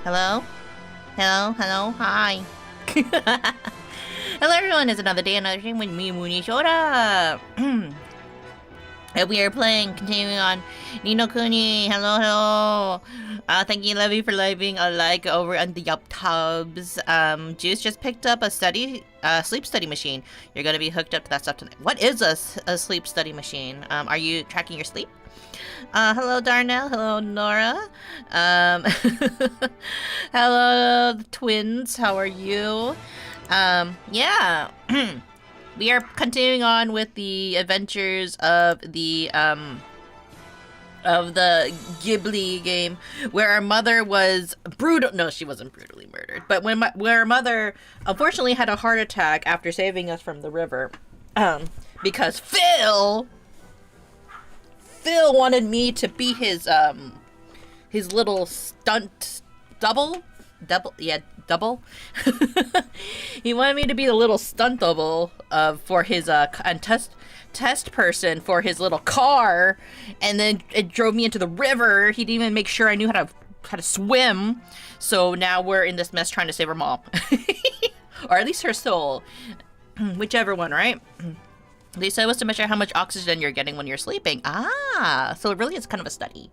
Hello? Hello? Hello? Hi. Hello everyone, it's another day, another stream with me, Munii Shoda. And we are playing, continuing on Kuni. Hello, hello. Thank you, Levy, for leaving a like over on the Yup Tubs. Juice just picked up a sleep study machine. You're gonna be hooked up to that stuff tonight. What is a sleep study machine? Are you tracking your sleep? Hello Darnell, hello Nora. Hello the twins, how are you? Yeah. We are continuing on with the adventures of the Ghibli game, where our mother was no, she wasn't brutally murdered, but where our mother unfortunately had a heart attack after saving us from the river, because Phil wanted me to be his little stunt double. He wanted me to be the little stunt double for his test person for his little car, and then it drove me into the river. He didn't even make sure I knew how to swim. So now we're in this mess trying to save her mom, or at least her soul, whichever one, right? They said it was to measure how much oxygen you're getting when you're sleeping. Ah, so it really is kind of a study.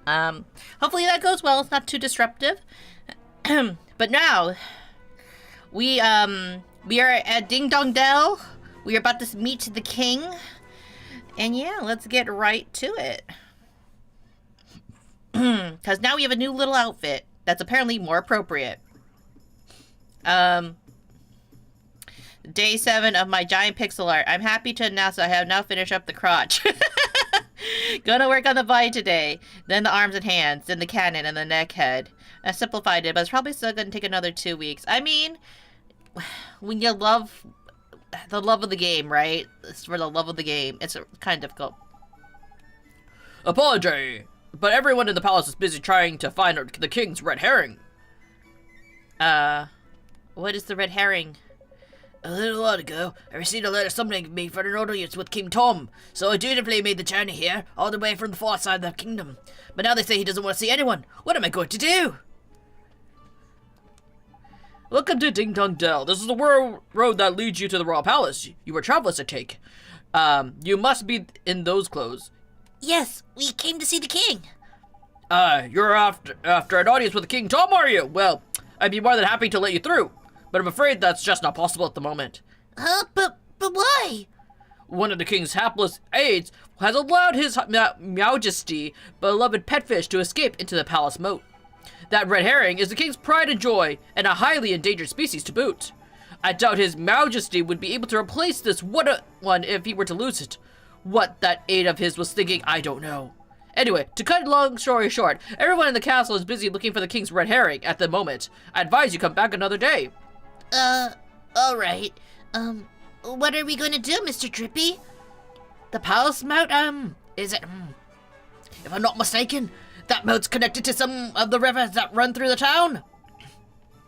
Hopefully that goes well. It's not too disruptive. But now, we are at Ding Dong Dell. We are about to meet the king. And yeah, let's get right to it. Because now we have a new little outfit that's apparently more appropriate. Day 7 of my giant pixel art. I'm happy to announce that I have now finished up the crotch. Gonna work on the body today. Then the arms and hands. Then the cannon and the neck head. I simplified it, but it's probably still gonna take another 2 weeks. I mean, when you love the love of the game, right? It's for the love of the game. It's kind of difficult. Apology, but everyone in the palace is busy trying to find the king's red herring. What is the red herring? A little while ago, I received a letter summoning me for an audience with King Tom, so I dutifully made the journey here, all the way from the far side of the kingdom. But now they say he doesn't want to see anyone. What am I going to do? Welcome to Ding Dong Dell. This is the road that leads you to the royal palace. You were travelers to take. You must be in those clothes. Yes, we came to see the king. You're after an audience with King Tom, are you? Well, I'd be more than happy to let you through. But I'm afraid that's just not possible at the moment. But why? One of the king's hapless aides has allowed his majesty beloved petfish to escape into the palace moat. That red herring is the king's pride and joy, and a highly endangered species to boot. I doubt his majesty would be able to replace this one if he were to lose it. What that aide of his was thinking, I don't know. Anyway, to cut a long story short, everyone in the castle is busy looking for the king's red herring at the moment. I advise you come back another day. Alright. What are we gonna do, Mr. Drippy? The palace moat, is it, if I'm not mistaken, that moat's connected to some of the rivers that run through the town.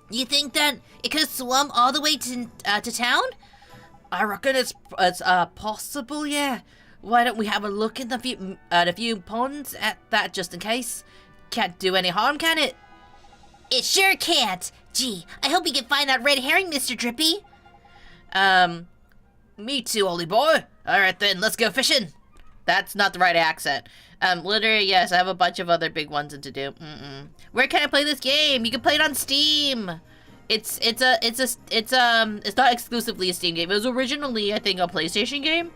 You think that it could swum all the way to town? I reckon it's possible, yeah. Why don't we have a look at a few ponds at that just in case? Can't do any harm, can it? It sure can't. Gee, I hope we can find that red herring, Mr. Drippy. Me too, oldie boy. Alright then, let's go fishing. That's not the right accent. Literally, yes, I have a bunch of other big ones to do. Where can I play this game? You can play it on Steam. It's not exclusively a Steam game. It was originally, I think, a PlayStation game.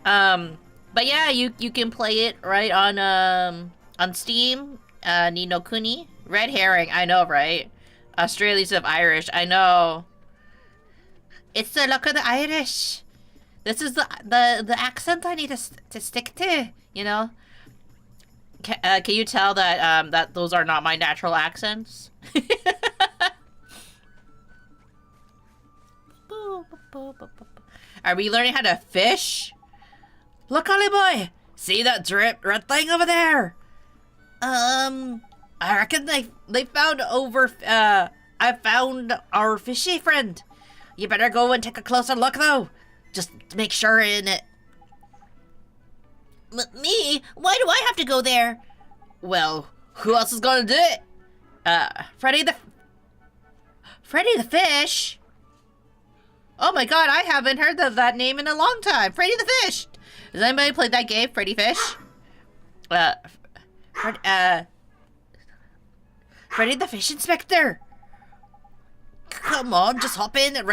But yeah, you can play it right on Steam. Nino Kuni. Red herring, I know, right? Australians of Irish, I know. It's the look of the Irish. This is the accent I need to stick to, you know? Can you tell that that those are not my natural accents? Are we learning how to fish? Look, Ollie boy! See that red thing over there? I reckon they found I found our fishy friend. You better go and take a closer look, though. Just make sure in it. Me? Why do I have to go there? Well, who else is gonna do it? Freddy the Fish? Oh my god, I haven't heard of that name in a long time. Freddy the Fish! Has anybody played that game, Freddy Fish? Freddy the Fish Inspector! Come on, just hop in and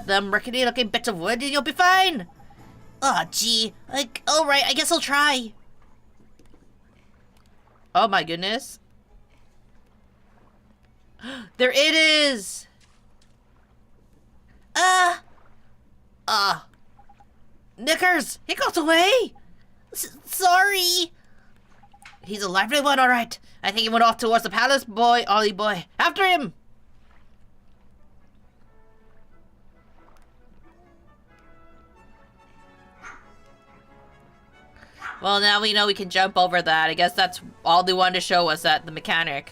them rickety looking bits of wood and you'll be fine! Aw, gee. Alright, I guess I'll try. Oh my goodness. There it is! Knickers! He got away! Sorry! He's a lively one, alright. I think he went off towards the palace, Ollie boy. After him! Well, now we know we can jump over that. I guess that's all they wanted to show us, that the mechanic.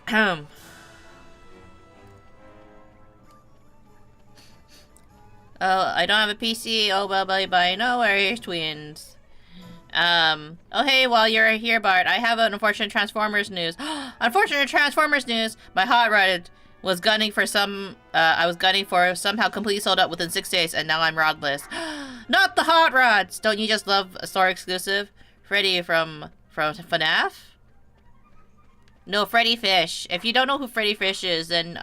Oh, I don't have a PC. Oh, bye. No worries, twins. Oh, hey, while you're here, Bart, I have an unfortunate Transformers news. Unfortunate Transformers news! My hot rod was gunning for somehow completely sold out within 6 days, and now I'm rodless. Not the hot rods! Don't you just love a store exclusive? Freddy from FNAF? No, Freddy Fish. If you don't know who Freddy Fish is, then,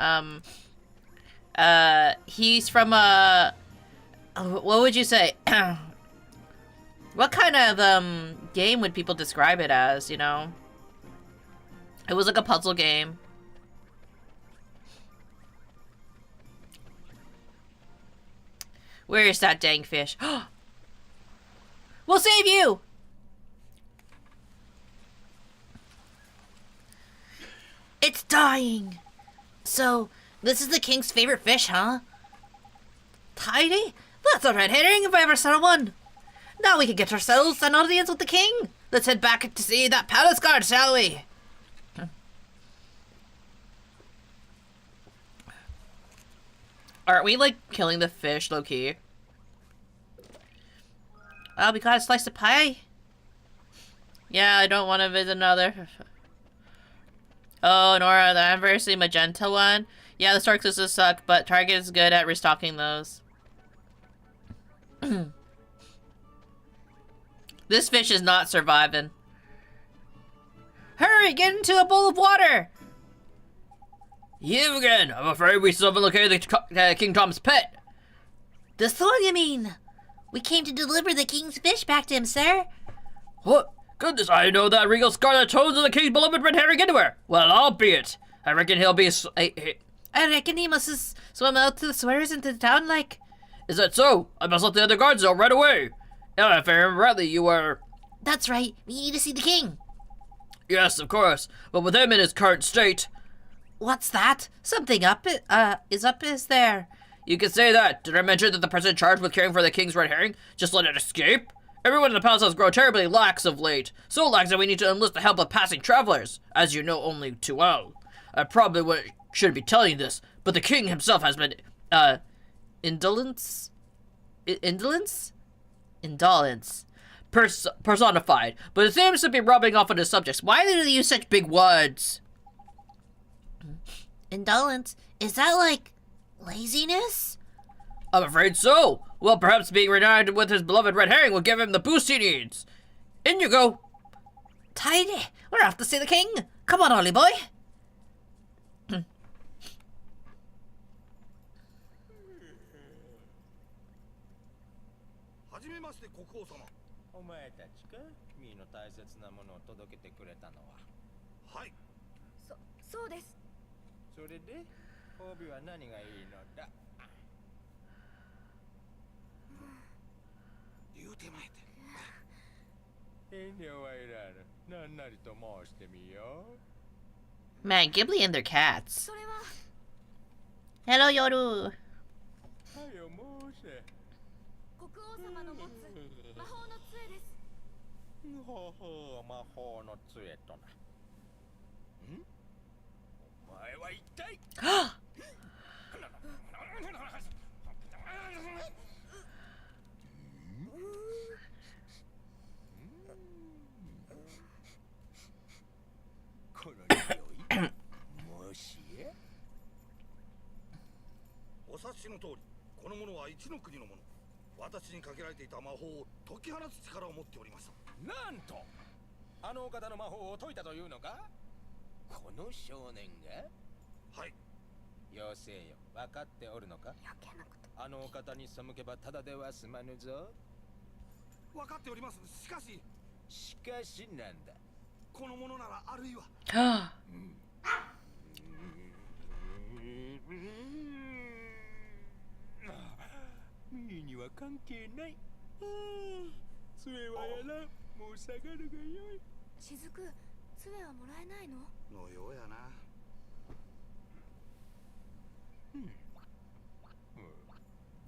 he's from, what would you say? What kind of game would people describe it as, you know? It was like a puzzle game. Where is that dang fish? We'll save you! It's dying! So, this is the king's favorite fish, huh? Tidy? That's a red herring if I ever saw one. Now we can get ourselves an audience with the king. Let's head back to see that palace guard, shall we? Aren't we, like, killing the fish, low-key? Oh, we got a slice of pie? Yeah, I don't want to visit another. Oh, Nora, the anniversary magenta one? Yeah, the Star Exclusives suck, but Target is good at restocking those. This fish is not surviving. Hurry, get into a bowl of water! You again! I'm afraid we still haven't located King Tom's pet. This one, you mean? We came to deliver the king's fish back to him, sir. What? Goodness, I know that regal scarlet toads of the king's beloved red herring anywhere. Well, I'll be it. I reckon he'll be. I reckon he must swim out to the swears into the town like. Is that so? I must let the other guards know right away. Now, if I remember rightly, you were. That's right. We need to see the king. Yes, of course. But with him in his current state. What's that? Something is up, is there? You can say that. Did I mention that the person charged with caring for the king's red herring just let it escape? Everyone in the palace has grown terribly lax of late. So lax that we need to enlist the help of passing travelers, as you know only too well. I probably shouldn't be telling you this, but the king himself has been, indolence? Indolence. Personified. But it seems to be rubbing off on his subjects. Why do they use such big words? Indolence? Is that like laziness? I'm afraid so. Well, perhaps being reunited with his beloved red herring will give him the boost he needs. In you go. Tidy. We're off to see the king. Come on, Ollie boy. Man, Ghibli and their cats. Hello, Yoru.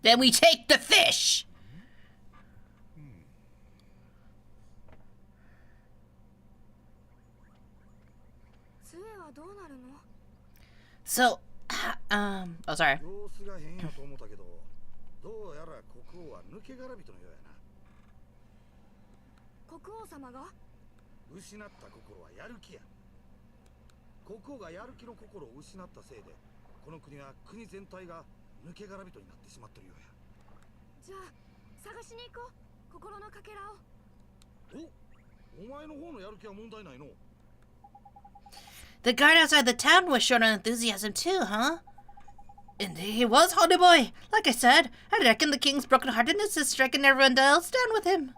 Then we take the fish. So, oh, sorry. The guard outside the town was showing enthusiasm too, huh? Indeed he was, honey boy. Like I said, I reckon the king's brokenheartedness is striking everyone else down with him.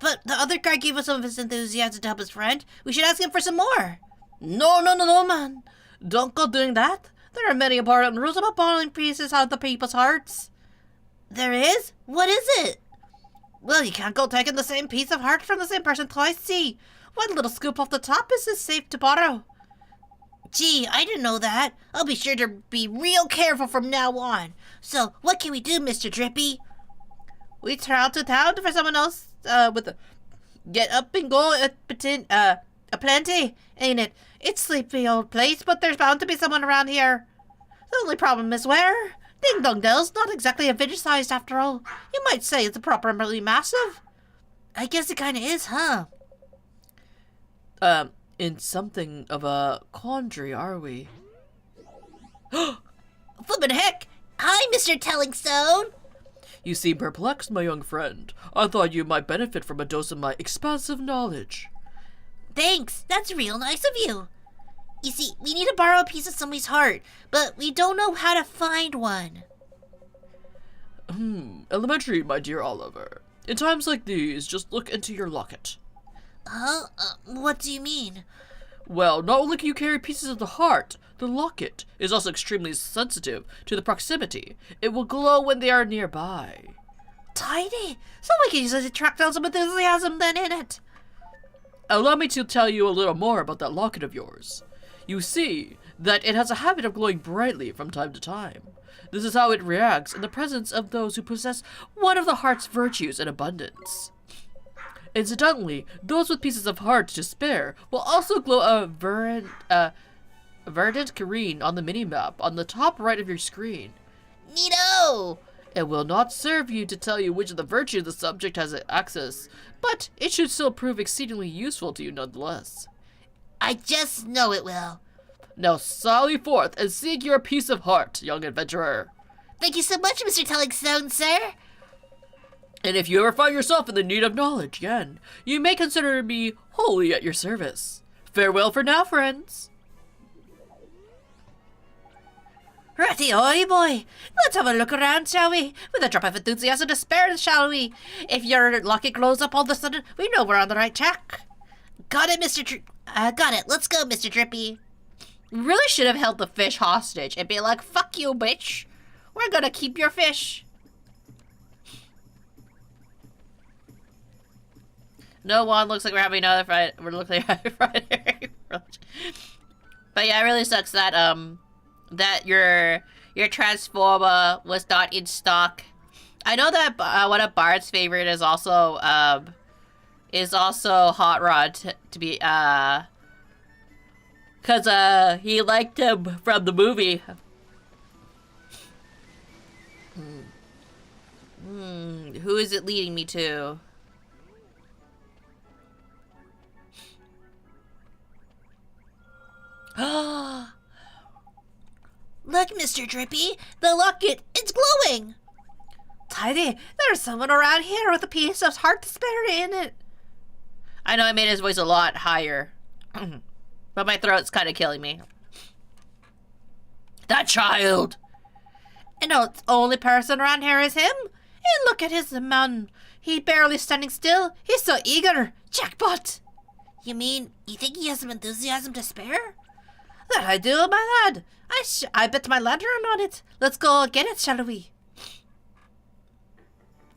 But the other guy gave us some of his enthusiasm to help his friend. We should ask him for some more. No, man. Don't go doing that. There are many important rules about borrowing pieces out of the people's hearts. There is? What is it? Well, you can't go taking the same piece of heart from the same person twice, see? One little scoop off the top is safe to borrow. Gee, I didn't know that. I'll be sure to be real careful from now on. So, what can we do, Mr. Drippy? We travel to town for someone else, with a get up and go a plenty, ain't it? It's sleepy old place, but there's bound to be someone around here. The only problem is where? Ding Dong Dell's not exactly a village sized after all. You might say it's properly massive. I guess it kinda is, huh? In something of a quandary, are we? Flippin' heck! Hi, Mr. Tellingstone! You seem perplexed, my young friend. I thought you might benefit from a dose of my expansive knowledge. Thanks, that's real nice of you. You see, we need to borrow a piece of somebody's heart, but we don't know how to find one. Elementary, my dear Oliver. In times like these, just look into your locket. Huh? What do you mean? Well, not only can you carry pieces of the heart, the locket is also extremely sensitive to the proximity. It will glow when they are nearby. Tidy! So we can use it to track down some enthusiasm then, innit? Allow me to tell you a little more about that locket of yours. You see that it has a habit of glowing brightly from time to time. This is how it reacts in the presence of those who possess one of the heart's virtues in abundance. Incidentally, those with pieces of heart to spare will also glow a verdant green on the mini-map on the top right of your screen. Neato! It will not serve you to tell you which of the virtues the subject has access, but it should still prove exceedingly useful to you nonetheless. I just know it will. Now sally forth and seek your piece of heart, young adventurer. Thank you so much, Mr. Tellingstone, sir. And if you ever find yourself in the need of knowledge again, you may consider me wholly at your service. Farewell for now, friends. Righty-oi, boy. Let's have a look around, shall we? With a drop of enthusiasm to spare, shall we? If your locket glows up all of a sudden, we know we're on the right track. Got it, got it. Let's go, Mr. Drippy. We really should have held the fish hostage and be like, fuck you, bitch. We're gonna keep your fish. No one looks like we're having another Friday. We're looking at Friday. But yeah, it really sucks that that your Transformer was not in stock. I know that one of Bard's favorite is also Hot Rod to be cause he liked him from the movie. Who is it leading me to? Look, Mr. Drippy, the locket, it's glowing. Tidy, there's someone around here with a piece of heart to spare in it. I know I made his voice a lot higher, but my throat's kind of killing me. That child! I know the only person around here is him. And look at his man. He's barely standing still. He's so eager. Jackpot! You mean, you think he has some enthusiasm to spare? That I do, my lad. I bet my lantern on it. Let's go get it, shall we?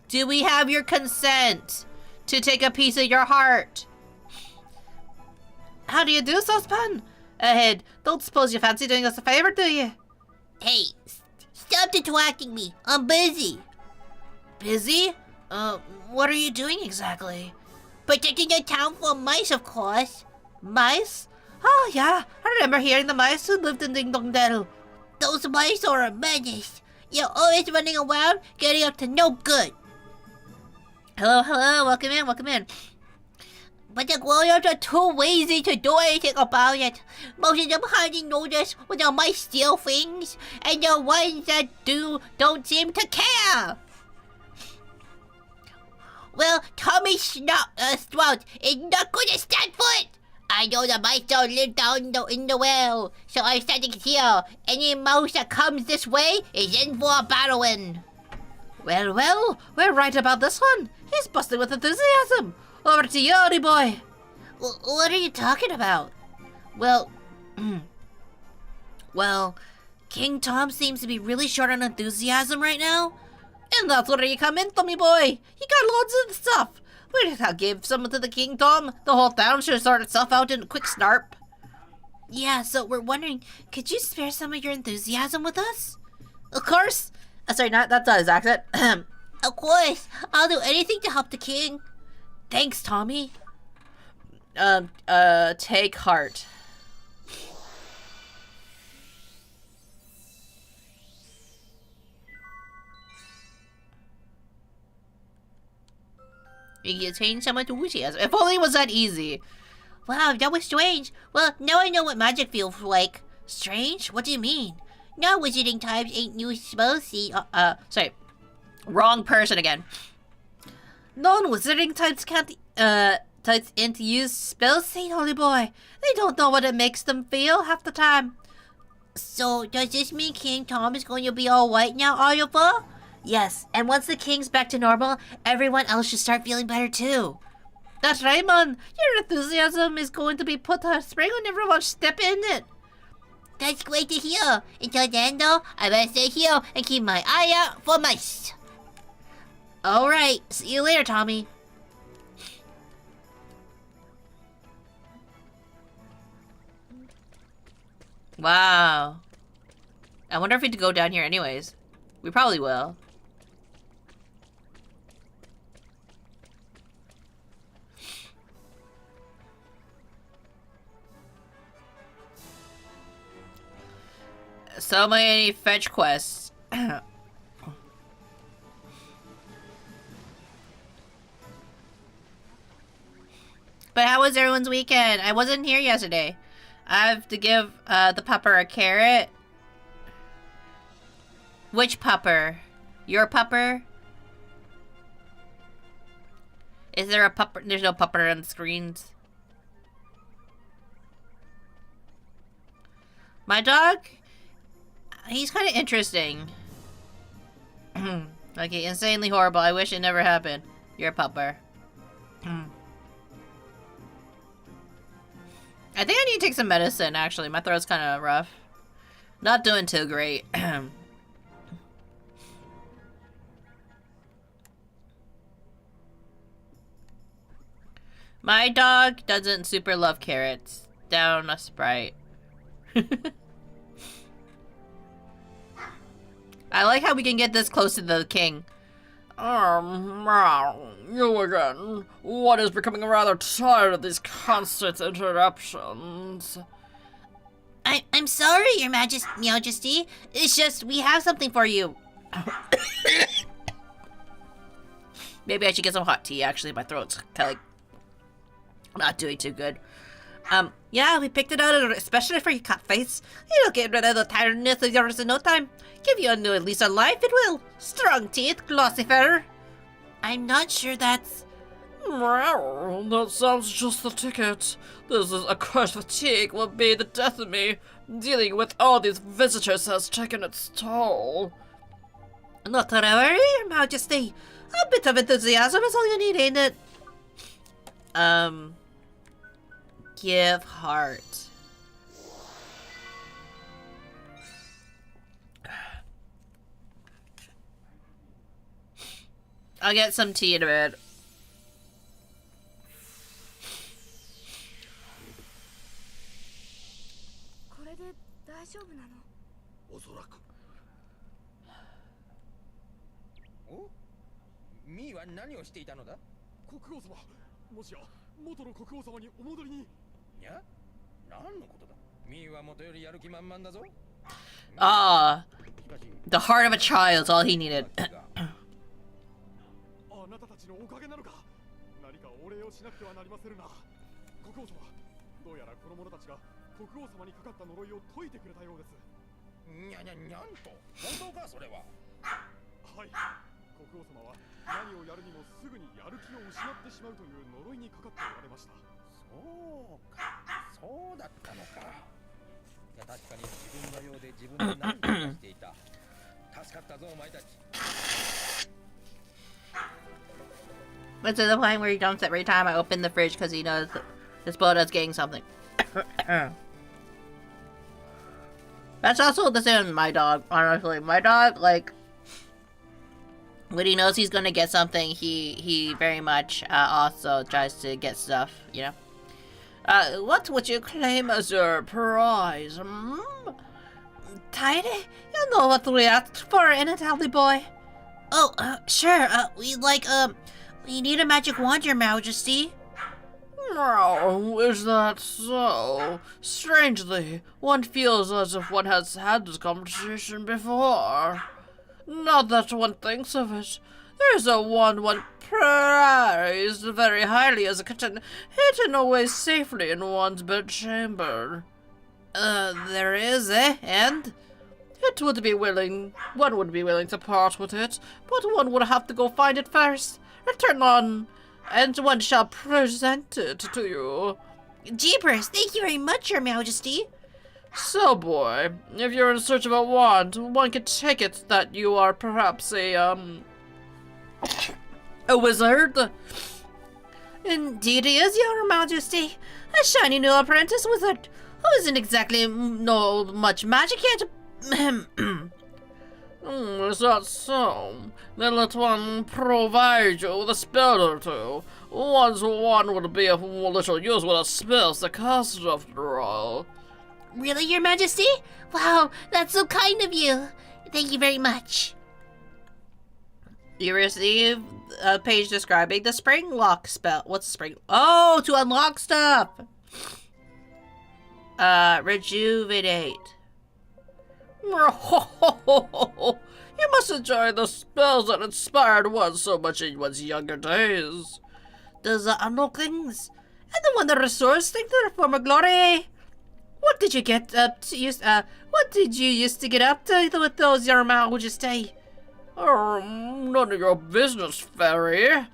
Do we have your consent to take a piece of your heart? How do you do, Saucepan? Ahead. Don't suppose you fancy doing us a favor, do you? Hey, stop distracting me. I'm busy. Busy? What are you doing exactly? Protecting the town from mice, of course. Mice? Oh, yeah. I remember hearing the mice who lived in Ding Dong Dell. Those mice are a menace. You're always running around, getting up to no good. Hello, welcome in. But the grown-ups are too lazy to do anything about it. Most of them hardly notice when the mice steal things, and the ones that do don't seem to care. Well, Tommy Strout is not going to stand for it. I know the mice don't live down in the well, so I'm standing here. Any mouse that comes this way is in for a battling. Well, we're right about this one. He's busting with enthusiasm. Over to you, Oni boy. What are you talking about? Well, well, King Tom seems to be really short on enthusiasm right now. And that's where you come in, Tommy boy. He got loads of stuff. But I'll give some to the King Tom. The whole town should sort itself out in a quick snarp. Yeah, so we're wondering, could you spare some of your enthusiasm with us? Of course. Sorry, that's not his accent. Of course. I'll do anything to help the king. Thanks, Tommy. Take heart. You can attain some enthusiasm. If only it was that easy. Wow, that was strange. Well, now I know what magic feels like. Strange? What do you mean? No, wizarding types ain't new spells, see. Sorry. Wrong person again. Non-wizarding types can't, types into use spells, see, holy boy. They don't know what it makes them feel half the time. So, does this mean King Tom is going to be all white now, Oliver? Yes, and once the king's back to normal, everyone else should start feeling better too. That's right, man. Your enthusiasm is going to be put on spring when everyone step in it. That's great to hear. Until then, though, I better stay here and keep my eye out for mice. Alright, see you later, Tommy. Wow. I wonder if we could go down here anyways. We probably will. So many fetch quests. But how was everyone's weekend? I wasn't here yesterday. I have to give the pupper a carrot. Which pupper? Your pupper? Is there a pupper? There's no pupper on the screens. My dog? He's kind of interesting. Okay, insanely horrible. I wish it never happened. You're a pupper. I think I need to take some medicine, actually. My throat's kind of rough. Not doing too great. My dog doesn't super love carrots. Down a Sprite. I like how we can get this close to the king. You again. One is becoming rather tired of these constant interruptions. I'm sorry, Your Majesty. It's just, we have something for you. Maybe I should get some hot tea, actually. My throat's kind of like not doing too good. Yeah, we picked it out especially for you, cat face. It'll get rid of the tiredness of yours in no time. Give you a new lease of life, it will. Strong teeth, glossy fur. I'm not sure that's... That sounds just the ticket. This is accursed fatigue will be the death of me. Dealing with all these visitors has taken its toll. Not to worry, Your Majesty. A bit of enthusiasm is all you need, ain't it? Give heart. I'll get some tea in a bit. Mii は何をしていたのだ? 国王様、もしや元の国王様にお戻りに。いや、何のことだ? Mii は元よりやる気満々だぞ。 Ah, the heart of a child is all he needed. あなたたちのおかげなのか。何かお礼をしなくてはなりませんな。国王様、どうやらこの者たちが国王様にかかった呪いを解いてくれたようです。にゃんと、本当かそれは。はい、国王様は何をやるにもすぐにやる気を失ってしまうという呪いにかかっておられました。そうか、そうだったのか。いや、確かに自分のようで自分で何とかしていた。助かったぞお前たち。But to the point where he jumps every time I open the fridge because he knows his Boda's getting something. That's also the same with my dog, honestly. My dog, like, when he knows he's gonna get something, he very much also tries to get stuff, you know? What would you claim as your prize, hmm? Tidy, you know what we asked for, innit, Healthy Boy? Oh, sure, we need a magic wand, Your Majesty. Oh, is that so? Strangely, one feels as if one has had this conversation before. Not that one thinks of it. There's a wand one prized very highly as a kitten, hidden away safely in one's bedchamber. There is, eh? And? One would be willing to part with it, but one would have to go find it first. Return on, and one shall present it to you. Jeepers, thank you very much, Your Majesty. So, boy, if you're in search of a wand, one could take it that you are perhaps a wizard. Indeed he is, Your Majesty. A shiny new apprentice wizard, who isn't exactly know much magic yet. Is that so? Then let one provide you with a spell or two. One's wand would be of little use without spells to cast after all. Really, Your Majesty? Wow, that's so kind of you. Thank you very much. You receive a page describing the spring lock spell. What's the spring? Oh, to unlock stuff! Rejuvenate. You must enjoy the spells that inspired one so much in one's younger days. Does unlock things? And the one that restores strength to their former glory? What did you get up to what did you used to get up to with those, Your Majesty? None of your business, fairy.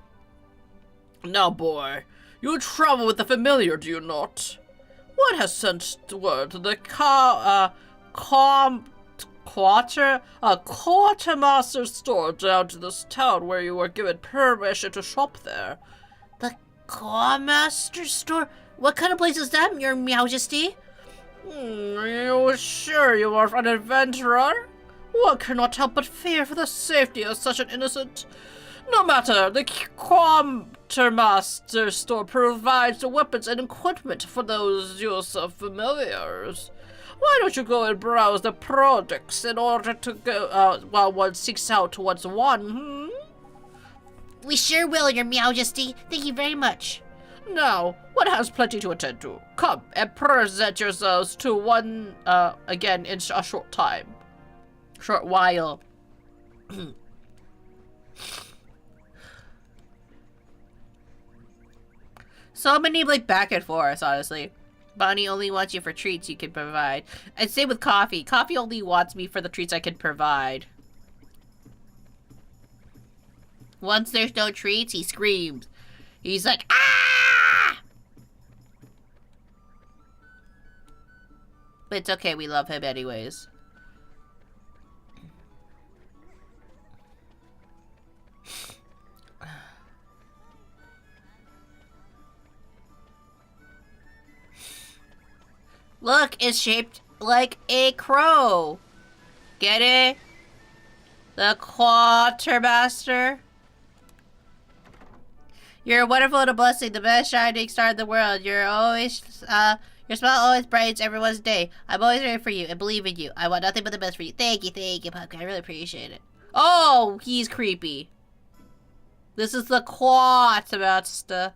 Now, boy, you travel with the familiar, do you not? What has sent word to the quartermaster's store down to this town where you were given permission to shop there? The Quartermaster store? What kind of place is that, Your Majesty? Are you sure you are an adventurer? One cannot help but fear for the safety of such an innocent. No matter, the Quartermaster store provides the weapons and equipment for those use of familiars. Why don't you go and browse the products in order to go while one seeks out one's one, We sure will, Your Majesty. Thank you very much. Now, one has plenty to attend to. Come and present yourselves to one again in a short time. Short while. So many, like, back and forth, honestly. Bonnie only wants you for treats you can provide. And same with Coffee. Coffee only wants me for the treats I can provide. Once there's no treats, he screams. He's like, ah! But it's okay, we love him anyways. Look, it's shaped like a crow. Get it? The Quartermaster. You're a wonderful and a blessing, the best shining star in the world. You're always, your smile always brightens everyone's day. I'm always ready for you and believe in you. I want nothing but the best for you. Thank you, Pumpkin. I really appreciate it. Oh, he's creepy. This is the Quartermaster.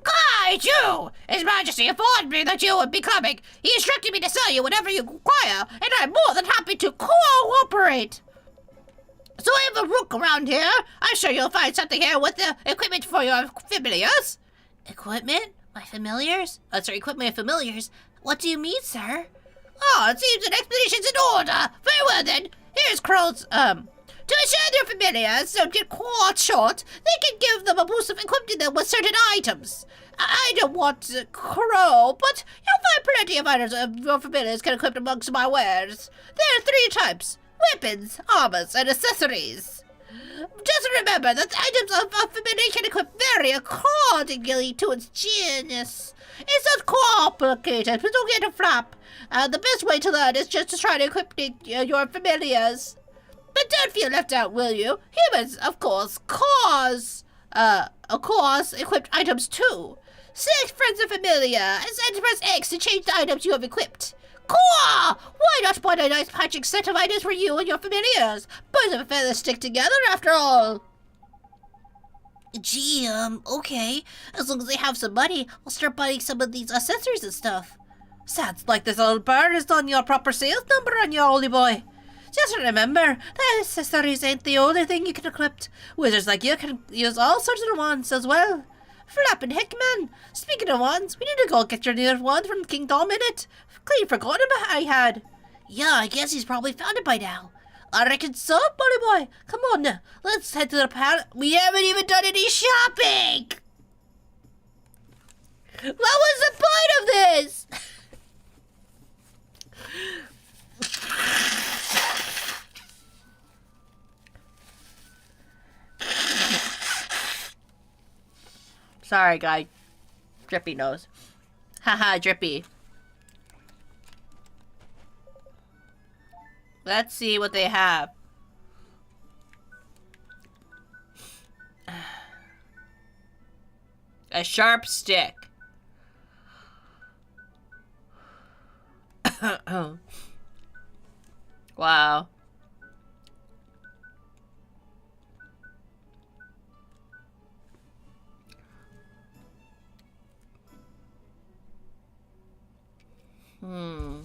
Kaiju! His Majesty informed me that you would be coming. He instructed me to sell you whatever you require, and I'm more than happy to cooperate. So I have a rook around here. I'm sure you'll find something here with the equipment for your familiars. Equipment? My familiars? Sorry, equipment of familiars? What do you mean, sir? Oh, it seems an expedition's in order. Very well then. Here's Crow's, to ensure their familiars don't get caught short, they can give them a boost of equipping them with certain items. I don't want to crow, but you'll find plenty of items of your familiars can equip amongst my wares. There are 3 types: weapons, armors, and accessories. Just remember that items of familiar can equip vary accordingly to its genius. It's not complicated, but don't get a flap. The best way to learn is just to try to equip your familiars. But don't feel left out, will you? Humans, of course, equipped items too. Select friends of familiar, and then press X to change the items you have equipped. Cool! Why not buy a nice matching set of items for you and your familiars? Birds of a feather stick together, after all. Gee, okay. As long as I have some money, I'll start buying some of these accessories and stuff. Sounds like this old bird is on your proper sales number on you, oldie boy. Just remember, the accessories ain't the only thing you can equip. Wizards like you can use all sorts of wands as well. Flappin' heck, man. Speaking of wands, we need to go get your new wand from King Dom in it. Clean forgotten about I had. Yeah, I guess he's probably found it by now. I reckon so, buddy boy. Come on now, let's head to the palace. We haven't even done any shopping. What was the point of this? Sorry, guy. Drippy nose. Haha, Drippy. Let's see what they have. A sharp stick. Wow. Hmm.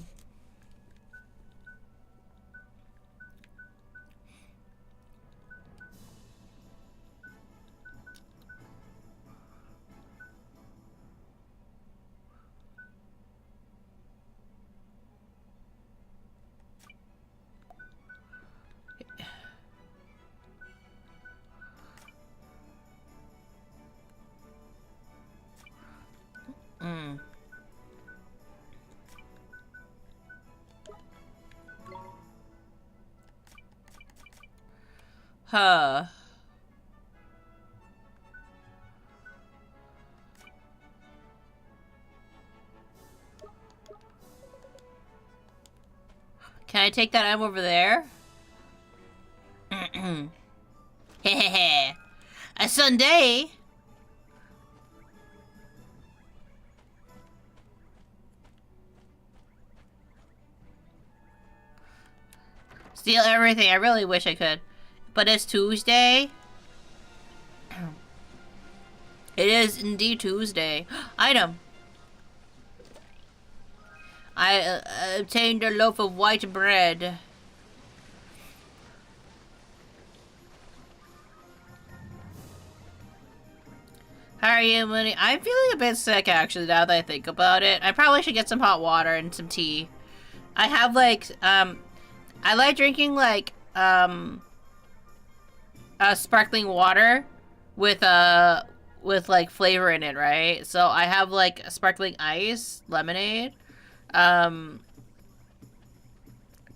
Hmm. Huh. Can I take that item over there? Hehehe. A Sunday. Steal everything. I really wish I could. But it's Tuesday. It is indeed Tuesday. Item. I obtained a loaf of white bread. How are you, Munii? I'm feeling a bit sick, actually, now that I think about it. I probably should get some hot water and some tea. I have, like, I like drinking, like, sparkling water with like flavor in it, right? So I have like sparkling ice lemonade, because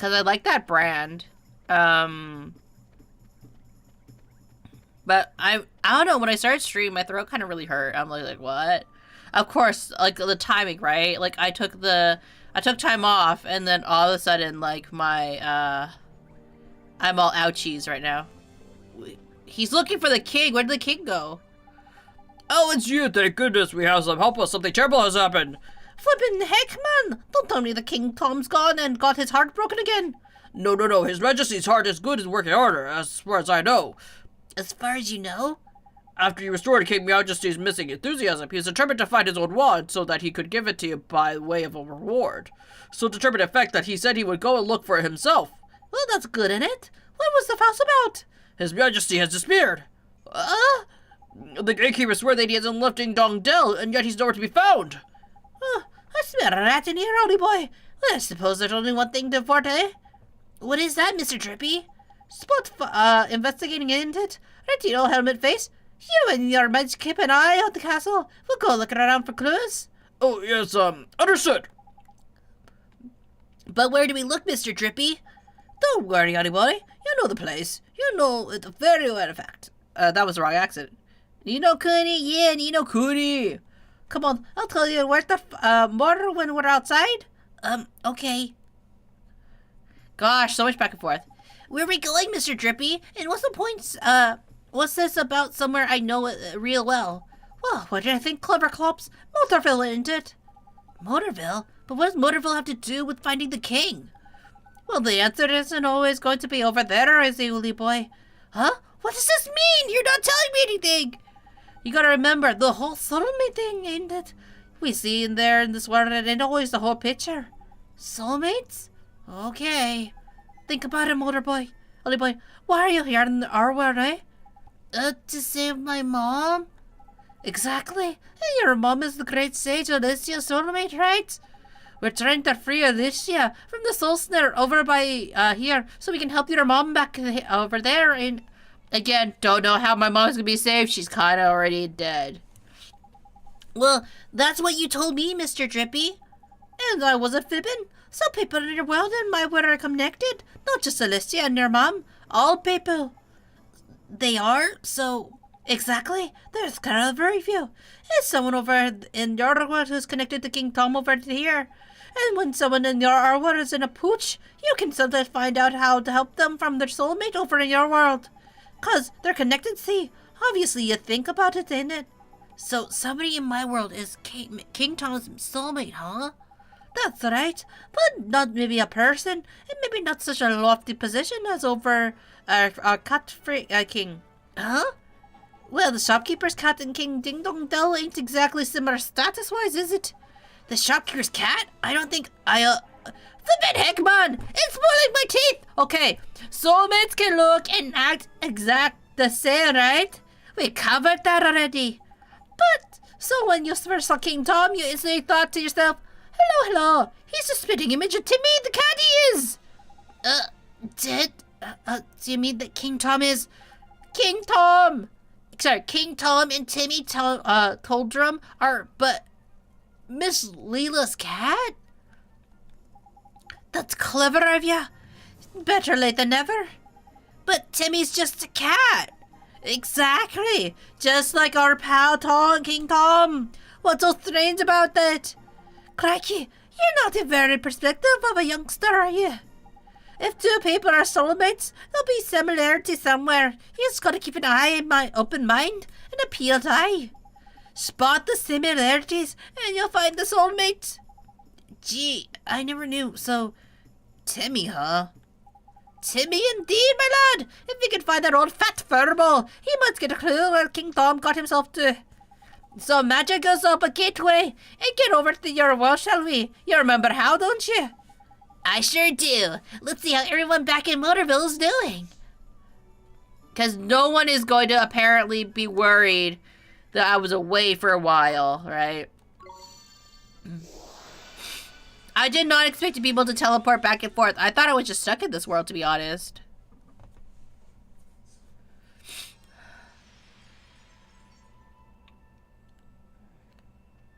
I like that brand. But I don't know, when I started stream, my throat kind of really hurt. I'm like what? Of course, like the timing, right? Like I took time off, and then all of a sudden, like my I'm all ouchies right now. He's looking for the king. Where did the king go? Oh, it's you. Thank goodness we have some help us. Something terrible has happened. Flippin' heck, man! Don't tell me the King Tom's gone and got his heart broken again. No. His Majesty's heart is good and working harder, as far as I know. As far as you know? After you restored King Majesty's missing enthusiasm, he was determined to find his old wand so that he could give it to you by way of a reward. So determined in fact that he said he would go and look for it himself. Well, that's good, innit? What was the fuss about? His Majesty has disappeared. The gatekeeper swore that he hasn't left Ding Dong Dell, and yet he's nowhere to be found. I smell a rat in here, oldie boy. Well, I suppose there's only one thing to forte. What is that, Mr. Drippy? Spot investigating into it? Righty old helmet face. You and your meds keep an eye on the castle. We'll go looking around for clues. Oh, yes, understood. But where do we look, Mr. Drippy? Don't worry, oldie boy. You know the place. You know it very well, in fact. That was the wrong accent. You know Kuni? Yeah, and you know Kuni. Come on, I'll tell you where the more when we're outside. Okay. Gosh, so much back and forth. Where are we going, Mr. Drippy? And what's the point? What's this about somewhere I know real well? Well, what do you think, Clever Clops? Motorville, isn't it? Motorville? But what does Motorville have to do with finding the king? Well, the answer isn't always going to be over there, is it, Uli boy? Huh? What does this mean? You're not telling me anything! You gotta remember, the whole soulmate thing, ain't it? We see in there in this world, it ain't always the whole picture. Soulmates? Okay. Think about it, Motor Boy. Uli boy, why are you here in our world, eh? To save my mom? Exactly. And your mom is the great sage Alicia soulmate, right? We're trying to free Alicia from the soul snare over by here, so we can help your mom back over there. And again, don't know how my mom's gonna be saved. She's kind of already dead. Well, that's what you told me, Mr. Drippy. And I wasn't fibbing. Some people in your world and my world are connected. Not just Alicia and your mom. All people. They are, so... Exactly. There's kind of very few. There's someone over in your world who's connected to King Tom over here. And when someone in your world is in a pooch, you can sometimes find out how to help them from their soulmate over in your world. 'Cause they're connected, see? Obviously, you think about it, ain't it? So, somebody in my world is King Tom's soulmate, huh? That's right. But not maybe a person, and maybe not such a lofty position as over our cat king. Huh? Well, the shopkeeper's cat and King Ding Dong Dell ain't exactly similar status-wise, is it? The shopkeeper's cat? I don't think Flippin' heck, man! It's spoiling my teeth! Okay, soulmates can look and act exact the same, right? We covered that already. But, so when you first saw King Tom, you instantly thought to yourself, hello, he's a spitting image of Timmy the cat he is! Do you mean that King Tom is... King Tom! Sorry, King Tom and Timmy Toldrum are, but... Miss Leela's cat? That's clever of you. Better late than never. But Timmy's just a cat. Exactly. Just like our pal Tom, King Tom. What's so strange about that? Crikey, you're not a very perspective of a youngster, are you? If two people are soulmates, there'll be similarity somewhere. You just gotta keep an open mind and a peeled eye. Spot the similarities and you'll find the soulmate. Gee, I never knew. So, Timmy, huh? Timmy indeed, my lad! If we could find that old fat furball, he must get a clue where King Tom got himself to. So magic us up a gateway and get over to your world, shall we? You remember how, don't you? I sure do. Let's see how everyone back in Motorville is doing. Because no one is going to apparently be worried that I was away for a while, right? I did not expect to be able to teleport back and forth. I thought I was just stuck in this world, to be honest.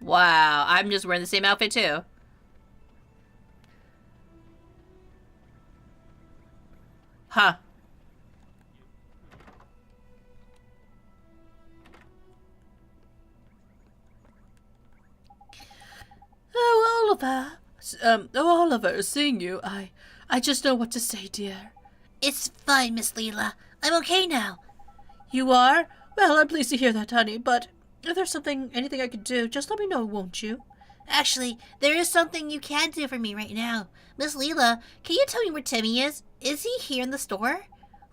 Wow, I'm just wearing the same outfit too. Huh. Oh, Oliver. Oliver, seeing you, I just know what to say, dear. It's fine, Miss Leela. I'm okay now. You are? Well, I'm pleased to hear that, honey, but if there's anything I could do, just let me know, won't you? Actually, there is something you can do for me right now. Miss Leela, can you tell me where Timmy is? Is he here in the store?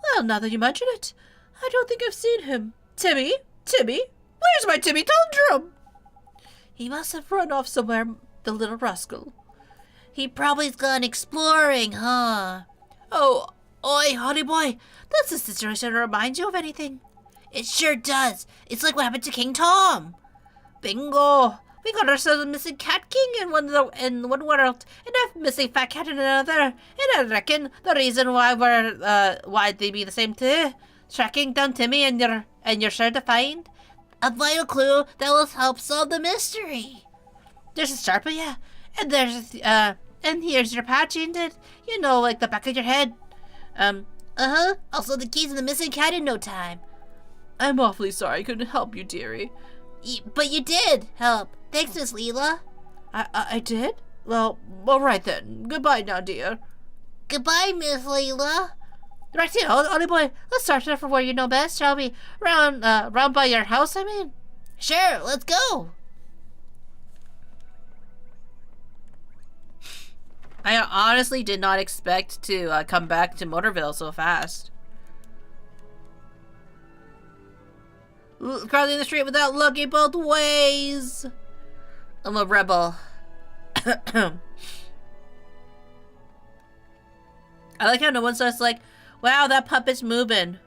Well, now that you mention it, I don't think I've seen him. Timmy? Timmy? Where's my Timmy Tundrum? He must have run off somewhere, the little rascal. He probably's gone exploring, huh? Oh, oi, honey boy, does this situation remind you of anything? It sure does. It's like what happened to King Tom. Bingo. We got ourselves a missing cat king in one world, and a missing fat cat in another. And I reckon the reason why why they be the same too. Tracking down Timmy and you're sure to find a vital clue that will help solve the mystery. There's a sharp, yeah, and there's and here's your patch, ain't it? You know, like the back of your head. Uh-huh. Also the keys and the missing cat in no time. I'm awfully sorry I couldn't help you, dearie. But you did help. Thanks, Miss Leela. I did? Well, alright then. Goodbye now, dear. Goodbye, Miss Leela. Right here, Ollie boy. Let's start off from where you know best, shall we? Round by your house, I mean. Sure, let's go. I honestly did not expect to come back to Motorville so fast. Crossing the street without looking both ways. I'm a rebel. I like how no one's just like, wow, that puppet's moving.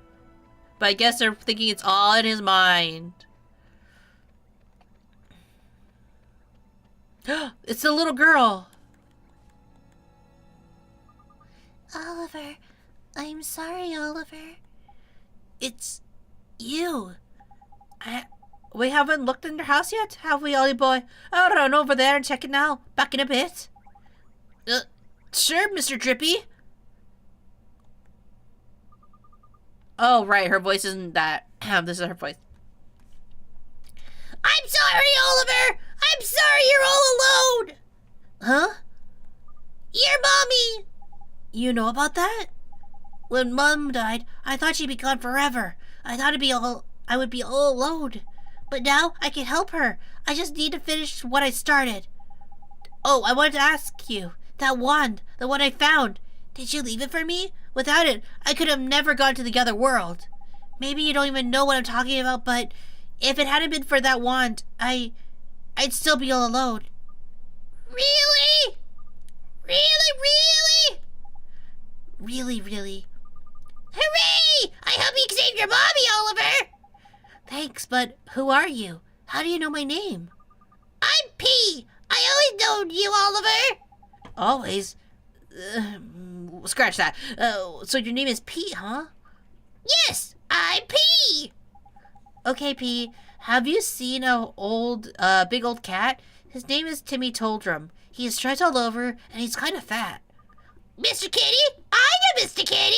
But I guess they're thinking it's all in his mind. It's a little girl. Oliver, I'm sorry, Oliver. It's you. We haven't looked in your house yet, have we, Ollie boy? I'll run over there and check it now. Back in a bit. Sure, Mr. Drippy. Oh, right, her voice isn't that. This is her voice. I'm sorry, Oliver. I'm sorry you're all alone. Huh? Your mommy. You know about that? When Mom died, I thought she'd be gone forever. I thought I would be all alone. But now I can help her. I just need to finish what I started. Oh, I wanted to ask you. That wand, the one I found. Did you leave it for me? Without it, I could have never gone to the other world. Maybe you don't even know what I'm talking about, but if it hadn't been for that wand, I'd still be all alone. Really? Really? Really, really. Hooray! I hope you saved your mommy, Oliver! Thanks, but who are you? How do you know my name? I'm P. I always known you, Oliver. Always? Scratch that. So your name is Pete, huh? Yes, I'm P. Okay, P. Have you seen a big old cat? His name is Timmy Toldrum. He has stripes all over, and he's kind of fat. Mr. Kitty? I know Mr. Kitty.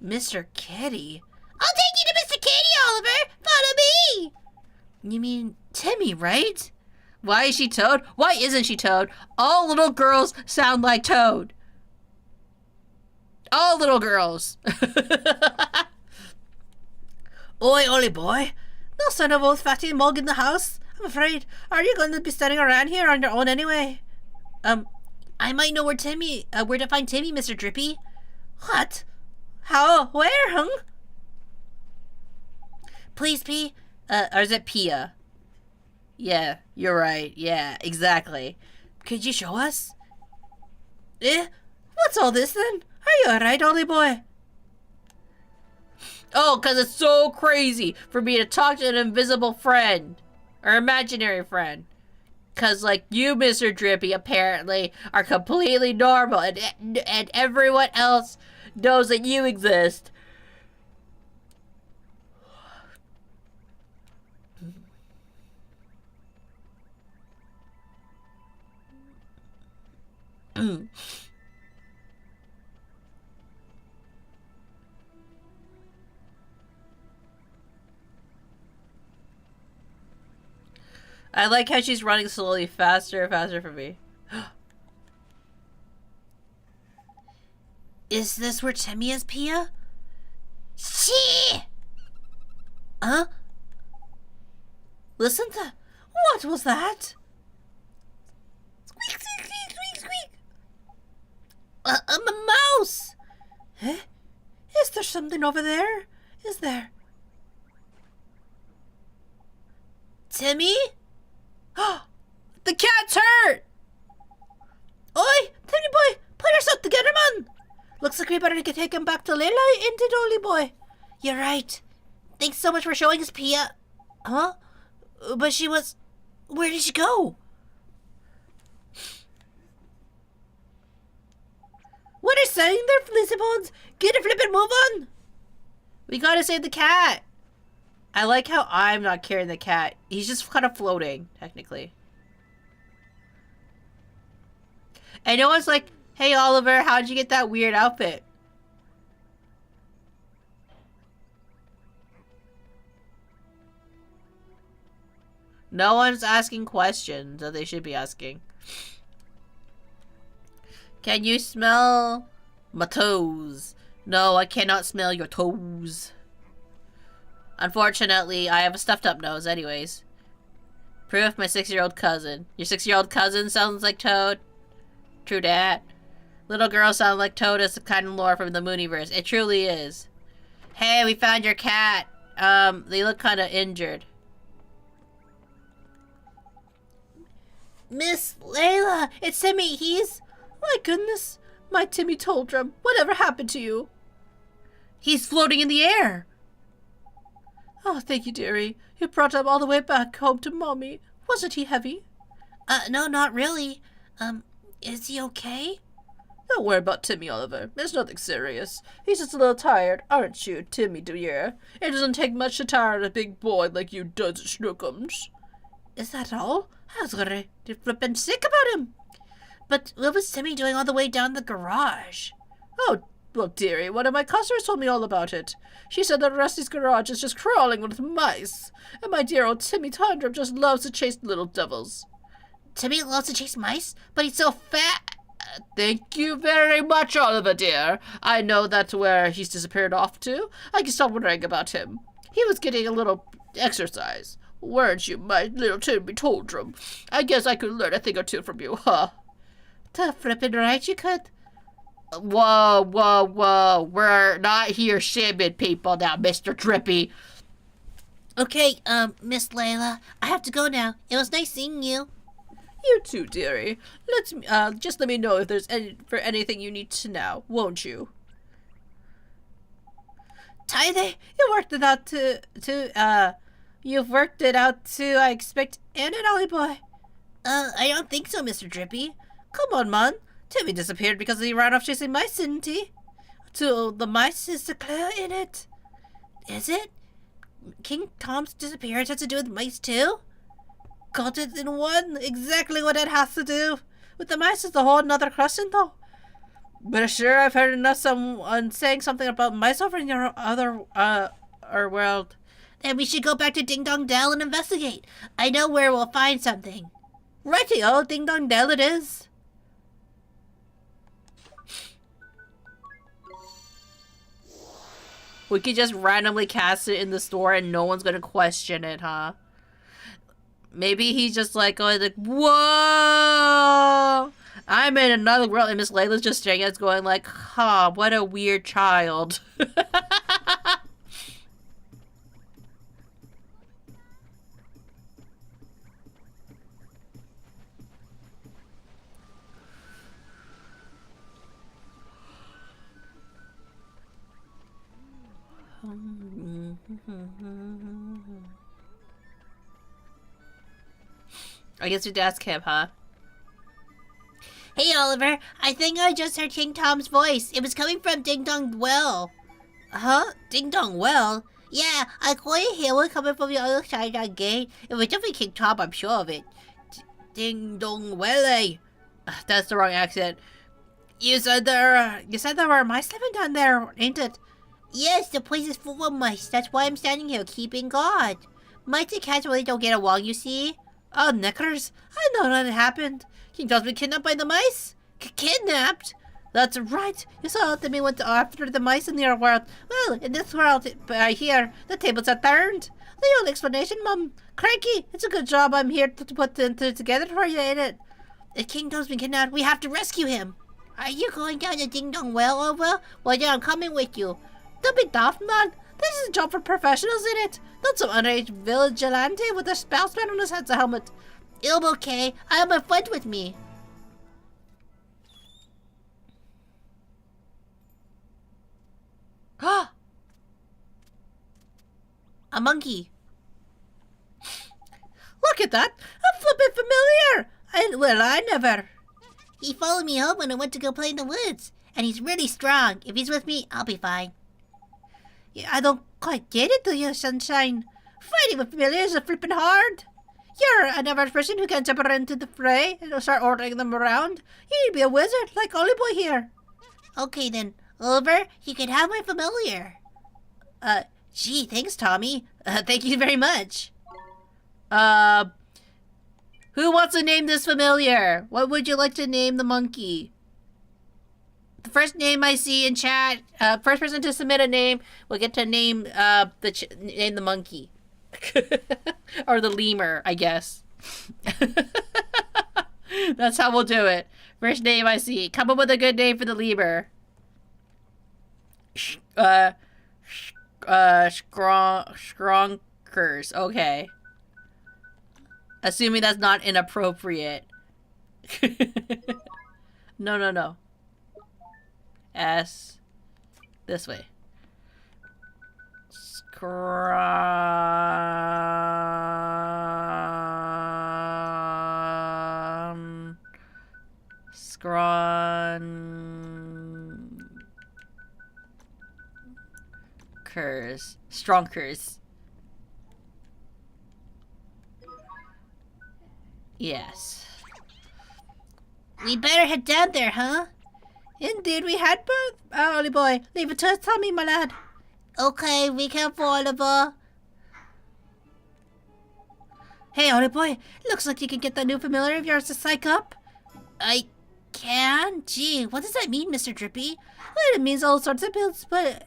Mr. Kitty? I'll take you to Mr. Kitty, Oliver. Follow me. You mean Timmy, right? Why is she Toad? Why isn't she Toad? All little girls sound like Toad. All little girls. Oi, Ollie boy. No sign of old Fatty Mug in the house, I'm afraid. Are you going to be standing around here on your own anyway? I might know where to find Timmy, Mr. Drippy. What? How? Where, huh? Please, P. Or is it Pia? Yeah, you're right. Yeah, exactly. Could you show us? What's all this then? Are you alright, Ollie boy? Oh, because it's so crazy for me to talk to an invisible friend. Or imaginary friend. Because, like, you, Mr. Drippy, apparently are completely normal. And everyone else knows that you exist. I like how she's running slowly faster and faster for me. Is this where Timmy is, Pia? She! Huh? Listen to... What was that? Squeak, squeak, squeak, squeak, squeak. A mouse! Huh? Is there something over there? Is there? Timmy? The cat's hurt! Oi! Timmy boy! Pull yourself together, man! Looks like we better take him back to Layla, ain't it, Ollie boy? You're right. Thanks so much for showing us, Pia. Huh? But she was... Where did she go? What are you saying there, Felicipons? Get a flip and move on! We gotta save the cat! I like how I'm not carrying the cat. He's just kind of floating, technically. And no one's like, hey Oliver, how'd you get that weird outfit? No one's asking questions that they should be asking. Can you smell my toes? No, I cannot smell your toes. Unfortunately, I have a stuffed up nose anyways. Proof, my 6-year-old cousin. Your 6-year-old cousin sounds like Toad? True dat. Little girls sound like Toad is the kind of lore from the Mooniverse. It truly is. Hey, we found your cat. They look kind of injured. Miss Layla, it's Timmy. He's... My goodness. My Timmy Toldrum. Whatever happened to you? He's floating in the air. Oh, thank you, dearie. You brought him all the way back home to Mommy. Wasn't he heavy? No, not really. Is he okay? Don't worry about Timmy, Oliver. There's nothing serious. He's just a little tired, aren't you, Timmy dear? It doesn't take much to tire a big boy like you does, Snookums. Is that all? I was gonna flippin' sick about him. But what was Timmy doing all the way down the garage? Oh, well, dearie, one of my customers told me all about it. She said that Rusty's garage is just crawling with mice. And my dear old Timmy Tundrum just loves to chase little devils. Timmy loves to chase mice, but he's so fat. Thank you very much, Oliver, dear. I know that's where he's disappeared off to. I can stop worrying about him. He was getting a little exercise. Weren't you, my little Timmy Tundrum? I guess I could learn a thing or two from you, huh? The flippin' right you could. Whoa, whoa, whoa. We're not here shaming people now, Mr. Drippy. Okay, Miss Layla, I have to go now. It was nice seeing you. You too, dearie. Just let me know if there's anything you need to know, won't you? Tide, You worked it out you've worked it out too, I expect, and an Ollie boy. I don't think so, Mr. Drippy. Come on, man. Timmy disappeared because he ran off chasing mice, didn't he? To the mice is the clue in it. Is it? King Tom's disappearance has to do with mice too? Got it in one. Exactly what it has to do. With the mice is a whole nother question, though. But sure, I've heard enough someone saying something about mice over in your other, our world. Then we should go back to Ding Dong Dell and investigate. I know where we'll find something. Righty-o, Ding Dong Dell it is. We could just randomly cast it in the store and no one's gonna question it, huh? Maybe he's just like going like, whoa! I'm in another world, and Miss Layla's just staring at us going like, huh, what a weird child. I guess we'd ask him, huh? Hey, Oliver, I think I just heard King Tom's voice. It was coming from Ding Dong Well. Huh? Ding Dong Well? Yeah, I could hear it coming from the other side of the gate. It was definitely King Tom, I'm sure of it. Ding Dong Well, eh? That's the wrong accent. You said there were mice living down there, ain't it? Yes, the place is full of mice. That's why I'm standing here keeping guard. Mice and cats really don't get along, you see. Oh, knickers. I know that it happened. King Tom's been kidnapped by the mice. Kidnapped? That's right. You saw that we went after the mice in your world. Well, in this world, here, the tables are turned. The only explanation, Mum. Cranky, it's a good job I'm here to put together for you, ain't it? If King Tom's been kidnapped, we have to rescue him. Are you going down the Ding Dong Well, Oliver? Well, yeah, I'm coming with you. Don't be daft, man. This is a job for professionals, in it. Not some underage vigilante with a spellsman on his head's a helmet. It'll be okay. I have my friend with me. Ah! A monkey. Look at that. I'm flippin' familiar. I never. He followed me home when I went to go play in the woods. And he's really strong. If he's with me, I'll be fine. Yeah, I don't quite get it, do you, Sunshine? Fighting with familiars is flippin' hard. You're an average person who can jump into the fray and start ordering them around. You need to be a wizard, like Ollie Boy here. Okay then, Oliver, you can have my familiar. Gee, thanks, Tommy. Thank you very much. Who wants to name this familiar? What would you like to name the monkey? The first name I see in chat, first person to submit a name will get to name name the monkey. Or the lemur, I guess. That's how we'll do it. First name I see. Come up with a good name for the lemur. Skronkers. Okay. Assuming that's not inappropriate. No. S. This way. Stronkers. Yes. We'd better head down there, huh? Indeed, we had both. Ollie boy, leave it to us, Tommy, my lad. Okay, be careful, Oliver. Hey, Ollie boy, looks like you can get that new familiar of yours to psych up. I can? Gee, what does that mean, Mr. Drippy? Well, it means all sorts of builds, but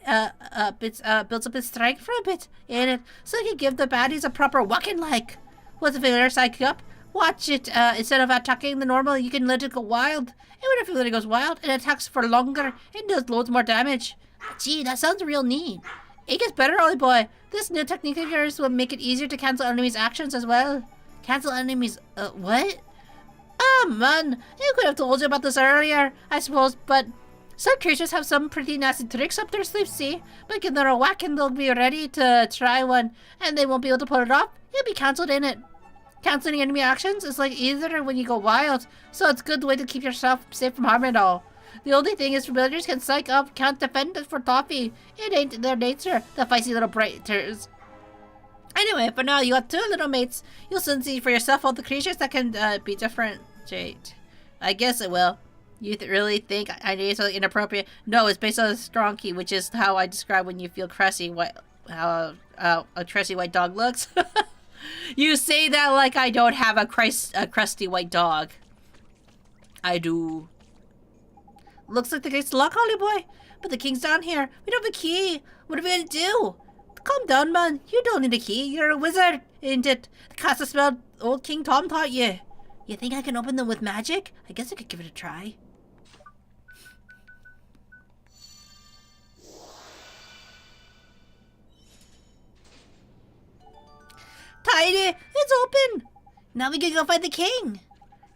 builds up his strength for a bit, in it, so you can give the baddies a proper whacking like. Once the familiar psych up, watch it. Instead of attacking the normal, you can let it go wild. And when a familiar goes wild, it attacks for longer and does loads more damage. Gee, that sounds real neat. It gets better, Ollie boy. This new technique of yours will make it easier to cancel enemies' actions as well. Cancel enemies, what? Oh man, I could have told you about this earlier, I suppose, but some creatures have some pretty nasty tricks up their sleeves, see? But give them a whack and they'll be ready to try one, and they won't be able to pull it off. You'll be cancelled in it. Cancelling enemy actions is like easier when you go wild, so it's a good way to keep yourself safe from harm and all. The only thing is familiars can psych up, can't defend it for toffee. It ain't their nature, the feisty little briters. Anyway, for now, you got two little mates. You'll soon see for yourself all the creatures that can be differentiate. I guess it will. You really think I need something inappropriate? No, it's based on a strong key, which is how I describe when you feel crusty, how a crusty white dog looks. You say that like I don't have a crusty white dog. I do. Looks like the gate's locked, Holly boy. But the king's down here. We don't have a key. What are we gonna do? Calm down, man. You don't need a key. You're a wizard, ain't it? The cast a spell old King Tom taught you. You think I can open them with magic? I guess I could give it a try. Tidy, it's open. Now we can go find the king.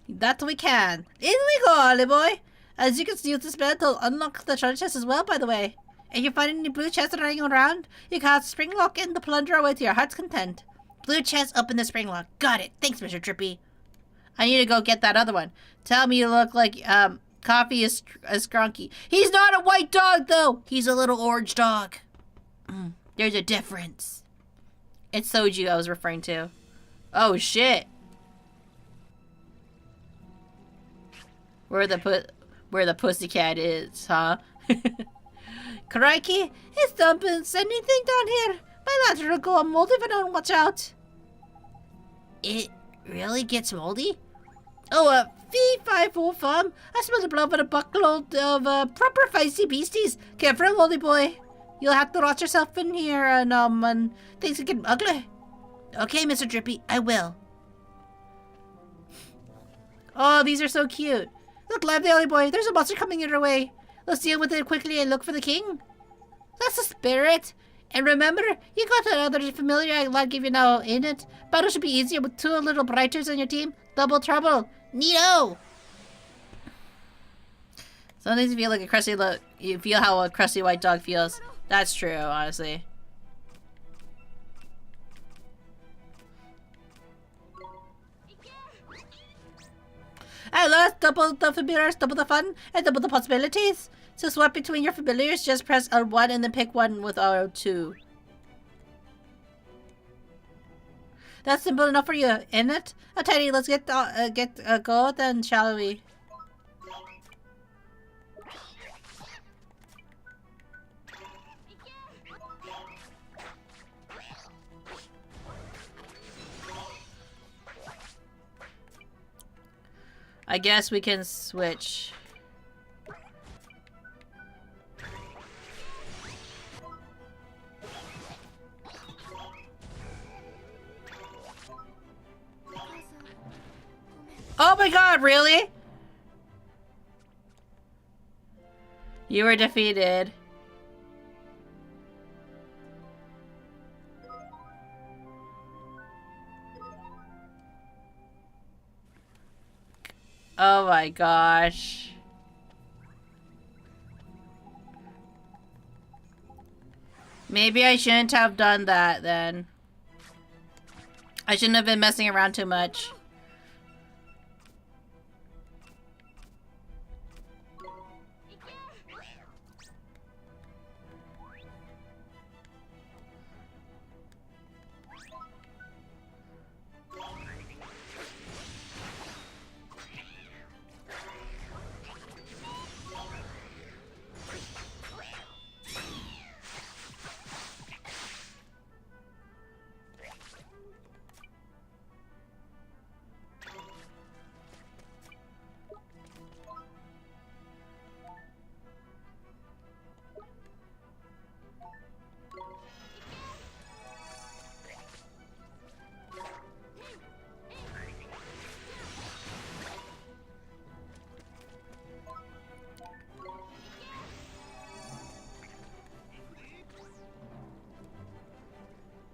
That we can. In we go, Ollie boy. As you can use the spell to unlock the treasure chest as well, by the way. If you find any blue chests running around, you cast spring lock and the plunder away to your heart's content. Blue chest, open the spring lock. Got it. Thanks, Mr. Drippy. I need to go get that other one. Tell me you look like Coffee is Scrunky. He's not a white dog, though. He's a little orange dog. There's a difference. It's Soju I was referring to. Oh, shit. Where the pussycat is, huh? Crikey, it's dumping anything down here. My ladder will go moldy if I don't watch out. It really gets moldy? Oh, fee, fi, fo, fum. I smell the blood of a buckload of proper feisty beasties. Careful, moldy boy. You'll have to watch yourself in here, and things can get ugly. Okay, Mr. Drippy, I will. Oh, these are so cute. Look, lively, Ollie boy. There's a monster coming your way. Let's deal with it quickly and look for the king. That's the spirit. And remember, you got another familiar I'll give you now, ain't it? Battle should be easier with two little brighters on your team. Double trouble. Neato! Sometimes you feel like a crusty look. You feel how a crusty white dog feels. That's true, honestly. At last, double the familiars, double the fun, and double the possibilities. To swap between your familiars, just press L1 and then pick one with R2. That's simple enough for you, isn't it? Teddy, let's get go then, shall we? I guess we can switch. Oh my god, really? You were defeated. Oh my gosh. Maybe I shouldn't have done that then. I shouldn't have been messing around too much.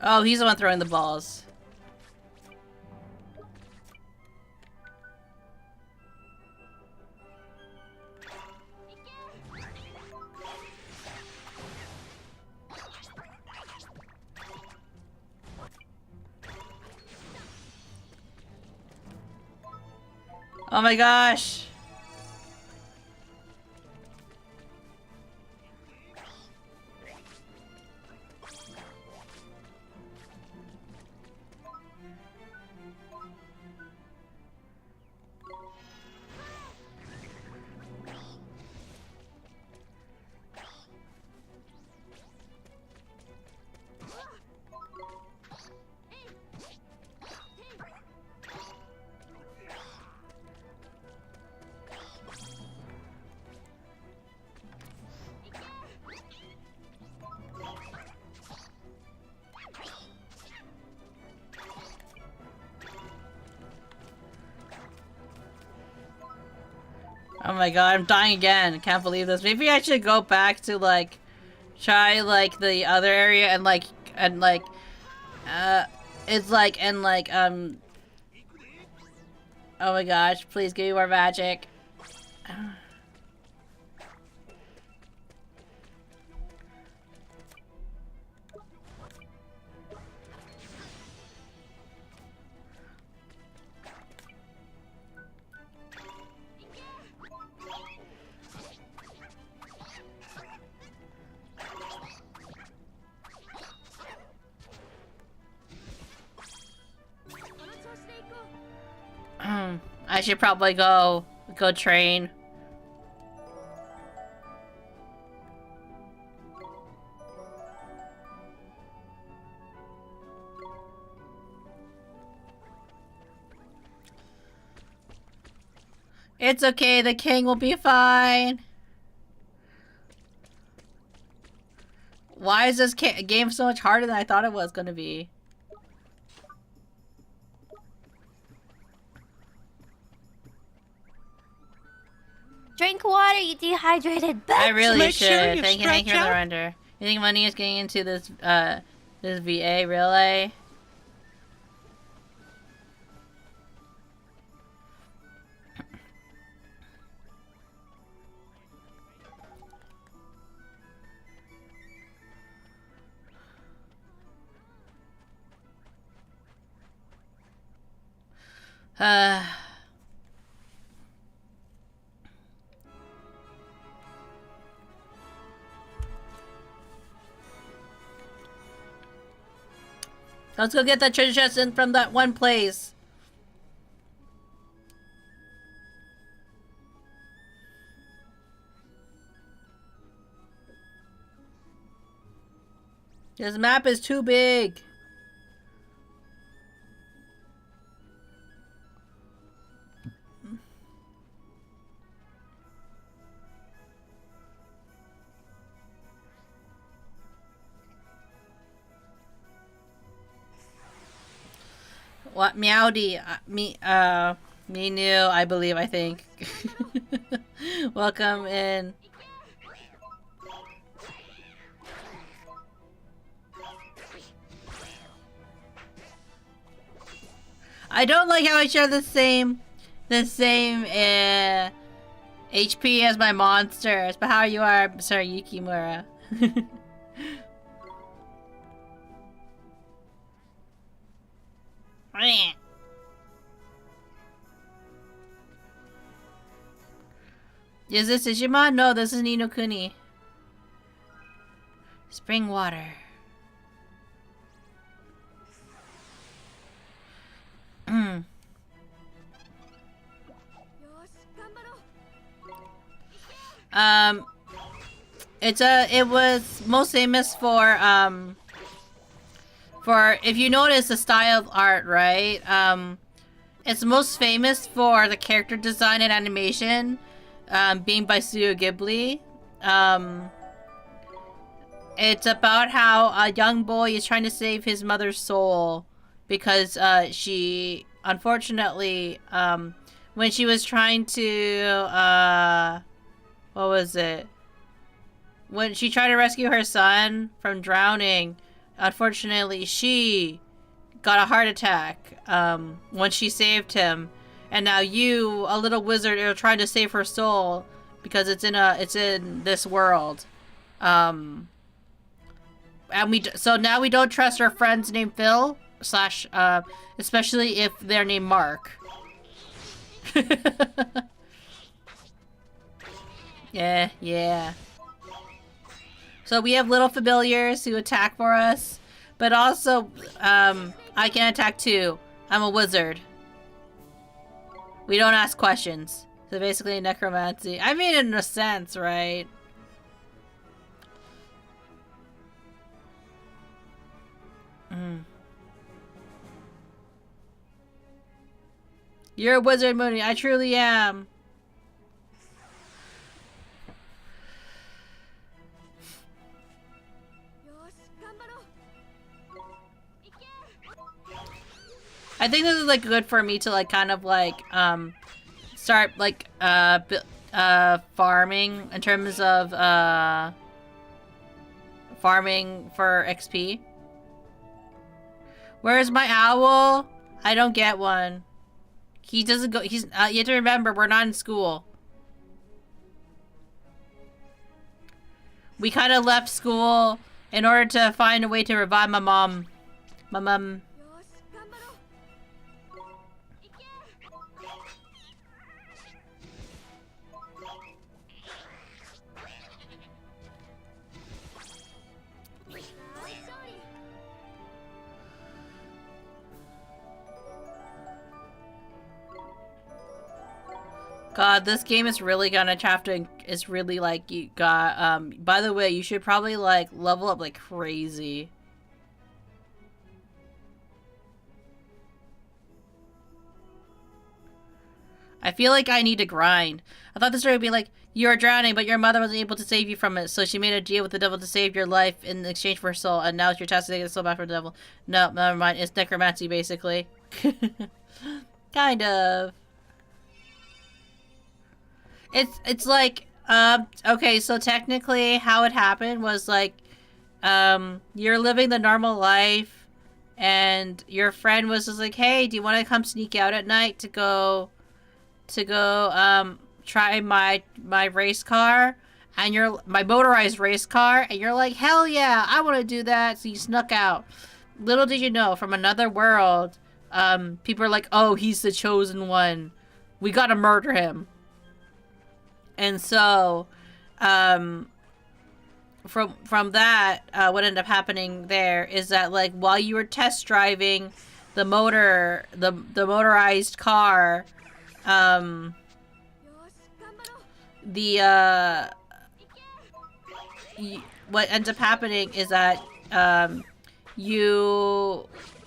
Oh, he's the one throwing the balls. Oh my gosh. Oh my god, I'm dying again. Can't believe this. Maybe I should go back to, like, try, like, the other area and, it's like, oh my gosh, please give me more magic. I should probably go train. It's okay, the king will be fine. Why is this game so much harder than I thought it was gonna be? Drink water, you dehydrated bitch. I really Make should. sure you Thank you stretch for the out. render. You think Munii is getting into this this VA really? Let's go get that treasure chest in from that one place. This map is too big. What Meowdy? Me new, I believe. I think. Welcome in. I don't like how I share the same HP as my monsters, but how you are, sorry, Yukimura. Is this Digimon? No, this is Ni no Kuni. Spring water. It was most famous for if you notice the style of art, right? It's most famous for the character design and animation, being by Studio Ghibli. It's about how a young boy is trying to save his mother's soul because she, unfortunately, when she was trying to, what was it? When she tried to rescue her son from drowning, unfortunately, she got a heart attack when she saved him. And now you, a little wizard, are trying to save her soul because it's in this world. And so now we don't trust our friends named Phil / especially if they're named Mark. Yeah. So we have little familiars who attack for us, but also I can attack too. I'm a wizard. We don't ask questions. So basically necromancy. I mean, in a sense, right? You're a wizard, Munii. I truly am. I think this is like good for me to like kind of like start like farming in terms of farming for XP. Where's my owl? I don't get one. He doesn't go. He's. You have to remember, we're not in school. We kind of left school in order to find a way to revive my mom. My mom. God, this game is really gonna have to, it's really like, you got, by the way, you should probably like level up like crazy. I feel like I need to grind. I thought the story would be like, you are drowning, but your mother wasn't able to save you from it, so she made a deal with the devil to save your life in exchange for her soul, and now it's your task to take the soul back from the devil. No, never mind, it's necromancy, basically. Kind of. It's like, okay, so technically how it happened was like, you're living the normal life, and your friend was just like, hey, do you want to come sneak out at night to go, try my race car, and my motorized race car, and you're like, hell yeah, I want to do that, so you snuck out. Little did you know, from another world, people are like, oh, he's the chosen one. We gotta murder him. And so, from that, what ended up happening there is that, like, while you were test driving the motorized car, what ends up happening is that,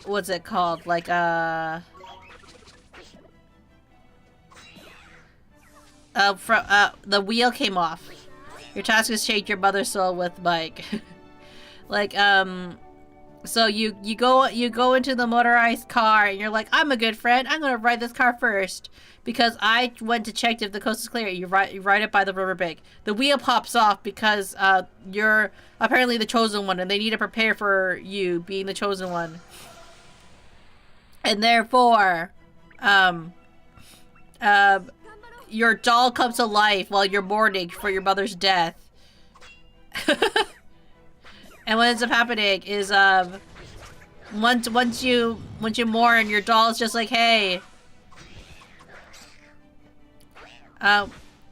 what's it called? Like, the wheel came off. Your task is to shake your mother's soul with Mike. Like, So you go into the motorized car and you're like, I'm a good friend. I'm gonna ride this car first because I went to check if the coast is clear. You ride it by the riverbank. The wheel pops off because you're apparently the chosen one, and they need to prepare for you being the chosen one. And therefore, your doll comes to life while you're mourning for your mother's death. And what ends up happening is, once you mourn, your doll's just like, hey,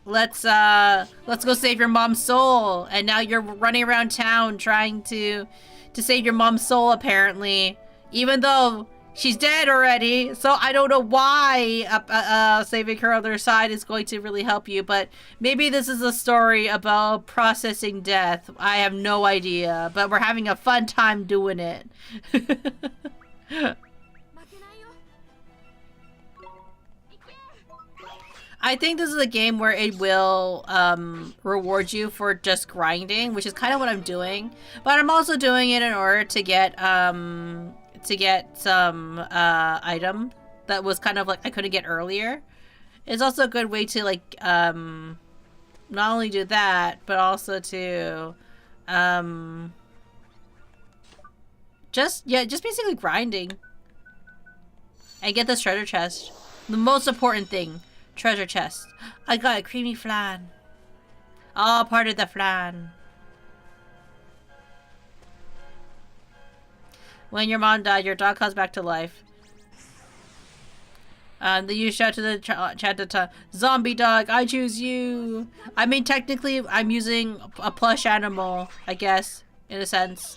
let's go save your mom's soul. And now you're running around town trying to save your mom's soul, apparently, even though she's dead already. So I don't know why saving her other side is going to really help you, but maybe this is a story about processing death. I have no idea, but we're having a fun time doing it. I think this is a game where it will reward you for just grinding, which is kind of what I'm doing. But I'm also doing it in order to get some item that was kind of like I couldn't get earlier. It's also a good way to like not only do that, but also to just basically grinding and get this treasure chest. The most important thing. Treasure chest. I got a creamy flan. Oh, part of the flan. When your mom died, your dog comes back to life. You shout to the chat, zombie dog, I choose you. I mean, technically, I'm using a plush animal, I guess, in a sense.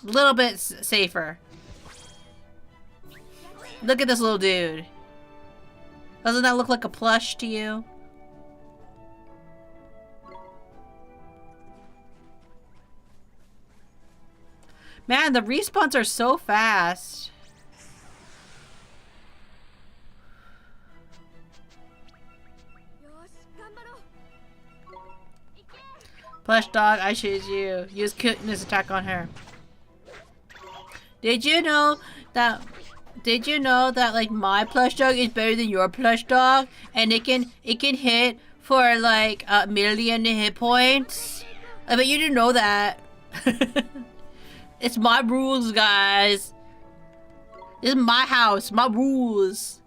A little bit safer. Look at this little dude. Doesn't that look like a plush to you? Man, the respawns are so fast. Plush dog, I choose you. Use cuteness attack on her. Did you know that like my plush dog is better than your plush dog, and it can hit for like 1,000,000 hit points? I bet you didn't know that. It's my rules, guys. This is my house, my rules.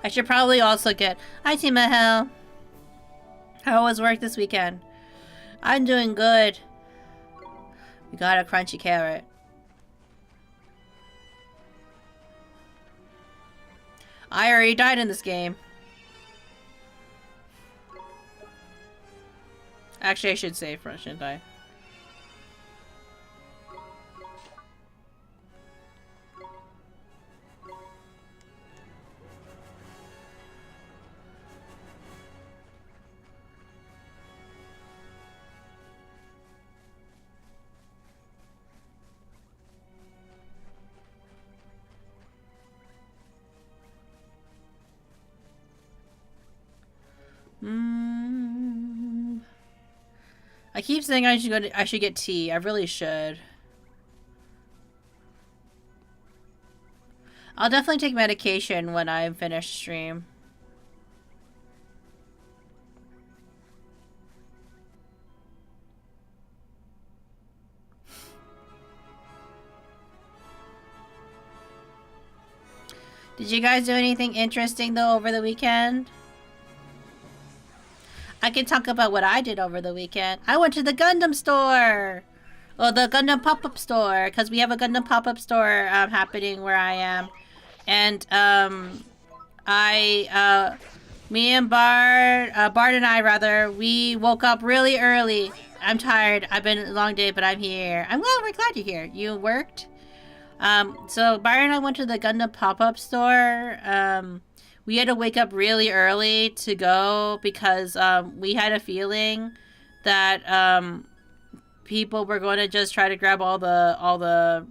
I should probably also get IT Mahel. How was work this weekend? I'm doing good. We got a crunchy carrot. I already died in this game. Actually, I should save first, shouldn't I? I keep saying I should get tea. I really should. I'll definitely take medication when I'm finished stream. Did you guys do anything interesting though over the weekend? I can talk about what I did over the weekend. I went to the Gundam store! Well, the Gundam pop-up store, because we have a Gundam pop-up store happening where I am. And, me and Bard and I, rather, we woke up really early. I'm tired. I've been a long day, but I'm here. We're glad you're here. You worked? So Byron and I went to the Gundam pop-up store. We had to wake up really early to go because we had a feeling that people were going to just try to grab all the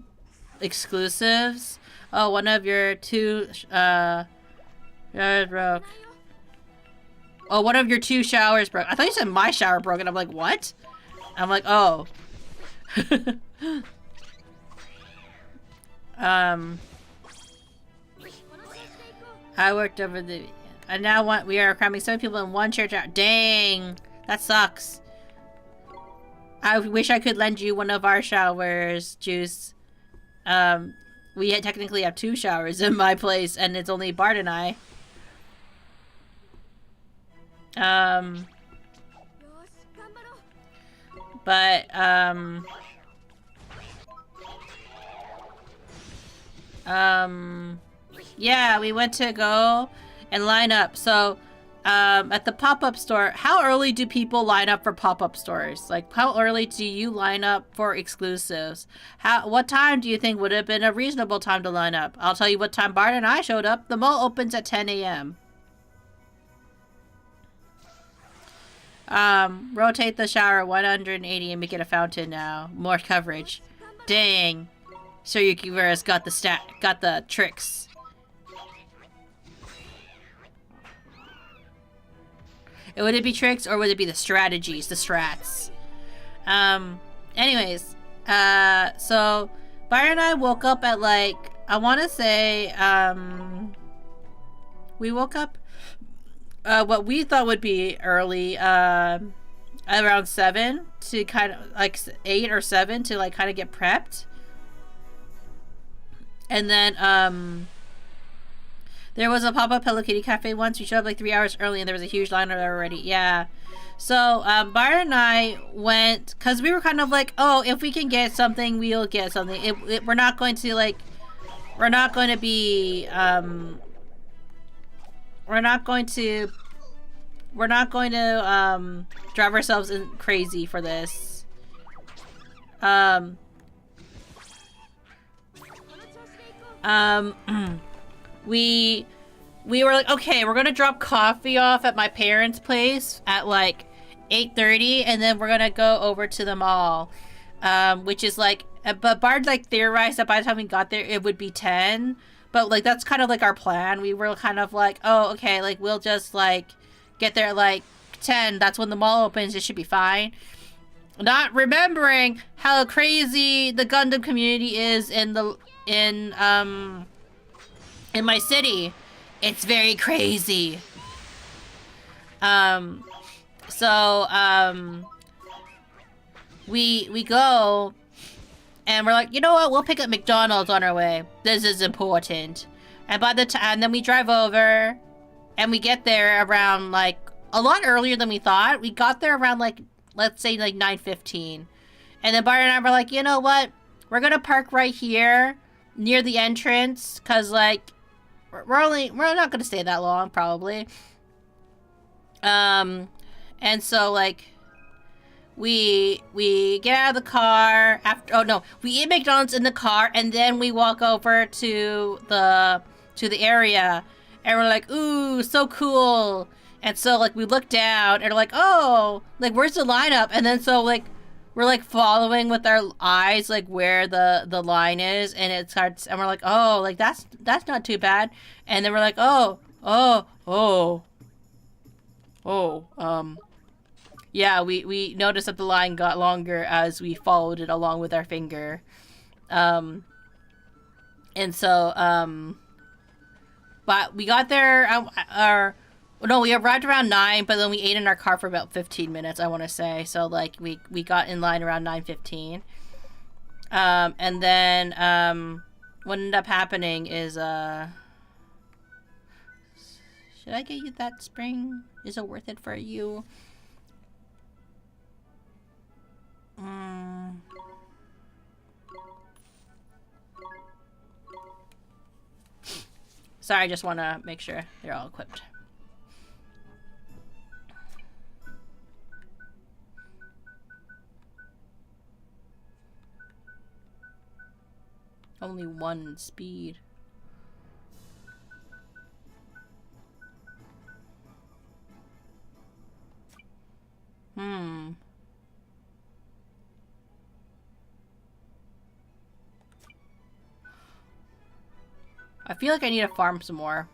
exclusives. Oh, one of your two broke. Oh, one of your two showers broke. I thought you said my shower broke, and I'm like, what? I'm like, oh. I worked over the... And now we are cramming 7 people in one church out. Dang! That sucks. I wish I could lend you one of our showers, Juice. We technically have 2 showers in my place, and it's only Bart and I. Yeah, we went to go and line up. So, at the pop-up store, how early do people line up for pop-up stores? Like, how early do you line up for exclusives? What time do you think would have been a reasonable time to line up? I'll tell you what time Bart and I showed up. The mall opens at 10 a.m. Rotate the shower 180 and make it a fountain now. More coverage. Dang. Shoryuki Vera's got the tricks. Would it be tricks or would it be the strategies, the strats? Anyways, so Byron and I woke up at like, I want to say, we woke up what we thought would be early, around 7 to kind of like 8 or 7 to like kind of get prepped. And then, there was a pop-up Hello Kitty cafe once. We showed up like 3 hours early and there was a huge line there already. Yeah. So, Byron and I went, cause we were kind of like, oh, if we can get something, we'll get something. We're not going to like, we're not going to be, we're not going to drive ourselves crazy for this. We were like, okay, we're gonna drop coffee off at my parents' place at like 8:30, and then we're gonna go over to the mall, which is like, but Bard like theorized that by the time we got there it would be 10, but like that's kind of like our plan. We were kind of like, oh, okay, like we'll just like get there at like 10. That's when the mall opens. It should be fine. Not remembering how crazy the Gundam community is in my city. It's very crazy. We go and we're like, you know what? We'll pick up McDonald's on our way. This is important. And by the time, then we drive over and we get there around like a lot earlier than we thought. We got there around like, let's say like 9:15. And then Bart and I were like, you know what? We're gonna park right here near the entrance, cause like we're not gonna stay that long probably. And so like we get out of the car after, oh no, we eat McDonald's in the car and then we walk over to the area and we're like, ooh, so cool. And so like we look down and we're like, oh, like where's the lineup? And then so like we're like following with our eyes like where the line is, and it starts, and we're like, oh, like that's not too bad. And then we're like, yeah, we noticed that the line got longer as we followed it along with our finger. And so but we got there, no, we arrived around 9, but then we ate in our car for about 15 minutes, I want to say. So, like, we got in line around 9:15. And then, what ended up happening is, should I get you that spring? Is it worth it for you? Sorry, I just want to make sure they're all equipped. Only 1 speed. I feel like I need to farm some more.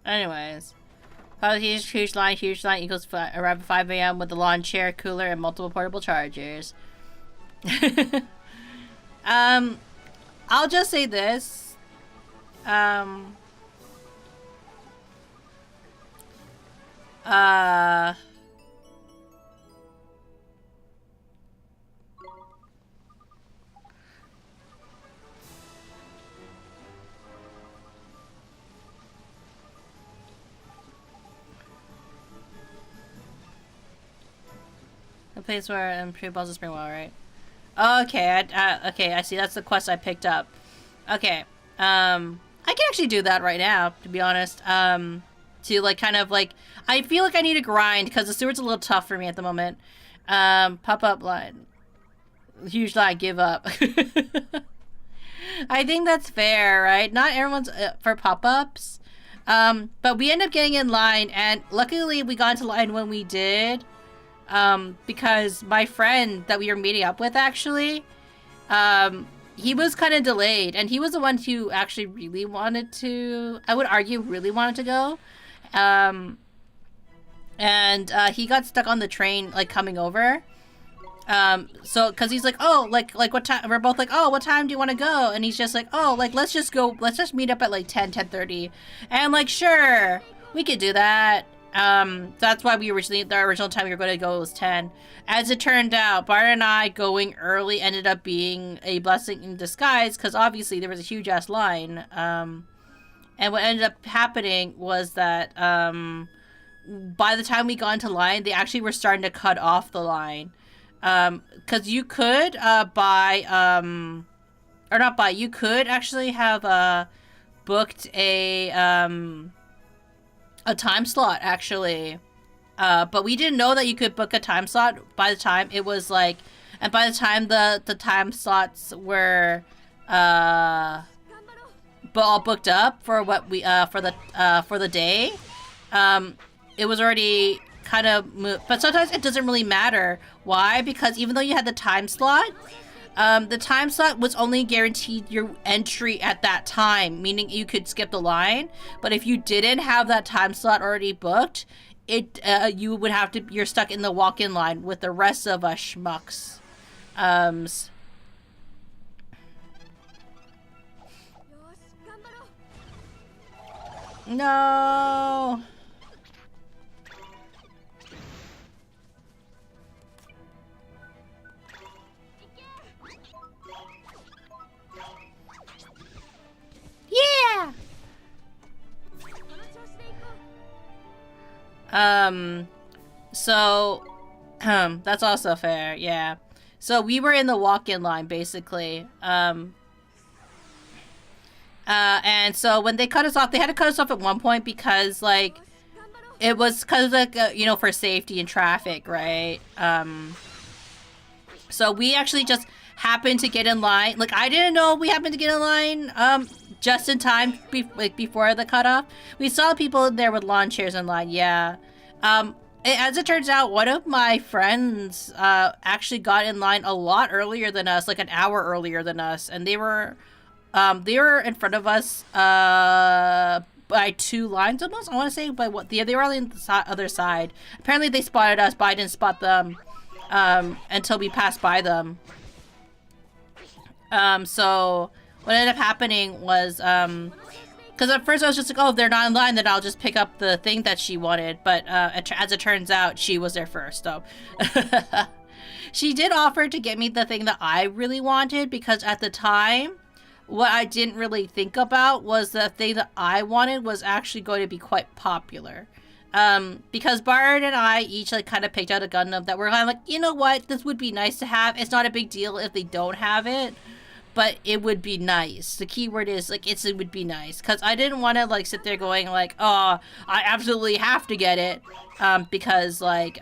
Anyways. Huge line equals arrive at 5 a.m. with a lawn chair, cooler, and multiple portable chargers. I'll just say this. A place where improve balls of spring well, right? Okay, okay, I see. That's the quest I picked up. Okay, I can actually do that right now, to be honest. To like kind of like, I feel like I need to grind because the seward's a little tough for me at the moment. Pop up line, huge line, give up. I think that's fair, right? Not everyone's for pop-ups, but we end up getting in line, and luckily we got into line when we did. Because my friend that we were meeting up with, actually, he was kind of delayed, and he was the one who actually really wanted to, I would argue, really wanted to go. And he got stuck on the train, like, coming over. So, cause he's like, oh, like what time, we're both like, oh, what time do you want to go? And he's just like, oh, like, let's just meet up at like 10:30. And I'm like, sure, we could do that. That's why the original time we were going to go was 10. As it turned out, Bart and I going early ended up being a blessing in disguise, because obviously there was a huge ass line. And what ended up happening was that, by the time we got into line, they actually were starting to cut off the line. Because you could, you could actually have, booked a time slot, actually. But we didn't know that you could book a time slot by the time it was like, and by the time the time slots were all booked up for what we for the day, it was already kind of moved. But sometimes it doesn't really matter. Why? Because even though you had the time slot was only guaranteed your entry at that time, meaning you could skip the line. But if you didn't have that time slot already booked, you would have to, you're stuck in the walk-in line with the rest of us schmucks. No. Yeah. So, that's also fair, yeah. So we were in the walk-in line, basically. And so when they cut us off, they had to cut us off at one point because, like, it was because of, like, you know, for safety and traffic, right? So we actually just happened to get in line. Like, I didn't know we happened to get in line, just in time before the cutoff. We saw people in there with lawn chairs in line, yeah. As it turns out, one of my friends actually got in line a lot earlier than us, like an hour earlier than us, and they were in front of us by 2 lines almost, I want to say, but they were on the other side. Apparently they spotted us, but I didn't spot them until we passed by them. So what ended up happening was, because at first I was just like, oh, if they're not in line, then I'll just pick up the thing that she wanted. But as it turns out, she was there first. So she did offer to get me the thing that I really wanted, because at the time, what I didn't really think about was the thing that I wanted was actually going to be quite popular. Because Bard and I each like kind of picked out a Gundam that we're kind of like, you know what, this would be nice to have. It's not a big deal if they don't have it. but it would be nice. The keyword is like it would be nice, because I didn't want to like sit there going like, oh, I absolutely have to get it, because like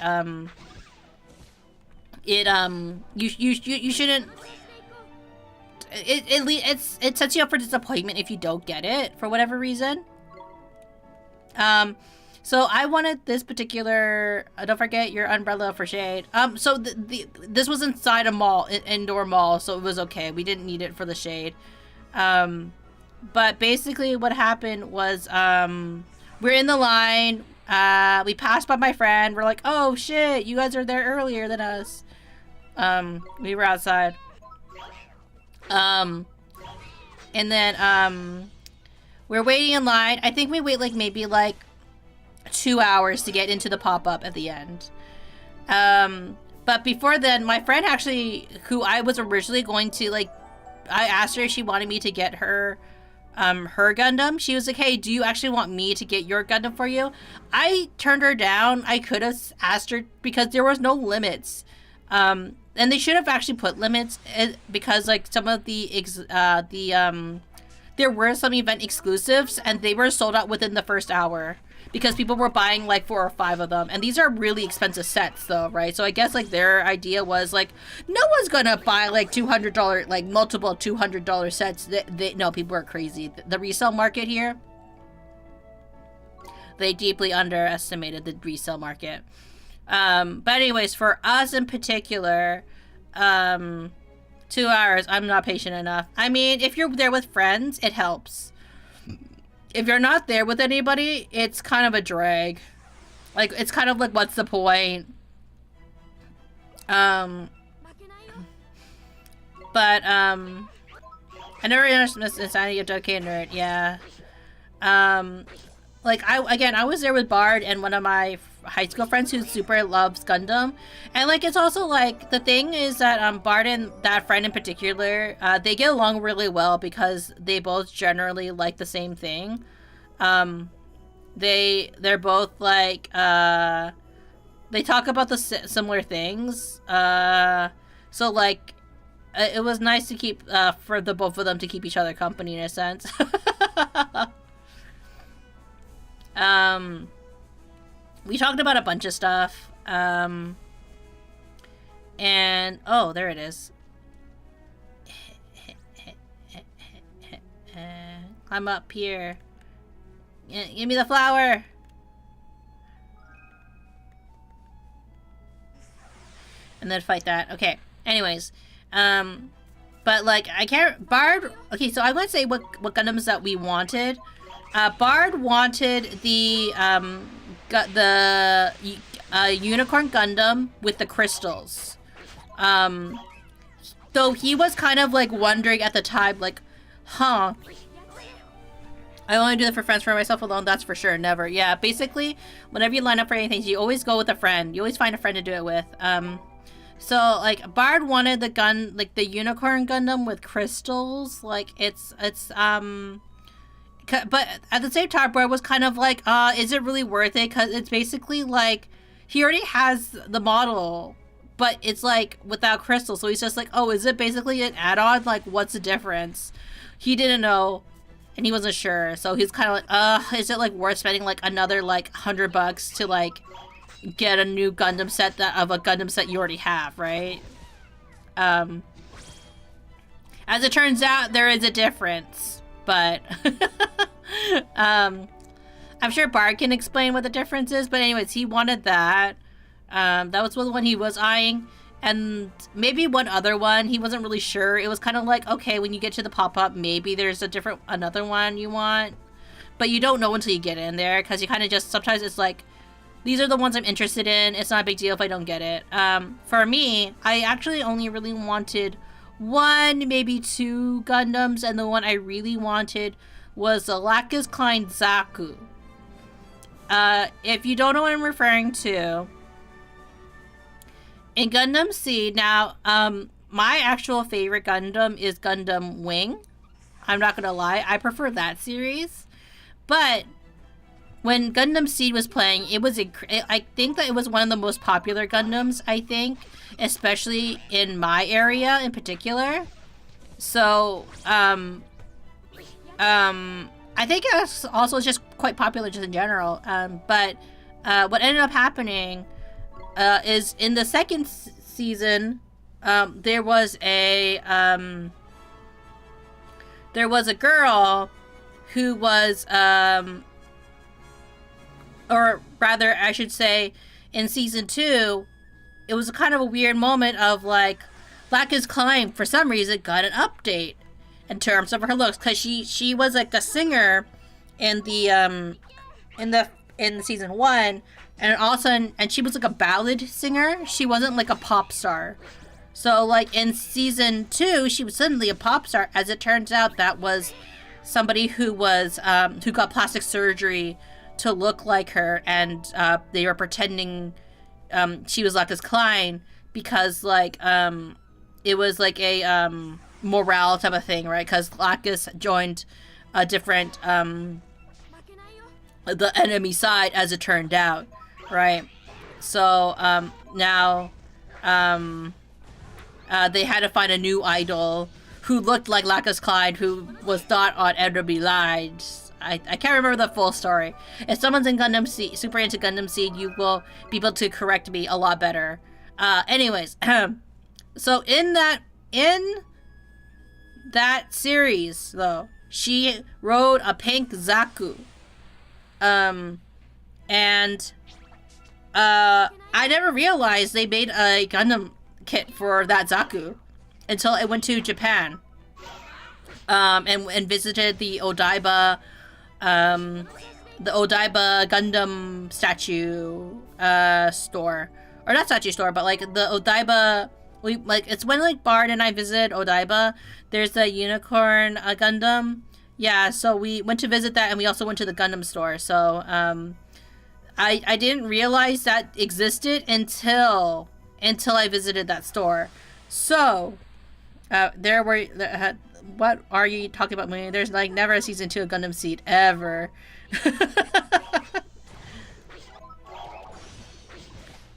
you shouldn't. It sets you up for disappointment if you don't get it for whatever reason. So I wanted this particular. Don't forget your umbrella for shade. So this was inside a mall, indoor mall, so it was okay. We didn't need it for the shade. But basically, what happened was, we're in the line. We passed by my friend. We're like, oh shit, you guys are there earlier than us. We were outside. And then we're waiting in line. I think we wait like maybe like 2 hours to get into the pop-up at the end. But before then, my friend actually, who I was originally going to like, I asked her if she wanted me to get her her Gundam. She was like, hey, do you actually want me to get your Gundam for you? I turned her down. I could have asked her because there was no limits. And they should have actually put limits, because like some of there were some event exclusives and they were sold out within the first hour because people were buying like 4 or 5 of them. And these are really expensive sets though, right? So I guess like their idea was like, no one's gonna buy like $200, like multiple $200 sets. No, people are crazy. The resale market here, they deeply underestimated the resale market. But anyways, for us in particular, 2 hours, I'm not patient enough. I mean, if you're there with friends, it helps. If you're not there with anybody, it's kind of a drag. Like, it's kind of like, what's the point? But, I never understood the insanity of dedicated nerd, yeah. Like, I was there with Bard and one of my high school friends who super loves Gundam. And, like, it's also, like, the thing is that, Bard and that friend in particular, they get along really well because they both generally like the same thing. They're both, like, they talk about the similar things. So, like, it was nice to keep, for the both of them to keep each other company in a sense. We talked about a bunch of stuff, and, oh, there it is. I'm up here. Give me the flower! And then fight that. Okay, anyways, but, like, I can't, Bard, okay, so I'm gonna say what Gundams that we wanted. Bard wanted the Unicorn Gundam with the crystals. Though he was kind of like wondering at the time, like, huh, I only do that for friends, for myself alone, that's for sure, never. Yeah, basically, whenever you line up for anything, you always go with a friend. You always find a friend to do it with. So, like, Bard wanted the Unicorn Gundam with crystals. Like, but at the same time, Bard was kind of like, is it really worth it? Because it's basically like, he already has the model, but it's like without crystals. So he's just like, oh, is it basically an add-on? Like, what's the difference? He didn't know, and he wasn't sure. So he's kind of like, is it like worth spending like another like $100 to like get a new Gundam set of a Gundam set you already have, right? As it turns out, there is a difference. But I'm sure Bard can explain what the difference is. But anyways, he wanted that. That was the one he was eyeing. And maybe one other one. He wasn't really sure. It was kind of like, okay, when you get to the pop-up, maybe there's another one you want. But you don't know until you get in there. Because you kind of just, sometimes it's like, these are the ones I'm interested in. It's not a big deal if I don't get it. For me, I actually only really wanted 1, maybe 2 Gundams, and the one I really wanted was the Lacus Klein Zaku. If you don't know what I'm referring to, in Gundam Seed, now, my actual favorite Gundam is Gundam Wing. I'm not gonna lie, I prefer that series. But when Gundam Seed was playing, I think that it was one of the most popular Gundams, I think. Especially in my area in particular. So, I think it's also just quite popular just in general. But what ended up happening is in the second season, there was a girl who was or rather, I should say, in season 2, it was a kind of a weird moment of like Lacus Klein for some reason got an update in terms of her looks, because she was like a singer in the in season 1, and also and she was like a ballad singer. She wasn't like a pop star. So like in season 2, she was suddenly a pop star. As it turns out, that was somebody who was who got plastic surgery to look like her, and they were pretending she was Lacus Klein because like it was like a morale type of thing, right? Because Lacus joined a different the enemy side, as it turned out, right? So now they had to find a new idol who looked like Lacus Klein, who was not on NW Lines. I can't remember the full story. If someone's in Gundam Seed, super into Gundam Seed, you will be able to correct me a lot better. Anyways, so in that series, though, she rode a pink Zaku. And I never realized they made a Gundam kit for that Zaku until I went to Japan. And visited the Odaiba Gundam statue store, or not statue store, but like the Odaiba. It's when like Bard and I visited Odaiba. There's the unicorn Gundam. Yeah, so we went to visit that, and we also went to the Gundam store. So I didn't realize that existed until I visited that store. So there were. What are you talking about, Munii? There's like never a season 2 of Gundam Seed ever.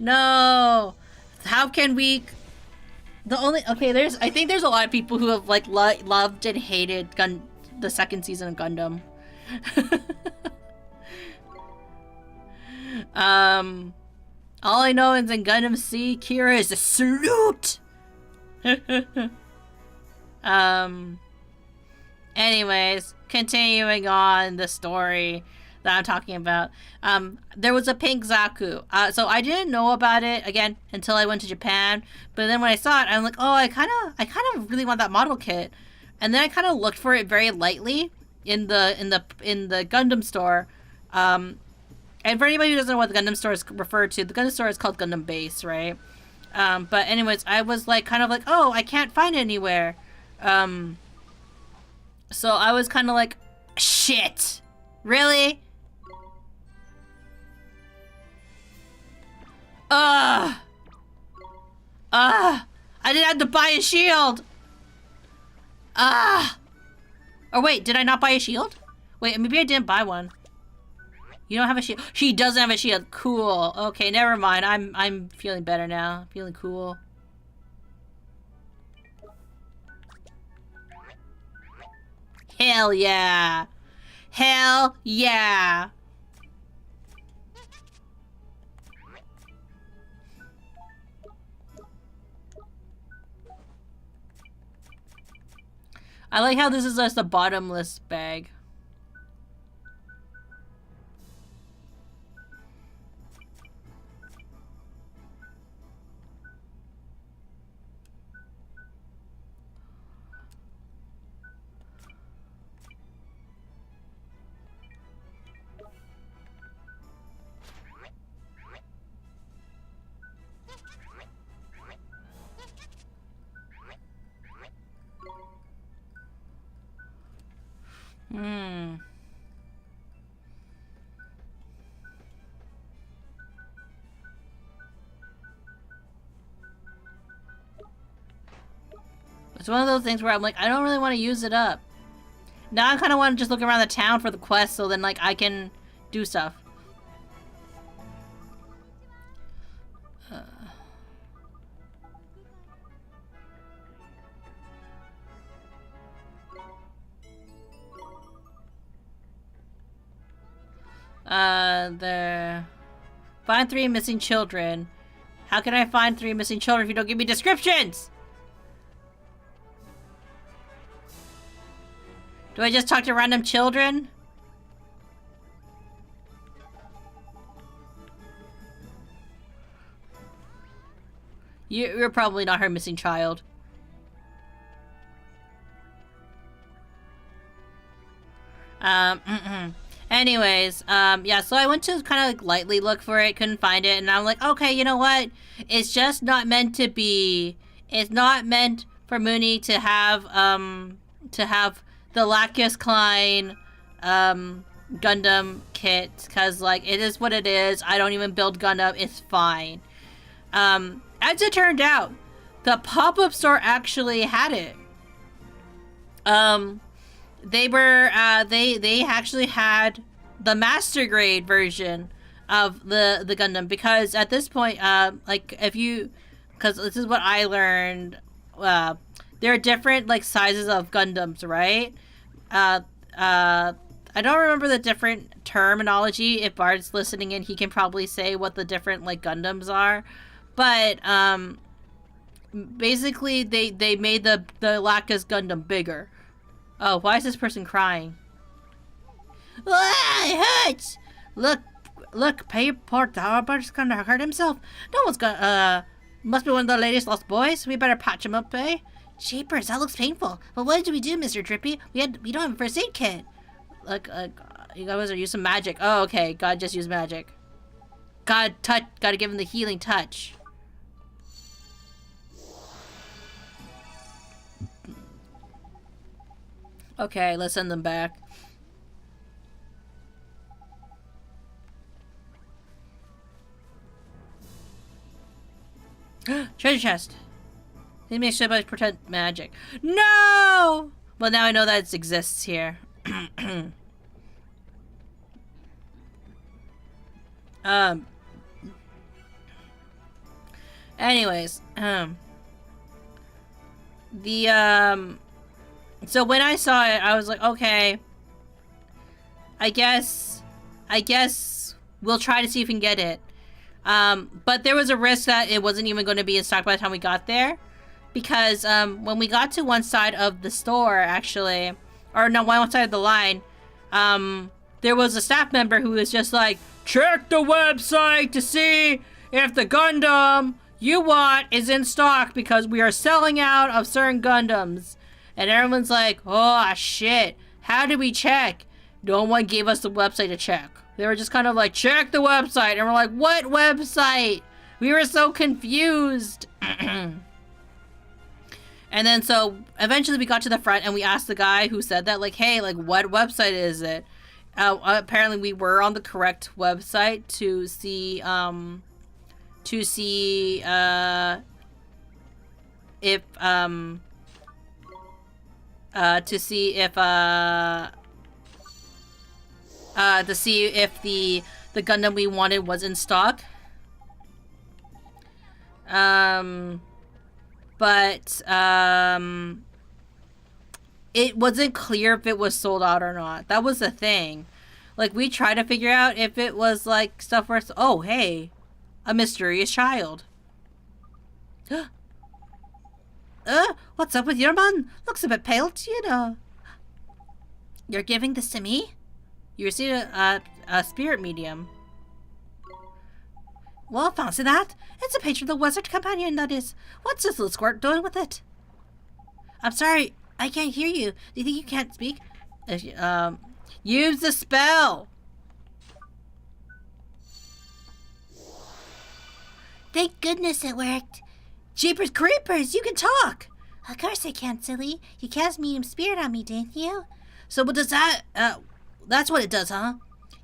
No. How can we? I think there's a lot of people who have like loved and hated the second season of Gundam. All I know is in Gundam Seed, Kira is a salute. Anyways, continuing on the story that I'm talking about. There was a pink Zaku. So I didn't know about it again until I went to Japan. But then when I saw it, I'm like, oh, I kind of really want that model kit. And then I kind of looked for it very lightly in the Gundam store. And for anybody who doesn't know what the Gundam store is referred to, the Gundam store is called Gundam Base, right? But anyways, I was like kind of like, oh, I can't find it anywhere. So I was kind of like, shit, really? I didn't have to buy a shield. Or wait, did I not buy a shield? Wait, maybe I didn't buy one. You don't have a shield? She doesn't have a shield. Cool. Okay, never mind. I'm feeling better now. Feeling cool. Hell yeah. Hell yeah. I like how this is just a bottomless bag. It's one of those things where I'm like, I don't really want to use it up. Now I kind of want to just look around the town for the quest so then like I can do stuff. the find 3 missing children. How can I find 3 missing children if you don't give me descriptions? Do I just talk to random children? You're probably not her missing child. Anyways, yeah, so I went to kind of lightly look for it, couldn't find it, and I'm like, okay, you know what? It's just not meant to be. It's not meant for Munii to have the Lacus Klein, Gundam kit, because, like, it is what it is. I don't even build Gundam. It's fine. As it turned out, the pop-up store actually had it. They were, they actually had the master grade version of the Gundam, because at this point, like, because this is what I learned, there are different, like, sizes of Gundams, right? I don't remember the different terminology. If Bard's listening in, he can probably say what the different, like, Gundams are. But, basically, they made the Lacus Gundam bigger. Oh, why is this person crying? Ah, it hurts! Look, poor Darbert's gonna hurt himself. No one's gonna, must be one of the latest lost boys. We better patch him up, eh? Jeepers, that looks painful. But what did we do, Mr. Drippy? We don't have a first aid kit. Look, you guys are use some magic. Oh, okay. God just used magic. Gotta give him the healing touch. Okay, let's send them back. Treasure chest. They make sure I protect magic. No! Well, now I know that it exists here. Anyways, so when I saw it, I was like, okay, I guess we'll try to see if we can get it. But there was a risk that it wasn't even going to be in stock by the time we got there. Because, when we got to one side of the store, actually, or no, one side of the line, there was a staff member who was just like, check the website to see if the Gundam you want is in stock because we are selling out of certain Gundams. And everyone's like, oh shit, how do we check? No one gave us the website to check. They were just kind of like, check the website. And we're like, what website? We were so confused. And then so eventually we got to the front and we asked the guy who said that, like, hey, like, what website is it? Apparently we were on the correct website to see if the Gundam we wanted was in stock. But it wasn't clear if it was sold out or not. That was the thing. Like, we tried to figure out if it was, like, stuff worth... Oh, hey. A mysterious child. What's up with your man? Looks a bit pale, you know. You're giving this to me? You received a spirit medium. Well, fancy that. It's a page from the Wizard Companion, that is. What's this little squirt doing with it? I'm sorry, I can't hear you. Do you think you can't speak? Use the spell! Thank goodness it worked. Jeepers creepers, you can talk! Of course I can, silly. You cast medium spirit on me, didn't you? So what does that, that's what it does, huh?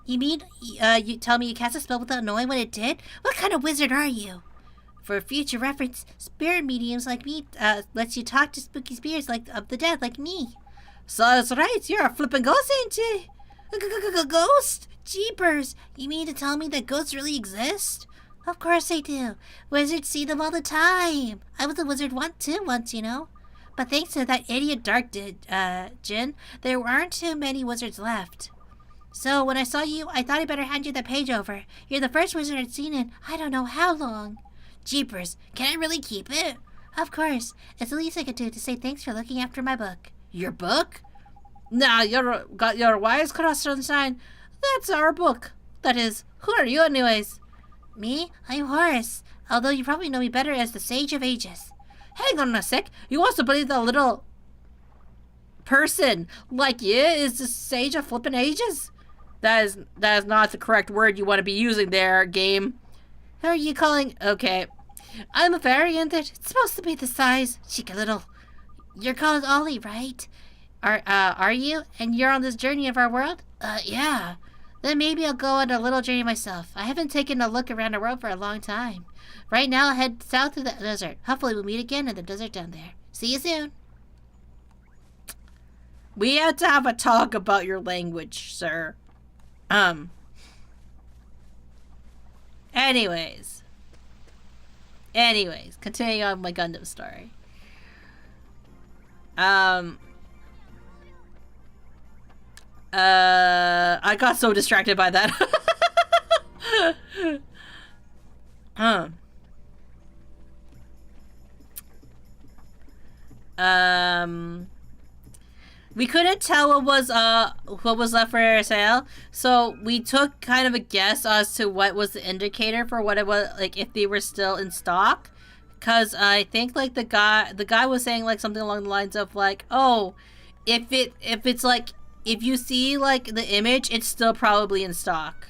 You mean, you tell me you cast a spell without knowing what it did? What kind of wizard are you? For future reference, spirit mediums like me, lets you talk to spooky spirits like of the dead, like me. So that's right, you're a flippin' ghost, ain't you? Ghost? Jeepers, you mean to tell me that ghosts really exist? Of course they do. Wizards see them all the time. I was a wizard once, you know. But thanks to that idiot Dark Jin, there aren't too many wizards left. So when I saw you, I thought I'd better hand you the page over. You're the first wizard I'd seen in I don't know how long. Jeepers, can I really keep it? Of course. It's the least I could do to say thanks for looking after my book. Your book? Nah, got your wires crossed on the sign. That's our book. That is, who are you anyways? Me? I'm Horace. Although you probably know me better as the Sage of Ages. Hang on a sec. You also believe that little person like you is the Sage of Flippin' Ages? That is not the correct word you want to be using there, game. Who are you calling? Okay. I'm a fairy, isn't it? It's supposed to be the size. Cheeky little. You're called Ollie, right? Are you? And you're on this journey of our world? Yeah. Then maybe I'll go on a little journey myself. I haven't taken a look around the world for a long time. Right now, I'll head south to the desert. Hopefully we'll meet again in the desert down there. See you soon. We have to have a talk about your language, sir. Anyways, continuing on my Gundam story. I got so distracted by that. We couldn't tell what was left for sale, so we took kind of a guess as to what was the indicator for what it was, like if they were still in stock. Cause I think like the guy was saying like something along the lines of like, oh, if it's like if you see like the image, it's still probably in stock.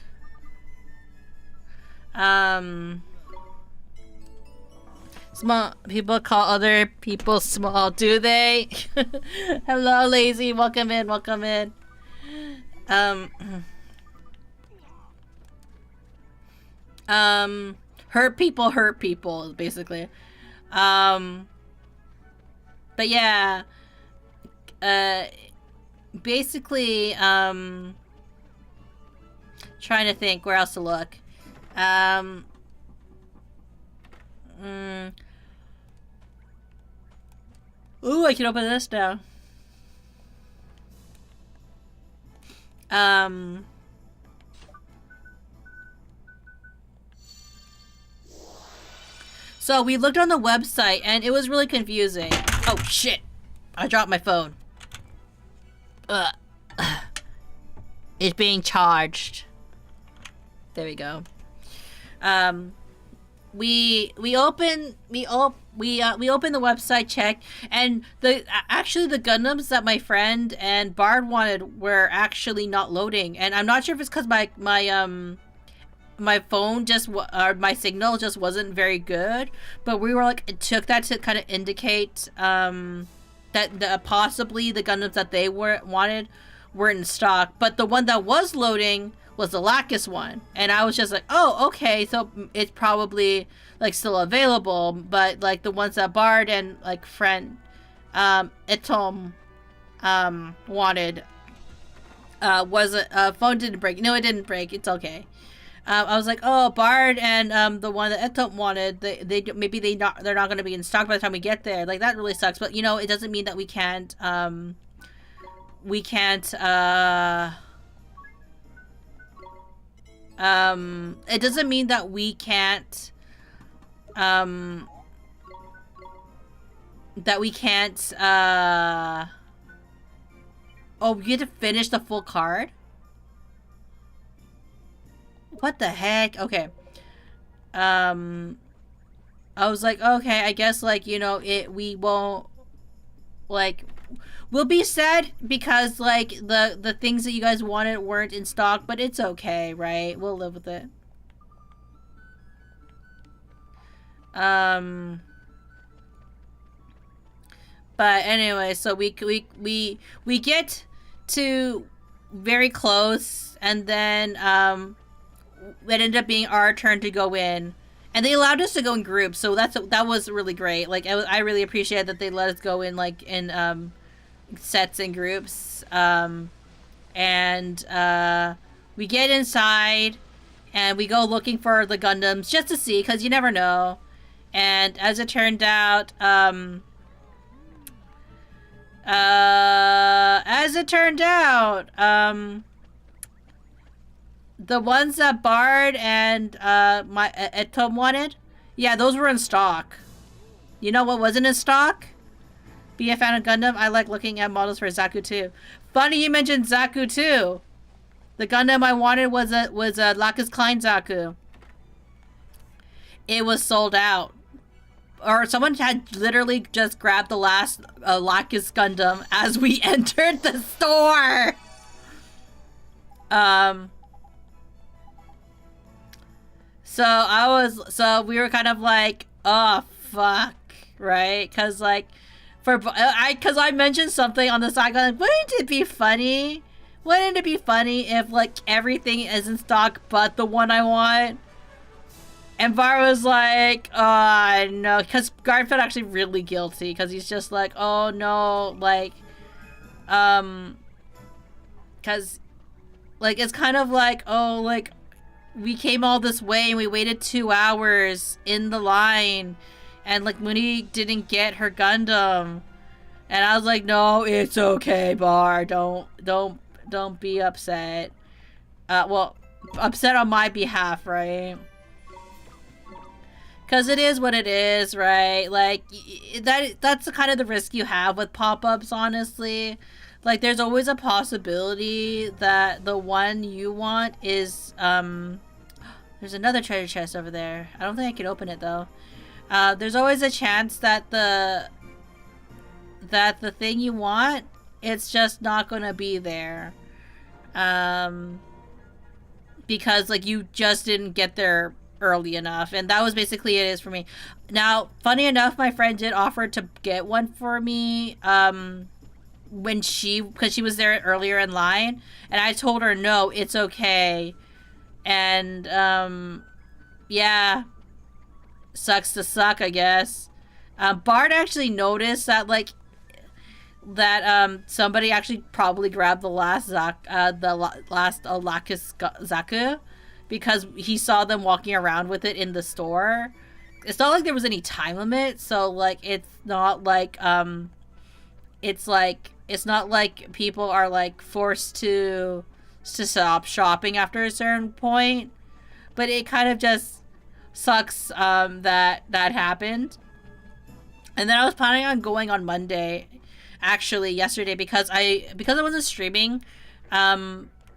Small people call other people small, do they? Hello, Lazy. Welcome in. Welcome in. Hurt people, basically. But yeah. Basically, trying to think where else to look. Ooh, I can open this now. So we looked on the website and it was really confusing. Oh shit! I dropped my phone. It's being charged. There we go. We opened the website, check, and actually the Gundams that my friend and Bard wanted were actually not loading, and I'm not sure if it's because my phone or my signal just wasn't very good, but we were like, it took that to kind of indicate that possibly the Gundams that they wanted weren't in stock, but the one that was loading was the Lacus one, and I was just like, oh, okay, so it's probably like still available, but like the ones that Bard and like friend Etom wanted wasn't phone didn't break. No, it didn't break. It's okay. I was like, oh, Bard and the one that Etom wanted, they're not going to be in stock by the time we get there. Like that really sucks, but you know, it doesn't mean that we can't it doesn't mean that we can't oh, we get to finish the full card? What the heck? Okay. I was like, okay, I guess like, you know, we won't like, we'll be sad because like the things that you guys wanted weren't in stock, but it's okay, right? We'll live with it. But anyway, so we get to very close, and then it ended up being our turn to go in, and they allowed us to go in groups, so that was really great. Like I really appreciate that they let us go in like in sets and groups, and we get inside and we go looking for the Gundams just to see, because you never know. And as it turned out, The ones that Bard and my Etom wanted? Yeah, those were in stock. You know what wasn't in stock? Be a fan of Gundam? I like looking at models for Zaku too. Funny you mentioned Zaku too. The Gundam I wanted was a Lacus Klein Zaku. It was sold out. Or someone had literally just grabbed the last Lacus Gundam as we entered the store. So we were kind of like, oh fuck, right? Cause like, cause I mentioned something on the side, like, wouldn't it be funny? Wouldn't it be funny if like everything is in stock but the one I want? And Var was like, oh no, cause Guard felt actually really guilty, cause he's just like, oh no, like, cause like it's kind of like, oh, like we came all this way and we waited 2 hours in the line and like Munii didn't get her Gundam. And I was like, no, it's okay, Bar. Don't be upset. Well, upset on my behalf, right? Cause it is what it is, right? Like that's the kind of the risk you have with pop-ups, honestly. Like there's always a possibility that the one you want is there's another treasure chest over there. I don't think I can open it though. There's always a chance that the thing you want, it's just not gonna be there. Because like you just didn't get there early enough, and that was basically it is for me. Now, funny enough, my friend did offer to get one for me because she was there earlier in line, and I told her no, it's okay. And yeah, sucks to suck, I guess. Bard actually noticed that like somebody actually probably grabbed the last last Lacus Zaku, because he saw them walking around with it in the store. It's not like there was any time limit, so like it's not like it's not like people are like forced to stop shopping after a certain point. But it kind of just sucks that happened. And then I was planning on going on Monday, actually yesterday, because I wasn't streaming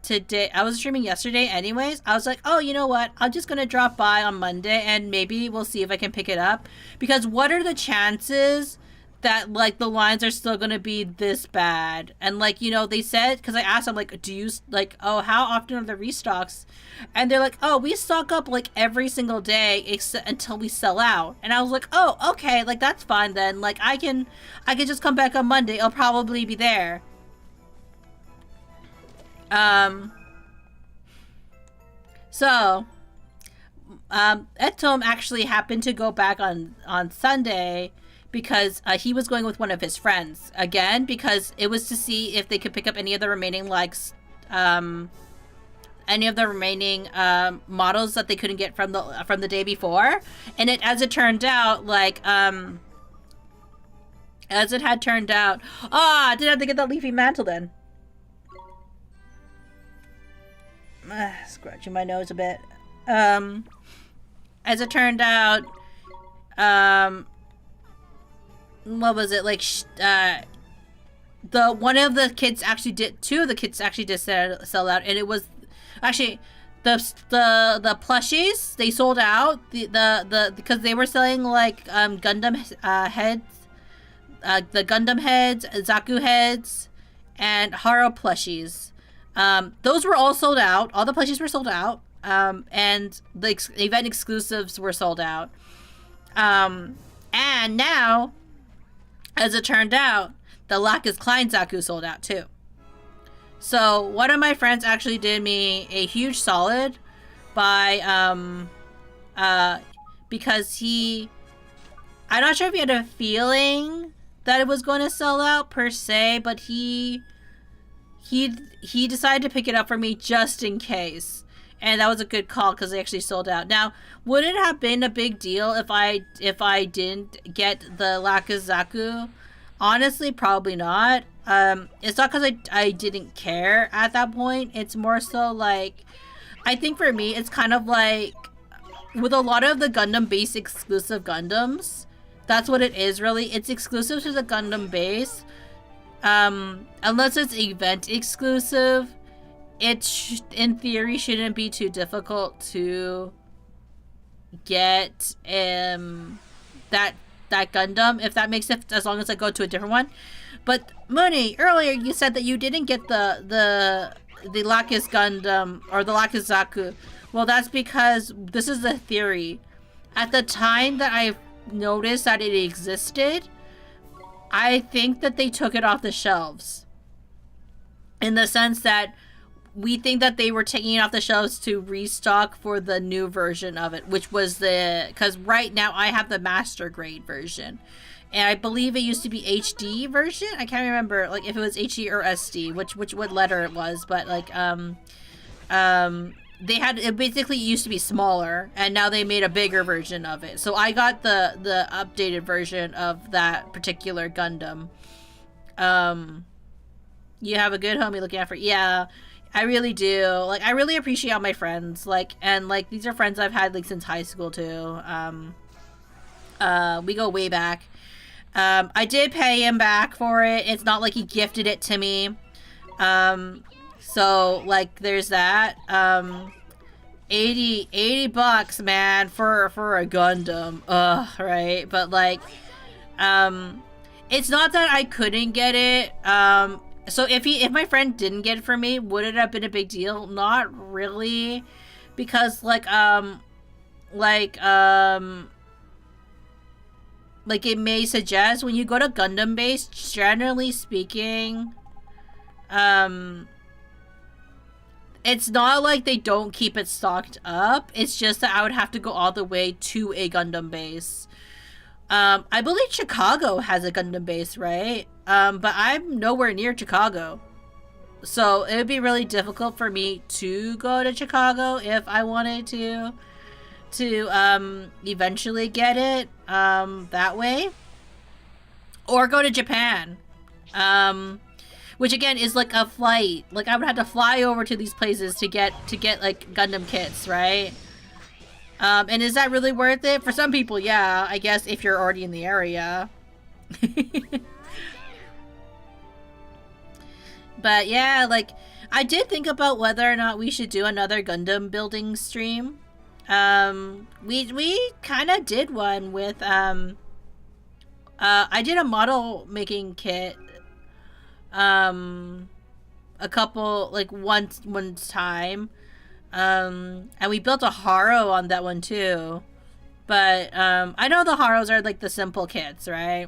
today. I was streaming yesterday anyways. I was like, oh, you know what, I'm just gonna drop by on Monday and maybe we'll see if I can pick it up, because what are the chances that like the lines are still gonna be this bad? And like, you know, they said, because I asked them like, do you like, oh, how often are the restocks? And they're like, oh, we stock up like every single day until we sell out. And I was like, oh, okay, like that's fine then. Like I can just come back on Monday. I'll probably be there. So Etom actually happened to go back on Sunday, because he was going with one of his friends again, because it was to see if they could pick up any of the remaining models that they couldn't get from the day before. And as it turned out, like as it had turned out, I didn't have to get that leafy mantle then. Scratching my nose a bit. As it turned out, what was it, like two of the kids actually did sell out, and it was actually the plushies, they sold out. The because they were selling like Gundam heads, the Gundam heads, Zaku heads, and Haro plushies. Those were all sold out. All the plushies were sold out. And the event exclusives were sold out. And now, as it turned out, the Lacus Klein Zaku sold out too. So one of my friends actually did me a huge solid by because I'm not sure if he had a feeling that it was going to sell out per se, but he decided to pick it up for me just in case. And that was a good call, because they actually sold out. Now, would it have been a big deal if I didn't get the Lacus Zaku? Honestly, probably not. It's not because I didn't care at that point. It's more so like I think for me, it's kind of like with a lot of the Gundam base exclusive Gundams, that's what it is really. It's exclusive to the Gundam base. Unless it's event exclusive, it in theory shouldn't be too difficult to get that Gundam, if that makes sense, as long as I go to a different one. But Munii, earlier you said that you didn't get the Lacus Gundam or the Lacus Zaku. Well, that's because this is the theory. At the time that I noticed that it existed, I think that they took it off the shelves. In the sense that we think that they were taking it off the shelves to restock for the new version of it, which was because right now I have the master grade version. And I believe it used to be HD version. I can't remember like if it was HD or SD, what letter it was, but like they had it basically used to be smaller, and now they made a bigger version of it. So I got the updated version of that particular Gundam. You have a good homie looking out for. Yeah, I really do. Like, I really appreciate all my friends. Like, and like these are friends I've had like since high school too. We go way back. I did pay him back for it. It's not like he gifted it to me. So like there's that. 80 bucks, man, for a Gundam. Ugh, right? But like it's not that I couldn't get it. So if my friend didn't get it for me, would it have been a big deal? Not really, because like it may suggest when you go to Gundam base, generally speaking, it's not like they don't keep it stocked up. It's just that I would have to go all the way to a Gundam base. I believe Chicago has a Gundam base, right? But I'm nowhere near Chicago. So it would be really difficult for me to go to Chicago if I wanted to eventually get it that way. Or go to Japan. Which again is like a flight. Like I would have to fly over to these places to get like Gundam kits, right? And is that really worth it? For some people, yeah, I guess if you're already in the area. But yeah, like I did think about whether or not we should do another Gundam building stream. We kind of did one with I did a model making kit a couple like one time. And we built a Haro on that one too. But I know the Haros are like the simple kits, right?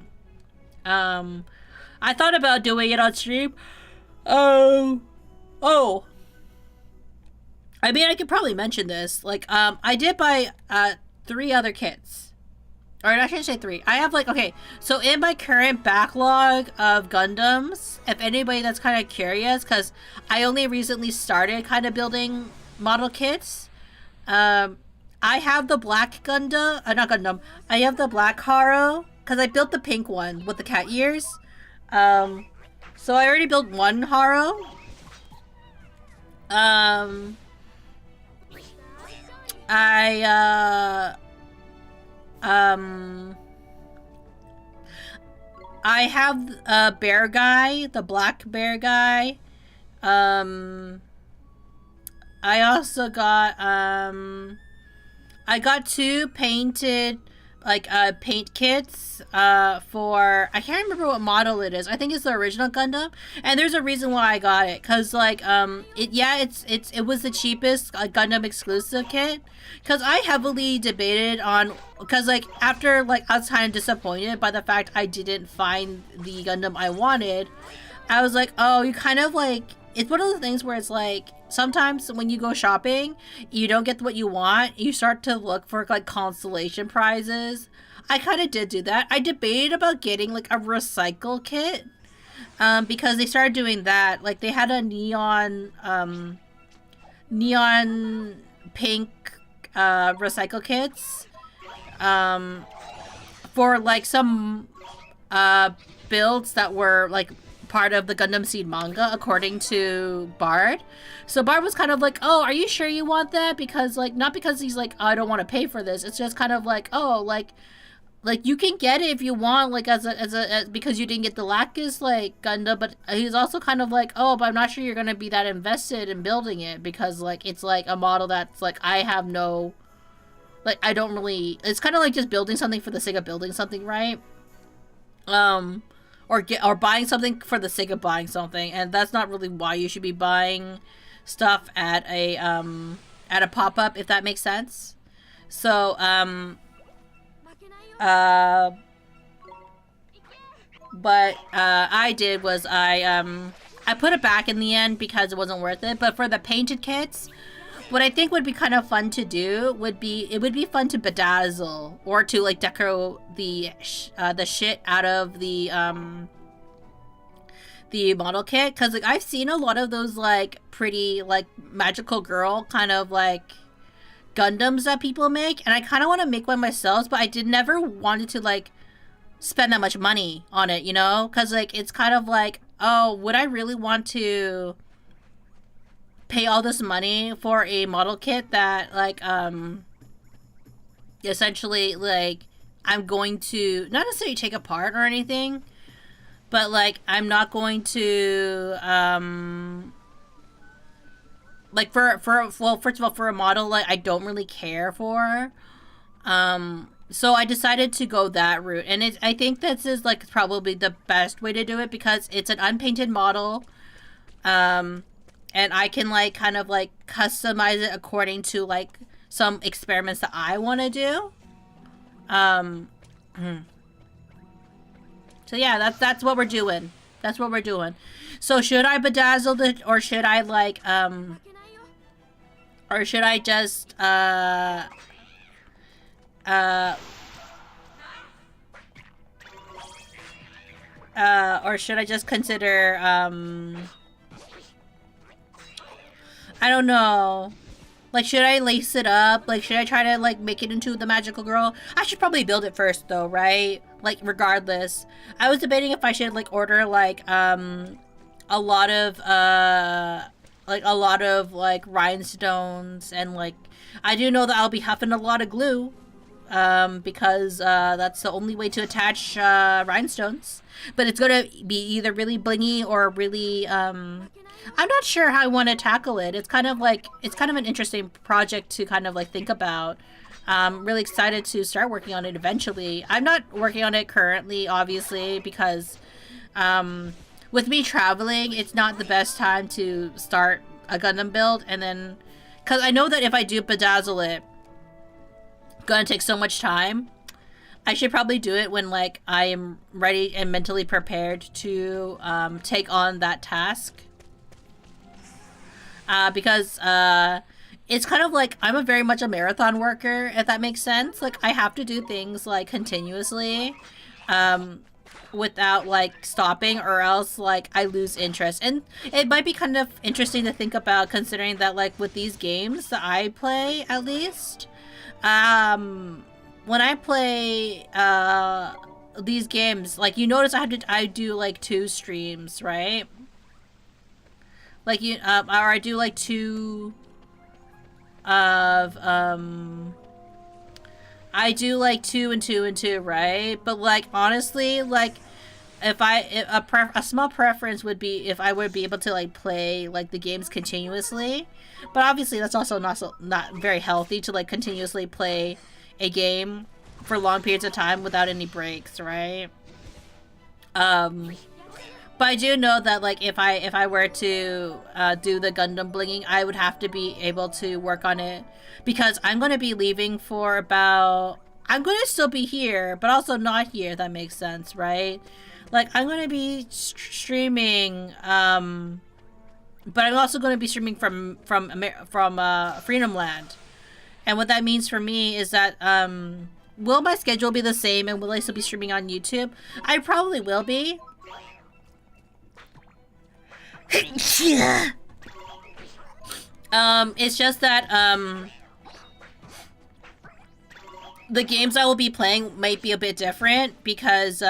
I thought about doing it on stream. I mean, I could probably mention this. Like, I did buy 3 other kits. Or I shouldn't say 3. I have like, okay, so in my current backlog of Gundams, if anybody that's kind of curious, because I only recently started kind of building model kits, I have the black Gundam, not Gundam, I have the black Haro, because I built the pink one with the cat ears. So I already built one Haro. I have a bear guy, the black bear guy. I also got I got 2 painted like paint kits for, I can't remember what model it is. I think it's the original Gundam, and there's a reason why I got it, cuz like it was the cheapest Gundam exclusive kit, cuz I heavily debated on, cuz like after like I was kind of disappointed by the fact I didn't find the Gundam I wanted. I was like, oh, you kind of like, it's one of the things where it's like sometimes when you go shopping, you don't get what you want. You start to look for like consolation prizes. I kind of did do that. I debated about getting like a recycle kit because they started doing that. Like they had a neon pink recycle kits for like some builds that were like part of the Gundam Seed manga, according to Bard. So Bard was kind of like, oh, are you sure you want that? Because, like, not because he's like, oh, I don't want to pay for this. It's just kind of like, oh, like you can get it if you want, like, as because you didn't get the Lacus, like, Gundam. But he's also kind of like, oh, but I'm not sure you're going to be that invested in building it. Because, like, it's, like, a model that's, like, I have no... Like, I don't really... It's kind of like just building something for the sake of building something, right? Or buying something for the sake of buying something, and that's not really why you should be buying stuff at a pop-up, if that makes sense. So what I did was I put it back in the end because it wasn't worth it. But for the painted kits, what I think would be kind of fun to do would be fun to bedazzle or to like decor the shit out of the model kit, because like I've seen a lot of those like pretty like magical girl kind of like Gundams that people make, and I kind of want to make one myself, but I never wanted to like spend that much money on it, you know, because like it's kind of like, oh, would I really want to pay all this money for a model kit that like essentially like I'm going to not necessarily take apart or anything, but like I'm not going to like well, first of all, for a model like I don't really care for, so I decided to go that route, and I think this is like probably the best way to do it because it's an unpainted model, and I can like kind of like customize it according to like some experiments that I want to do. So yeah, that's what we're doing. That's what we're doing. So should I bedazzle it, or should I like or should I just or should I just consider I don't know. Like, should I lace it up? Like, should I try to, like, make it into the magical girl? I should probably build it first, though, right? Like, regardless. I was debating if I should, like, order, like, a lot of, like, rhinestones. And, like, I do know that I'll be huffing a lot of glue. Because, that's the only way to attach, rhinestones. But it's gonna be either really blingy or really, I'm not sure how I want to tackle it. It's kind of an interesting project to kind of like think about. I'm really excited to start working on it eventually. I'm not working on it currently, obviously, because with me traveling, it's not the best time to start a Gundam build. And then, because I know that if I do bedazzle it, it's gonna take so much time. I should probably do it when like I am ready and mentally prepared to take on that task. Because it's kind of like I'm very much a marathon worker, if that makes sense. Like I have to do things like continuously without like stopping, or else like I lose interest. And it might be kind of interesting to think about, considering that like with these games that I play, at least when I play these games, like you notice I do like 2 streams, right? Like you, or I do like 2 of, I do like 2 and 2 and 2, right? But like, honestly, like, a small preference would be if I would be able to like play like the games continuously. But obviously that's also not very healthy to like continuously play a game for long periods of time without any breaks, right? But I do know that like if I were to do the Gundam blinging, I would have to be able to work on it, because I'm going to be leaving for about... I'm going to still be here, but also not here, if that makes sense, right? Like, I'm going to be streaming, but I'm also going to be streaming from Freedom Land. And what that means for me is that, will my schedule be the same, and will I still be streaming on YouTube? I probably will be. It's just that, the games I will be playing might be a bit different, because,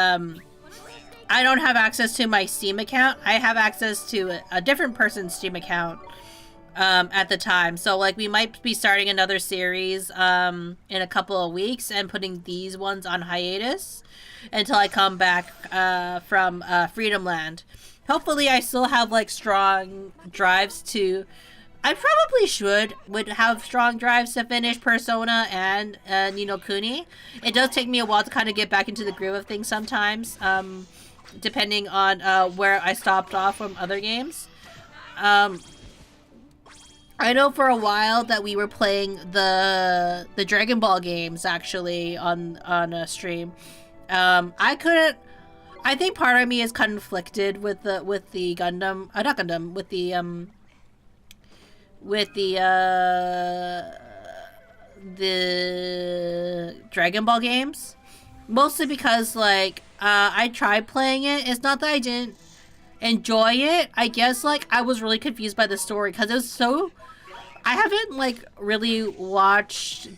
I don't have access to my Steam account. I have access to a different person's Steam account at the time. So like we might be starting another series in a couple of weeks and putting these ones on hiatus until I come back from Freedom Land. Hopefully I still have like strong drives to... I probably would have strong drives to finish Persona and Ni no Kuni. It does take me a while to kind of get back into the groove of things sometimes, depending on where I stopped off from other games. I know for a while that we were playing the Dragon Ball games actually on a stream. I couldn't. I think part of me is conflicted with the Gundam, not Gundam, with the Dragon Ball games, mostly because like I tried playing it. It's not that I didn't enjoy it. I guess like I was really confused by the story because it was so... I haven't like really watched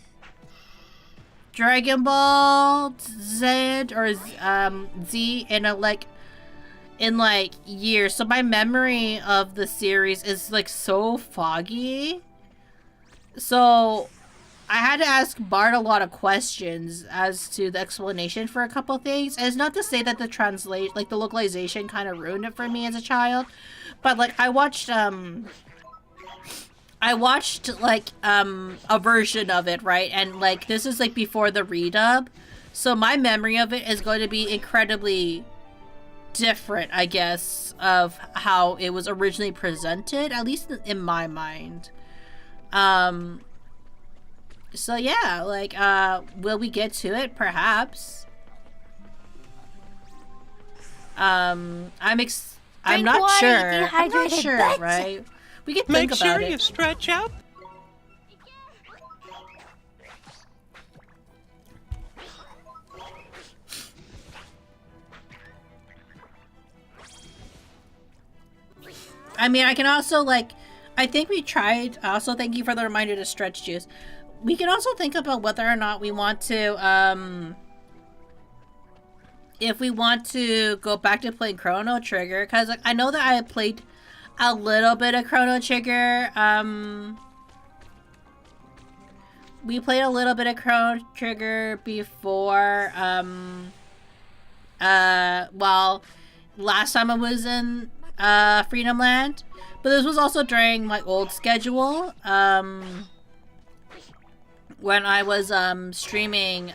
Dragon Ball Z or Z in years, so my memory of the series is like so foggy. So I had to ask Bart a lot of questions as to the explanation for a couple things. And it's not to say that the the localization kind of ruined it for me as a child, but like I watched like a version of it, right? And like this is like before the redub, so my memory of it is going to be incredibly different, I guess, of how it was originally presented, at least in my mind. So yeah, like will we get to it? Perhaps. I'm not sure. I'm not sure, right? We can think about it. Make sure you stretch out. I mean, I can also, like, I think we tried, also thank you for the reminder to stretch juice. We can also think about whether or not we want to, if we want to go back to playing Chrono Trigger, because like, I know that I played a little bit of Chrono Trigger, we played a little bit of Chrono Trigger before, well, last time I was in Freedom Land, but this was also during my old schedule, when I was streaming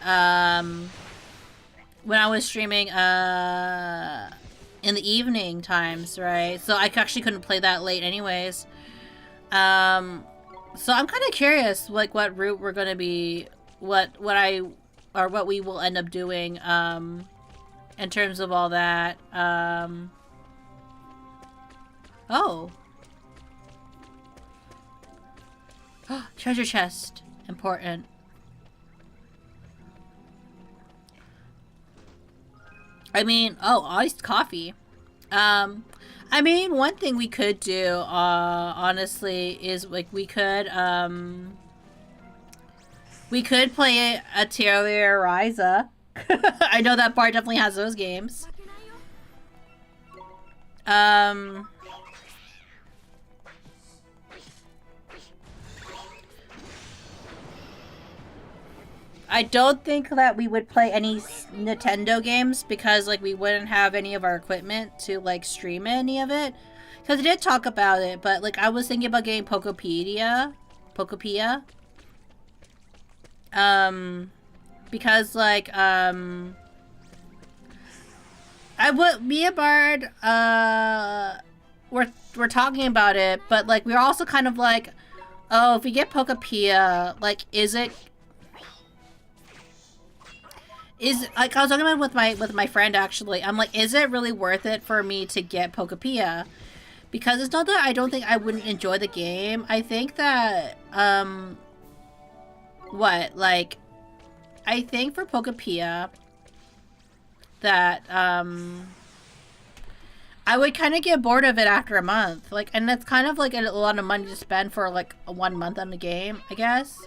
in the evening times, right? So I actually couldn't play that late anyways. So I'm kind of curious like what route we're gonna be, what we will end up doing in terms of all that. Oh. Treasure chest. Important. I mean, oh, iced coffee. I mean, one thing we could do, honestly, is like we could play a Terraria Ryza. I know that bar definitely has those games. I don't think that we would play any Nintendo games because, like, we wouldn't have any of our equipment to, like, stream any of it. Because I did talk about it, but, like, I was thinking about getting Pocopedia. Because, like, me and Bard, we're talking about it, but, like, we're also kind of like, oh, if we get Pocopedia, like, like I was talking about it with my friend actually. I'm like, is it really worth it for me to get Pocopedia? Because it's not that I don't think I wouldn't enjoy the game. I think that I think for Pocopedia that I would kind of get bored of it after a month. Like, and that's kind of like a lot of money to spend for like 1 month on the game, I guess.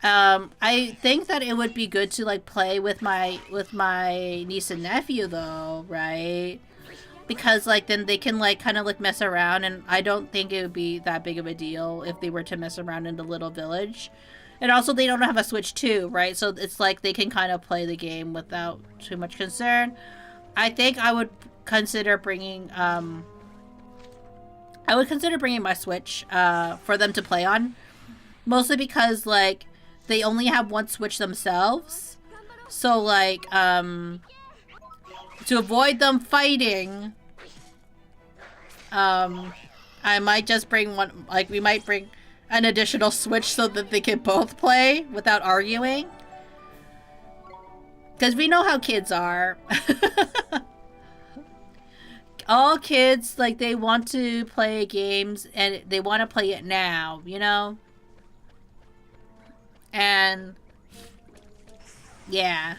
I think that it would be good to like play with my niece and nephew though, right? Because like then they can like kind of like mess around, and I don't think it would be that big of a deal if they were to mess around in the little village. And also they don't have a Switch too, right? So it's like they can kind of play the game without too much concern. I think I would consider bringing my Switch for them to play on, mostly because like they only have one Switch themselves. So like to avoid them fighting, I might just bring one, like we might bring an additional Switch so that they can both play without arguing. Because we know how kids are. All kids, like, they want to play games and they want to play it now, you know? And yeah.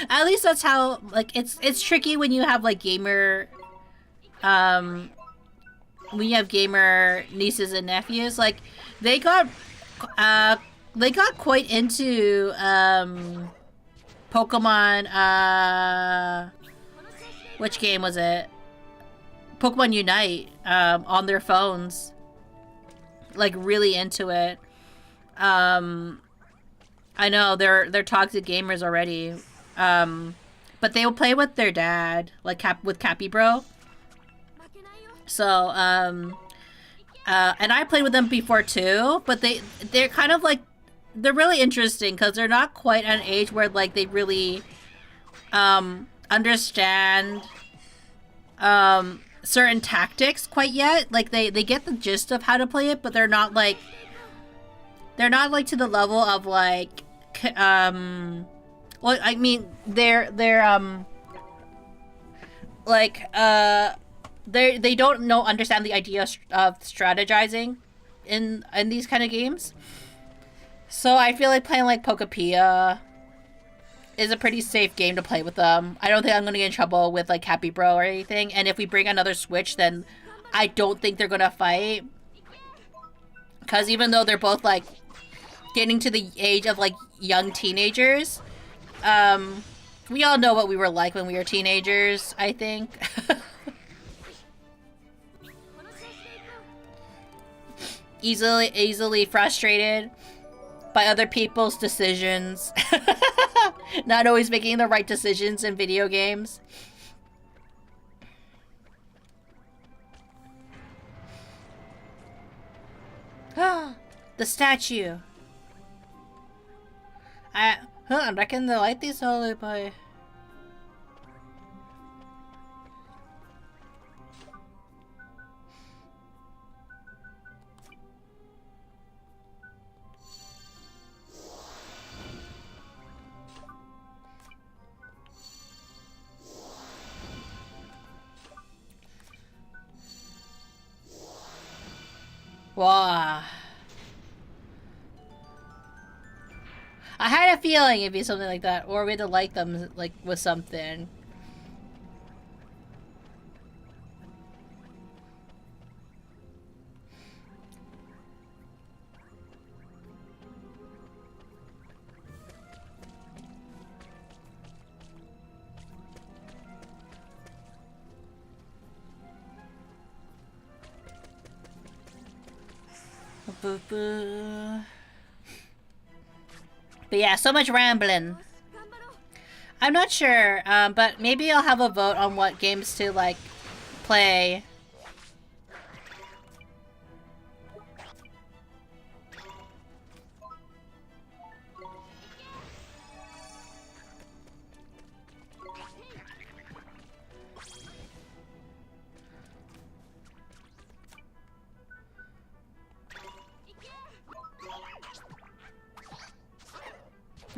At least that's how, like, it's tricky when you have like gamer when you have gamer nieces and nephews. Like they got quite into Pokemon, which game was it? Pokemon Unite on their phones. Like really into it. I know they're toxic gamers already. But they will play with their dad, like with Cappy Bro. So and I played with them before too, but they're kind of like, they're really interesting because they're not quite at an age where like they really understand certain tactics quite yet. Like they get the gist of how to play it, but they're not like to the level of like well, I mean they're like they don't understand the idea of strategizing in these kind of games. So I feel like playing like Pokepia is a pretty safe game to play with them. I don't think I'm gonna get in trouble with like Happy Bro or anything. And if we bring another Switch, then I don't think they're gonna fight. Because even though they're both like getting to the age of like young teenagers, we all know what we were like when we were teenagers, I think. Easily frustrated by other people's decisions. Not always making the right decisions in video games. The statue. I reckon they like these holy boy. Wow. I had a feeling it'd be something like that, or we'd like them like with something. Boo boo. But yeah, so much rambling. I'm not sure, but maybe I'll have a vote on what games to like play.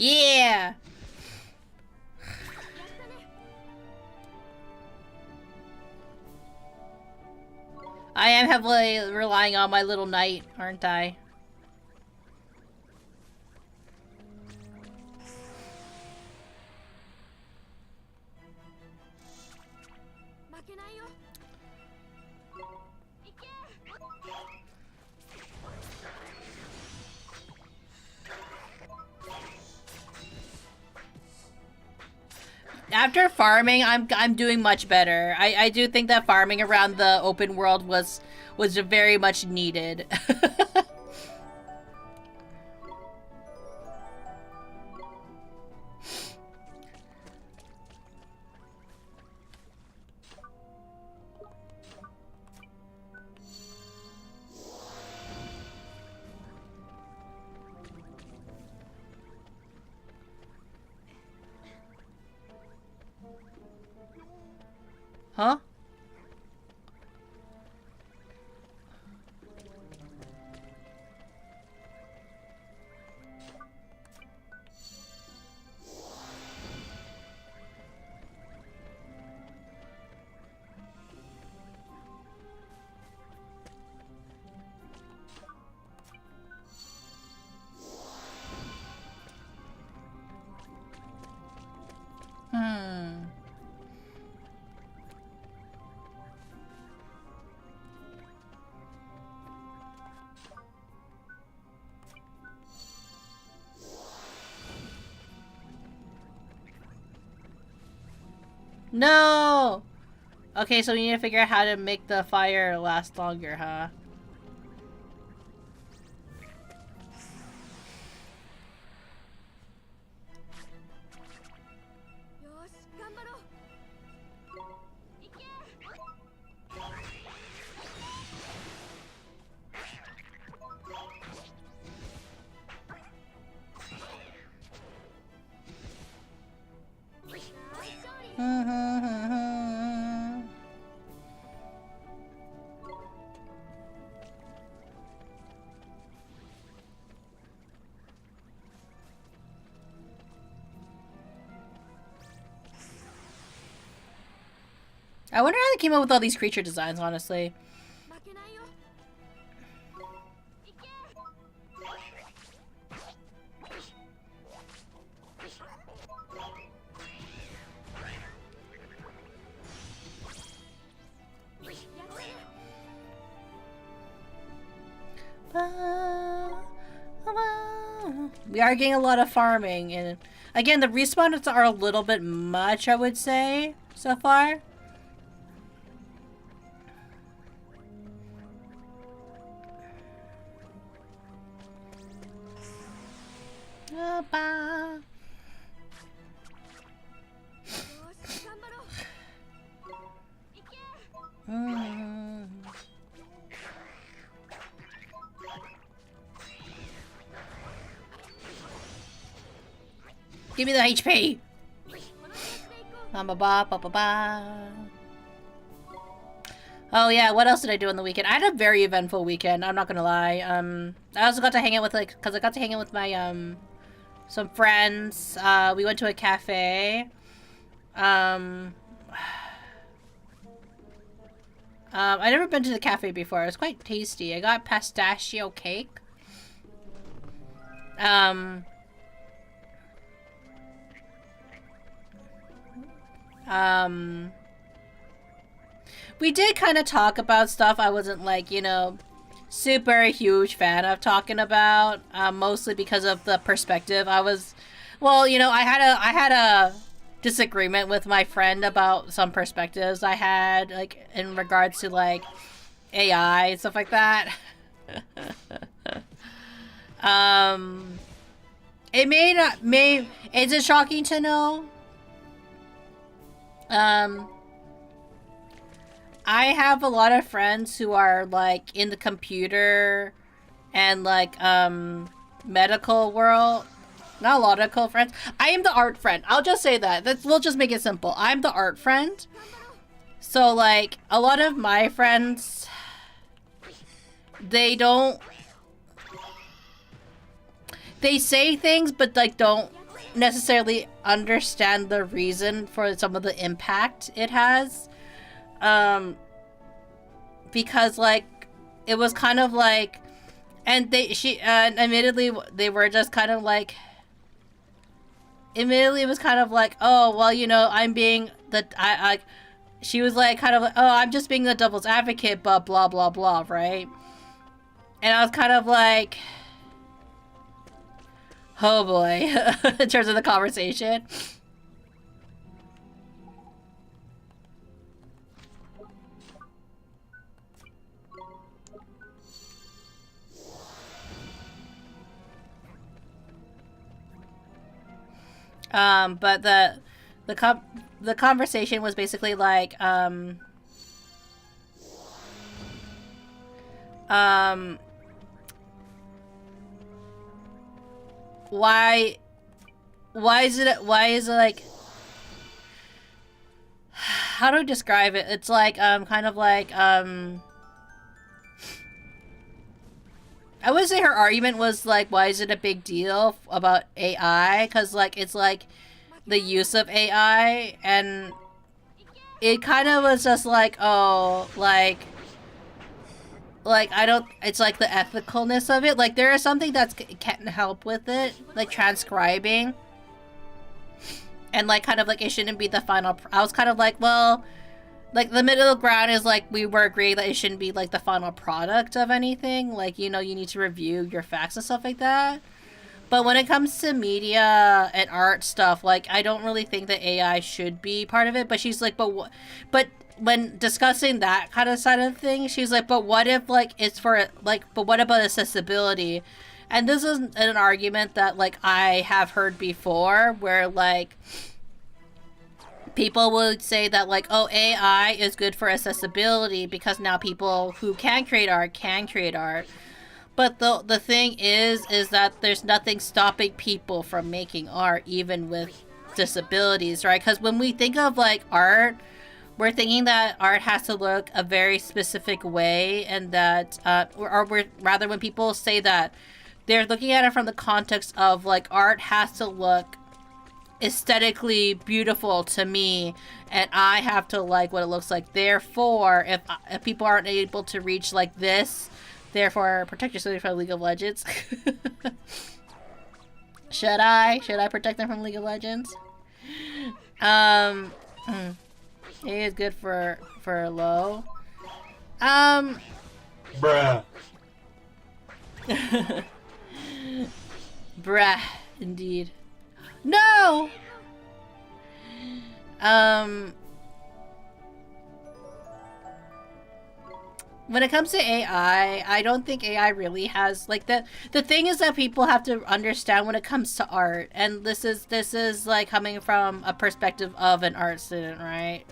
Yeah! I am heavily relying on my little knight, aren't I? After farming, I'm doing much better. I do think that farming around the open world was very much needed. Huh? Hmm. No! Okay, so we need to figure out how to make the fire last longer, huh? I wonder how they came up with all these creature designs, honestly. We are getting a lot of farming, and again, the respawns are a little bit much, I would say, so far. Give me the HP. Ba ba ba ba ba ba. Oh yeah, what else did I do on the weekend? I had a very eventful weekend, I'm not gonna lie. I also got to hang out with cause I got to hang out with my some friends. We went to a cafe. I've never been to the cafe before. It was quite tasty. I got pistachio cake. We did kind of talk about stuff I wasn't like, you know, super huge fan of talking about, mostly because of the perspective. Well, you know, I had a disagreement with my friend about some perspectives I had, like, in regards to, like, AI and stuff like that. Is it shocking to know? I have a lot of friends who are, like, in the computer and, like, medical world. Not a lot of cool friends. I am the art friend. I'll just say that. We'll just make it simple. I'm the art friend. So, like, a lot of my friends, they say things, but, like, don't necessarily understand the reason for some of the impact it has. Because, like, it was kind of like, and admittedly, they were just kind of like, admittedly, it was kind of like, oh, well, you know, she was like, kind of like, oh, I'm just being the devil's advocate, but blah, blah, blah, right? And I was kind of like, oh boy, in terms of the conversation. But the conversation was basically like, why is it like, how do I describe it? It's like, kind of like, I would say her argument was like, why is it a big deal about AI? Because like, it's like the use of AI, and it kind of was just like, oh, like I don't, it's like the ethicalness of it. Like there is something that can't help with it, like transcribing. And like kind of like it shouldn't be the final, I was kind of like, well, like the middle ground is like we were agreeing that it shouldn't be like the final product of anything. Like, you know, you need to review your facts and stuff like that. But when it comes to media and art stuff, like I don't really think that AI should be part of it. But she's like, but when discussing that kind of side of things, she's like, but what if like it's for like, but what about accessibility? And this is an argument that like I have heard before, where like people would say that like, oh, AI is good for accessibility because now people who can create art can create art. But the thing is that there's nothing stopping people from making art, even with disabilities, right? Because when we think of like art, we're thinking that art has to look a very specific way, and that, or we're rather, when people say that, they're looking at it from the context of like art has to look aesthetically beautiful to me, and I have to like what it looks like. Therefore, if people aren't able to reach like this, therefore protect yourself from League of Legends. Should I protect them from League of Legends? It is good for low. Bruh. Bruh, indeed. No! When it comes to AI, I don't think AI really has, like, the thing is that people have to understand when it comes to art, and this is like coming from a perspective of an art student, right?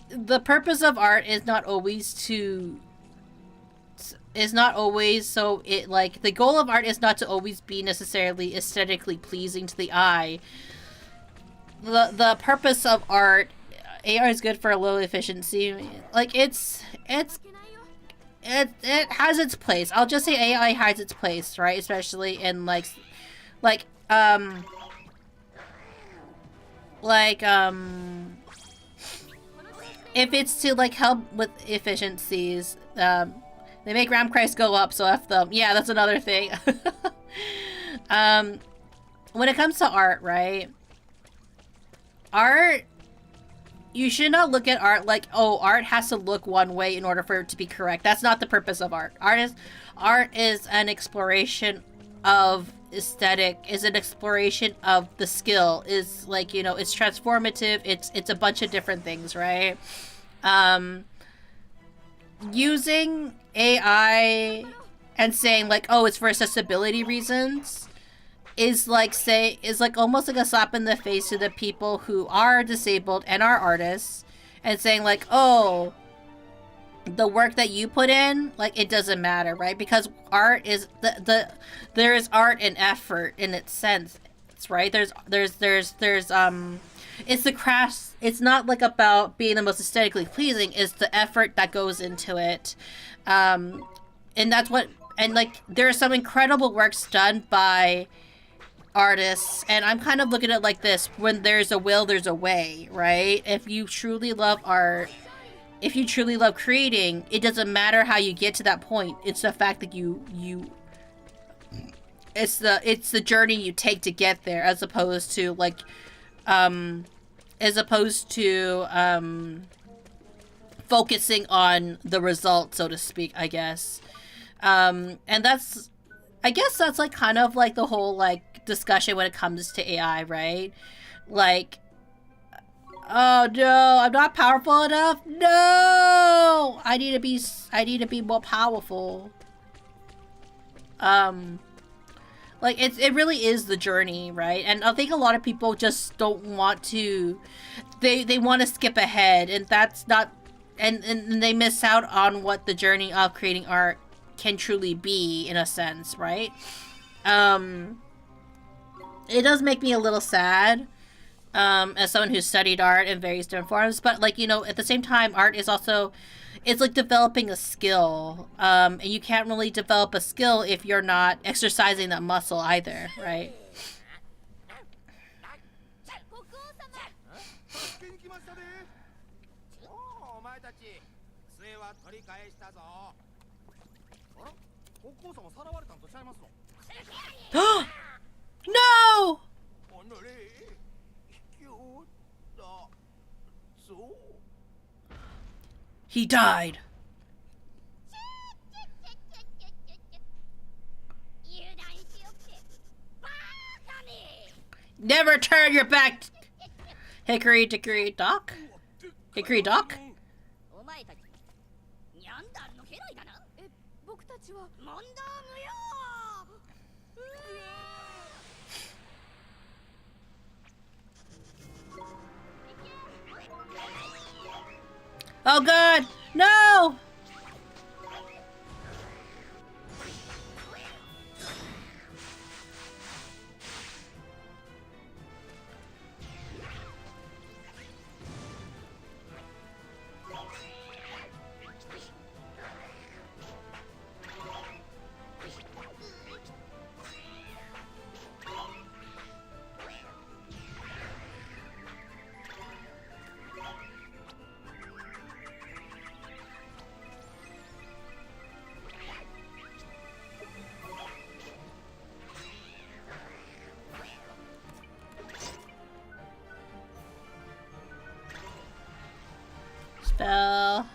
The purpose of art is not always so it, like, the goal of art is not to always be necessarily aesthetically pleasing to the eye. The purpose of art, AR is good for low efficiency. Like, it has its place. I'll just say AI has its place, right? Especially in if it's to like help with efficiencies, they make RAM price go up, so F them. Yeah, that's another thing. When it comes to art, right? Art, you should not look at art like, oh, art has to look one way in order for it to be correct. That's not the purpose of art. Art is an exploration of aesthetic, is an exploration of the skill, is like, you know, it's transformative, it's a bunch of different things, right? Using AI and saying like, oh, it's for accessibility reasons is like almost like a slap in the face to the people who are disabled and are artists, and saying like, oh, the work that you put in, like, it doesn't matter, right? Because art is there is art and effort in its sense, right? There's it's the crafts. It's not like about being the most aesthetically pleasing. It's the effort that goes into it, and that's what. And like, there are some incredible works done by artists, and I'm kind of looking at it like this: when there's a will, there's a way, right? If you truly love art, if you truly love creating, it doesn't matter how you get to that point. It's the fact that it's the journey you take to get there, as opposed to like, focusing on the result, so to speak, I guess. And I guess that's like kind of like the whole like discussion when it comes to AI, right? Like, oh no, I'm not powerful enough. No, I need to be more powerful. Like Like, it really is the journey, right? And I think a lot of people just don't want to... They want to skip ahead, and that's not... And they miss out on what the journey of creating art can truly be, in a sense, right? It does make me a little sad, as someone who's studied art in various different forms, but, like, you know, at the same time, art is also... It's like developing a skill, and you can't really develop a skill if you're not exercising that muscle either, right? 助けに来ましたで。お前たち、杖は取り返したぞ。あら、国王様さらわれたんとちゃいますの。No! おのれ、卑怯だぞ。 He died. Never turn your back. Hickory dickory dock? Hickory dock? お前たちニャンダルの家来だな。僕たちは問答無用。 Oh god! No! Spell.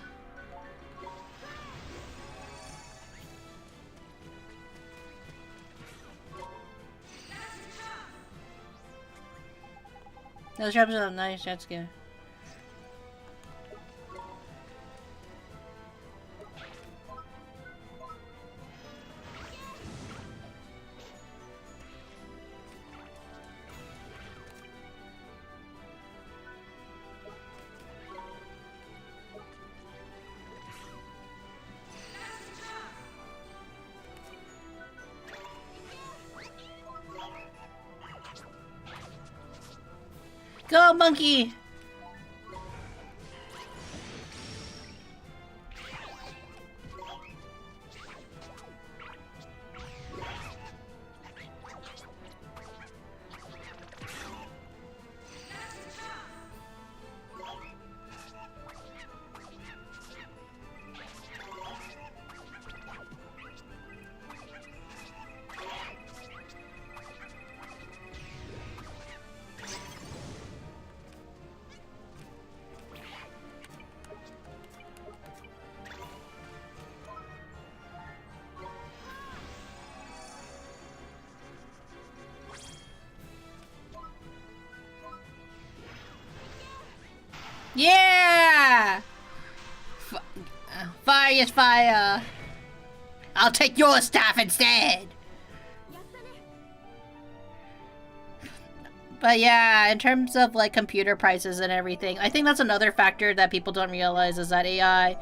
Those traps are nice, that's good. Go, monkey! Yeah! Fire is fire! I'll take your staff instead! But yeah, in terms of like computer prices and everything, I think that's another factor that people don't realize is that AI,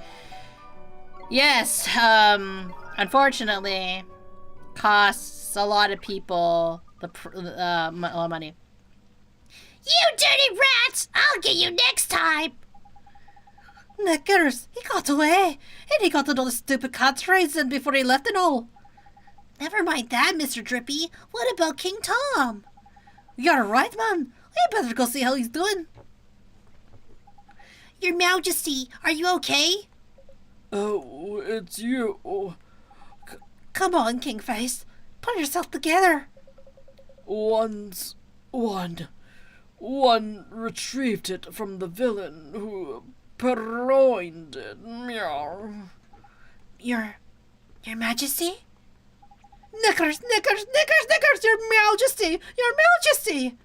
yes, unfortunately, costs a lot of people the money. You dirty rats! I'll get you next time! Knickers, he got away, and he got another stupid cat's raisin before he left and all. Never mind that, Mr. Drippy. What about King Tom? You're right, man. I better go see how he's doing. Your Majesty, are you okay? Oh, it's you. Come on, Kingface. Pull yourself together. One retrieved it from the villain who purloined it. Meow. Your Majesty? Knickers, your Majesty! Your Majesty!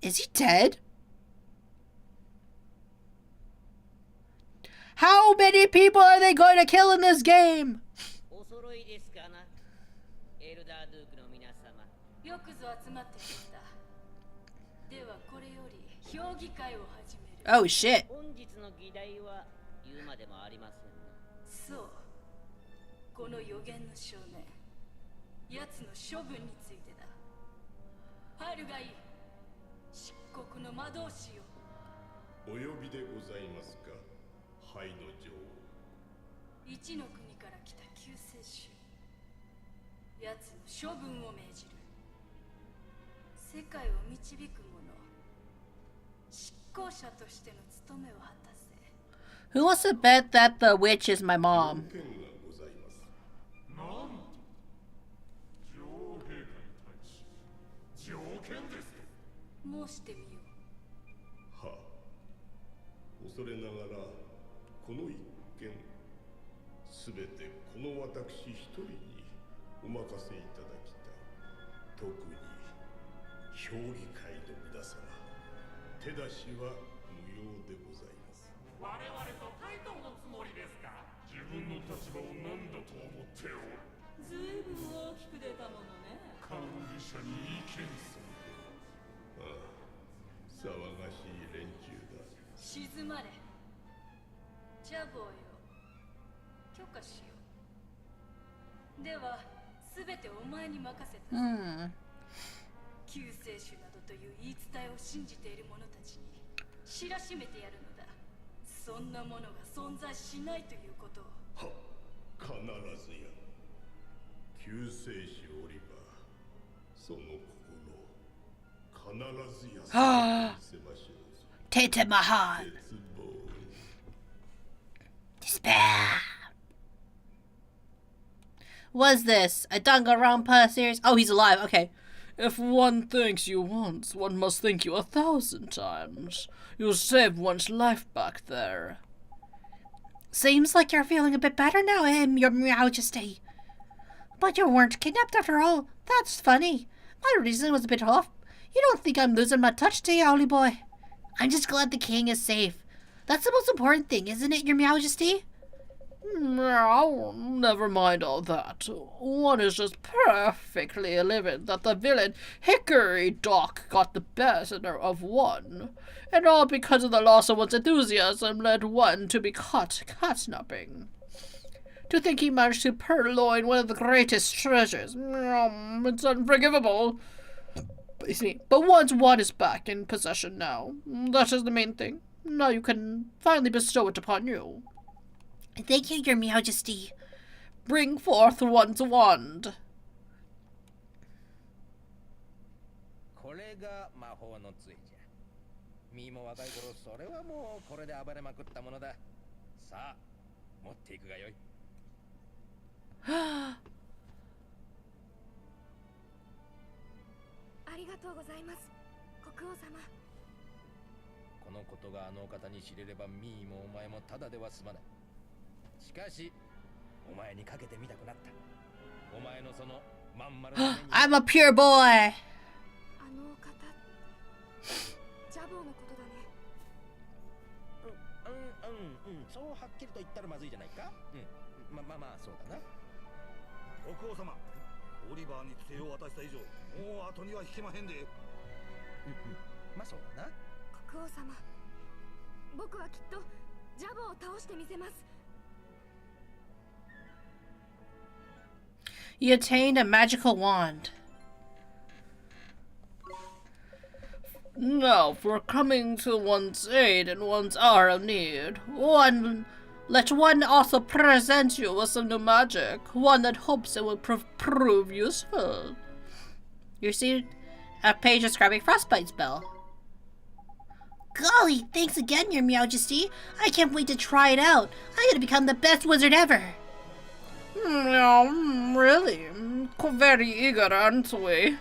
Is he dead? How many people are they going to kill in this game? お揃いですかなエルダードゥークのよくぞ集まってくれた。ではこれより評議会を始める。 Oh shit. 本日の議題は言うまでもありませんな。そう、この予言の少年、奴の処分についてだ。入るがいい。漆黒の魔導士よ。お呼びでございますか、灰の女王。一の国から来た救世主。奴の処分を命じる。世界を導く者、執行者としての務めを果たせ。 Who wants to bet that the witch is my mom? 条件がございます。なんと女王陛下に対し条件ですか。申してみよう。はあ、恐れながらこの一件すべてこの私一人にお任せいただきたい。特に評議会の皆様、手出しは無用でございます。我々と対等のつもりですか。自分の立場を何だと思っておる。ずいぶん大きく出たものね。管理者に意見する。ああ、騒がしい連中だ。静まれ。ジャボーよ、許可しよう。では、すべてお前に任せた。Hmm. 救世主などという言い伝えを信じている者たちに知らしめてやるのだ。そんなものが存在しないということを。は、必ずや。救世主おりば、その心、必ずやせ見せましょうぞ。 Tete Mahan. 絶望。 Despair. What's this? A Danganronpa series? Oh, he's alive. Okay. If one thanks you once, one must thank you 1,000 times. You saved one's life back there. Seems like you're feeling a bit better now, Your Majesty. But you weren't kidnapped after all. That's funny. My reason was a bit off. You don't think I'm losing my touch, do you, Ollie boy? I'm just glad the king is safe. That's the most important thing, isn't it, Your Majesty? No, never mind all that. One is just perfectly livid that the villain Hickory Dock got the best of one, and all because of the loss of one's enthusiasm led one to be caught catnapping. To think he managed to purloin one of the greatest treasures, it's unforgivable. But once one is back in possession now, that is the main thing. Now you can finally bestow it upon you. Thank you, Your Majesty. Bring forth one's wand. これが魔法の杖じゃ。ミーも若い頃、それはもうこれで暴れまくったものだ。さあ、持っていくがよい。ありがとうございます、国王様。このことがあの方に知れればミーもお前もただでは済まない。しかし、お前にかけてみたくなった。お前のそのまん丸な目に。I'm a pure boy. あの方、ジャボーのことだね。そうはっきりと言ったらまずいじゃないか。まあそうだな。国王様、オリバーに杖を渡した以上、もう後には引けまへんで。まあそうだな。国王様、僕はきっとジャボーを倒してみせます。You attained a magical wand. Now, for coming to one's aid in one's hour of need, let one also present you with some new magic, one that hopes it will prove useful. You see a page describing frostbite spell. Golly, thanks again, Your Majesty. I can't wait to try it out. I'm gonna become the best wizard ever. Really? Very eager, aren't we?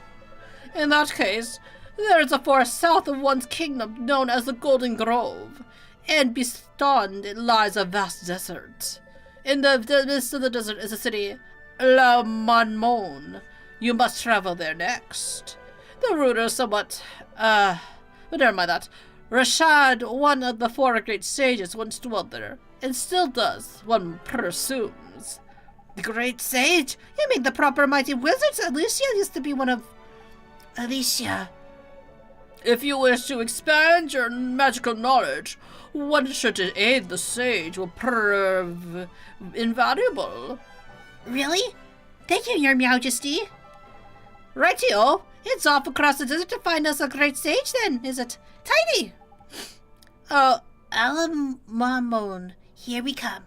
In that case, there is a forest south of one's kingdom known as the Golden Grove, and beyond it lies a vast desert. In the midst of the desert is the city La Monmon. You must travel there next. The route is somewhat, but never mind that. Rashad, one of the four great sages, once dwelt there, and still does, one presumes. The great sage? You mean the proper mighty wizards? Alicia used to be one of Alicia. If you wish to expand your magical knowledge, one should aid the sage will prove invaluable. Really? Thank you, Your Majesty. Rightio. It's off across the desert to find us a great sage then, is it? Tiny! Oh, Alamamon, here we come.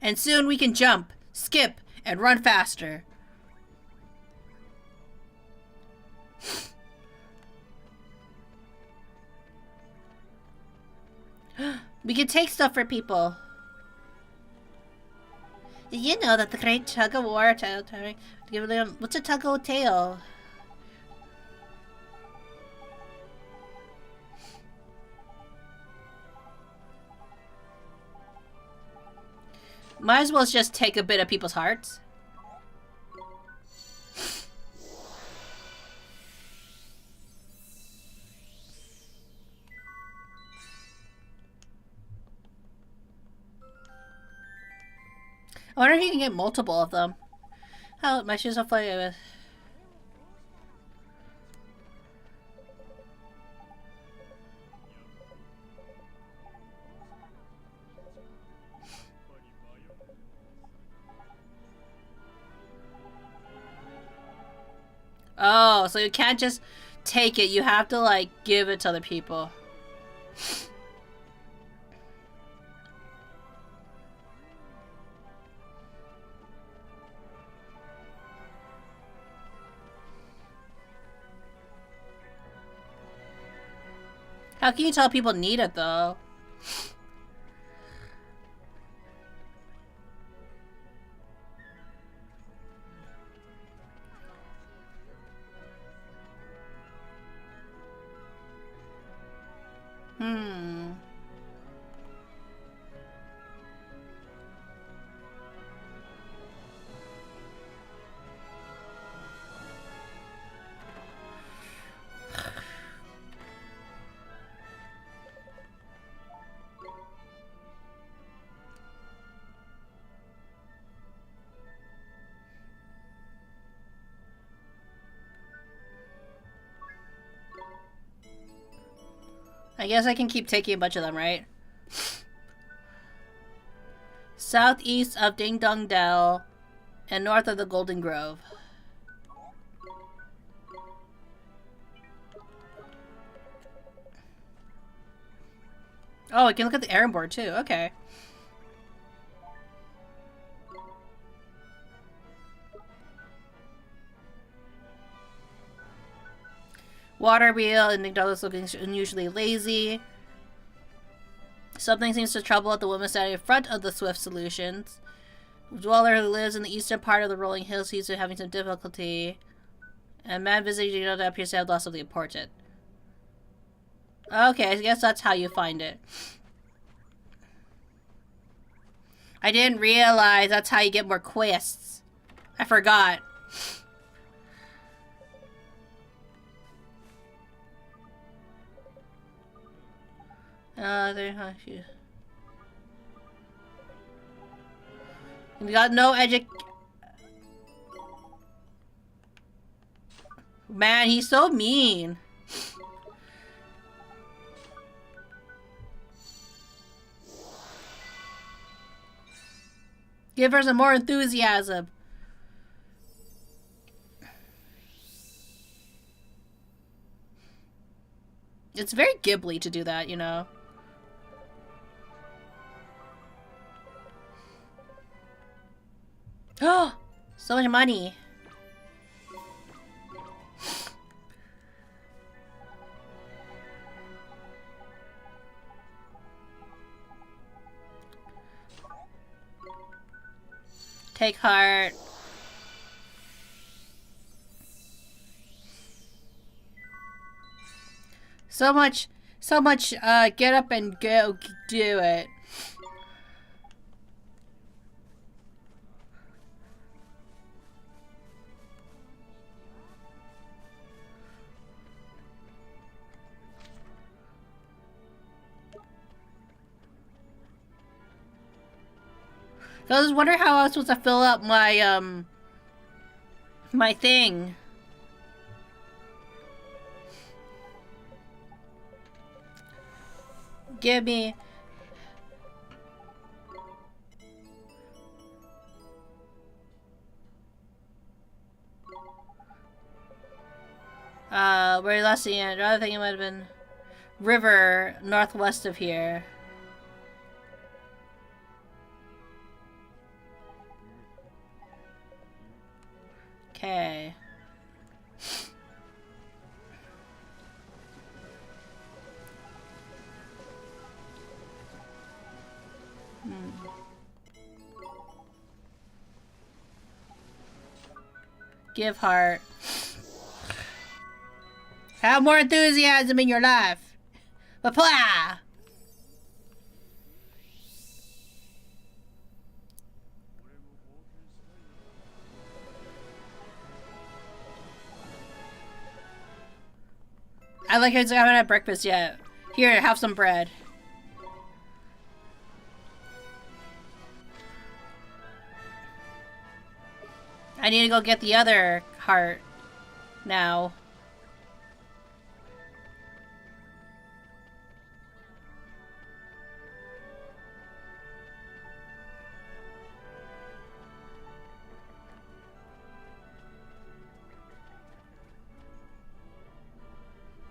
And soon we can jump, skip, and run faster. We can take stuff for people. Did you know that the great tug-of-war give them what's a tug-o-tail? Might as well just take a bit of people's hearts. I wonder if you can get multiple of them. Oh, my shoes are flying with. Oh, so you can't just take it. You have to, like, give it to other people. How can you tell people need it, though? I guess I can keep taking a bunch of them, right? Southeast of Ding Dong Dell and north of the Golden Grove. Oh, I can look at the errand board too. Okay. Water wheel and McDonald's looking unusually lazy. Something seems to trouble at the woman standing in front of the Swift Solutions. A dweller who lives in the eastern part of the rolling hills seems to be having some difficulty. And man visiting Yoda appears to have lost something important. Okay, I guess that's how you find it. I didn't realize that's how you get more quests. I forgot. We got no Man, he's so mean. Give her some more enthusiasm. It's very Ghibli to do that, you know. Oh, so much money. Take heart. So much, get up and go do it. I was wondering how I was supposed to fill up my, my thing. Give me... where last seen it? I think it might have been river northwest of here. Okay. Give heart. Have more enthusiasm in your life. Blah. I like it. I haven't had breakfast yet. Here, have some bread. I need to go get the other heart now.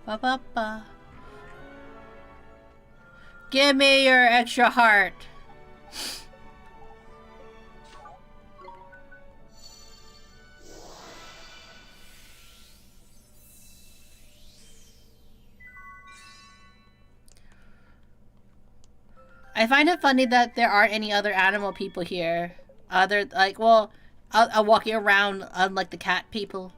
Ba-ba-ba. Give me your extra heart. I find it funny that there aren't any other animal people here. Other, like, well, I'm walking around unlike the cat people.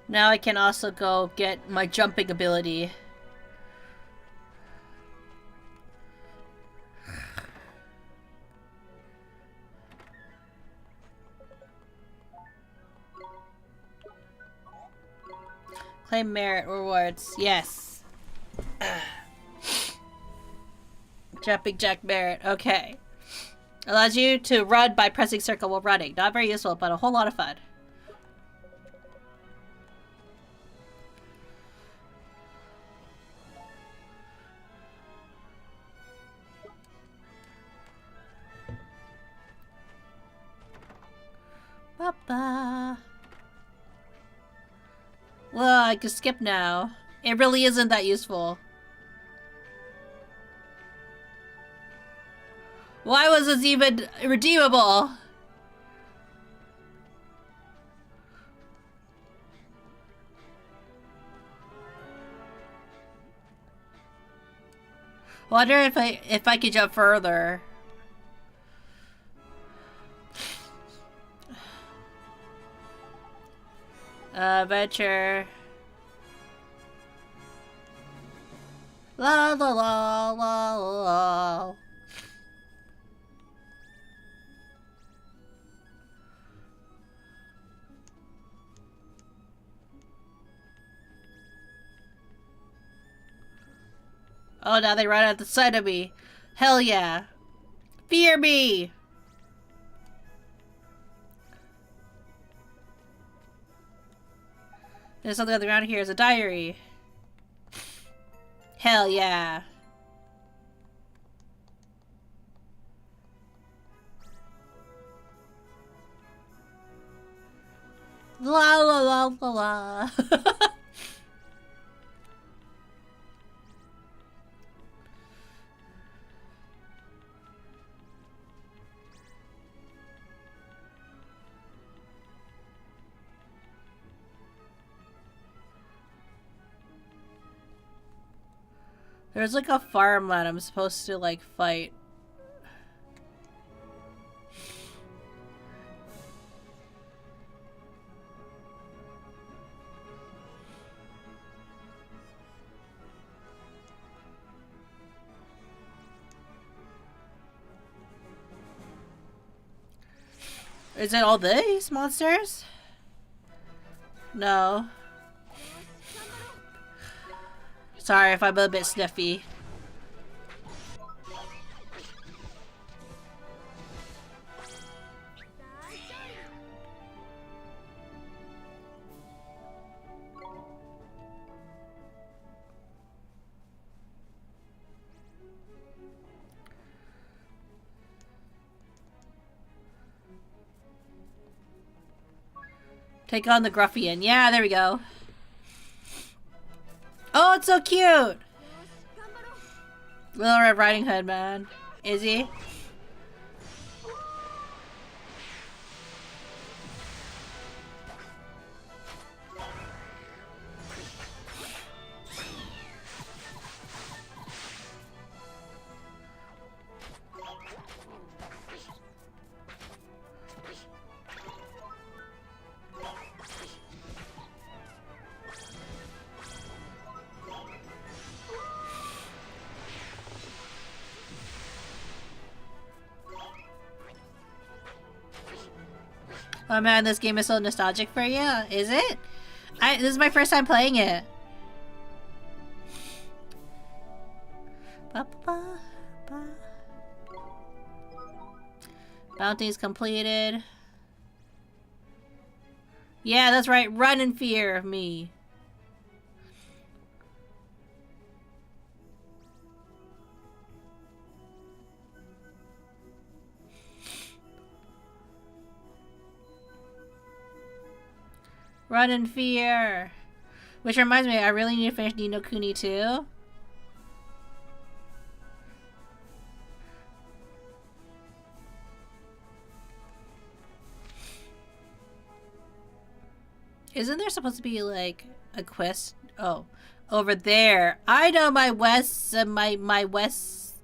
Now I can also go get my jumping ability. Claim merit rewards. Yes. Jumping jack merit. Okay. Allows you to run by pressing circle while running. Not very useful, but a whole lot of fun. Papa. Well, I can skip now. It really isn't that useful. Why was this even redeemable? Wonder if I could jump further. Adventure. La la la la la. Oh, now they run at the sight of me. Hell yeah. Fear me! There's something on the ground here. It's a diary. Hell yeah. La la la la la. There's like a farmland I'm supposed to like fight. Is it all these monsters? No. Sorry if I'm a bit sniffy. Take on the Gruffian. Yeah, there we go. Oh, it's so cute! Little Red Riding Hood, man. Is he? Oh man, this game is so nostalgic for you. Is it? This is my first time playing it. Bounties completed. Yeah, that's right. Run in fear of me. Run in fear. Which reminds me, I really need to finish Ni no Kuni too. Isn't there supposed to be like a quest? Oh, over there. I know my west and my west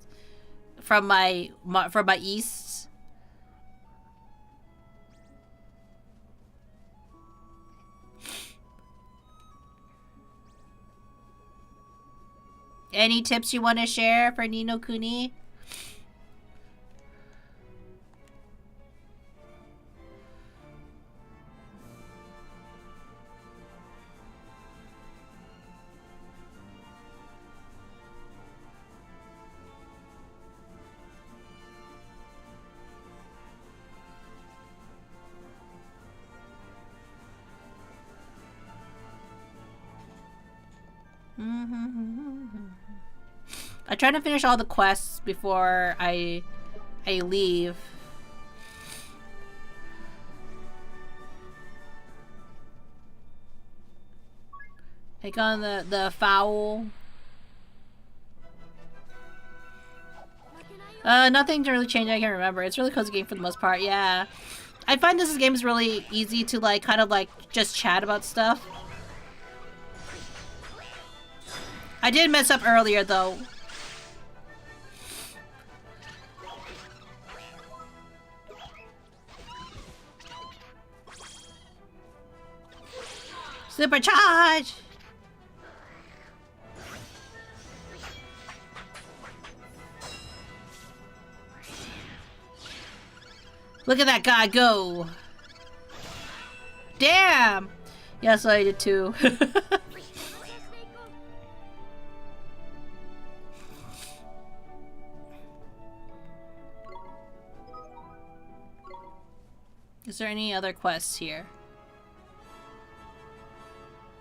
from my east. Any tips you want to share for Ni no Kuni? I try to finish all the quests before I leave. Take on the fowl. Nothing to really change. I can remember. It's a really cozy game for the most part. Yeah, I find this game is really easy to like kind of like just chat about stuff. I did mess up earlier though. Supercharge! Look at that guy go! Damn! Yes, I did too. Is there any other quests here?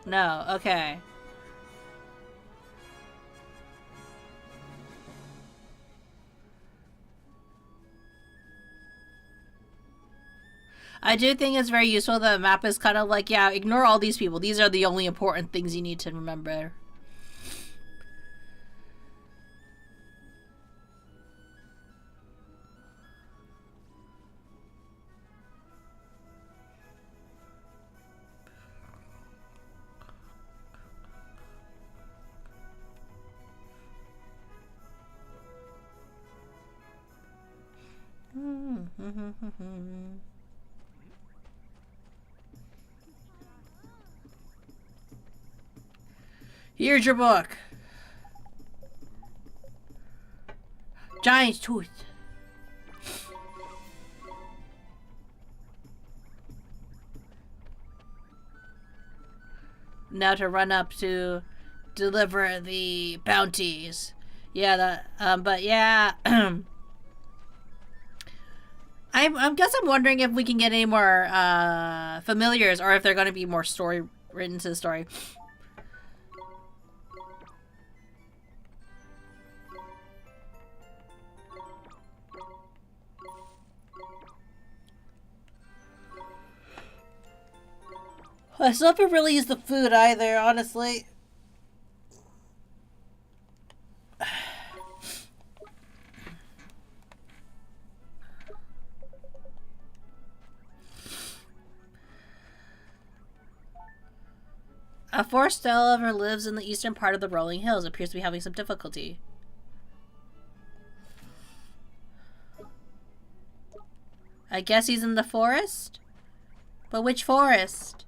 No, okay. I do think it's very useful that the map is kind of like, yeah, ignore all these people. These are the only important things you need to remember. Here's your book. Giant's tooth. now to run up to deliver the bounties. Yeah, that. But yeah, I'm wondering if we can get any more familiars, or if they're going to be more story written to the story. I still haven't really used the food either, honestly. A forest elevator lives in the eastern part of the rolling hills. Appears to be having some difficulty. I guess he's in the forest? But which forest?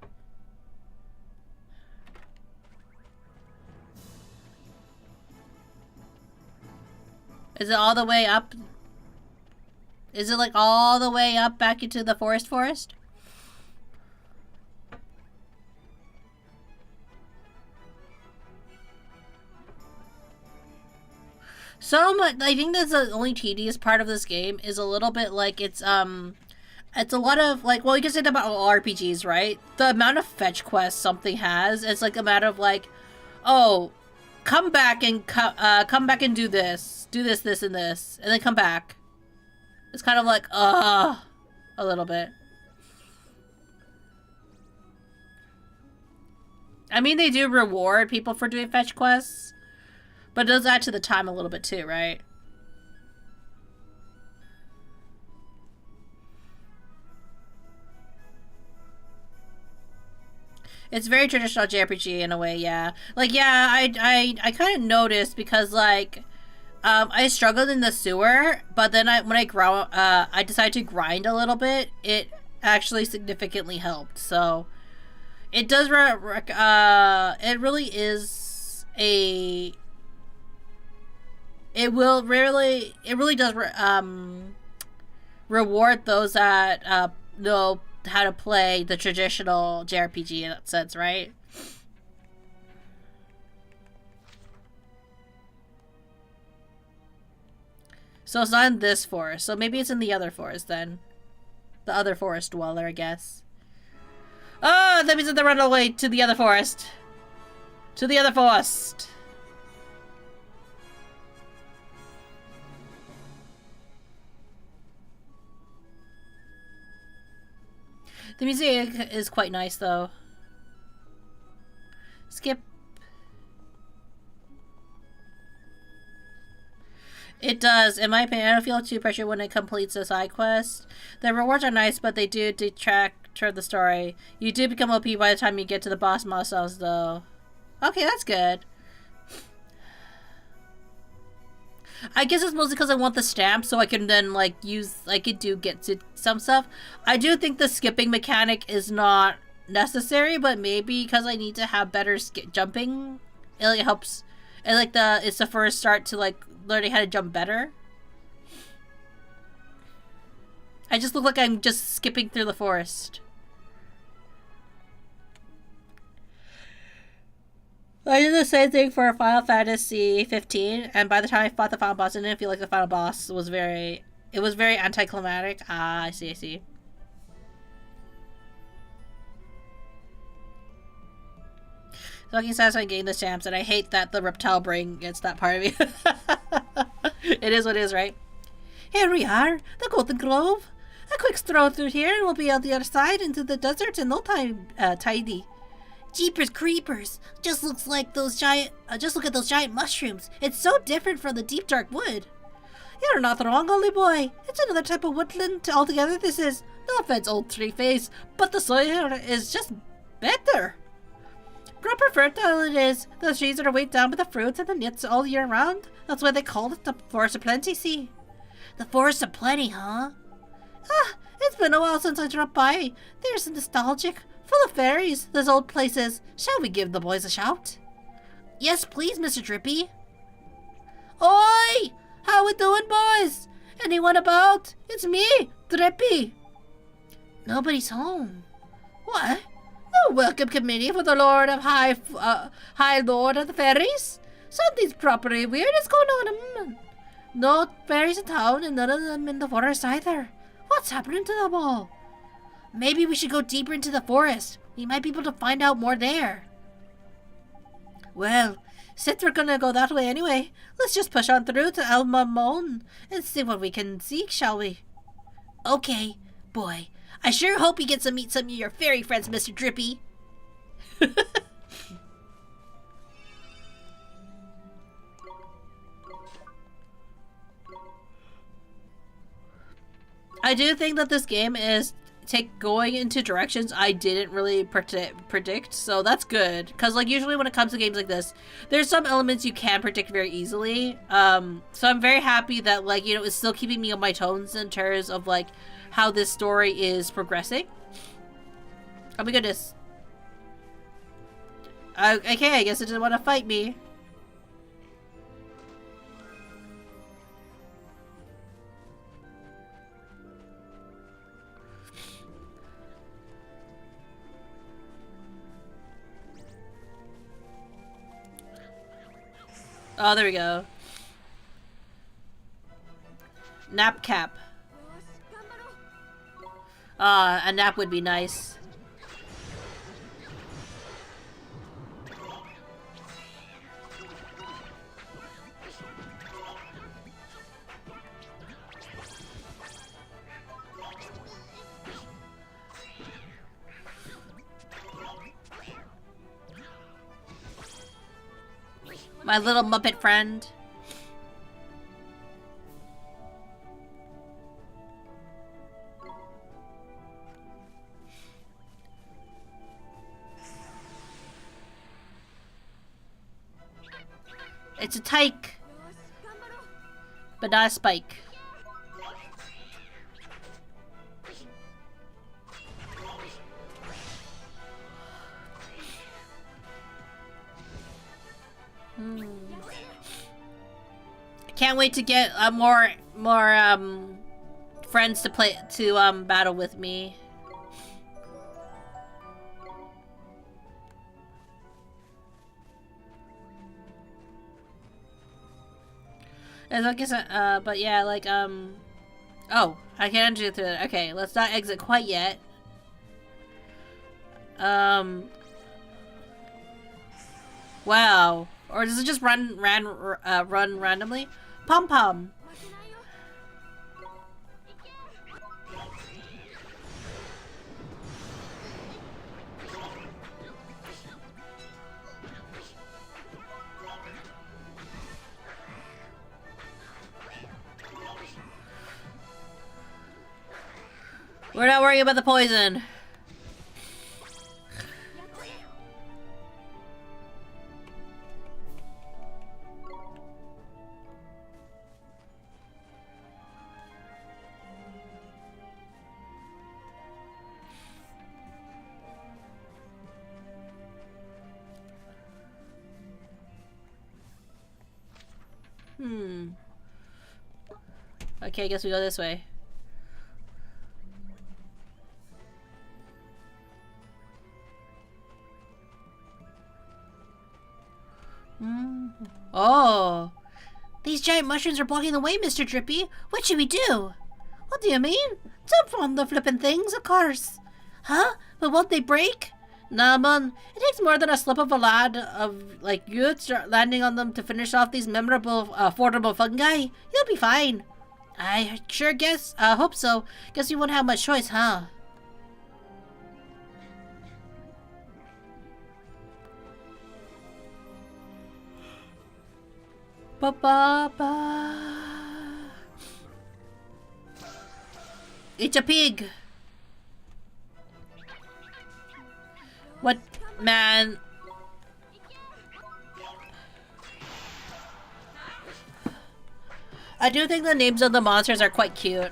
Is it all the way up? Is it like all the way up back into the forest? So much. I think that's the only tedious part of this game is a little bit like it's a lot of like, well, you can say that about all RPGs, right? The amount of fetch quests something has, it's like a matter of like, oh, come back and do this, this, and this, and then come back. It's kind of like, a little bit. I mean, they do reward people for doing fetch quests, but it does add to the time a little bit too, right? It's very traditional JRPG in a way, yeah. Like, yeah, I kind of noticed because, like, I struggled in the sewer, but then when I decided to grind a little bit, it actually significantly helped. So, it does, it really is a... It really does reward those that know how to play the traditional JRPG in that sense, right? So it's not in this forest, so maybe it's in the other forest then. The other forest dweller, I guess. Oh, that means that they run away to the other forest. To the other forest. The music is quite nice, though. Skip. It does. In my opinion, I don't feel too pressured when it completes a side quest. The rewards are nice, but they do detract from the story. You do become OP by the time you get to the boss milestones, though. Okay, that's good. I guess it's mostly because I want the stamp so I can then, like, get to some stuff. I do think the skipping mechanic is not necessary, but maybe because I need to have better jumping, it, like, helps. And, like, it's the first start to, like, learning how to jump better. I just look like I'm just skipping through the forest. I did the same thing for Final Fantasy 15, and by the time I fought the final boss, I didn't feel like the final boss was very... It was very anticlimactic. Ah, I see. So I can satisfy getting the stamps, and I hate that the reptile brain gets that part of me. It is what it is, right? Here we are, the Golden Grove. A quick stroll through here, and we'll be on the other side into the desert in no time, tidy. Jeepers creepers! Just looks like those giant. Just look at those giant mushrooms. It's so different from the deep dark wood. You're not wrong, Ollie boy. It's another type of woodland altogether. This is. No offense, old tree face, but the soil is just better. Proper fertile it is. The trees are weighed down with the fruits and the nuts all year round. That's why they call it the Forest of Plenty. See, the Forest of Plenty, huh? Ah, it's been a while since I dropped by. There's nostalgic. Full of fairies, those old places. Shall we give the boys a shout? Yes, please, Mr. Drippy. Oi! How we doing, boys? Anyone about? It's me, Drippy. Nobody's home. What? No welcome committee for the Lord of High Lord of the Fairies? Something's properly weird is going on. No fairies in town and none of them in the forest either. What's happening to them all? Maybe we should go deeper into the forest. We might be able to find out more there. Well, since we're gonna go that way anyway, let's just push on through to El Mamon and see what we can see, shall we? Okay, boy. I sure hope you get to meet some of your fairy friends, Mr. Drippy. I do think that this game is going into directions I didn't really predict, so that's good. Because, like, usually when it comes to games like this, there's some elements you can predict very easily. So I'm very happy that, like, you know, it's still keeping me on my toes in terms of, like, how this story is progressing. Oh my goodness. Okay, I guess it didn't want to fight me. Oh, there we go. Nap cap. A nap would be nice. My little Muppet friend. It's a tyke, but not a spike. I can't wait to get more friends to battle with me. As long as but yeah, like oh, I can't enter through that. Okay, let's not exit quite yet. Wow. Or does it just run randomly? Pom pom. We're not worrying about the poison. Okay, I guess we go this way. Oh. These giant mushrooms are blocking the way, Mr. Drippy. What should we do? What do you mean? Jump on the flippin' things, of course. Huh? But won't they break? Nah, man. It takes more than a slip of a lad of, like, youths landing on them to finish off these memorable, affordable fungi. You'll be fine. I sure guess. Hope so. Guess you won't have much choice, huh? Ba-ba-ba. It's a pig. What, man? I do think the names of the monsters are quite cute.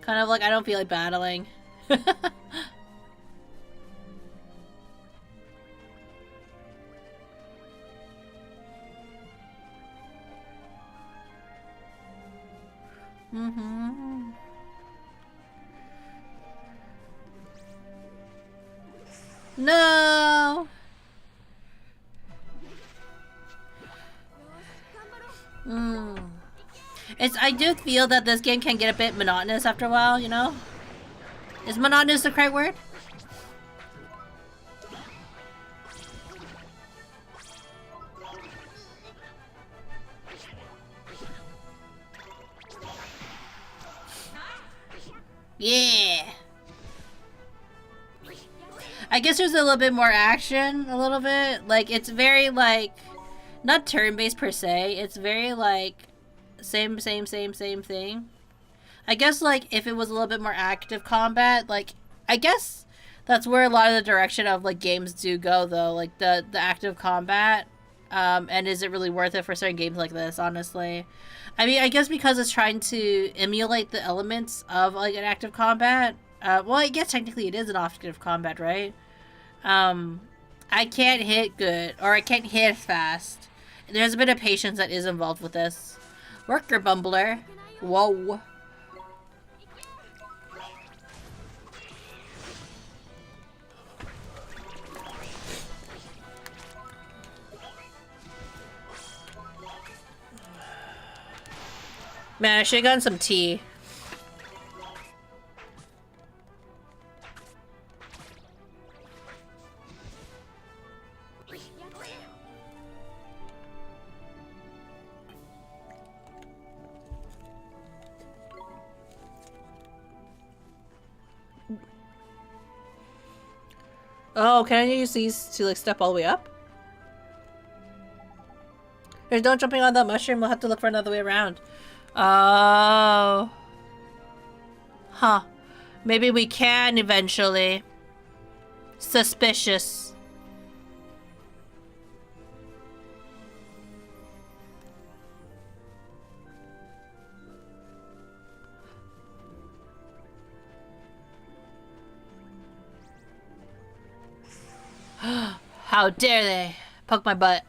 Kind of like I don't feel like battling. No. I do feel that this game can get a bit monotonous after a while, you know? Is monotonous the correct word? Yeah. I guess there's a little bit more action, a little bit. Like, it's very, like, not turn-based per se. It's very, like, same thing. I guess, like, if it was a little bit more active combat, like, I guess that's where a lot of the direction of, like, games do go, though. Like, the active combat. And is it really worth it for certain games like this, honestly? I mean, I guess because it's trying to emulate the elements of, like, an active combat. Well, I guess technically it is an active combat, right? I can't hit good, or I can't hit fast. There's a bit of patience that is involved with this. Worker bumbler. Whoa. Man, I should have gotten some tea. Oh, can I use these to, like, step all the way up? There's no jumping on that mushroom. We'll have to look for another way around. Oh. Huh. Maybe we can eventually. Suspicious. How dare they poke my butt.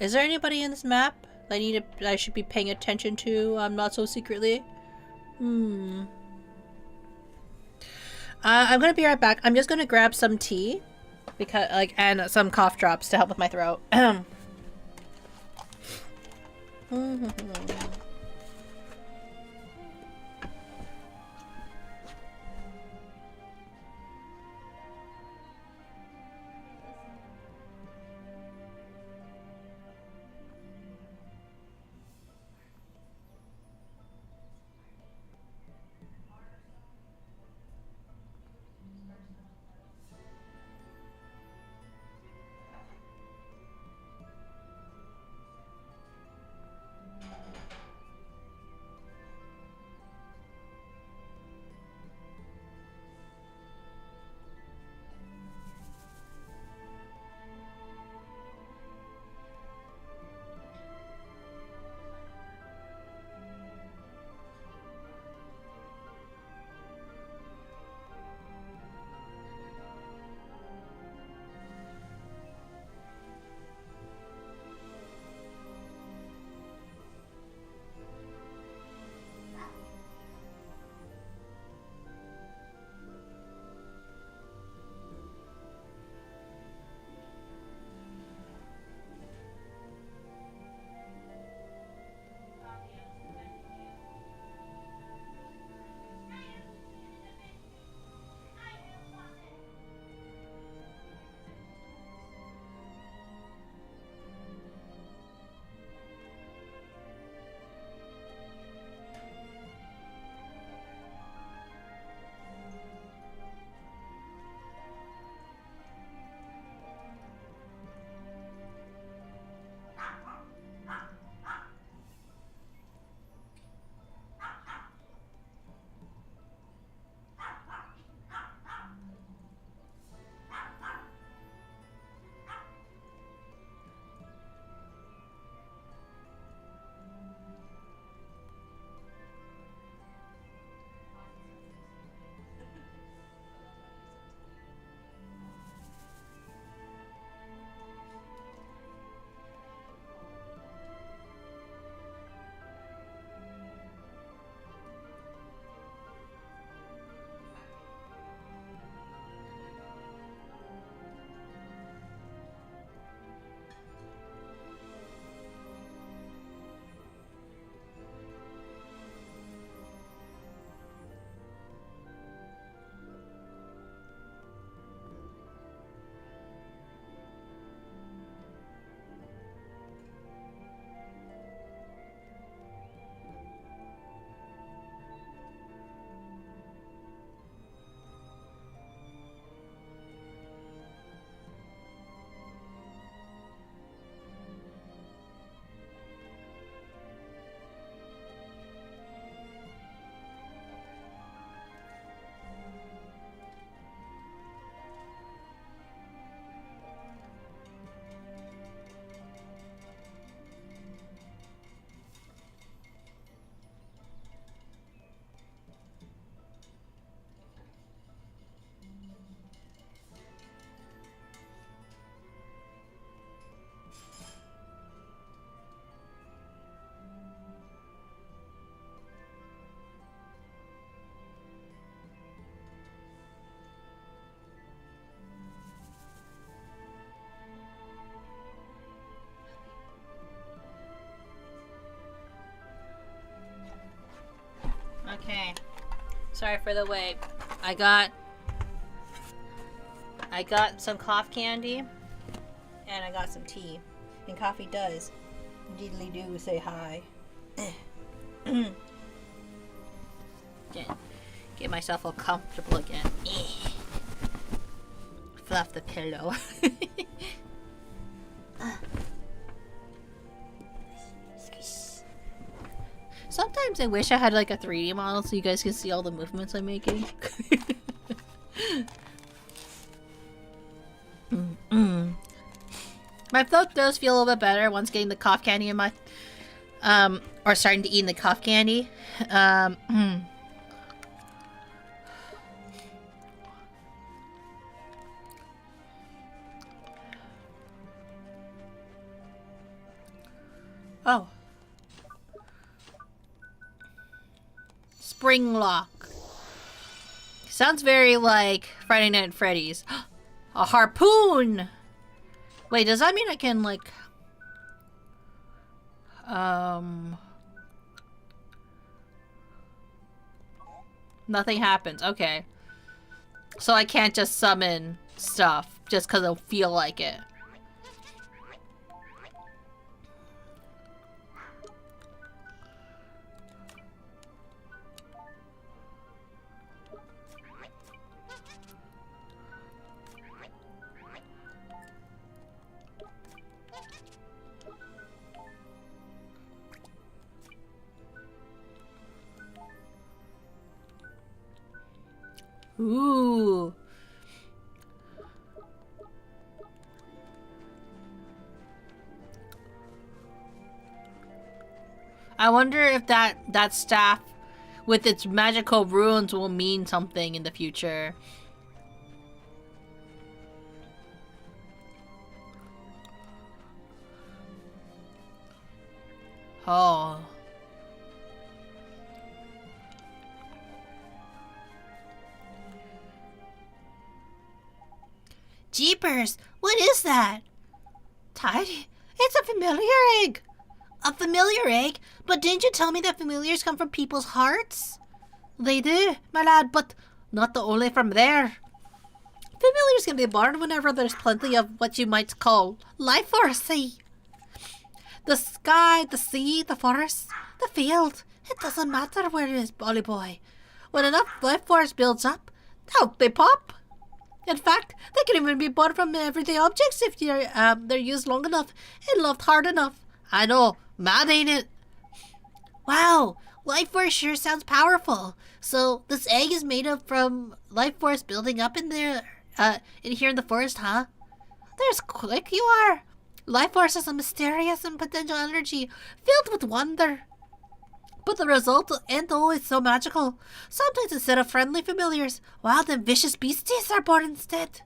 Is there anybody in this map that I should be paying attention to? Not so secretly. I'm gonna be right back. I'm just gonna grab some tea because, like, and some cough drops to help with my throat. Sorry for the wait. I got some cough candy, and I got some tea. And coffee does, indeedly do say hi. Get myself all comfortable again. Fluff the pillow. Sometimes I wish I had like a 3D model so you guys can see all the movements I'm making. My throat does feel a little bit better once getting the cough candy in my or starting to eat the cough candy. Oh. Spring lock. Sounds very like Friday Night at Freddy's. A harpoon! Wait, does that mean I can, like... Nothing happens. Okay. So I can't just summon stuff just because I feel like it. Ooh. I wonder if that staff with its magical runes will mean something in the future. Oh. Jeepers, what is that? Tidy, it's a familiar egg. A familiar egg? But didn't you tell me that familiars come from people's hearts? They do, my lad, but not only from there. Familiars can be born whenever there's plenty of what you might call life force, see? The sky, the sea, the forest, the field. It doesn't matter where it is, Bolly boy. When enough life force builds up, out they pop. In fact, they can even be born from everyday objects if they're used long enough and loved hard enough. I know, mad ain't it? Wow, life force sure sounds powerful. So this egg is made up from life force building up in there, in here in the forest, huh? There's quick you are. Life force is a mysterious and potential energy filled with wonder. But the result ain't always so magical. Sometimes instead of friendly familiars, wild and vicious beasties are born instead.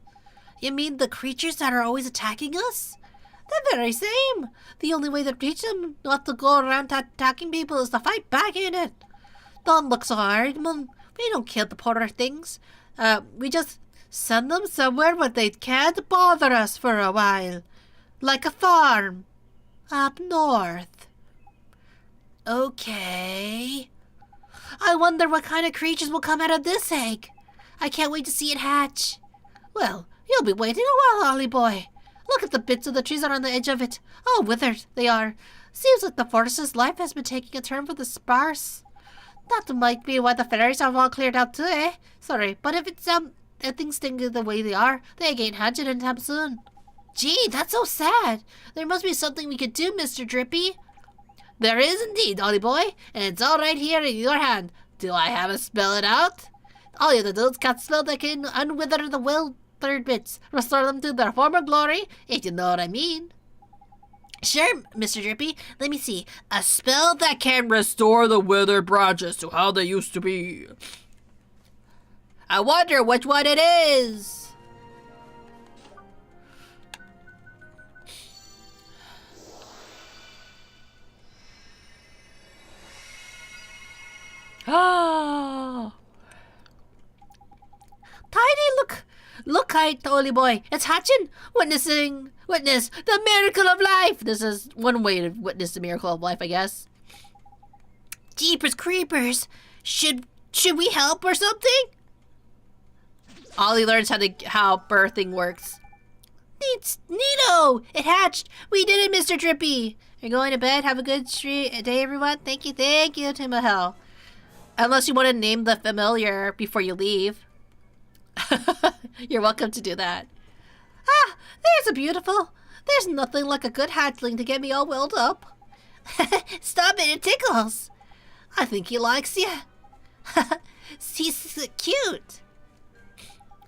You mean the creatures that are always attacking us? The very same. The only way to teach them not to go around attacking people is to fight back, ain't it? Don't look so hard, Mun. We don't kill the poor things. We just send them somewhere where they can't bother us for a while. Like a farm. Up north. Okay. I wonder what kind of creatures will come out of this egg. I can't wait to see it hatch. Well, you'll be waiting a while, Ollie boy. Look at the bits of the trees that are on the edge of it. Oh, withered they are. Seems like the forest's life has been taking a turn for the sparse. That might be why the fairies are all cleared out too, eh? Sorry, but if things stay the way they are, the egg ain't hatching anytime soon. Gee, that's so sad. There must be something we could do, Mr. Drippy. There is indeed, Ollie boy, and it's all right here in your hand. Do I have to spell it out? All you have to do is cast spell that can unwither the withered bits, restore them to their former glory, if you know what I mean. Sure, Mr. Drippy. Let me see. A spell that can Restore the withered branches to how they used to be. I wonder which one it is. Oh. Tidy, look, Ollie boy. It's hatching. Witness the miracle of life. This is one way to witness the miracle of life, I guess. Jeepers creepers. Should Should we help or something? Ollie learns how birthing works. It's neato! It hatched! We did it, Mr. Drippy! You're going to bed? Have a good day, everyone. Thank you, Timahel. Unless you want to name the familiar before you leave. You're welcome to do that. Ah, there's a beautiful. There's nothing like a good hatchling to get me all welled up. Stop it, it tickles. I think he likes you. He's so cute.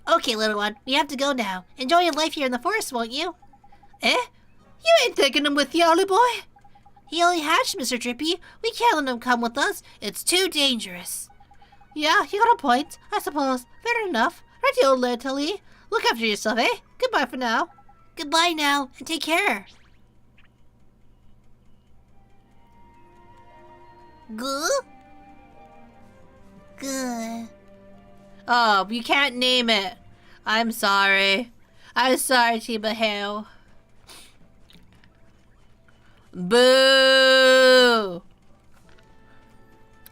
Okay, little one, we have to go now. Enjoy your life here in the forest, won't you? Eh? You ain't taking him with you, Ollie boy. He only hatched, Mr. Drippy. We can't let him come with us. It's too dangerous. Yeah, you got a point, I suppose. Fair enough. Righty, old Tilly. Look after yourself, eh? Goodbye for now. Goodbye now, and take care. Good? Good. Oh, you can't name it. I'm sorry. I'm sorry, Timahel. Boo!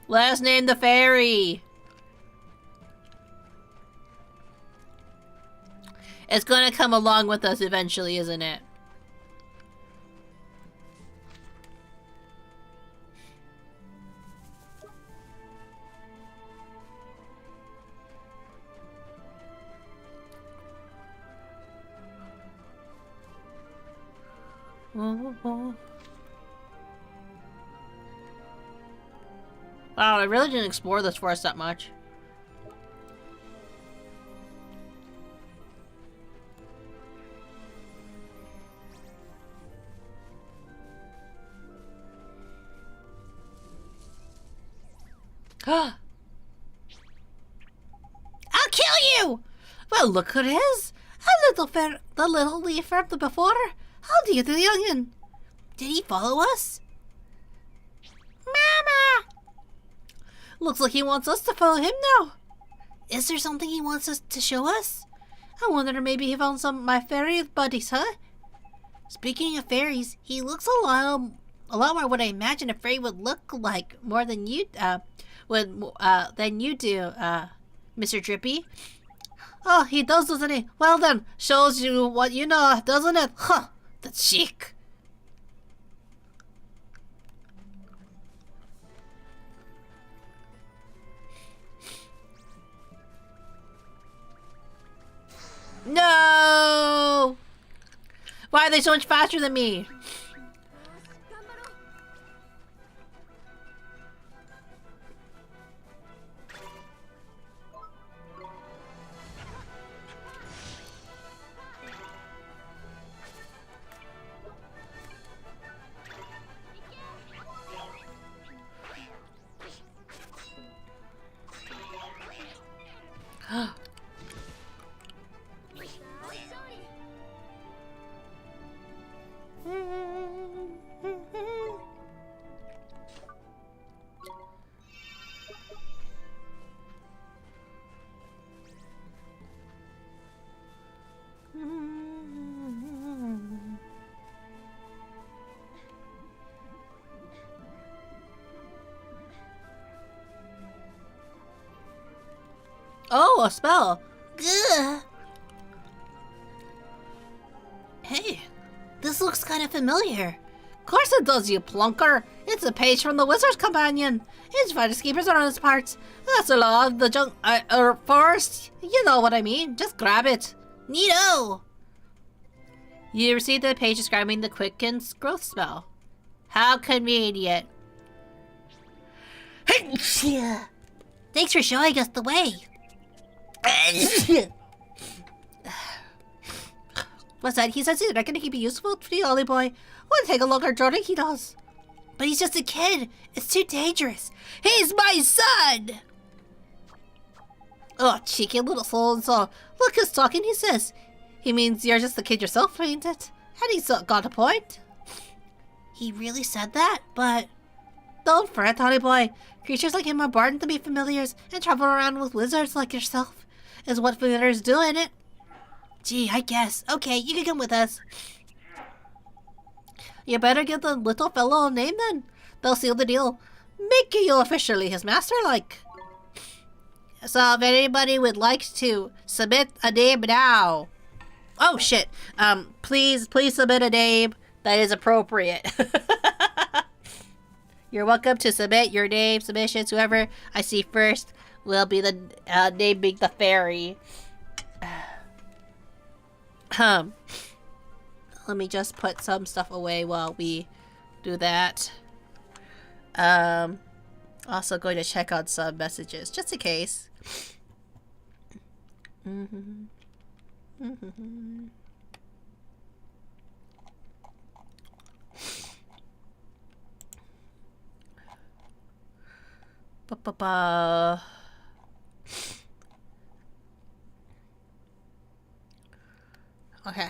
Let's name the fairy. It's gonna come along with us eventually, isn't it? Wow, I really didn't explore this forest that much. I'll kill you! Well, look who it is. The little leaf from the before. How do you do the onion? Did he follow us? Mama! Looks like he wants us to follow him now. Is there something he wants us to show us? I wonder maybe he found some of my fairy buddies, huh? Speaking of fairies, he looks a lot more what I imagine a fairy would look like more than you do, Mr. Drippy. Oh, he does, doesn't he? Well then, shows you what you know, doesn't it? Huh, that's chic. No! Why are they so much faster than me? Oh, a spell. Gah. Hey, this looks kind of familiar. Of course it does, you plunker. It's a page from the Wizard's Companion. Its fighters keepers are on its parts. That's a law of the forest. You know what I mean. Just grab it. Neato. You received a page describing the quickens growth spell. How convenient. Thanks for showing us the way. What's that? He says he's not going to keep it useful for you, Ollie boy. Wouldn't take a longer journey, he does. But he's just a kid. It's too dangerous. He's my son! Oh, cheeky little so-and-so. Look who's talking, he says. He means you're just the kid yourself, ain't it? And he's got a point. He really said that, but... Don't fret, Ollie boy. Creatures like him are born to be familiars and travel around with wizards like yourself. Is what familiars do, ain't it? Gee, I guess. Okay, you can come with us. You better give the little fellow a name then. They'll seal the deal. Make you officially his master, like. So if anybody would like to submit a name now. Oh shit. Please submit a name that is appropriate. You're welcome to submit your name submissions. Whoever I see first will be the naming the fairy. Let me just put some stuff away while we do that. Also going to check on some messages just in case. Ba-ba-ba. Okay.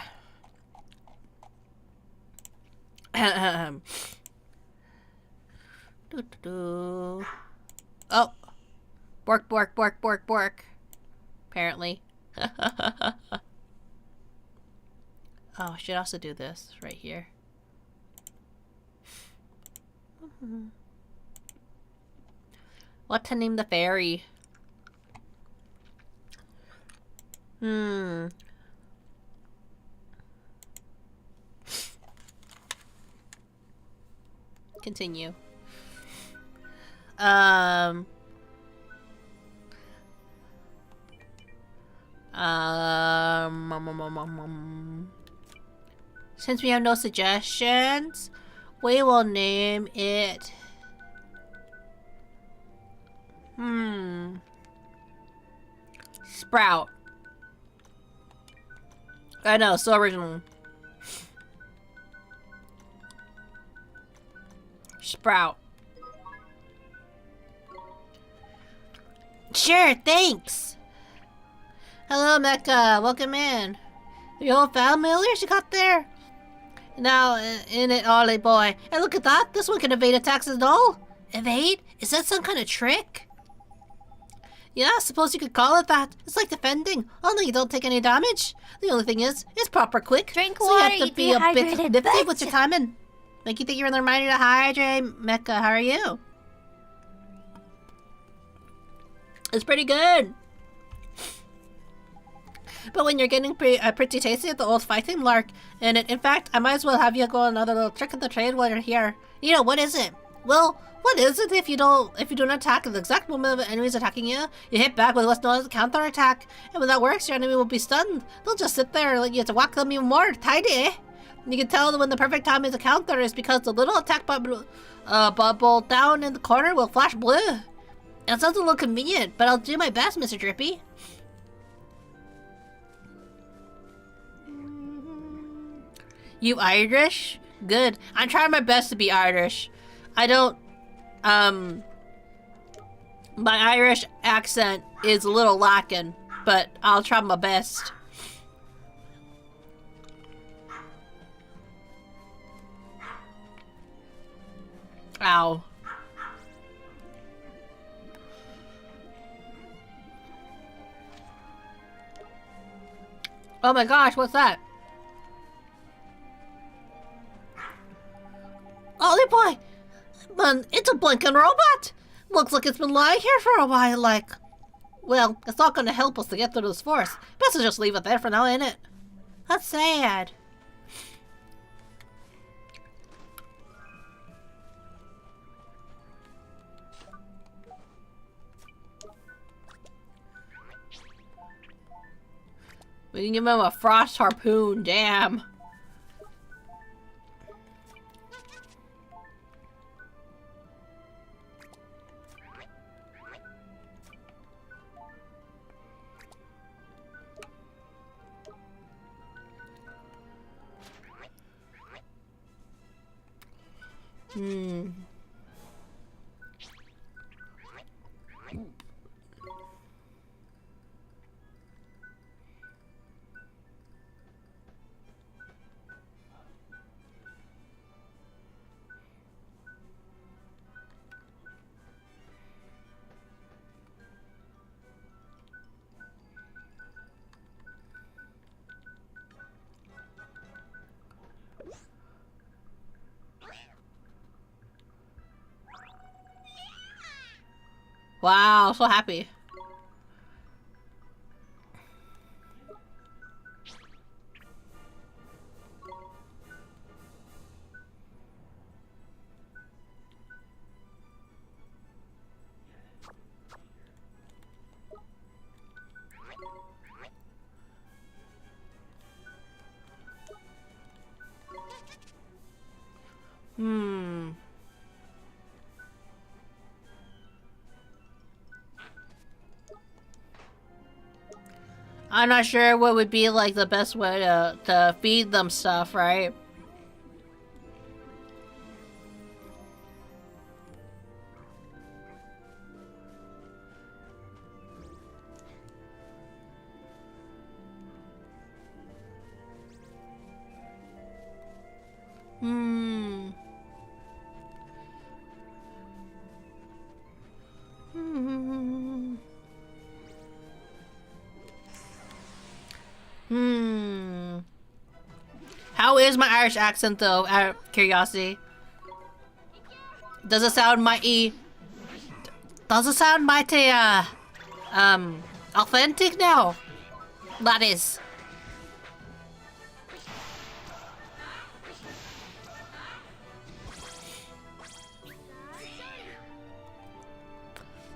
Oh. Bork, bork, bork, bork, bork. Apparently. Oh, I should also do this right here. What to name the fairy? Continue. Since we have no suggestions, we will name it. Sprout. I know, so original. Sprout. Sure, thanks. Hello, Mecca. Welcome in. Your whole familiars you got there? Now, in it, Ollie boy. And look at that. This one can evade attacks as all. Evade? Is that some kind of trick? Yeah, I suppose you could call it that. It's like defending, only you don't take any damage. The only thing is, it's proper quick. Drink so water, you have to you be a bit dehydrated nifty with your timing. Make you think you're in the reminder to hydrate. Mecca, how are you? It's pretty good. But when you're getting pretty tasty at the old fighting lark, and in fact, I might as well have you go another little trick of the trade while you're here. You know, what is it? Well, what is it if you don't attack at the exact moment of the enemy's attacking you? You hit back with what's known as a counter-attack, and when that works, your enemy will be stunned. They'll just sit there like you have to whack them even more. Tidy, eh? You can tell that when the perfect time is to counter is because the little attack bubble down in the corner will flash blue. It sounds a little convenient, but I'll do my best, Mr. Drippy. You Irish? Good. I'm trying my best to be Irish. I don't, my Irish accent is a little lacking, but I'll try my best. Ow. Oh my gosh, what's that? Ollie boy! Man, it's a blinking robot! Looks like it's been lying here for a while, like. Well, it's not gonna help us to get through this forest. Best to just leave it there for now, ain't it? That's sad. We can give him a frost harpoon, damn. Wow, so happy. I'm not sure what would be like the best way to feed them stuff, right? Hmm. Hmm. Hmm. How is my Irish accent though? Out of curiosity. Does it sound mighty? Does it sound mighty? Authentic now? That is.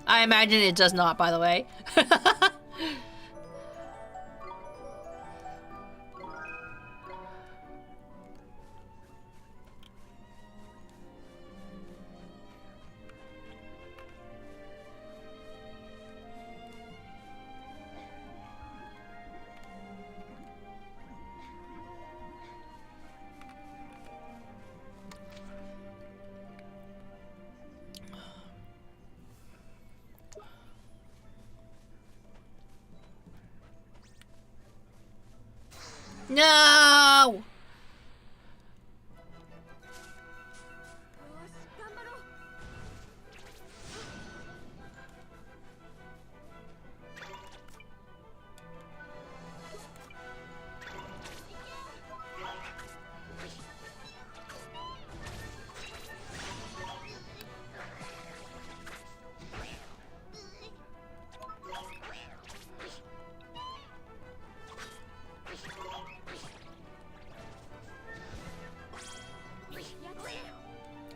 I imagine it does not, by the way. No!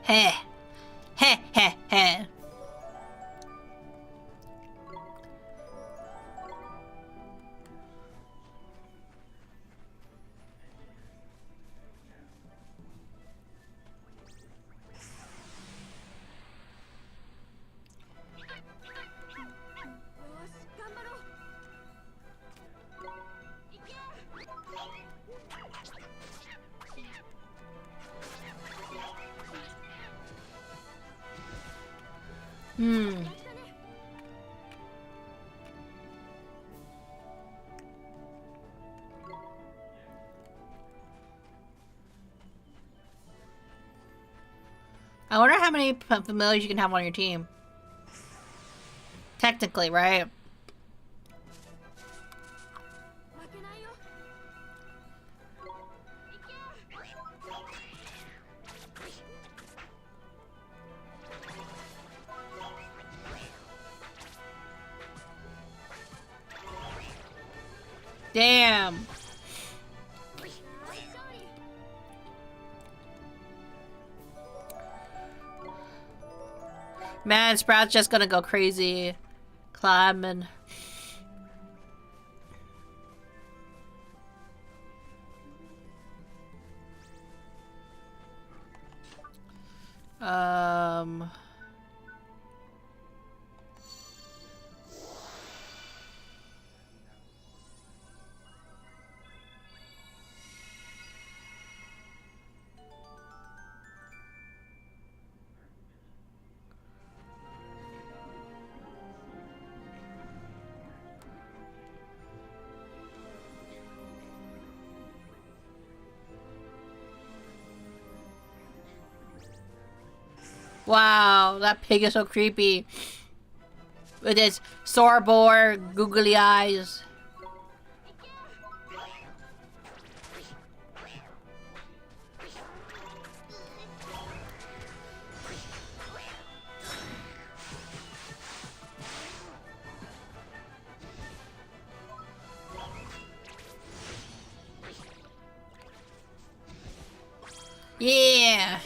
Heh. Heh heh heh. Hmm. I wonder how many familiars you can have on your team. Technically, right? Damn. Man, Sprout's just gonna go crazy. Climbing. Wow, that pig is so creepy. With his sore bore, googly eyes. Yeah.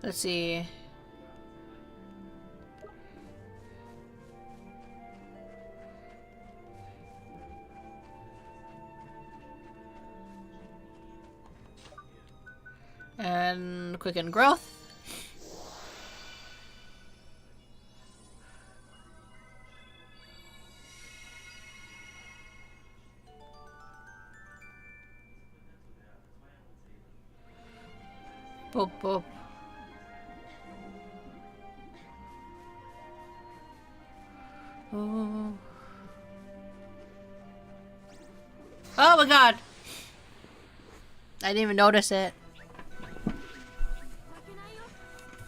Let's see. And quicken growth. Boop, boop. Oh. Oh my god! I didn't even notice it.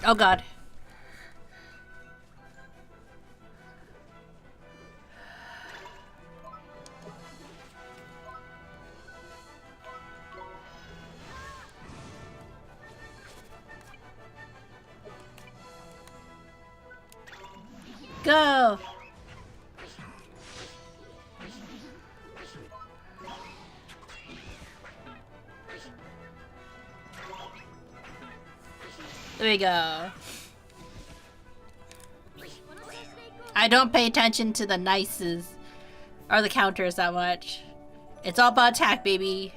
Oh god. Go! There we go. I don't pay attention to the nices or the counters that much. It's all about attack, baby.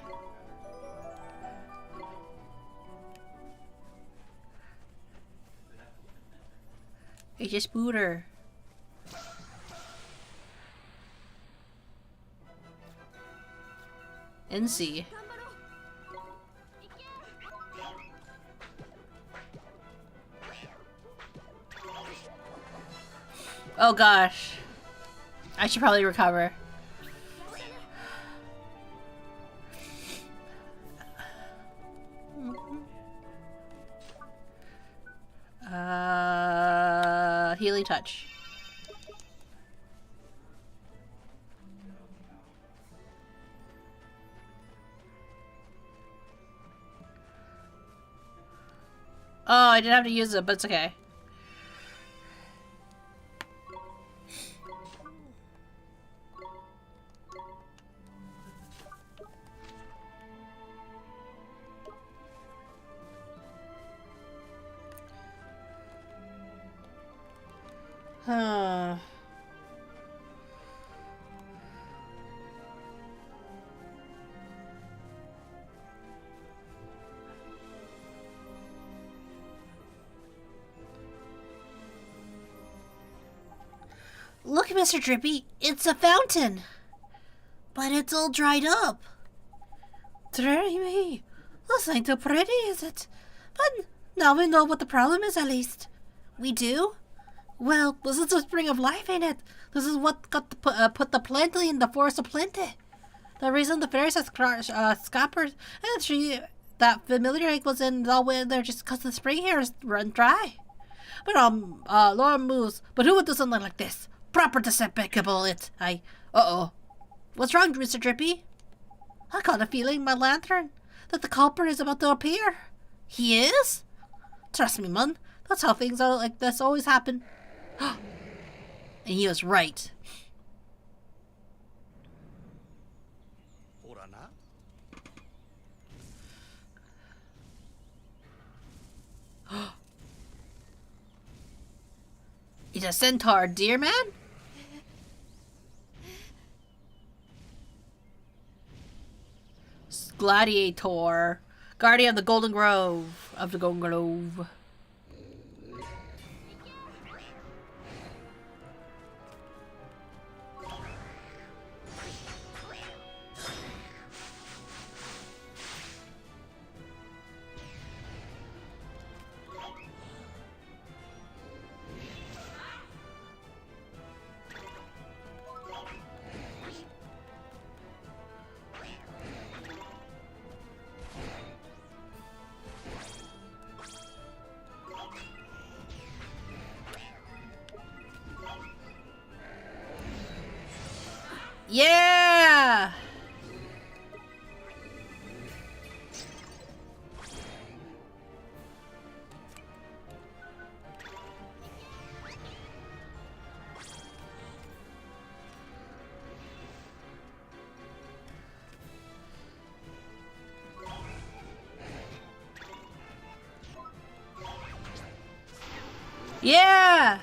It's just booter. NC. Oh gosh. I should probably recover. Healing touch. Oh, I didn't have to use it, but it's okay. Huh. Look, Mr. Drippy, it's a fountain. But it's all dried up. Dearie me, this ain't too pretty, is it? But now we know what the problem is, at least. We do? Well, this is the spring of life, ain't it? This is what got put the plenty in the forest of plenty. The reason the fairies have scuppered and that familiar egg was in the winter just because the spring here is run dry. But Lord moves. But who would do something like this? Proper despicable, uh-oh. What's wrong, Mr. Drippy? I got a feeling, my lantern, that the culprit is about to appear. He is? Trust me, man. That's how things are like this always happen. And he was right. He's a centaur, dear man? Gladiator. Guardian of the Golden Grove. Yeah! Yeah!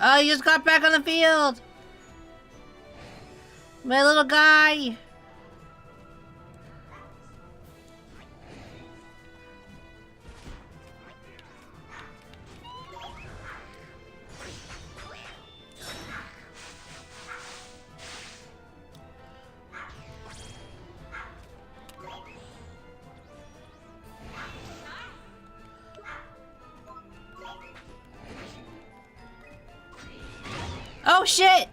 Oh, you just got back on the field! My little guy! Oh shit!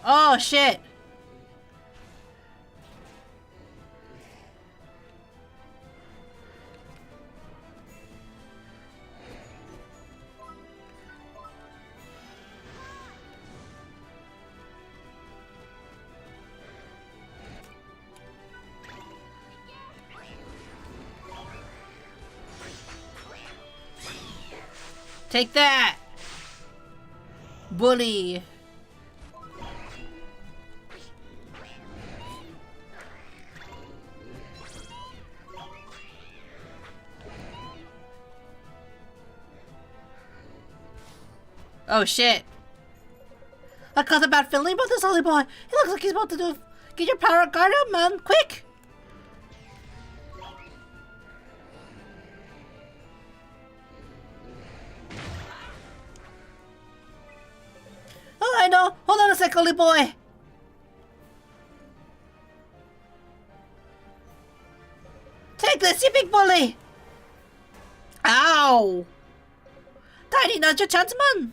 Oh shit! Take that! Bully! Oh shit! I got a bad feeling about this Ollie boy. He looks like he's about to do. Get your power guard up, man! Quick! Oh, I know. Hold on a sec, Ollie boy. Take this, you big bully! Ow! Tiny, now's your chance, man!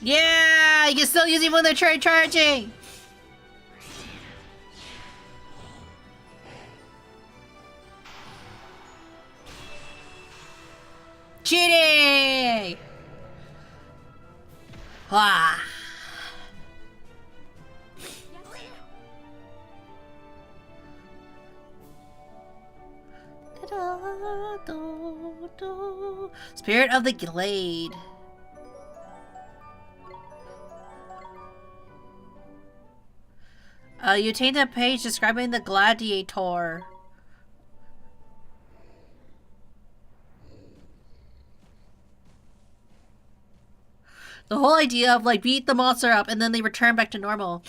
Yeah! You can still use it when they're charging! Cheating! Wah! Spirit of the Glade. You obtained a page describing the gladiator. The whole idea of like beat the monster up and then they return back to normal.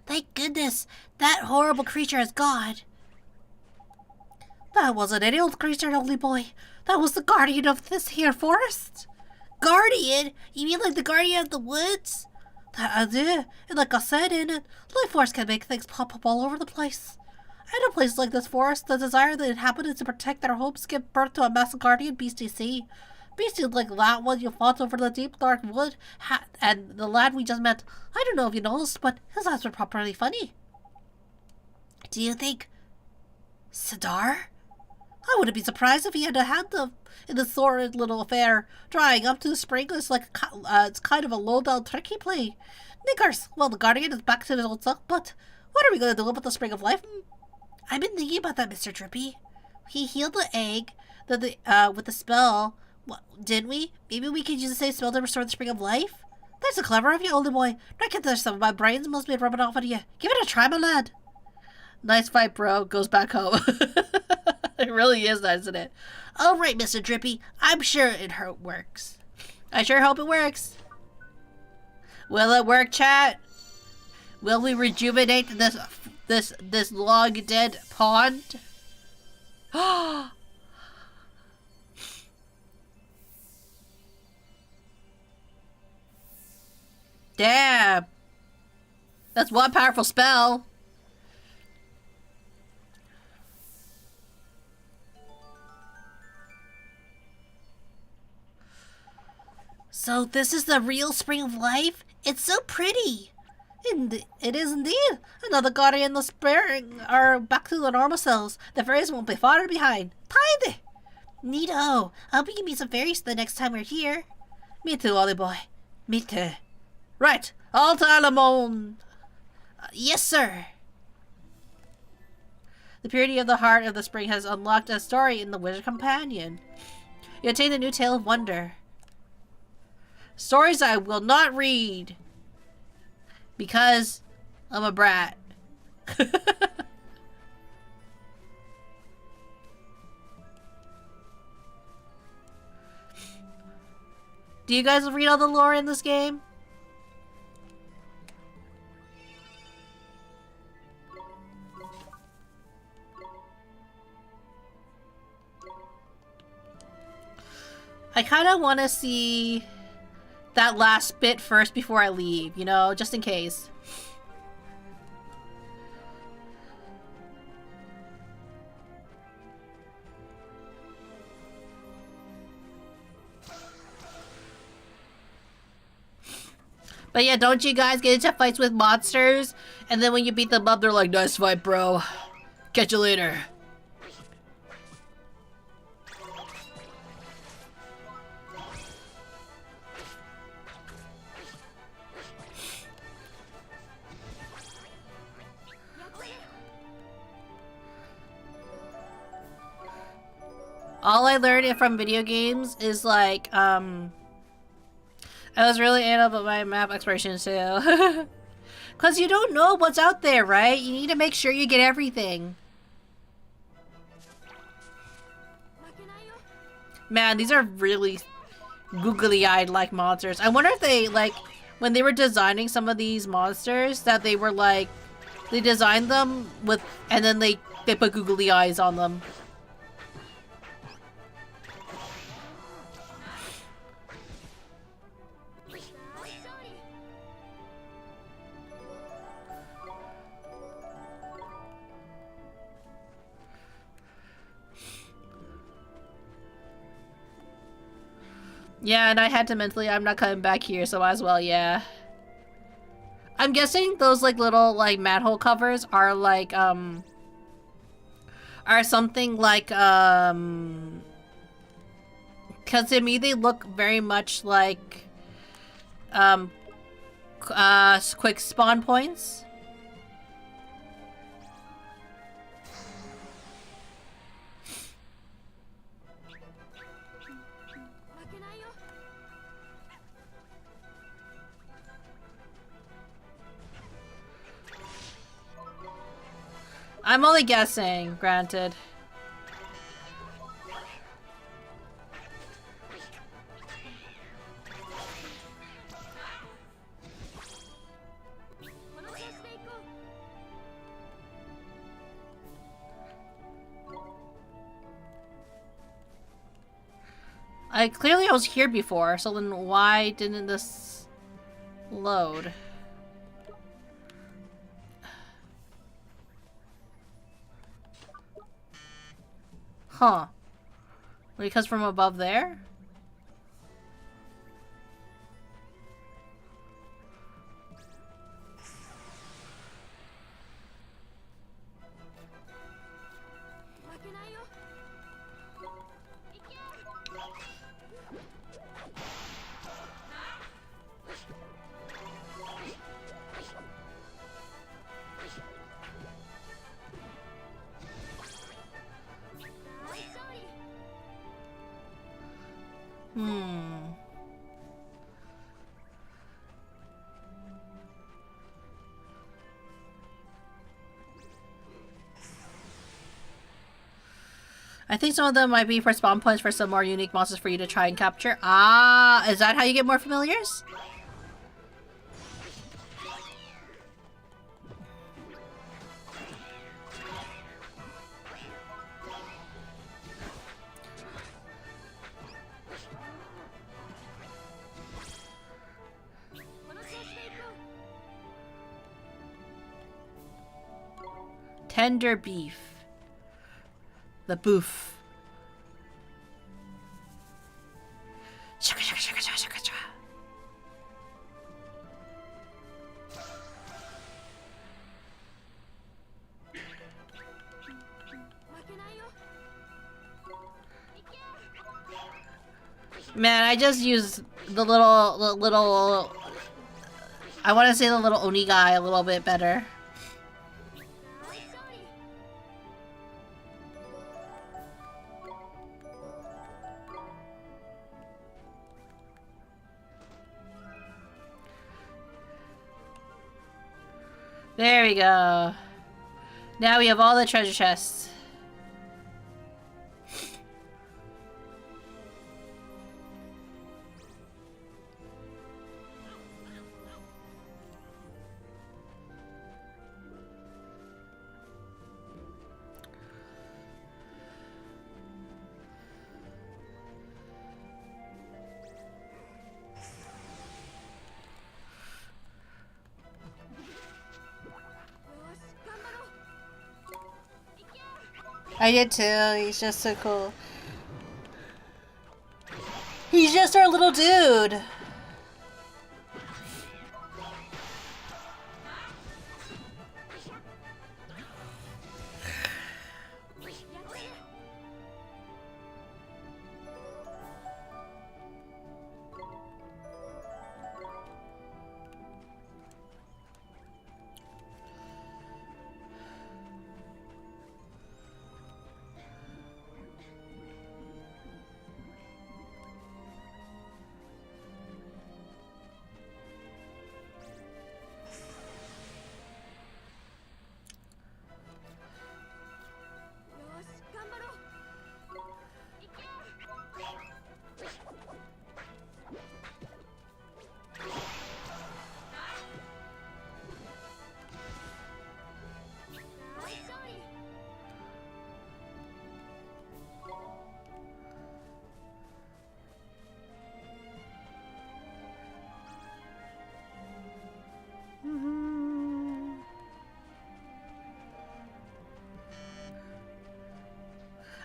Thank goodness, that horrible creature is gone. That wasn't any old creature, only boy. That was the guardian of this here forest. Guardian? You mean like the guardian of the woods? That I do. And like I said in it, life force can make things pop up all over the place. And in places like this forest, the desire of the inhabitants to protect their homes give birth to a massive guardian beast you see. Beasties like that one you fought over the deep dark wood, and the lad we just met. I don't know if you noticed, but his eyes were properly funny. Do you think Sidar? I wouldn't be surprised if he had a hand in this sordid little affair. Drying up to the spring is like it's kind of a low-down tricky play. Niggers, well, the guardian is back to his old self, but what are we going to do about the spring of life? I've been thinking about that, Mr. Drippy. He healed the egg with the spell, didn't we? Maybe we could use the same spell to restore the spring of life? That's a clever of you, older boy. I can tell some of my brains must be rubbing off on you. Give it a try, my lad. Nice fight, bro. Goes back home. It really is nice, isn't it? All right, Mr. Drippy. I'm sure it works. I sure hope it works. Will it work, chat? Will we rejuvenate this long dead pond? Damn. That's one powerful spell. So this is the real spring of life? It's so pretty! It is indeed! Another guardian and the spring are back to their normal selves. The fairies won't be far behind. Tidy! Neato! I'll be giving me some fairies the next time we're here. Me too, Ollie boy. Me too. Right, all to Alamone! Yes, sir! The purity of the heart of the spring has unlocked a story in the Wizard Companion. You attain a new tale of wonder. Stories I will not read. Because I'm a brat. Do you guys read all the lore in this game? I kind of want to see that last bit first before I leave, you know, just in case. But yeah, don't you guys get into fights with monsters? And then when you beat them up, they're like, nice fight, bro. Catch you later. All I learned from video games is like, I was really anal about my map exploration too. Cause you don't know what's out there, right? You need to make sure you get everything. Man, these are really googly-eyed like monsters. I wonder if they, like, when they were designing some of these monsters, that they were like, they designed them with, and then they put googly eyes on them. Yeah, and I had to mentally, I'm not coming back here, so might as well, yeah. I'm guessing those, like, little, like, manhole covers are, like, are something like, because to me they look very much like, quick spawn points. I'm only guessing, granted. Clearly I was here before, so then why didn't this load? Huh. Because from above there? I think some of them might be for spawn points for some more unique monsters for you to try and capture. Ah, is that how you get more familiars? Tender beef. The boof. Shaka, shaka, shaka, shaka, shaka, shaka. Man, I just used the little. I want to say the little Oni guy a little bit better. There we go. Now we have all the treasure chests. I did too. He's just so cool. He's just our little dude.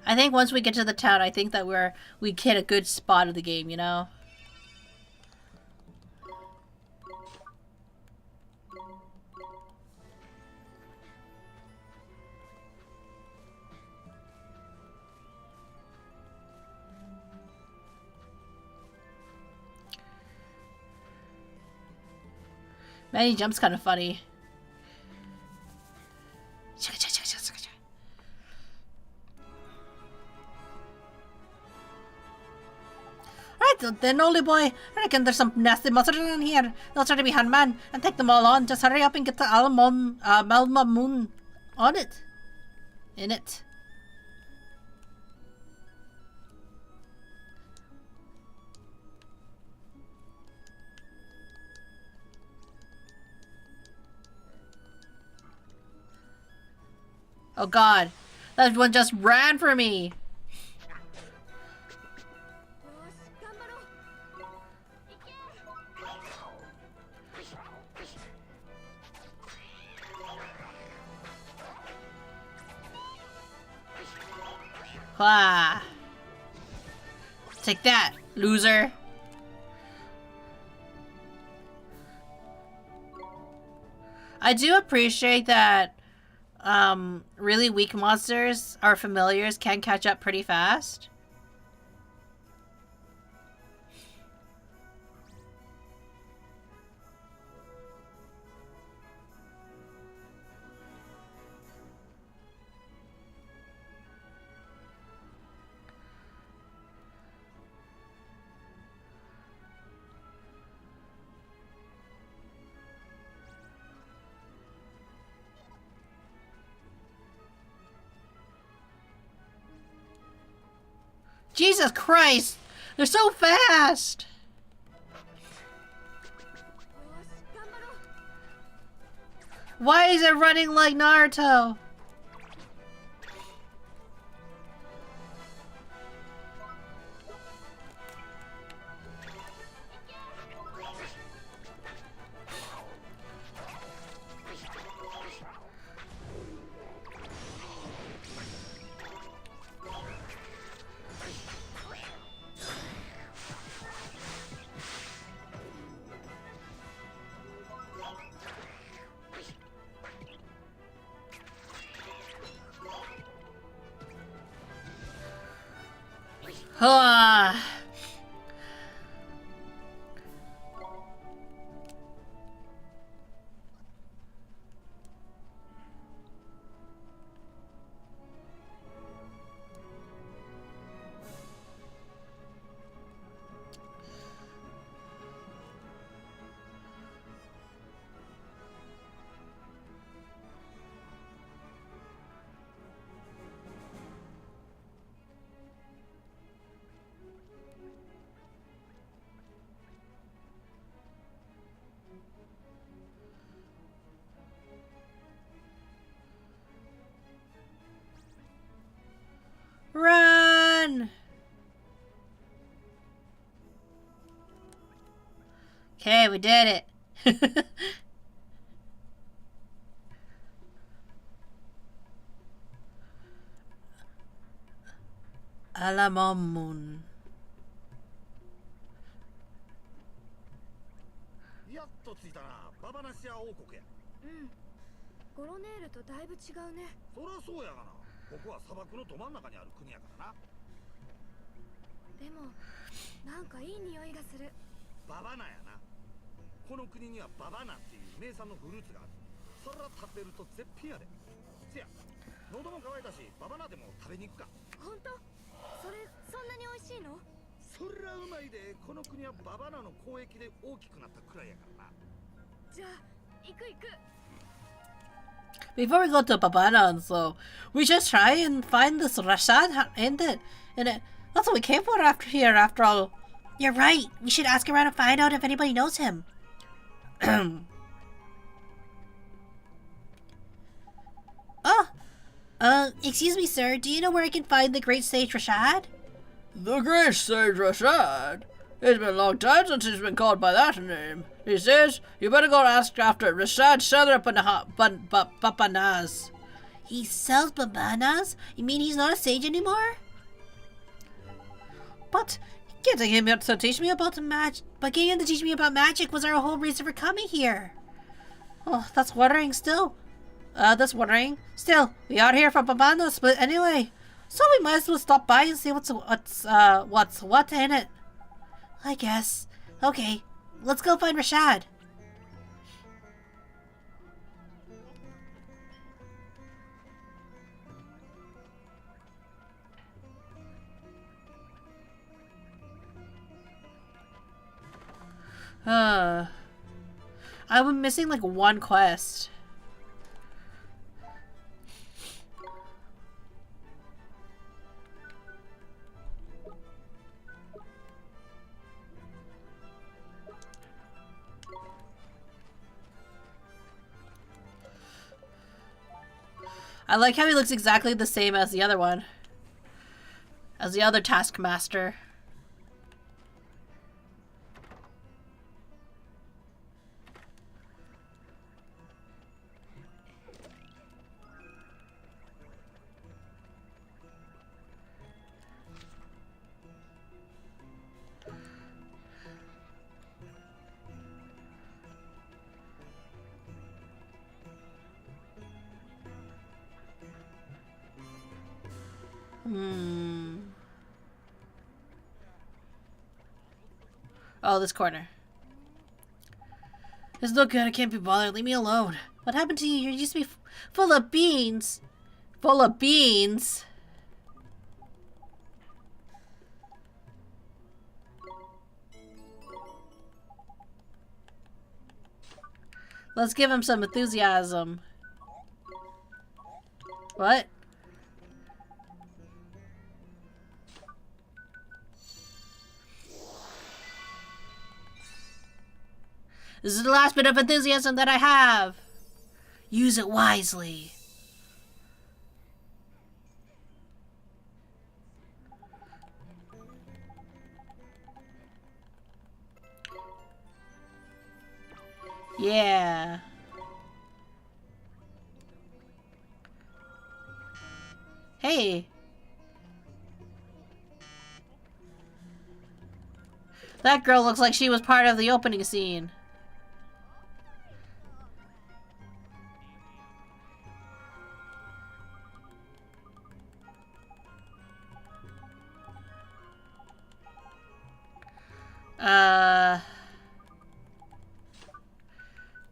I think once we get to the town, I think that we hit a good spot of the game, you know? Man, he jumps kind of funny. Alright, then, oldie boy. I reckon there's some nasty monsters in here. They'll try to be Hangman and take them all on. Just hurry up and get the Malma Moon on it. In it. Oh god. That one just ran for me. Ah. Take that, loser. I do appreciate that really weak monsters, our familiars, can catch up pretty fast. Jesus Christ! They're so fast! Why is it running like Naruto? Okay, we did it. Alamomun. やっと着いたな。ババナシア王国や。ゴロネールとだいぶ違うね。そりゃそうやがな。ここは砂漠のど真ん中にある国やからな。でもなんかいい匂いがする。ババナやな。この国にはババナっていう名産のフルーツがある。それは食べると絶品やで。せや、喉も渇いたし、ババナでも食べに行くか。本当？それそんなに美味しいの？そりゃうまいで。この国はババナの交易で大きくなったくらいやからな。じゃあ行く行く。 Before we go to Babanan, so we should try and find this Rashad that's what we came for after all. You're right. We should ask around and find out if anybody knows him. Excuse me, sir. Do you know where I can find the great sage Rashad? The great sage Rashad? It's been a long time since he's been called by that name. He says, you better go ask after Rashad Sadra Papanaz. He sells bananas? You mean he's not a sage anymore? But getting him to teach me about magic was our whole reason for coming here. Oh, that's worrying still. Still, we are here for bananas, but anyway, so we might as well stop by and see what's what in it. I guess. Okay, let's go find Rashad. I'm missing like one quest. I like how he looks exactly the same as the other one. As the other Taskmaster. Oh, this corner. It's no good. I can't be bothered. Leave me alone. What happened to you? You used to be full of beans. Full of beans? Let's give him some enthusiasm. What? This is the last bit of enthusiasm that I have. Use it wisely. Yeah. Hey. That girl looks like she was part of the opening scene.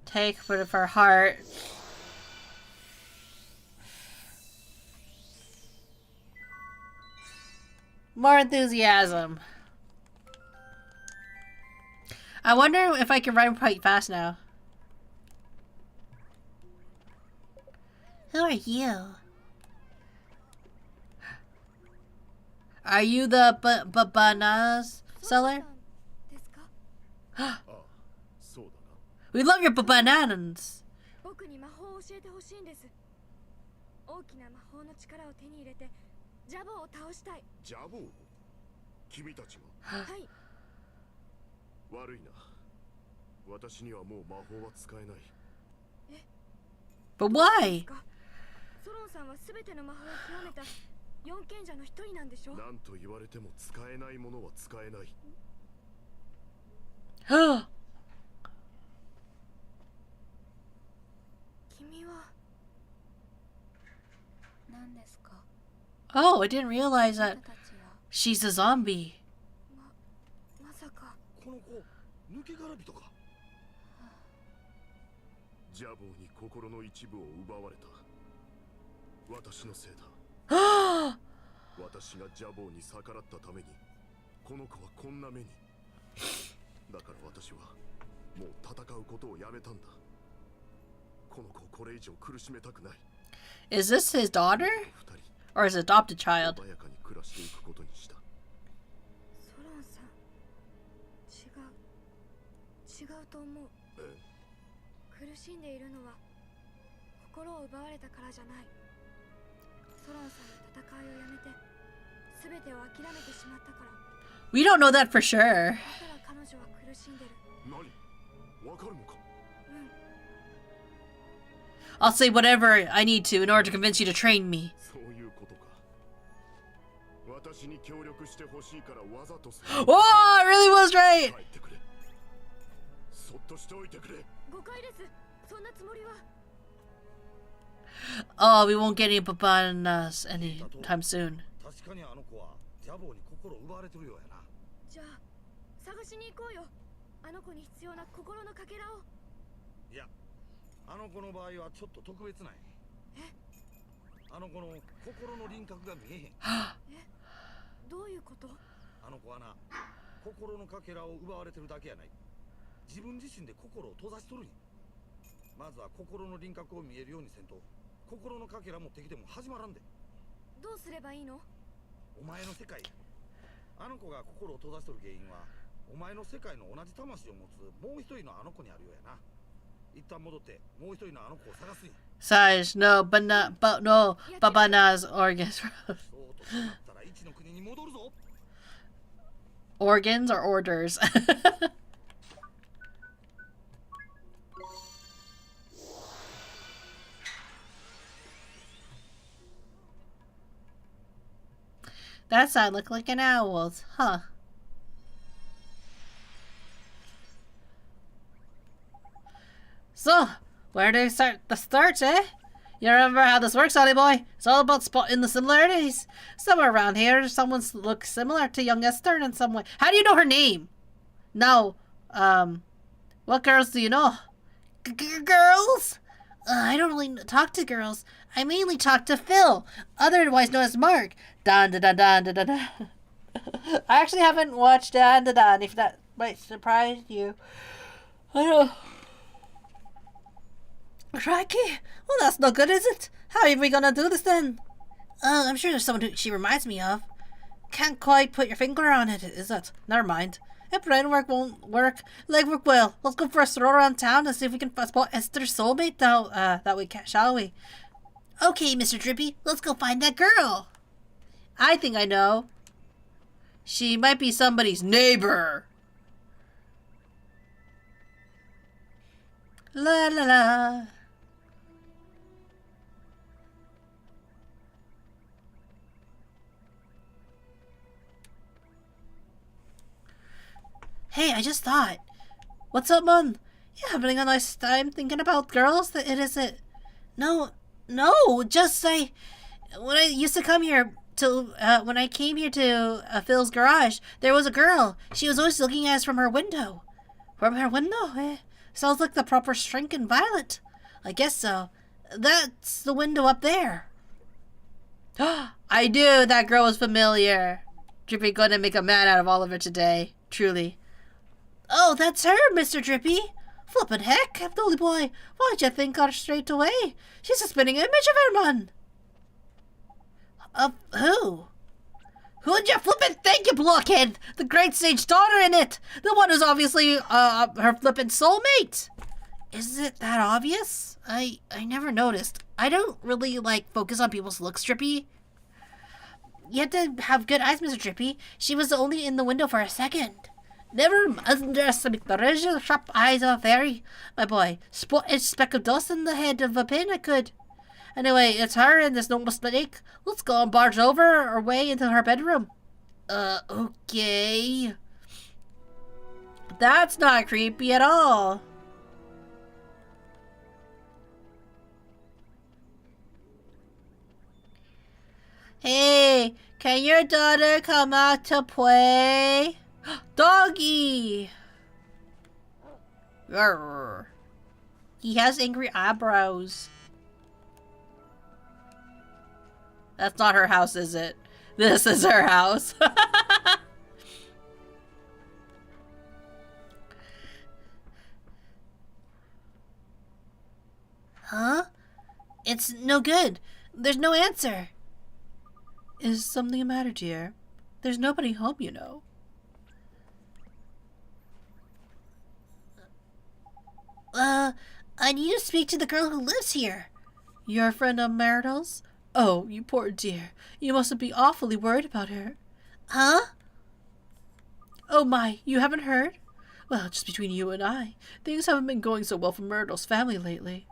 Take foot of her heart. More enthusiasm. I wonder if I can run quite fast now. Who are you? Are you the bananas seller? We love your bananas. 僕に魔法を教えてほしいんです。大きな魔法の力を手に入れてジャボを倒したい。ジャボ君たちが。はい。悪いな。私にはもう魔法は使えない。 But why? ソロンさんは全ての魔法を極めた四賢者の一人なんでしょ。何と言われても使えないものは使えない。君は何ですか？ Oh, I didn't realize あ that なたたちは she's a zombie. まさか。この子抜け殻人か。ジャボーに心の一部を奪われた。私のせいだ。私がジャボーに逆らったためにこの子はこんな目に。だから私はもう戦うことをやめたんだ。この子をこれ以上苦しめたくない。 Is this his daughter? Or his adopted child? 穏やかに暮らしていくことにした。ソロンさん、違うと思う。苦しんでいるのは心を奪われたからじゃない。ソロンさんの戦いをやめて全てを諦めてしまったから。 We don't know that for sure. だから彼女は苦しんでる。何？わかるのか？ I'll say whatever I need to in order to convince you to train me. そういうことか。私に協力してほしいからわざとする。 Oh, I really was right. 帰ってくれ。そっとしておいてくれ。誤解です。そんなつもりは。 Oh, we won't get any Babanas anytime soon. 確かにあの子はジャボーに心を奪われてるようやな。じゃあ探しに行こうよ。あの子に必要な心のかけらを。いや、あの子の場合はちょっと特別ない。あの子の心の輪郭が見えへん。どういうこと？あの子はな、心のかけらを奪われてるだけやない。自分自身で心を閉ざしとるんや。まずは心の輪郭を見えるようにせんと、心のかけら持ってきても始まらんで。どうすればいいの？お前の世界。あの子が心を閉ざしとる原因は、お前の世界の同じ魂を持つもう一人のあの子にあるようやな。一旦戻ってもう一人のあの子を探すんや。Saj, no, no, Babanas organs. そうとなったら一の国に戻るぞ。 Organs or orders? That side looked like an owl's, huh? So, where do you start the starts, eh? You remember how this works, Ollie boy? It's all about spotting the similarities. Somewhere around here, someone looks similar to young Esther in some way. How do you know her name? No, what girls do you know? Girls? I don't really talk to girls. I mainly talk to Phil, otherwise known as Mark. Dun dun dun dun dun dun. Dun. I actually haven't watched Dun dun dun, if that might surprise you. I don't... Crikey! Well, that's no good, is it? How are we gonna do this then? I'm sure there's someone who she reminds me of. Can't quite put your finger on it, is it? Never mind. If brain work won't work, legwork will. Let's go for a stroll around town and see if we can spot Esther's soulmate that we can, shall we? Okay, Mr. Drippy, let's go find that girl. I think I know. She might be somebody's neighbor. La la la. Hey, I just thought. What's up, Mun? You having a nice time thinking about girls? It isn't. No, just say. When I used to come here to, when I came here to Phil's garage, there was a girl. She was always looking at us from her window. From her window? Sounds like the proper shrinking violet. I guess so. That's the window up there. I knew that girl was familiar. Drippy gonna make a man out of Oliver today. Truly. Oh, that's her, Mr. Drippy. Flippin' heck, Dolly boy. Why'd you think her straight away? She's a spinning image of her, man. Of who? Who'd you flippin' think, you blockhead? The great sage daughter in it. The one who's obviously, her flippin' soulmate. Is it that obvious? I never noticed. I don't really, focus on people's looks, Drippy. You had to have good eyes, Mr. Drippy. She was only in the window for a second. Never underestimate the razor sharp eyes of a fairy, my boy. Spot a speck of dust in the head of a pin I could. Anyway, it's her and there's no mistake. Let's go and barge over our way into her bedroom. Okay. That's not creepy at all. Hey, can your daughter come out to play? Doggy! Grr. He has angry eyebrows. That's not her house, is it? This is her house. Huh? It's no good. There's no answer. Is something the matter, dear? There's nobody home, you know. I need to speak to the girl who lives here. You're a friend of Marital's? Oh, you poor dear. You must be awfully worried about her. Huh? Oh my, you haven't heard? Well, just between you and I, things haven't been going so well for Myrtle's family lately.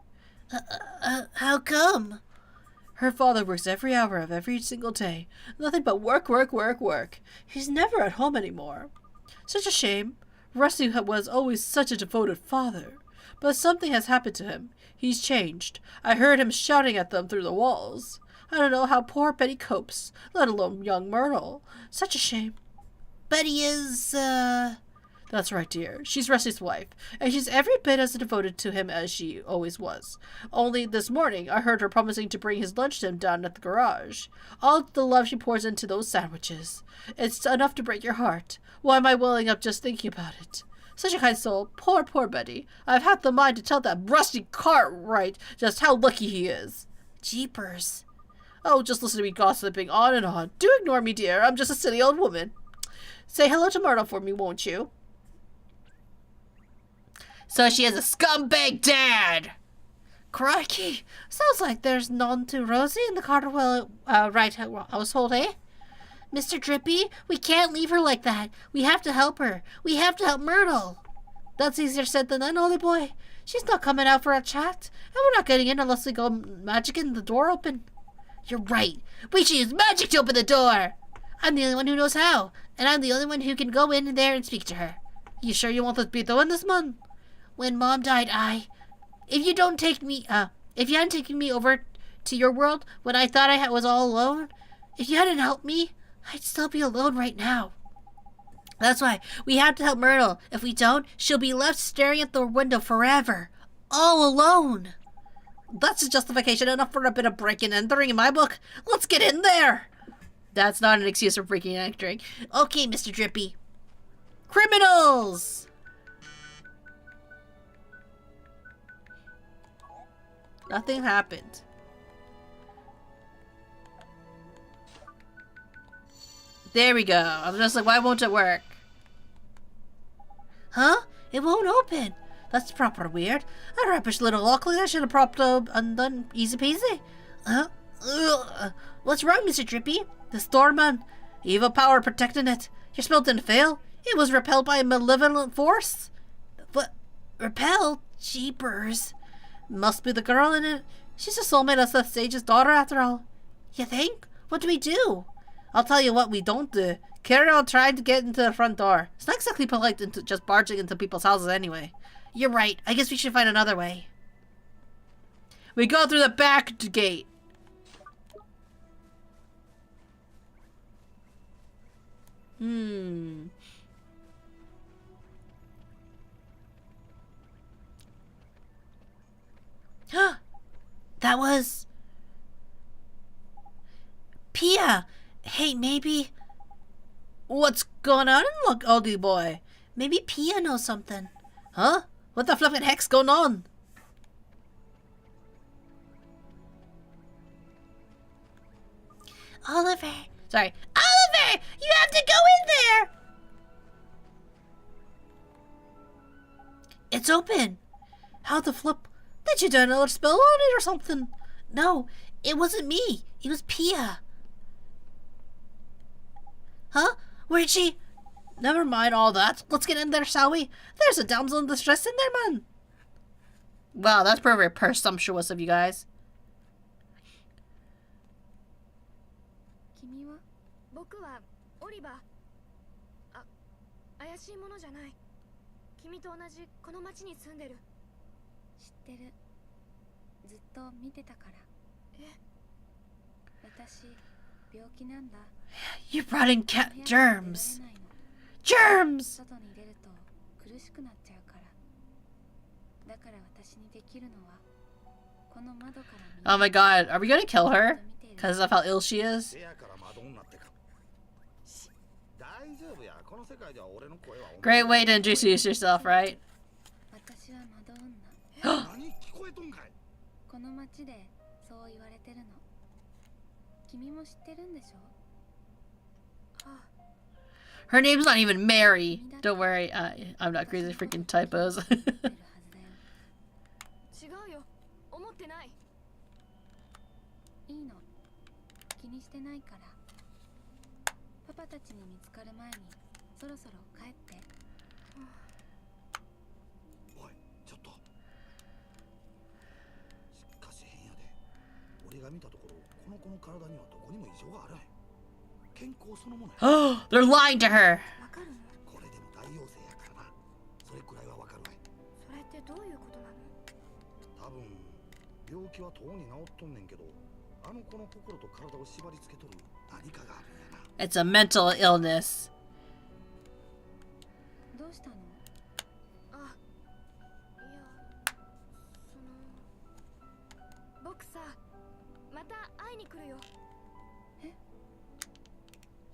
How come? Her father works every hour of every single day. Nothing but work, work, work, work. He's never at home anymore. Such a shame. Rusty was always such a devoted father. But something has happened to him. He's changed. I heard him shouting at them through the walls. I don't know how poor Betty copes, let alone young Myrtle. Such a shame. Betty is, That's right, dear. She's Rusty's wife, and she's every bit as devoted to him as she always was. Only this morning, I heard her promising to bring his lunch to him down at the garage. All the love she pours into those sandwiches. It's enough to break your heart. Why am I welling up just thinking about it? Such a kind soul. Poor, poor Betty. I've had the mind to tell that Rusty Cartwright just how lucky he is. Jeepers. Oh, just listen to me gossiping on and on. Do ignore me, dear. I'm just a silly old woman. Say hello to Myrtle for me, won't you? So she has a scumbag dad! Crikey! Sounds like there's none too rosy in the Carterwell household, eh? Mr. Drippy, we can't leave her like that. We have to help her. We have to help Myrtle. That's easier said than done, Ollie boy. She's not coming out for a chat, and we're not getting in unless we go magicking the door open. You're right. We should use magic to open the door. I'm the only one who knows how, and I'm the only one who can go in there and speak to her. You sure you want to be doing this, Mum? When Mom died, if you hadn't taken me over to your world when I thought I was all alone, if you hadn't helped me, I'd still be alone right now. That's why we have to help Myrtle. If we don't, she'll be left staring at the window forever, all alone. That's a justification enough for a bit of breaking and entering in my book. Let's get in there. That's not an excuse for breaking and entering. Okay, Mr. Drippy. Criminals! Nothing happened. There we go. I'm just like, why won't it work? Huh? It won't open. That's proper weird. A rubbish little lock like that should have propped up undone easy peasy. What's wrong, Mr. Drippy? The storm, man. Evil power protecting it. Your spell didn't fail. It was repelled by a malevolent force. What? Repelled? Jeepers. Must be the girl in it. She's a soulmate of Seth Sage's daughter, after all. You think? What do we do? I'll tell you what we don't do. Carry on trying to get into the front door. It's not exactly polite into just barging into people's houses anyway. You're right. I guess we should find another way. We go through the back gate. That was... Pia! Hey, maybe... What's going on, look, oldie boy? Maybe Pia knows something. Huh? What the flippin' heck's going on? Oliver! Sorry. Oliver! You have to go in there! It's open. How the flip... Did you do another spell on it or something? No, it wasn't me. It was Pia. Huh? Where'd she... Never mind all that. Let's get in there, shall we? There's a damsel in distress in there, man. Wow, that's very presumptuous of you guys. 君は僕はオリバー。あ、怪しいものじゃない。君と同じこの町に住んでる。知ってる。ずっと見てたから。え？私病気なんだ。 You brought in germs. Germs! 外に出ると苦しくなっちゃうから。だから私にできるのはこの窓から見る。 Oh my god, are we gonna kill her? Because of how ill she is? 部屋から窓になってか。大丈夫や。この世界では俺の声は。 Great way to introduce yourself, right? 私は窓女。何聞こえとんかい。この町でそう言われてるの。君も知ってるんでしょ？ああ。 Her name's not even Mary. Don't worry, I'm not crazy freaking typos. 違うよ。思ってない。いいの。気にしてないから。パパたちに見つかる前にそろそろ帰って。おい、ちょっと。しかし変やで。俺が見たところ、この子の体にはどこにも異常があらへん。健康そのものや。They're lying to her. わかるの？これでも大陽性やからな。それくらいはわかるわい。それってどういうことなの？多分病気はとうに治っとんねんけど、あの子の心と体を縛り付けとる何かがあるんやな。 It's a mental illness. どうしたの？あ、いや、僕さ、また会いに来るよ。え？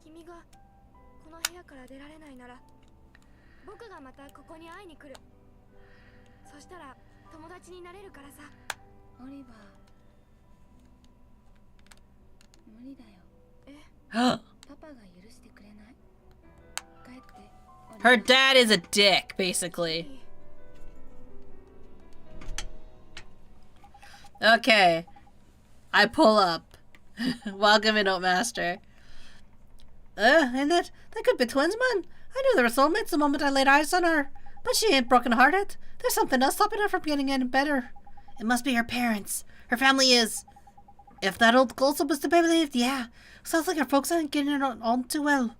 君がこの部屋から出られないなら、僕がまたここに会いに来る。そしたら友達になれるからさ。オリバー、無理だよ。え？パパが許してくれない？帰って。 Her dad is a dick, basically. Okay. I pull up. Welcome in, Master. And that could be twins, man. I knew they were soulmates the moment I laid eyes on her. But she ain't broken-hearted. There's something else stopping her from getting any better. It must be her parents. Her family is... If that old gossip was to be believed, yeah. Sounds like her folks aren't getting it on too well.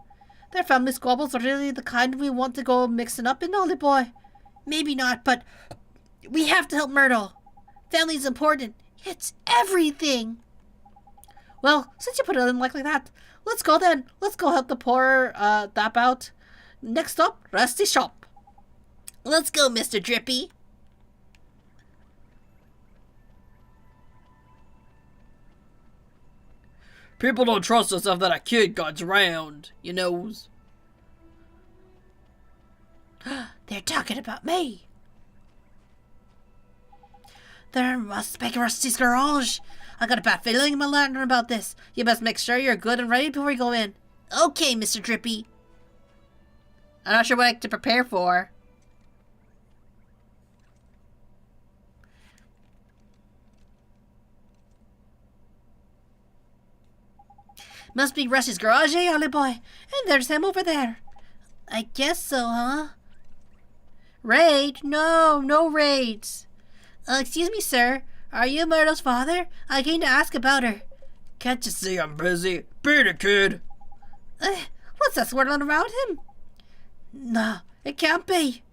Their family squabbles are really the kind we want to go mixing up in, Ollie boy. Maybe not, but we have to help Myrtle. Family's important. It's everything. Well, since you put it in like that, let's go then. Let's go help the poor Dap out. Next up, Rusty Shop. Let's go, Mr. Drippy. People don't trust us after that kid got drowned, you knows. They're talking about me. There must be Rusty's garage. I got a bad feeling in my lantern about this. You best make sure you're good and ready before you go in. Okay, Mr. Drippy. I'm not sure what to prepare for. Must be Rusty's garage, eh, Ollie boy? And there's him over there. I guess so, huh? Raid? No, no raids. Excuse me, sir. Are you Myrtle's father? I came to ask about her. Can't you see I'm busy? Beat it, kid. What's that swirling around him? No, it can't be.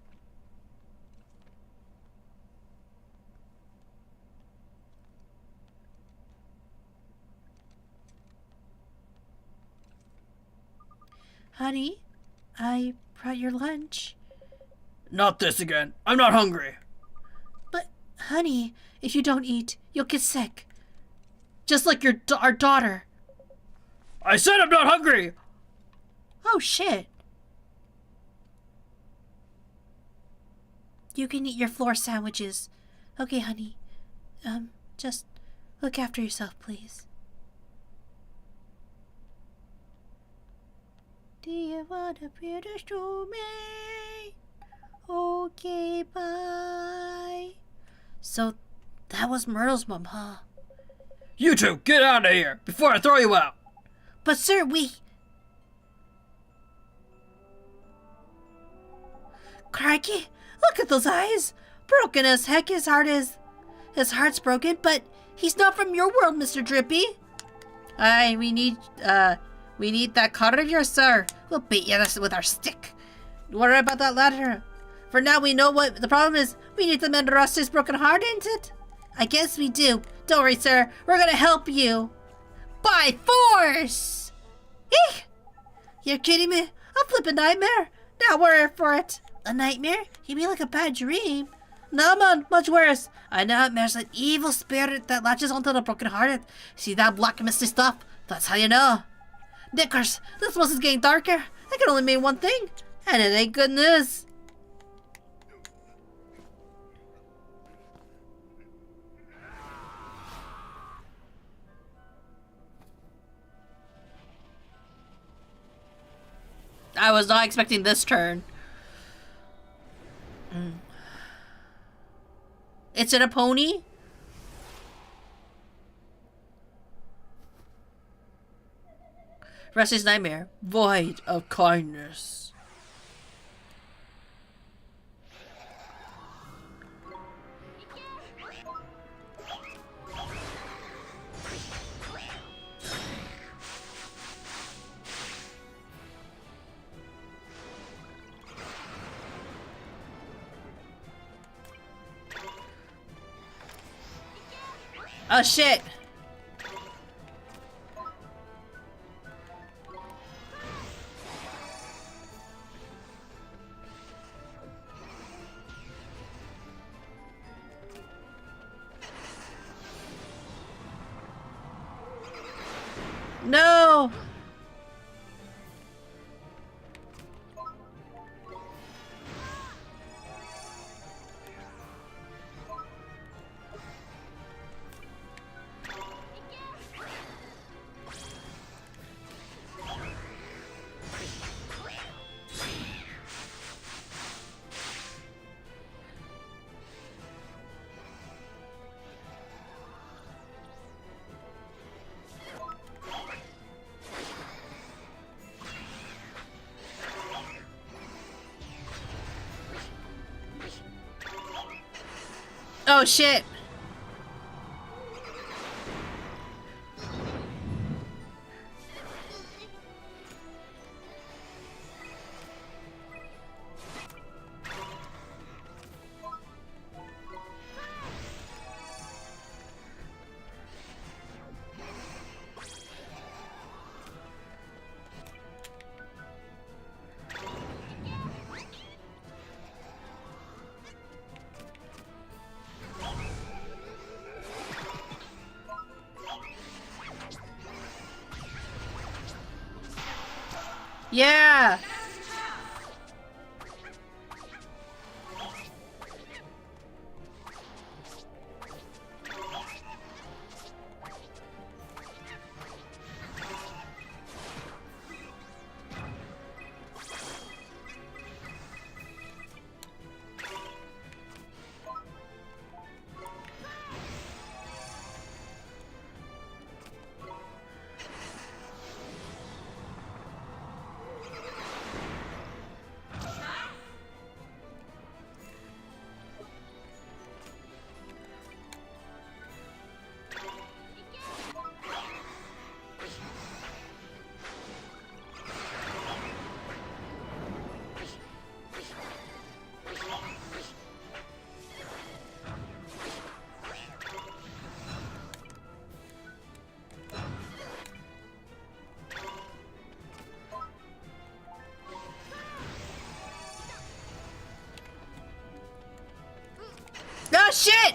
Honey, I brought your lunch. Not this again. I'm not hungry. But, honey, if you don't eat, you'll get sick. Just like our daughter. I said I'm not hungry! Oh, shit. You can eat your floor sandwiches. Okay, honey. Just look after yourself, please. Do you want to be the snowman? Okay, bye. So, that was Myrtle's mom, huh? You two, get out of here before I throw you out! But sir, we... Crikey, look at those eyes. Broken as heck his heart is. His heart's broken, but he's not from your world, Mr. Drippy. Aye, we need that card of yours, sir. We'll beat you with our stick. Don't worry about that latter. For now, we know what the problem is. We need to mend Rusty's broken heart, ain't it? I guess we do. Don't worry, sir. We're gonna help you. By force! Eek! You're kidding me? I'll flip a nightmare. Now we're here for it. A nightmare? You mean like a bad dream? No, man, much worse. A nightmare's an evil spirit that latches onto the broken-hearted. See that black misty stuff? That's how you know. Knickers, this month is getting darker. That can only mean one thing, and it ain't good news. I was not expecting this turn. It's in a pony? Rusty's nightmare. Void of kindness. Oh shit! No! Oh shit! Yeah! Oh shit!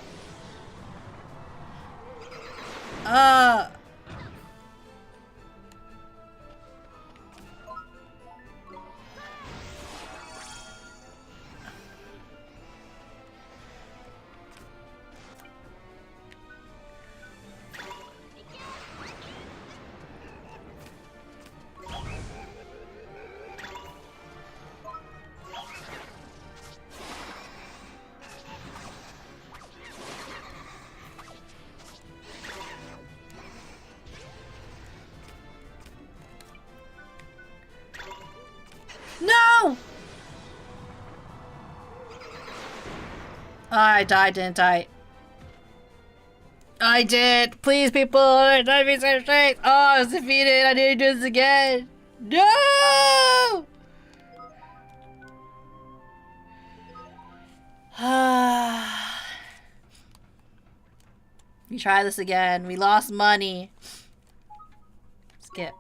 I died, didn't I? I did. Please, people, let me save strength. Oh, I was defeated. I need to do this again. No! We try this again. We lost money. Skip.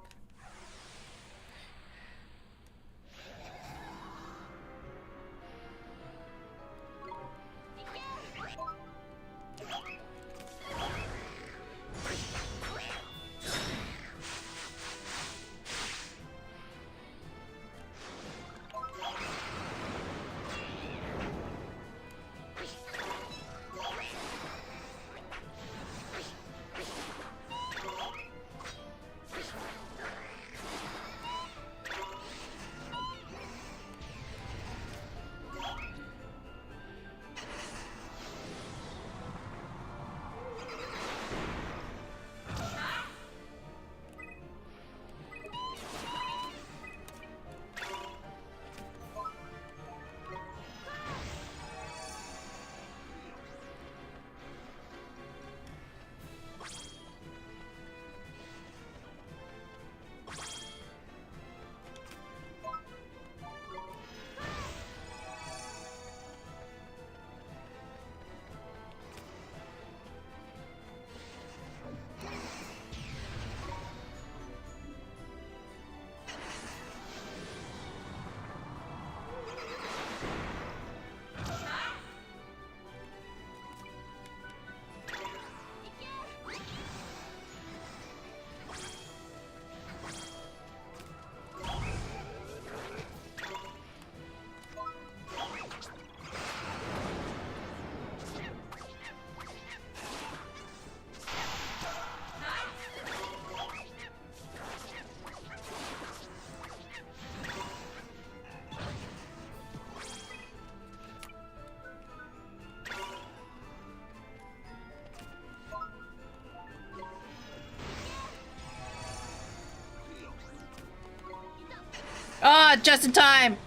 Ah, just in time.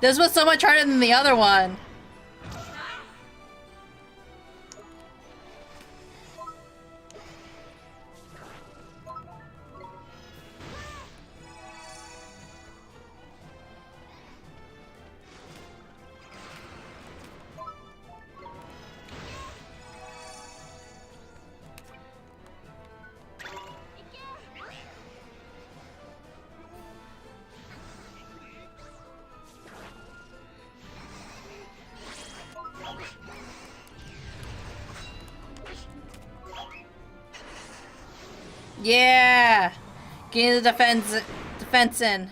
This was so much harder than the other one. Yeah! Getting the defense in.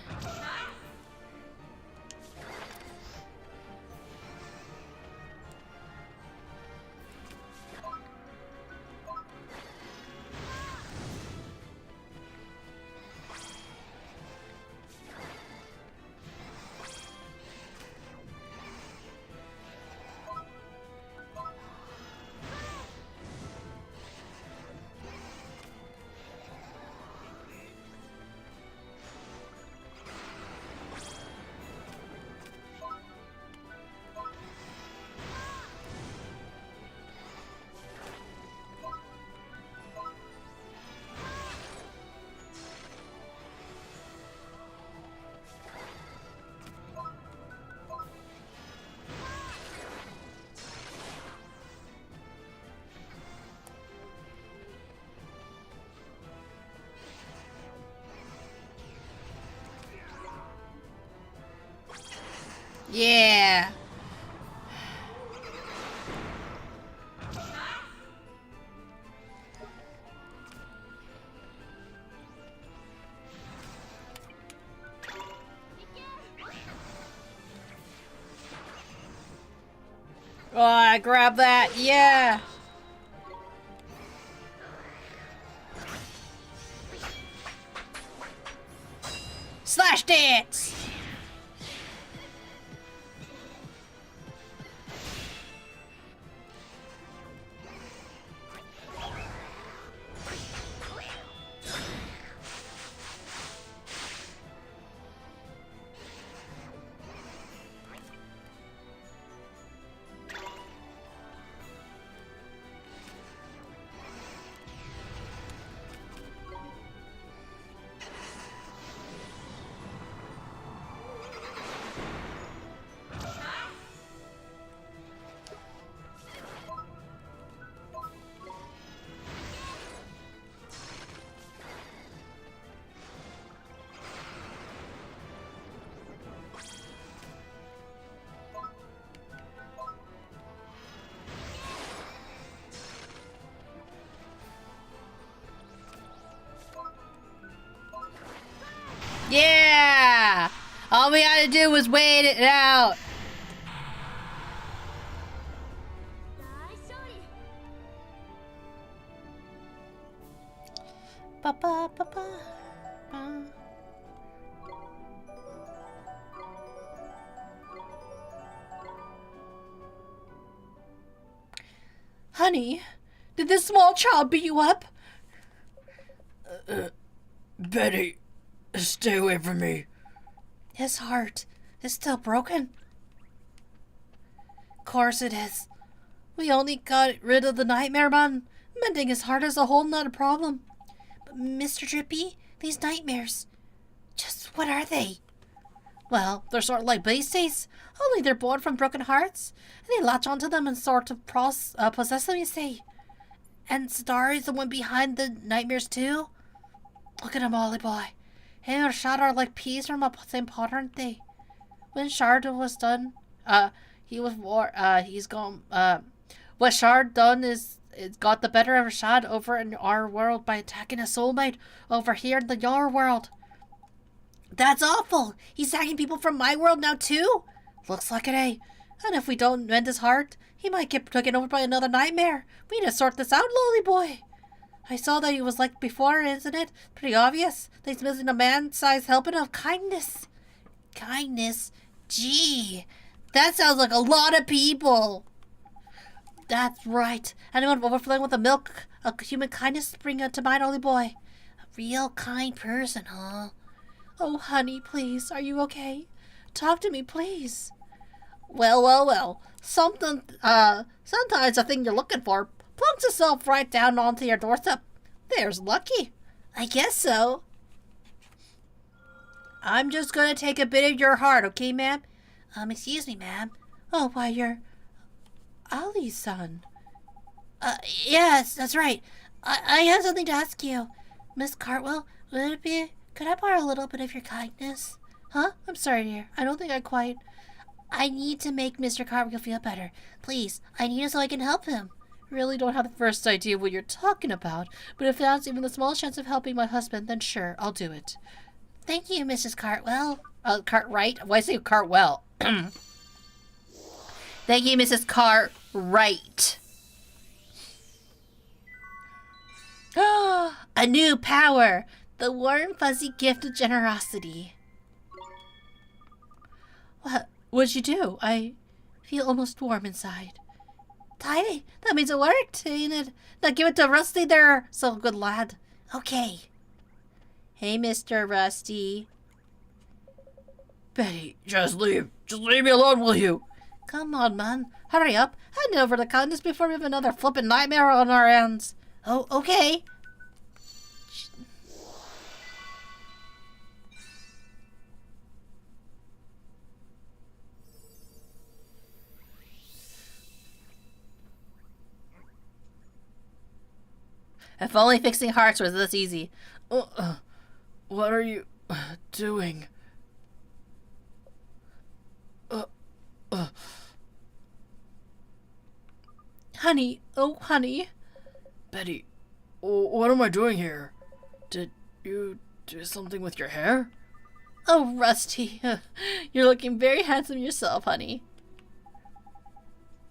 Yeah. Oh, I grab that. Yeah. Slash dance. Yeah! All we had to do was wait it out. Ba ba ba ba. Ba. Honey, did this small child beat you up? Betty, stay away from me. His heart is still broken. Course it is. We only got rid of the nightmare man. Mending his heart is a whole nother problem. But Mr. Drippy, these nightmares, just what are they? Well, they're sort of like beasties, only they're born from broken hearts, and they latch onto them and sort of possess them, you see. And Star is the one behind the nightmares too. Look at him, Ollie boy. Him and Shard are like peas from a same pot, aren't they? When Shard was done, what Shard done is got the better of Shad over in our world by attacking a soulmate over here in the your world. That's awful! He's attacking people from my world now too? Looks like it, eh? And if we don't mend his heart, he might get taken over by another nightmare. We need to sort this out, lolly boy. I saw that he was like before, isn't it? Pretty obvious that he's missing a man-sized helping of kindness. Kindness? Gee, that sounds like a lot of people. That's right. Anyone overflowing with the milk of human kindness bring it to mind, Ollie boy. A real kind person, huh? Oh, honey, please, are you okay? Talk to me, please. Well. Sometimes the thing you're looking for plunks itself right down onto your doorstep. There's lucky. I guess so. I'm just gonna take a bit of your heart, okay, ma'am? Excuse me, ma'am. Oh, why, you're Ollie's son. Yes, that's right. I have something to ask you. Miss Cartwell, could I borrow a little bit of your kindness? Huh? I'm sorry, dear. I don't think I need to make Mr. Cartwell feel better. Please, I need it so I can help him. Really don't have the first idea what you're talking about, but if that's even the smallest chance of helping my husband, then sure, I'll do it. Thank you, Mrs. Cartwell. Cartwright? Why say Cartwell? Thank you, Mrs. Cartwright. A new power. The warm, fuzzy gift of generosity. What'd you do? I feel almost warm inside. Tidy. That means it worked, ain't it? Now give it to Rusty there, so good lad. Okay. Hey, Mr. Rusty. Betty, just leave. Just leave me alone, will you? Come on, man. Hurry up. Hand over the kindness before we have another flippin' nightmare on our hands. Oh, okay. If only fixing hearts was this easy. What are you doing? Honey, oh honey. Betty, what am I doing here? Did you do something with your hair? Oh, Rusty, you're looking very handsome yourself, honey.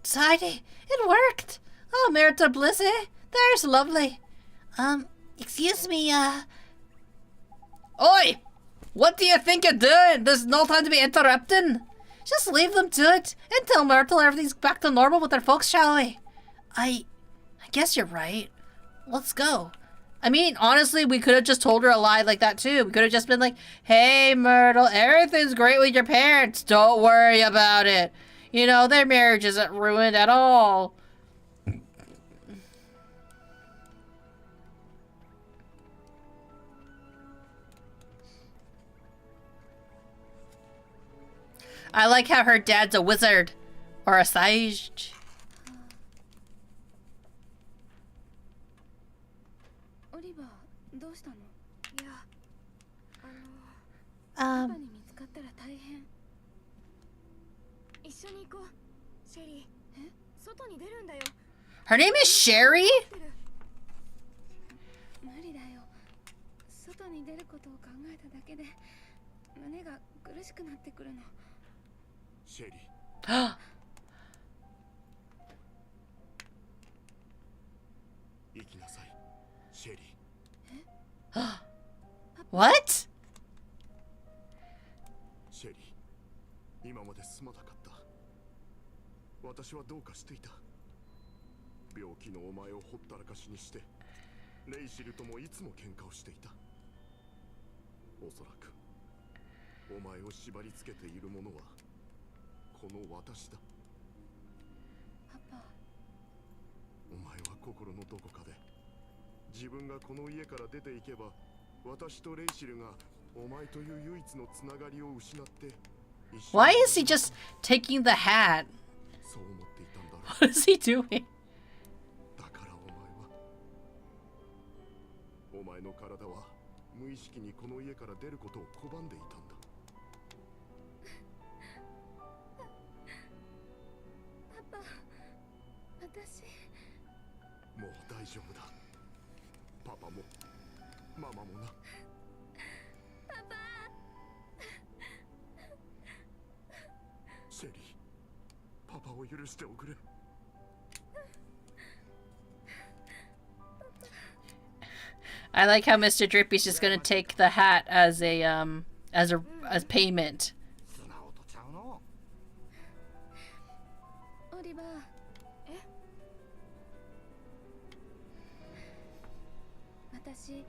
tidy. It worked. Oh, Merita Blissy. There's lovely. Excuse me, Oi! What do you think you're doing? There's no time to be interrupting. just leave them to it and tell Myrtle everything's back to normal with their folks, shall we? I guess you're right. Let's go. I mean, honestly, we could have just told her a lie like that too. We could have just been like, hey, Myrtle, everything's great with your parents. Don't worry about it. You know, their marriage isn't ruined at all. I like how her dad's a wizard. Or a sage. オリバーどうしたの？いや、パパに見つかったら大変。一緒に行こう。シェリー。え？外に出るんだよ。 Her name is Sherry? 無理だよ。外に出ることを考えただけで胸が苦しくなってくるの。シェリー。行きなさい、シェリー。What? シェリー、今まですまなかった。私はどうかしていた。病気のお前をほったらかしにして、レイシルともいつも喧嘩をしていた。おそらく、お前を縛り付けているものは、この私だ。パパ。お前は心のどこかで、自分がこの家から出ていけば、私とレイシルがお前という唯一のつながりを失って、 Why is he just taking the hat? そう思っていたんだろう。 What is he doing? だからお前の体は無意識にこの家から出ることを拒んでいたんだ。パパ、私。もう大丈夫だ。パパもママもな。パパ。シェリー、パパを許しておくれ。I like how Mr. Drippy's just gonna take the hat as a as payment. 素直とちゃうの。オリバー。え？私、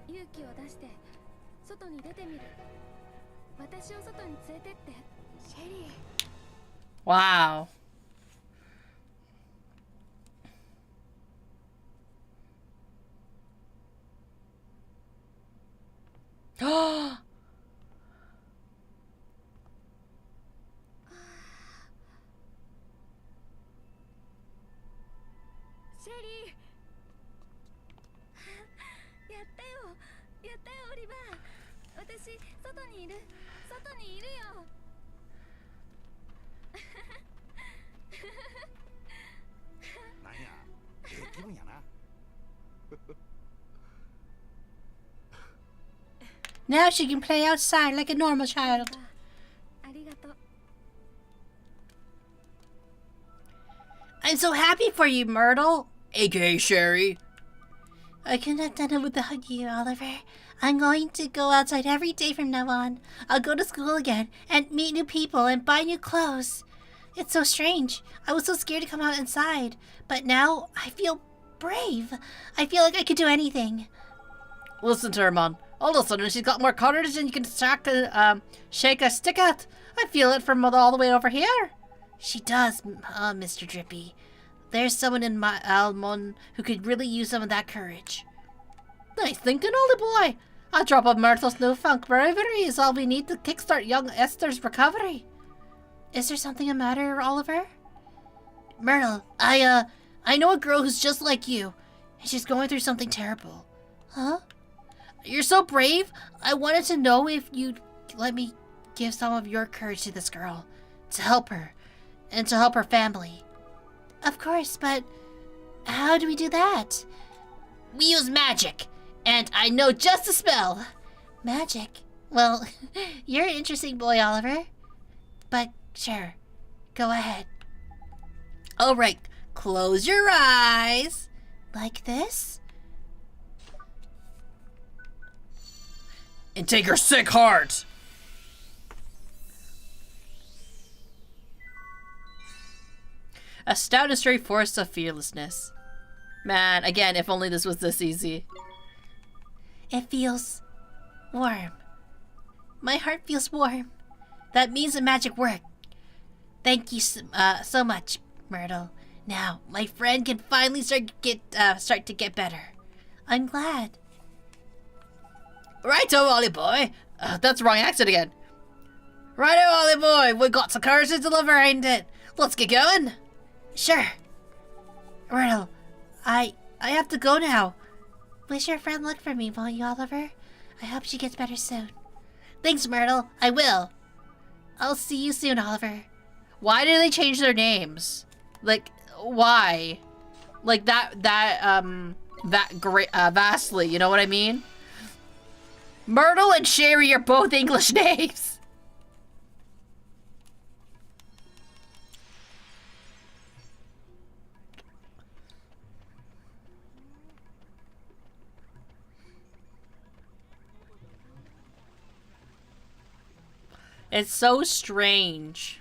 勇気を出して外に出てみる。私を外に連れてって。シェリー。 Wow. Oh. シェリー。やったよ。やったよ、オリバー。私、外にいる。外にいるよ。なんや、気分やな。 Now she can play outside like a normal child. ありがとう。 I'm so happy for you, Myrtle. AKA Sherry. I couldn't have done it without you, Oliver. I'm going to go outside every day from now on. I'll go to school again and meet new people and buy new clothes. It's so strange. I was so scared to come out inside, but now I feel brave. I feel like I could do anything. Listen to her, Mom. All of a sudden, she's got more courage than you can shake a stick at. I feel it from all the way over here. She does, Mr. Drippy. There's someone in my Almond who could really use some of that courage. Nice thinking, Ollie boy. A drop of Myrtle's newfound bravery is all we need to kickstart young Esther's recovery. Is there something the matter, Oliver? Myrtle, I know a girl who's just like you, and she's going through something terrible. Huh? You're so brave. I wanted to know if you'd let me give some of your courage to this girl, to help her, and to help her family. Of course, but how do we do that? We use magic, and I know just a spell. Magic? Well, you're an interesting boy, Oliver. But sure, go ahead. All right, close your eyes. Like this? And take her sick heart! A stout and straight force of fearlessness. Man, again, if only this was this easy. It feels warm. My heart feels warm. That means the magic worked. Thank you so much, Myrtle. Now, my friend can finally start to get better. I'm glad. Righto, Ollie boy. That's the wrong accent again. Righto, Ollie boy. We got some courage to deliver, ain't it? Let's get going. Sure. Myrtle, I have to go now. Wish your friend luck for me, won't you, Oliver? I hope she gets better soon. Thanks, Myrtle. I will. I'll see you soon, Oliver. Why did they change their names? Like, why? Like that great, vastly, you know what I mean? Myrtle and Sherry are both English names. It's so strange.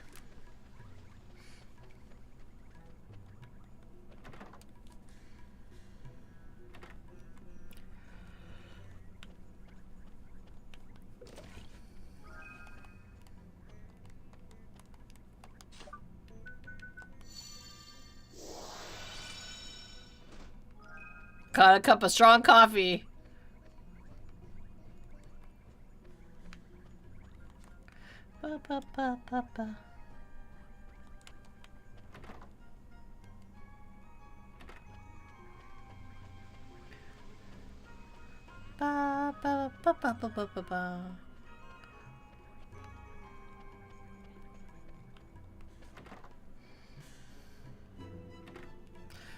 Got a cup of strong coffee. Ba, ba, ba, ba, ba. Ba, ba, ba, ba, ba, ba, ba, ba.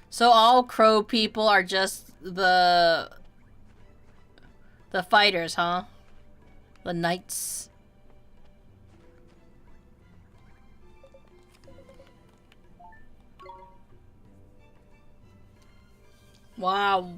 So all crow people are just the fighters, huh? The knights. Wow.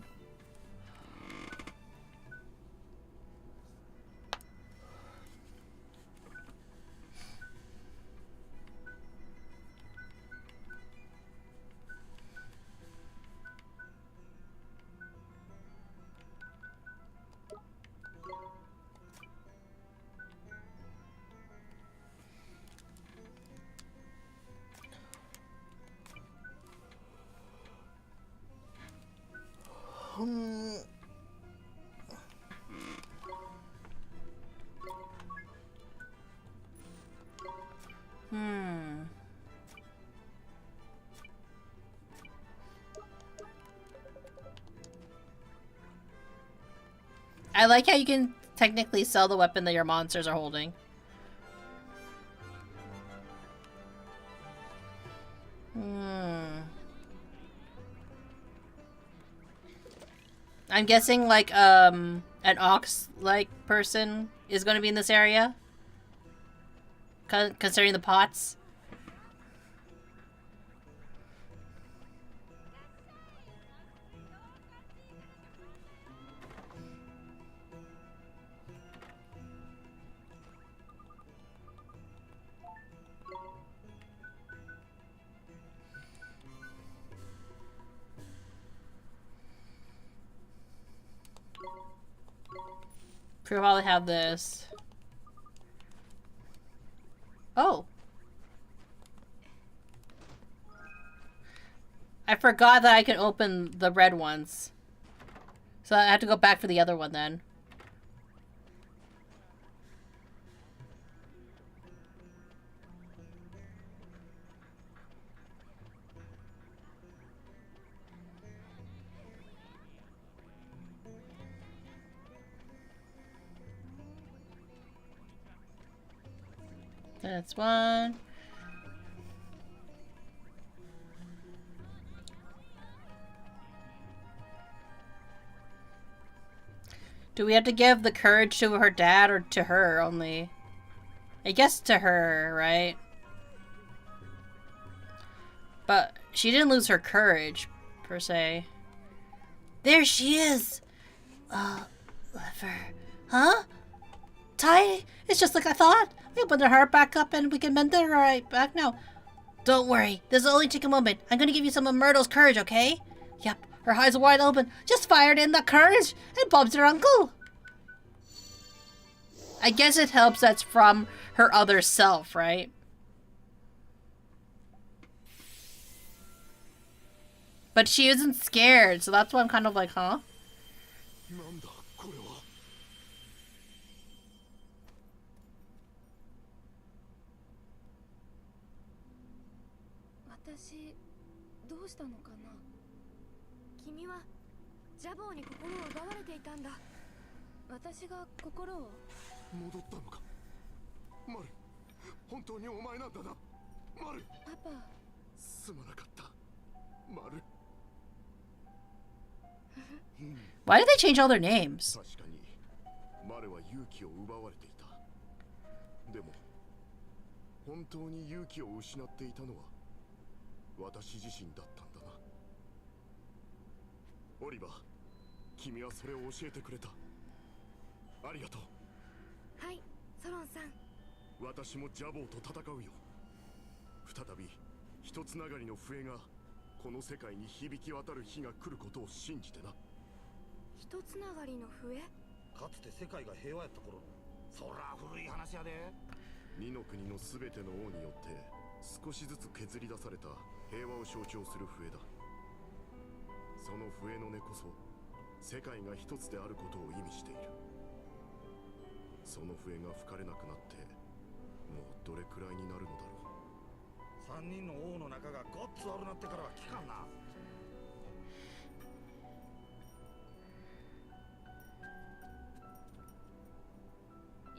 I like how you can technically sell the weapon that your monsters are holding. I'm guessing like an ox-like person is going to be in this area, considering the pots. Probably have this. Oh. I forgot that I can open the red ones. So I have to go back for the other one then. That's one. Do we have to give the courage to her dad or to her only? I guess to her, right? But she didn't lose her courage, per se. There she is! Lever. Huh? Tied? It's just like I thought. We put her heart back up and we can mend her right back now. Don't worry. This'll only take a moment. I'm gonna give you some of Myrtle's courage, okay? Yep. Her eyes are wide open. Just fired in that courage and Bob's her uncle. I guess it helps that's from her other self, right? But she isn't scared, so that's why I'm kind of like, huh? なんだこれは。私どうしたのかな。君はジャボーに心を奪われていたんだ。私が心を。戻ったのか。マル、本当にお前なんだな。マル。パパ。すまなかった。マル。Why did they change all their names? 確かにマルは勇気を奪われていた。でも本当に勇気を失っていたのは私自身だったんだな。オリバー、君はそれを教えてくれた。ありがとう。はい、ソロンさん。私もジャボーと戦うよ。再び一つながりの笛がこの世界に響き渡る日が来ることを信じてな。一つながりの笛？かつて世界が平和やった頃の。そら古い話やで。二の国のすべての王によって少しずつ削り出された平和を象徴する笛だ。その笛の音こそ世界が一つであることを意味している。その笛が吹かれなくなってもうどれくらいになるのだろう。三人の王の仲がごっつ悪なってからは聞かんな。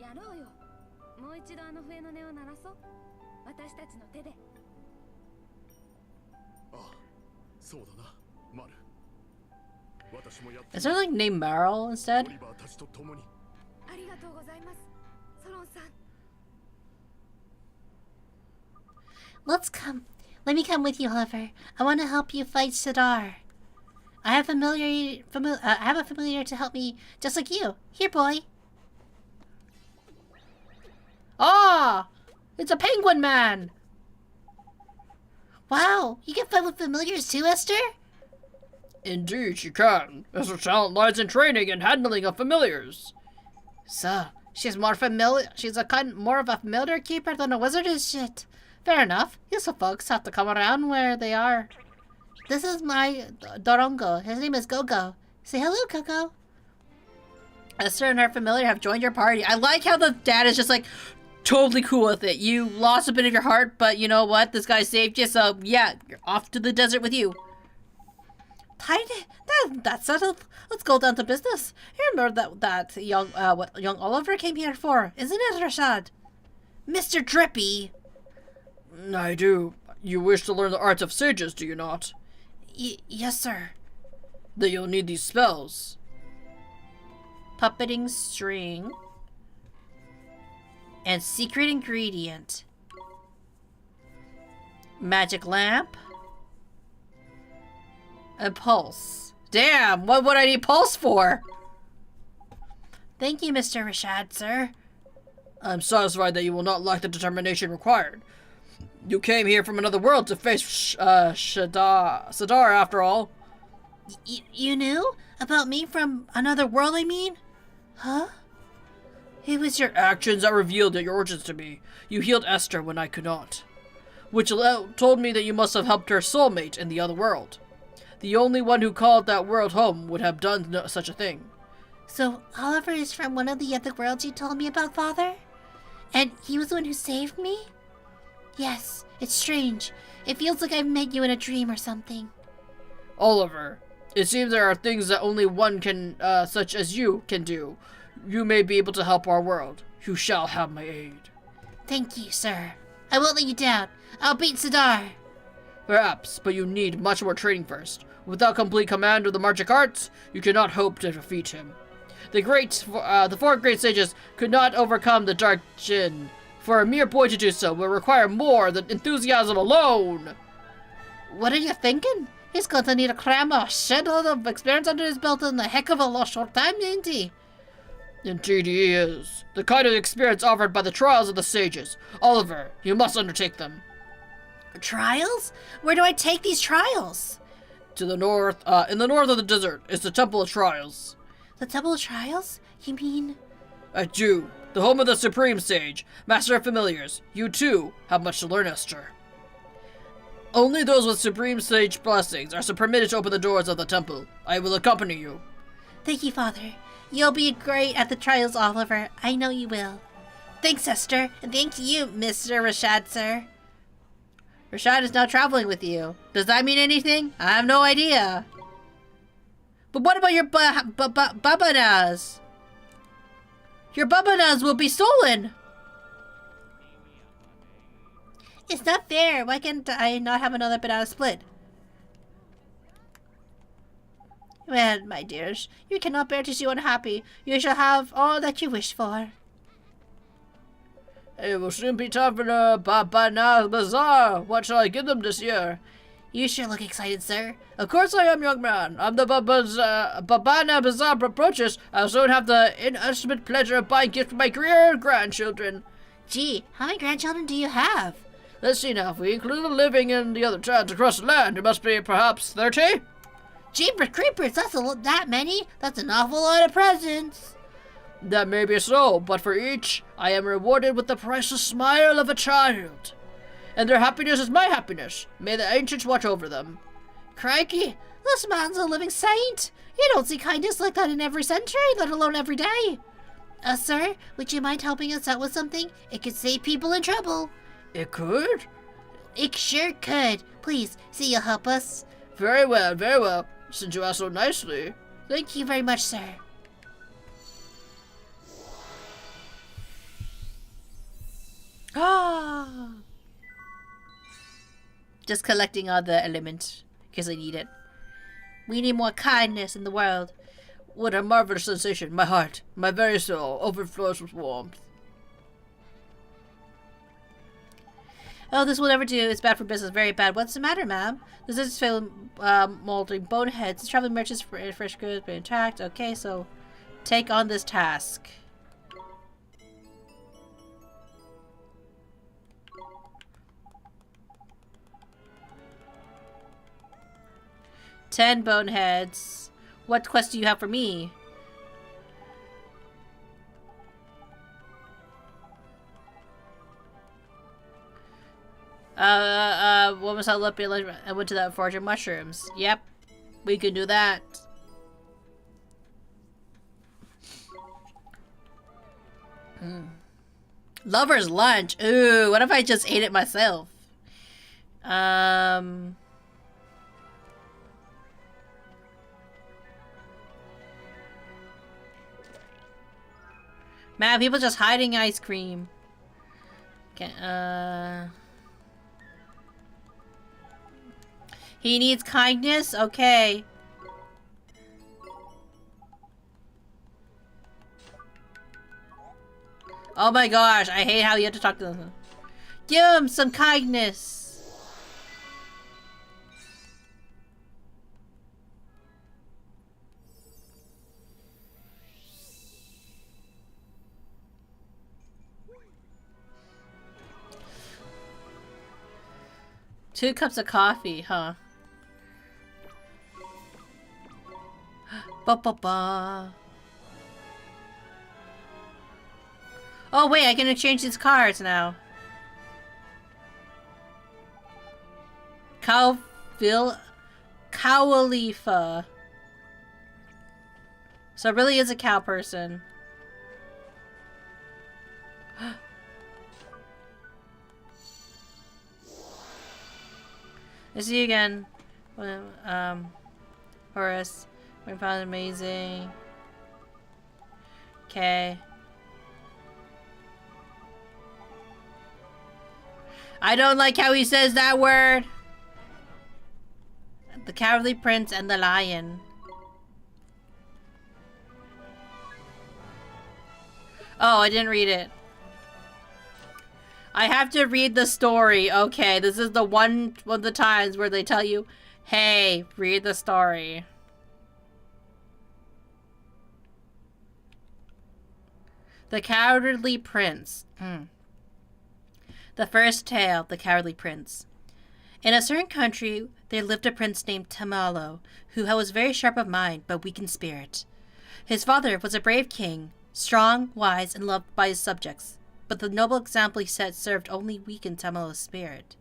やろうよ。もう一度あの笛の音を鳴らそう。私たちの手で。ああ、そうだな、マル。私もやって。Is there like named Meryl instead? オリバーたちと共に。ありがとうございます、ソロンさん。Let me come with you, Oliver. I want to help you fight Sidar. I have a familiar to help me, just like you. Here, boy. Ah! It's a penguin man! Wow, you can fight with familiars too, Esther? Indeed, she can. As her talent lies in training and handling of familiars. So, she's more of a familiar keeper than a wizard is shit. Fair enough. Useful folks have to come around where they are. This is my Dorongo. His name is Gogo. Say hello, Gogo. Esther and her familiar have joined your party. I like how the dad is just like totally cool with it. You lost a bit of your heart, but you know what? This guy saved you, so yeah, you're off to the desert with you. Tidy. That's settled. Let's go down to business. You remember that young Oliver came here for, isn't it, Rashad? Mr. Drippy. I do. You wish to learn the arts of sages, do you not? Yes, sir. Then you'll need these spells. Puppeting string. And secret ingredient. Magic lamp. And pulse. Damn, what would I need pulse for? Thank you, Mr. Rashad, sir. I'm satisfied that you will not lack the determination required. You came here from another world to face Sadar after all. You knew? About me from another world, I mean? Huh? It was your actions that revealed your origins to me. You healed Esther when I could not. Which told me that you must have helped her soulmate in the other world. The only one who called that world home would have done such a thing. So Oliver is from one of the other worlds you told me about, Father? And he was the one who saved me? Yes, it's strange. It feels like I've met you in a dream or something. Oliver, it seems there are things that only one can, such as you, can do. You may be able to help our world. You shall have my aid. Thank you, sir. I won't let you down. I'll beat Sidar. Perhaps, but you need much more training first. Without complete command of the magic arts, you cannot hope to defeat him. The four great sages could not overcome the Dark Jinn. For a mere boy to do so will require more than enthusiasm alone. What are you thinking? He's going to need a cram a shitload of experience under his belt in a heck of a lot short time, ain't he? Indeed he is. The kind of experience offered by the trials of the sages. Oliver, you must undertake them. Trials? Where do I take these trials? To the north, in the north of the desert, is the Temple of Trials. The Temple of Trials? You mean? I do. The home of the Supreme Sage, Master of Familiars. You too have much to learn, Esther. Only those with Supreme Sage blessings are permitted to open the doors of the temple. I will accompany you. Thank you, Father. You'll be great at the trials, Oliver. I know you will. Thanks, Esther. And thank you, Mr. Rashad, sir. Rashad is now traveling with you. Does that mean anything? I have no idea. But what about your babanas? Your babanas will be stolen. It's not fair. Why can't I not have another banana split? Well, my dears, you cannot bear to see you unhappy. You shall have all that you wish for. It will soon be time for the Babana Bazaar. What shall I give them this year? You sure look excited, sir. Of course I am, young man. I'm the Babana Bazaar approaches. I'll soon have the inestimate pleasure of buying gifts for my grandchildren. Gee, how many grandchildren do you have? Let's see now. If we include the living in the other towns across the land, it must be perhaps 30. Jeepers creepers, that many? That's an awful lot of presents. That may be so, but for each, I am rewarded with the priceless smile of a child. And their happiness is my happiness. May the ancients watch over them. Crikey, this man's a living saint. You don't see kindness like that in every century, let alone every day. Sir, would you mind helping us out with something? It could save people in trouble. It could? It sure could. Please, see you'll help us. Very well, very well. Since you ask so nicely. Thank you very much, sir. Ah. Just collecting all the elements, because I need it. We need more kindness in the world. What a marvelous sensation. My heart, my very soul, overflows with warmth. Oh, this will never do. It's bad for business. Very bad. What's the matter, ma'am? This is filled moldering boneheads. Traveling merchants for fresh goods been attacked. Okay, so take on this task. $10 boneheads. What quest do you have for me? What was I looking at? I went to that forage of mushrooms. Yep. We can do that. Lover's lunch. Ooh, what if I just ate it myself? Man, people just hiding ice cream. Okay, he needs kindness? Okay. Oh my gosh, I hate how you have to talk to them. Give him some kindness. Two cups of coffee, huh? Ba ba ba. Oh wait, I can exchange these cards now. Cowalifa. So it really is a cow person. I see you again. Horace. We found it amazing. Okay. I don't like how he says that word. The Cowardly Prince and the Lion. Oh, I didn't read it. I have to read the story. Okay, this is the one of the times where they tell you, hey, read the story. The Cowardly Prince. The first tale, The Cowardly Prince. In a certain country, there lived a prince named Tamalo, who was very sharp of mind, but weak in spirit. His father was a brave king, strong, wise, and loved by his subjects, but the noble example he set served only weaken Tamalo's spirit.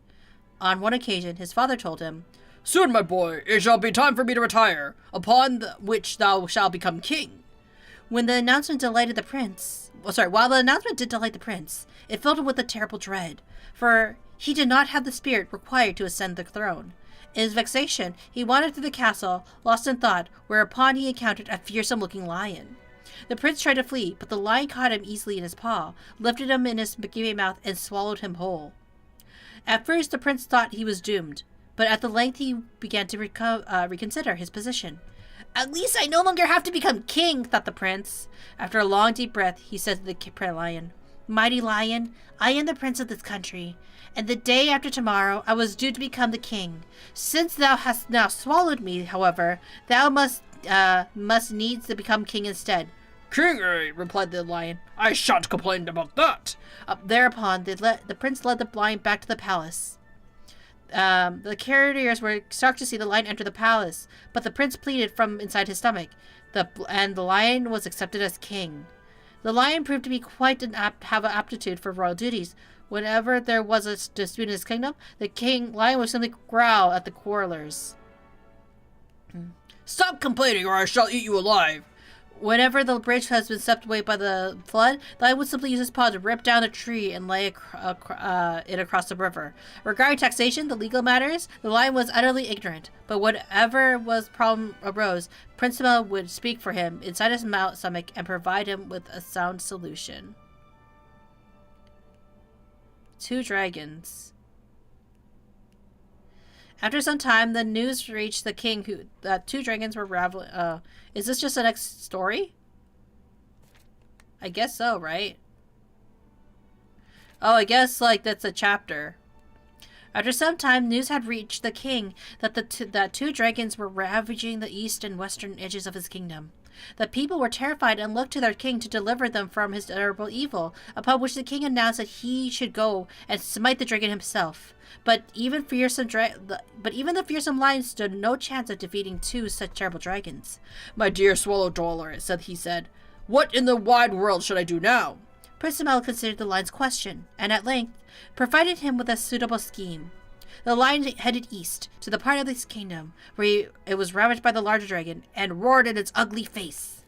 On one occasion, his father told him, Soon, my boy, it shall be time for me to retire, upon which thou shalt become king. When the announcement delighted the prince, while the announcement did delight the prince, it filled him with a terrible dread, for he did not have the spirit required to ascend the throne. In his vexation, he wandered through the castle, lost in thought, whereupon he encountered a fearsome-looking lion. The prince tried to flee, but the lion caught him easily in his paw, lifted him in his gaping mouth, and swallowed him whole. At first, the prince thought he was doomed, but at the length he began to reconsider his position. At least I no longer have to become king, thought the prince. After a long, deep breath, he said to the lion, Mighty lion, I am the prince of this country, and the day after tomorrow I was due to become the king. Since thou hast now swallowed me, however, thou must needs to become king instead. King, replied the lion. I shan't complain about that. Thereupon, the prince led the lion back to the palace. The courtiers were shocked to see the lion enter the palace, but the prince pleaded from inside his stomach, and the lion was accepted as king. The lion proved to be quite have an aptitude for royal duties. Whenever there was a dispute in his kingdom, the lion would simply growl at the quarrelers. Stop complaining, or I shall eat you alive. Whenever the bridge has been swept away by the flood, the lion would simply use his paw to rip down a tree and lay it across the river. Regarding taxation, the legal matters, the lion was utterly ignorant. But whatever problem arose, Prince Tamalo would speak for him inside his stomach and provide him with a sound solution. 2 dragons. After some time, the news reached the king that 2 dragons were raveling. Is this just the next story? I guess so, right? Oh, I guess like that's a chapter. After some time, news had reached the king that 2 dragons were ravaging the east and western edges of his kingdom. The people were terrified and looked to their king to deliver them from his terrible evil, upon which the king announced that he should go and smite the dragon himself. But even the fearsome lion stood no chance of defeating 2 such terrible dragons. My dear Swallow Dweller, he said, what in the wide world should I do now? Prince Tamalo considered the lion's question, and at length provided him with a suitable scheme. The lion headed east, to the part of his kingdom where it was ravaged by the larger dragon, and roared in its ugly face.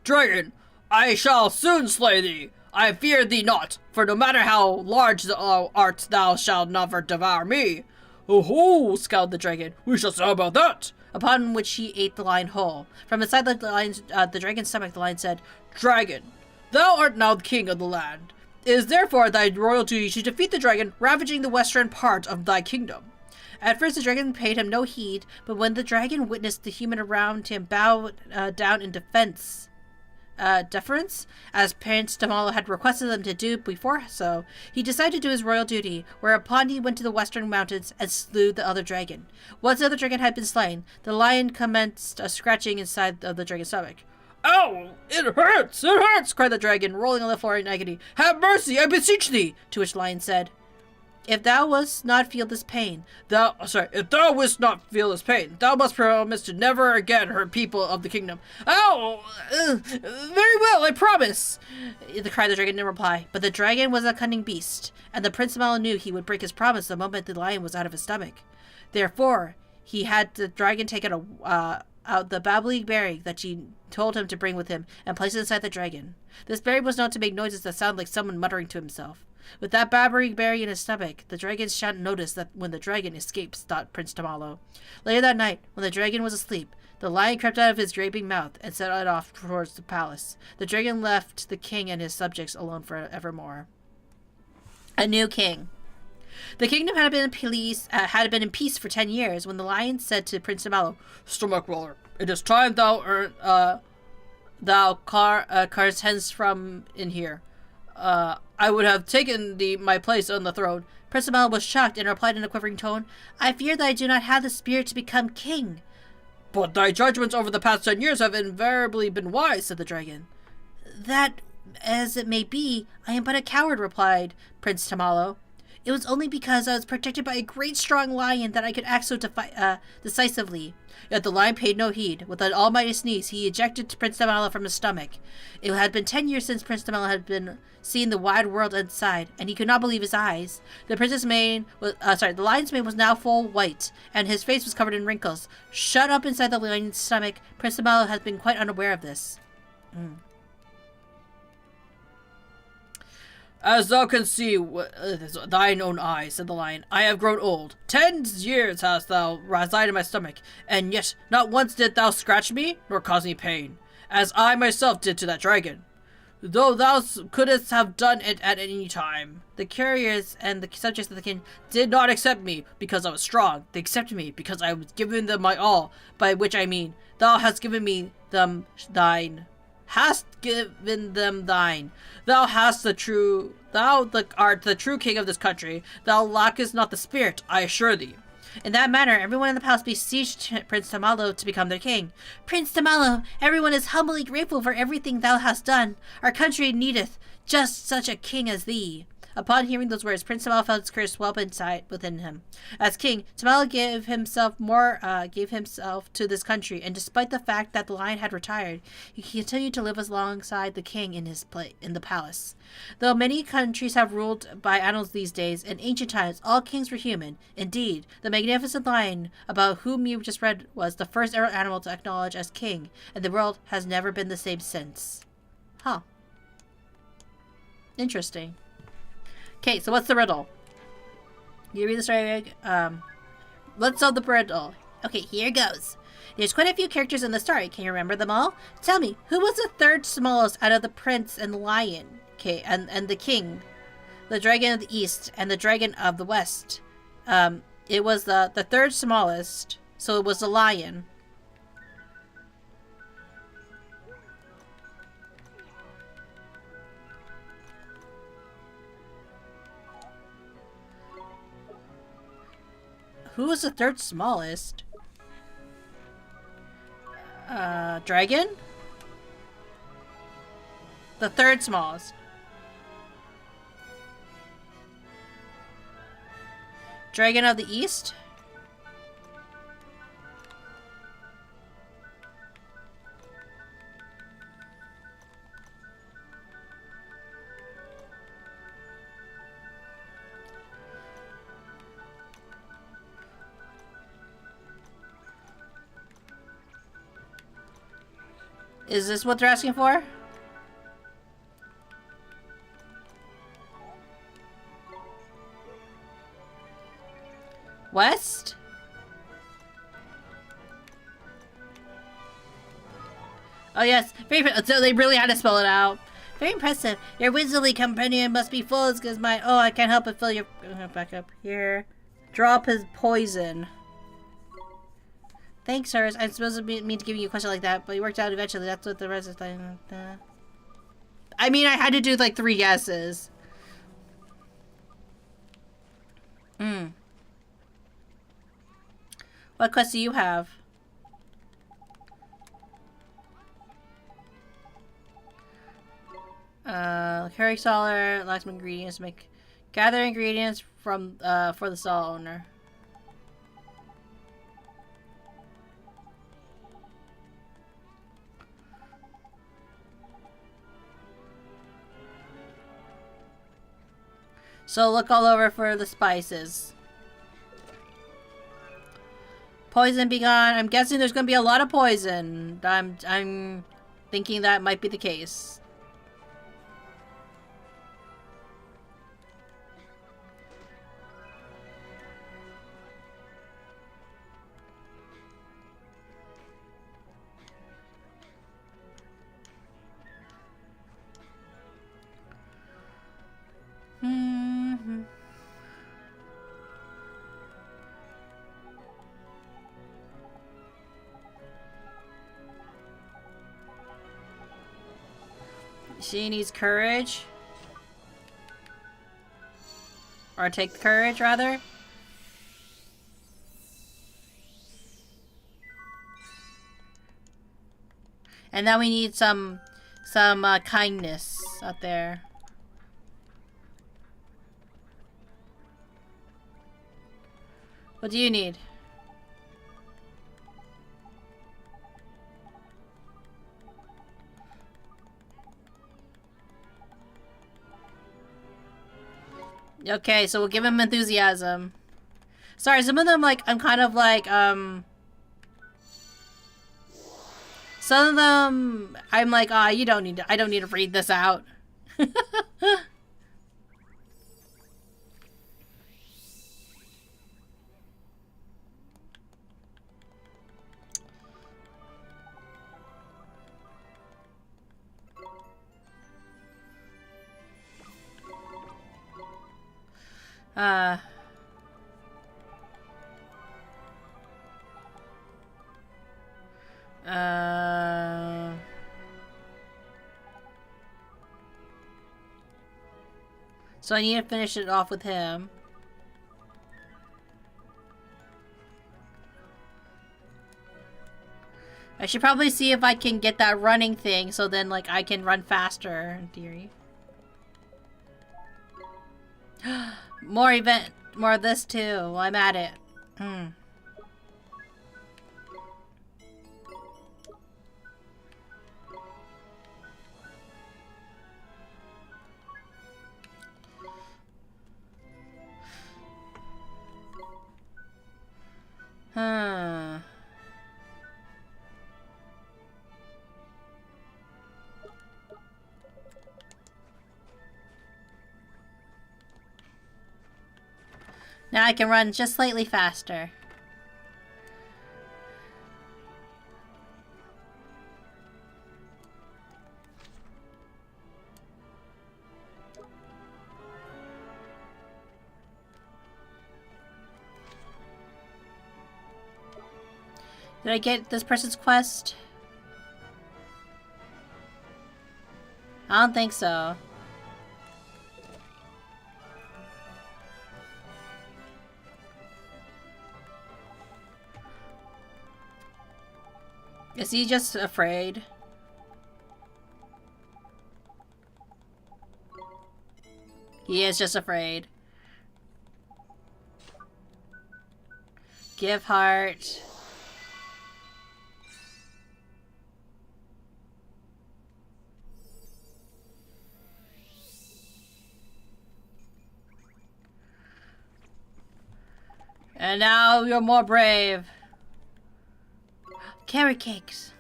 Dragon, I shall soon slay thee. I fear thee not, for no matter how large thou art, thou shalt never devour me. Oh-ho, scowled the dragon, we shall see about that. Upon which he ate the lion whole. From inside the dragon's stomach, the lion said, Dragon, thou art now the king of the land. It is therefore thy royal duty to defeat the dragon ravaging the western part of thy kingdom. At first the dragon paid him no heed, but when the dragon witnessed the human around him bow down in deference, as Prince Tamalo had requested them to do before he decided to do his royal duty, whereupon he went to the western mountains and slew the other dragon. Once the other dragon had been slain, the lion commenced scratching inside of the dragon's stomach. Ow! It hurts! Cried the dragon, rolling on the floor in agony. Have mercy, I beseech thee! To which the lion said, If thou wouldst not feel this pain, thou must promise to never again hurt people of the kingdom. Ow! Very well, I promise! Cried the dragon in reply. But the dragon was a cunning beast, and the Prince Tamalo knew he would break his promise the moment the lion was out of his stomach. Therefore, he had the dragon take out the babbling berry that she told him to bring with him, and place it inside the dragon. This berry was known to make noises that sounded like someone muttering to himself. With that babbling berry in his stomach, the dragon shan't notice that when the dragon escapes, thought Prince Tamalo. Later that night, when the dragon was asleep, the lion crept out of his gaping mouth and set it off towards the palace. The dragon left the king and his subjects alone forevermore. A new king. The kingdom had been in peace for 10 years when the lion said to Prince Tamalo, Stomach roller, it is time thou cars hence from in here. I would have taken my place on the throne. Prince Tamalo was shocked and replied in a quivering tone, I fear that I do not have the spirit to become king. But thy judgments over the past 10 years have invariably been wise, said the dragon. That, as it may be, I am but a coward, replied Prince Tamalo. It was only because I was protected by a great strong lion that I could act so decisively. Yet the lion paid no heed. With an almighty sneeze, he ejected Prince Tamalo from his stomach. It had been 10 years since Prince Tamalo had been seeing the wide world inside, and he could not believe his eyes. The lion's mane was now full white, and his face was covered in wrinkles. Shut up inside the lion's stomach, Prince Tamalo had been quite unaware of this. As thou canst see with thine own eyes, said the lion, I have grown old. 10 years hast thou resided in my stomach, and yet not once didst thou scratch me, nor cause me pain, as I myself did to that dragon. Though thou couldst have done it at any time. The couriers and the subjects of the king did not accept me because I was strong. They accepted me because I was giving them my all, by which I mean, thou hast given me them thine. Hast given them thine. Thou art the true king of this country. Thou lackest not the spirit, I assure thee. In that manner, everyone in the palace beseeched Prince Tamalo to become their king. Prince Tamalo, everyone is humbly grateful for everything thou hast done. Our country needeth just such a king as thee. Upon hearing those words, Prince Tamalo felt his courage swell up inside within him. As king, Tamalo gave himself to this country, and despite the fact that the lion had retired, he continued to live alongside the king in the palace. Though many countries have ruled by animals these days, in ancient times all kings were human. Indeed, the magnificent lion about whom you just read was the first ever animal to acknowledge as king, and the world has never been the same since. Huh. Interesting. Okay, so what's the riddle? You read the story, let's solve the riddle. Okay, here goes. There's quite a few characters in the story. Can you remember them all? Tell me, who was the third smallest out of the prince and the lion? Okay, and the king, the dragon of the east, and the dragon of the west. It was the third smallest, so it was the lion. Who was the third smallest? Dragon? The third smallest. Dragon of the East? Is this what they're asking for? West? Oh yes, so they really had to spell it out. Very impressive. Your wizardly companion must be full as good as mine. Oh, I can't help but feel your... Back up here. Drop his poison. Thanks, sirs. I'm supposed to mean to give you a question like that, but it worked out eventually. That's what the rest of the time... I mean, I had to do like 3 guesses. What quest do you have? Carry solar, lots of ingredients, gather ingredients from for the stall owner. So look all over for the spices. Poison be gone. I'm guessing there's gonna be a lot of poison. I'm thinking that might be the case. She needs courage. Or take the courage, rather. And now we need some kindness out there. What do you need? Okay, so we'll give him enthusiasm. Sorry, some of them, like, I'm kind of like, some of them, I'm like, ah, you don't need to, I don't need to read this out. So I need to finish it off with him. I should probably see if I can get that running thing so then, like, I can run faster, in theory. More of this too. I'm at it. Now I can run just slightly faster. Did I get this person's quest? I don't think so. Is he just afraid? He is just afraid. Give heart. And now you're more brave. Carrot cakes.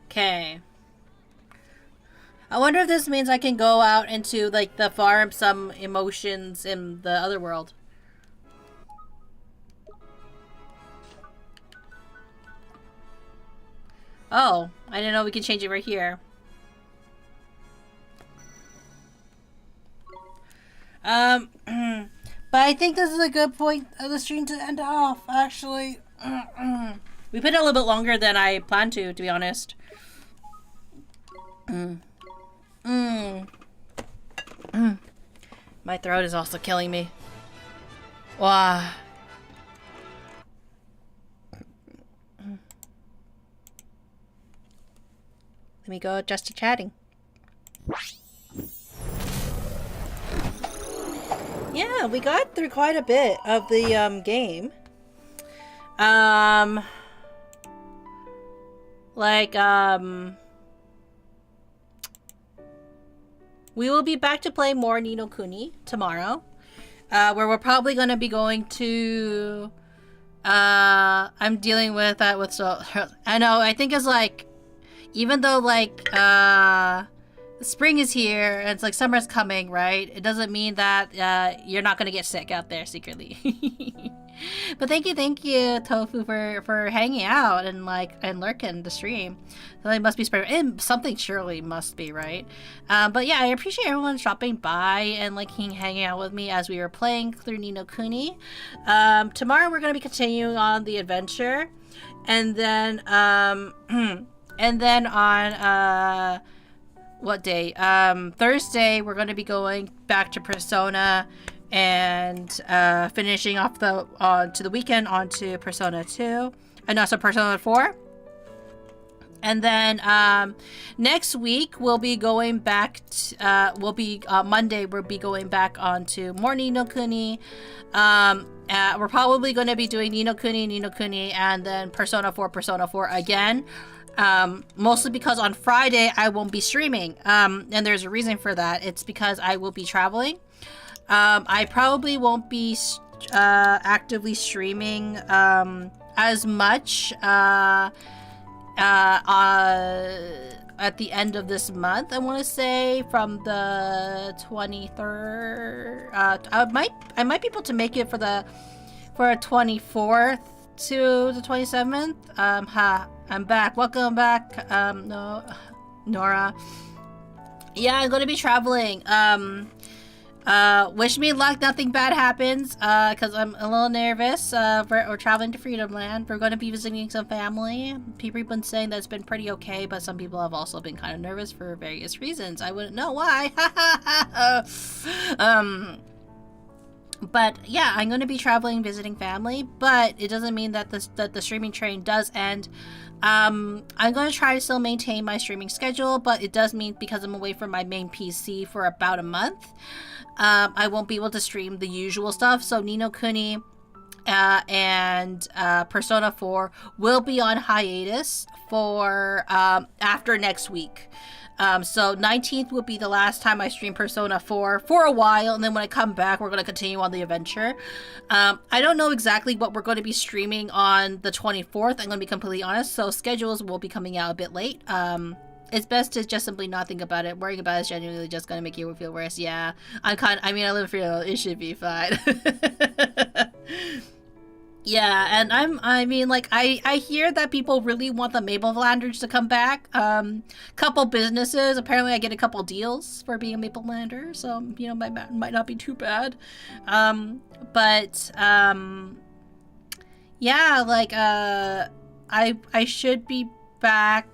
Okay. I wonder if this means I can go out into, like, the farm some emotions in the other world. Oh, I didn't know we could change it right here. But I think this is a good point of the stream to end off, actually. We put it a little bit longer than I planned to be honest. My throat is also killing me. Wow. Let me go just to chatting. Yeah, we got through quite a bit of the game. We will be back to play more Ni no Kuni tomorrow. Where we're probably going to be going to... I'm dealing with that with... So I know, I think it's like... Even though, like, spring is here, and it's like summer's coming, right? It doesn't mean that you're not going to get sick out there secretly. But thank you, Tofu, for hanging out and lurking the stream. Something must be and something surely must be, right? But yeah, I appreciate everyone stopping by and hanging out with me as we were playing through Ni no Kuni. Tomorrow we're gonna be continuing on the adventure, and then and then on what day? Thursday we're gonna be going back to Persona and finishing off to the weekend onto Persona 2 and also Persona 4. And then next week we'll be going back Monday we'll be going back onto more Ni no Kuni. We're probably going to be doing Ni no Kuni, and then Persona 4 again. Mostly because on Friday I won't be streaming. And there's a reason for that. It's because I will be traveling. I probably won't be actively streaming as much at the end of this month. I want to say from the 23rd. I might be able to make it for a 24th to the 27th. I'm back. Welcome back. Nora. Yeah, I'm gonna be traveling. Wish me luck, nothing bad happens, because I'm a little nervous. We're traveling to Freedom Land. We're going to be visiting some family. People have been saying that it's been pretty okay, but some people have also been kind of nervous for various reasons. I wouldn't know why. But yeah, I'm going to be traveling, visiting family, but it doesn't mean that the streaming train does end. I'm going to try to still maintain my streaming schedule, but it does mean because I'm away from my main PC for about a month, I won't be able to stream the usual stuff. So Ni no Kuni and Persona 4 will be on hiatus for after next week. So 19th will be the last time I stream Persona 4 for a while, and then when I come back, we're going to continue on the adventure. I don't know exactly what we're going to be streaming on the 24th, I'm going to be completely honest, so schedules will be coming out a bit late. It's best to just simply not think about it. Worrying about it is genuinely just going to make you feel worse. Yeah, I live for you, it should be fine. Yeah, and I hear that people really want the Maplelanders to come back. Couple businesses, apparently I get a couple deals for being a Maplelander, so, might not be too bad. Yeah, I should be back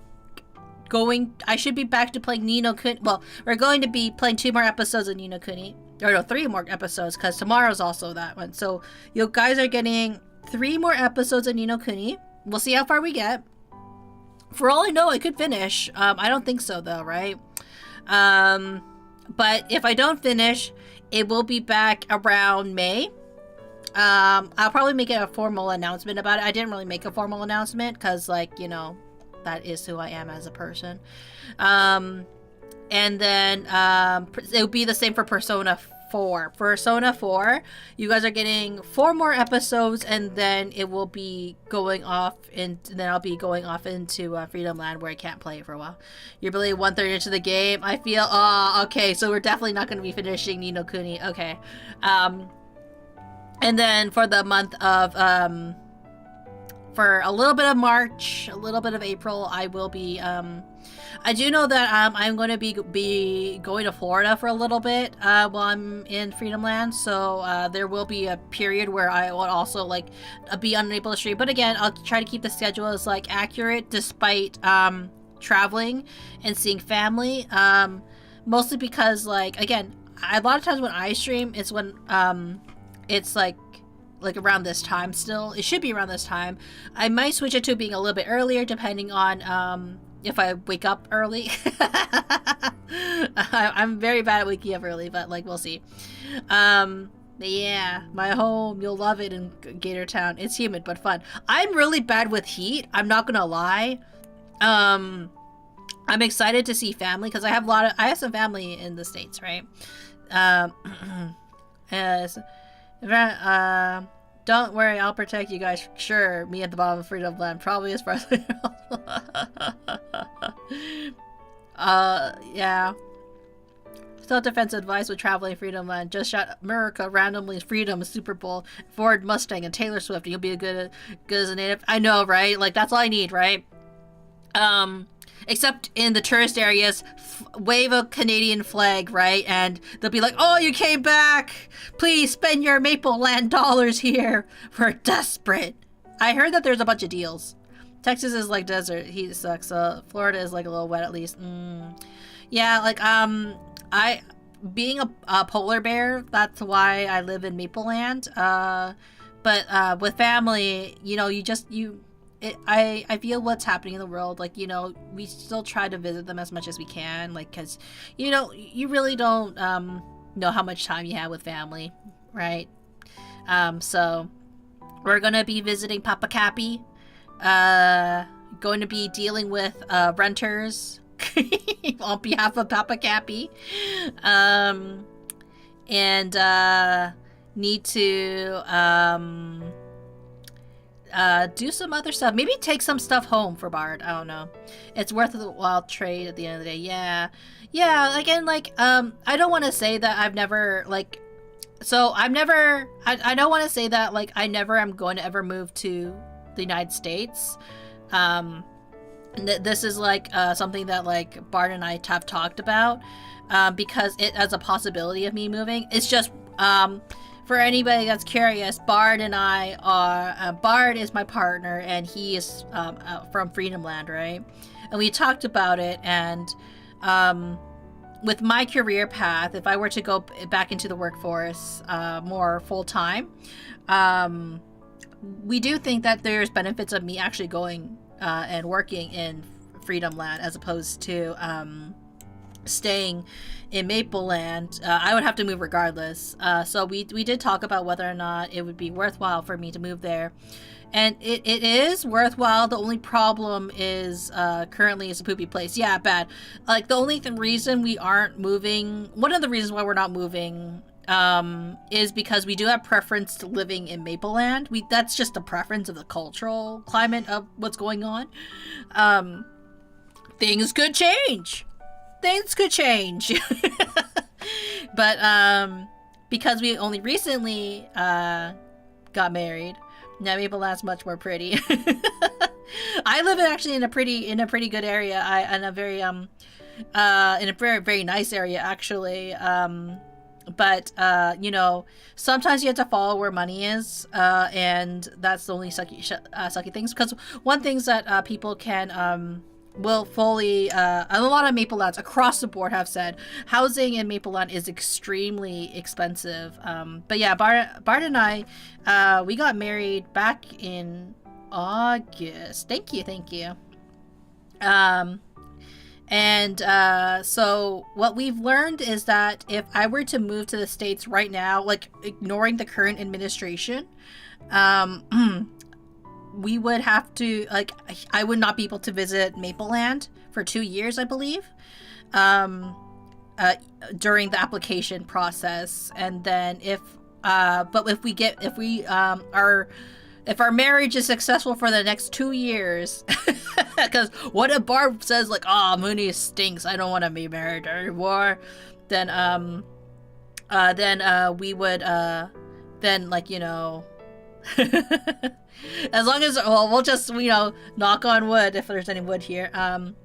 I should be back to playing Ni no Kuni. Well, we're going to be playing 2 more episodes of Ni no Kuni. Or no, 3 more episodes, because tomorrow's also that one. So, you guys are getting 3 more episodes of Ni no Kuni. We'll see how far we get. For all I know, I could finish. I don't think so, though, right? But if I don't finish, it will be back around May. I'll probably make it a formal announcement about it. I didn't really make a formal announcement, because, that is who I am as a person. And then it'll be the same for Persona 4. Persona 4, you guys are getting 4 more episodes, and then it will be going off, and then I'll be going off into Freedom Land, where I can't play it for a while. You're barely 1/3 into the game. I feel, okay, so we're definitely not going to be finishing Ni no Kuni. Okay. And then for the month of, for a little bit of March, a little bit of April, I will be, I do know that I'm going to be going to Florida for a little bit while I'm in Freedom Land, so there will be a period where I will also be unable to stream. But again, I'll try to keep the schedule as accurate despite traveling and seeing family. Mostly because again, a lot of times when I stream, it's when it's around this time still. It should be around this time. I might switch it to being a little bit earlier depending on if I wake up early. I'm very bad at waking up early, but we'll see. Yeah, my home, you'll love it in Gator Town. It's humid but fun. I'm really bad with heat, I'm not gonna lie. I'm excited to see family because I have some family in the States, right? Don't worry, I'll protect you guys. Sure, me at the bottom of Freedom Land, probably as far as yeah. self-defense advice with traveling Freedom Land. Just shout America randomly Freedom Super Bowl, Ford Mustang, and Taylor Swift. You'll be good as a native. I know, right? Like that's all I need, right? Except in the tourist areas, wave a Canadian flag, right? And they'll be like, "Oh, you came back! Please spend your Maple Land dollars here. We're desperate." I heard that there's a bunch of deals. Texas is like desert. Heat sucks. Florida is like a little wet at least. Yeah, like I being a polar bear. That's why I live in Maple Land. But with family, you know, I feel what's happening in the world. Like, you know, we still try to visit them as much as we can. Like, cause you know, you really don't know how much time you have with family, right? So we're gonna be visiting Papa Cappy. Going to be dealing with renters on behalf of Papa Cappy, and need to do some other stuff. Maybe take some stuff home for Bard. I don't know. It's worth a while trade at the end of the day. Yeah. Again, like I don't want to say that I've never like. So I don't want to say that like I never am going to ever move to the United States. This is like something that like Bart and I have talked about because it as a possibility of me moving. It's just for anybody that's curious, Bard and I are Bard is my partner and he is from Freedom Land, right? And we talked about it, and with my career path, if I were to go back into the workforce more full time, we do think that there's benefits of me actually going and working in Freedom Land as opposed to staying in Maple Land. I would have to move regardless. So we did talk about whether or not it would be worthwhile for me to move there. And it is worthwhile. The only problem is currently it's a poopy place. Yeah, bad. Like the only reason we aren't moving, one of the reasons why we're not moving is because we do have preference to living in Maple Land. That's just a preference of the cultural climate of what's going on. Things could change. But because we only recently got married, now Maple Land's much more pretty. I live actually in a pretty good area. In a very very nice area actually. But you know, sometimes you have to follow where money is, and that's the only sucky things. Because one things that people can will fully a lot of Maple Lands across the board have said housing in Maple Land is extremely expensive. But yeah, Bart and I we got married back in August. Thank you. And so what we've learned is that if I were to move to the States right now, like ignoring the current administration, we would have to, like, I would not be able to visit Maple Land for 2 years, I believe, during the application process. And then if our marriage is successful for the next 2 years, because what if Barb says like, "Oh, Munii stinks. I don't want to be married anymore," then we would then, like, you know, as long as we'll just, you know, knock on wood if there's any wood here,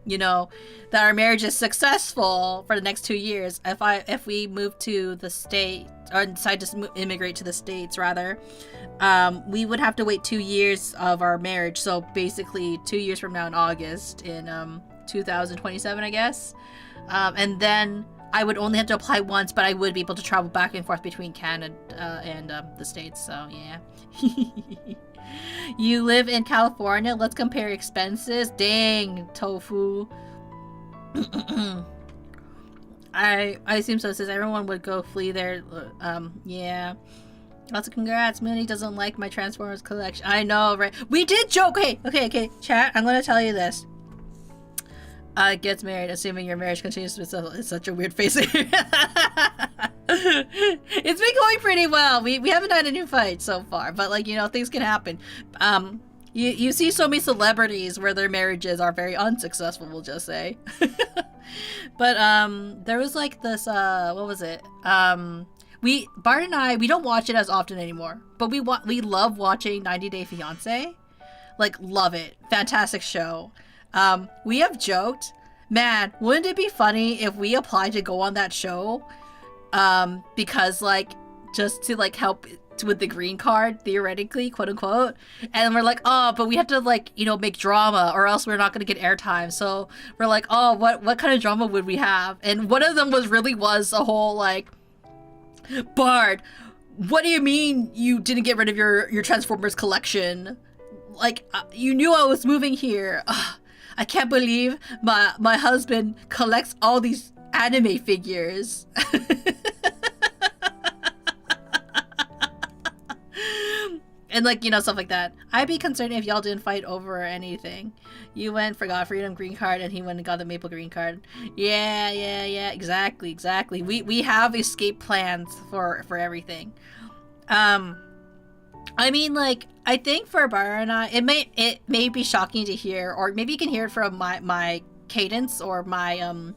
you know, that our marriage is successful for the next 2 years. If we move to the state or decide to immigrate to the States rather, we would have to wait 2 years of our marriage. So basically 2 years from now in August in 2027, I guess. And then I would only have to apply once, but I would be able to travel back and forth between Canada and the States. So yeah. You live in California? Let's compare expenses. Dang, tofu. I assume so. It says everyone would go flee there. Yeah. Lots of congrats. Munii doesn't like my Transformers collection. I know, right? We did joke. Okay. Chat, I'm going to tell you this. Gets married, assuming your marriage continues to be so. It's such a weird face. It's been going pretty well. We haven't had a new fight so far, but, like, you know, things can happen. You see so many celebrities where their marriages are very unsuccessful, we'll just say. But there was like this what was it? Bart and I, we don't watch it as often anymore, but we love watching 90 Day Fiancé. Like, love it. Fantastic show. We have joked, man, wouldn't it be funny if we applied to go on that show? Because like just to like help with the green card, theoretically, quote unquote. And we're like, oh, but we have to like, you know, make drama or else we're not going to get airtime. So we're like, oh, what kind of drama would we have? And one of them was a whole like, Bard, what do you mean you didn't get rid of your Transformers collection? Like, you knew I was moving here. I can't believe my husband collects all these anime figures. And like, you know, stuff like that. I'd be concerned if y'all didn't fight over anything. You went for God Freedom green card and he went and got the Maple green card. Yeah, exactly. We have escape plans for everything. I mean, like, I think for Bara and I, it may be shocking to hear, or maybe you can hear it from my cadence or my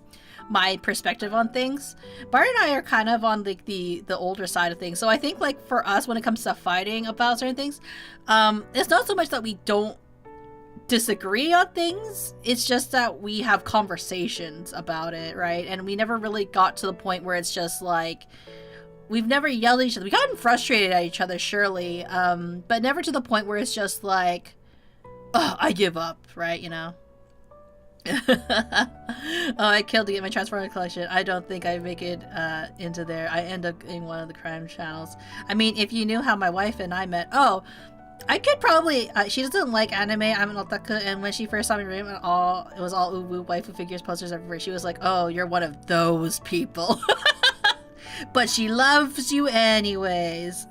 perspective on things. Bara and I are kind of on like the older side of things. So I think like for us, when it comes to fighting about certain things, it's not so much that we don't disagree on things. It's just that we have conversations about it, right? And we never really got to the point where it's just like, we've never yelled at each other. We've gotten frustrated at each other, surely, but never to the point where it's just like, oh, I give up, right? You know? Oh, I killed to get my Transformer collection. I don't think I make it into there. I end up in one of the crime channels. I mean, if you knew how my wife and I met, I could probably, she doesn't like anime, I'm an otaku, and when she first saw me room, it was all uwu waifu figures, posters everywhere. She was like, oh, you're one of those people. But she loves you anyways.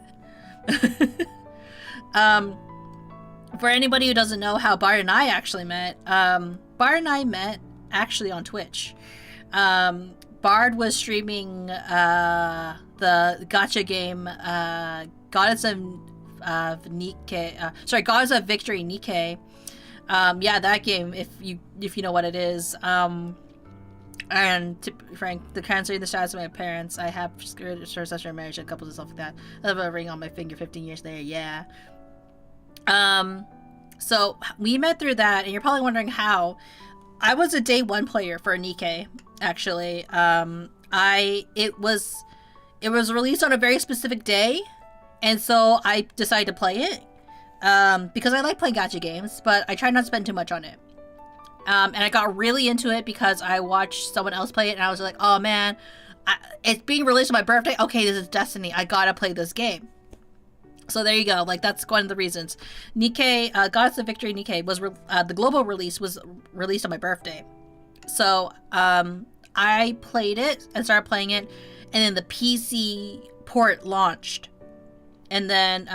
For anybody who doesn't know how Bard and I actually met, Bard and I met actually on Twitch. Bard was streaming the gacha game Goddess of Nikkei. Goddess of Victory Nikkei. Yeah, that game. If you know what it is. And to be frank, considering the status of my parents, I have secured such a marriage and couples and stuff like that. I have a ring on my finger 15 years later, yeah. So we met through that, and you're probably wondering how. I was a day one player for Nikkei, actually. It was released on a very specific day, and so I decided to play it. Because I like playing gacha games, but I try not to spend too much on it. And I got really into it because I watched someone else play it, and I was like, oh man, it's being released on my birthday. Okay, this is Destiny. I gotta play this game. So there you go. Like, that's one of the reasons. Nikkei, Goddess of Victory Nikkei was, the global release was released on my birthday. So, I played it and started playing it, and then the PC port launched. And then,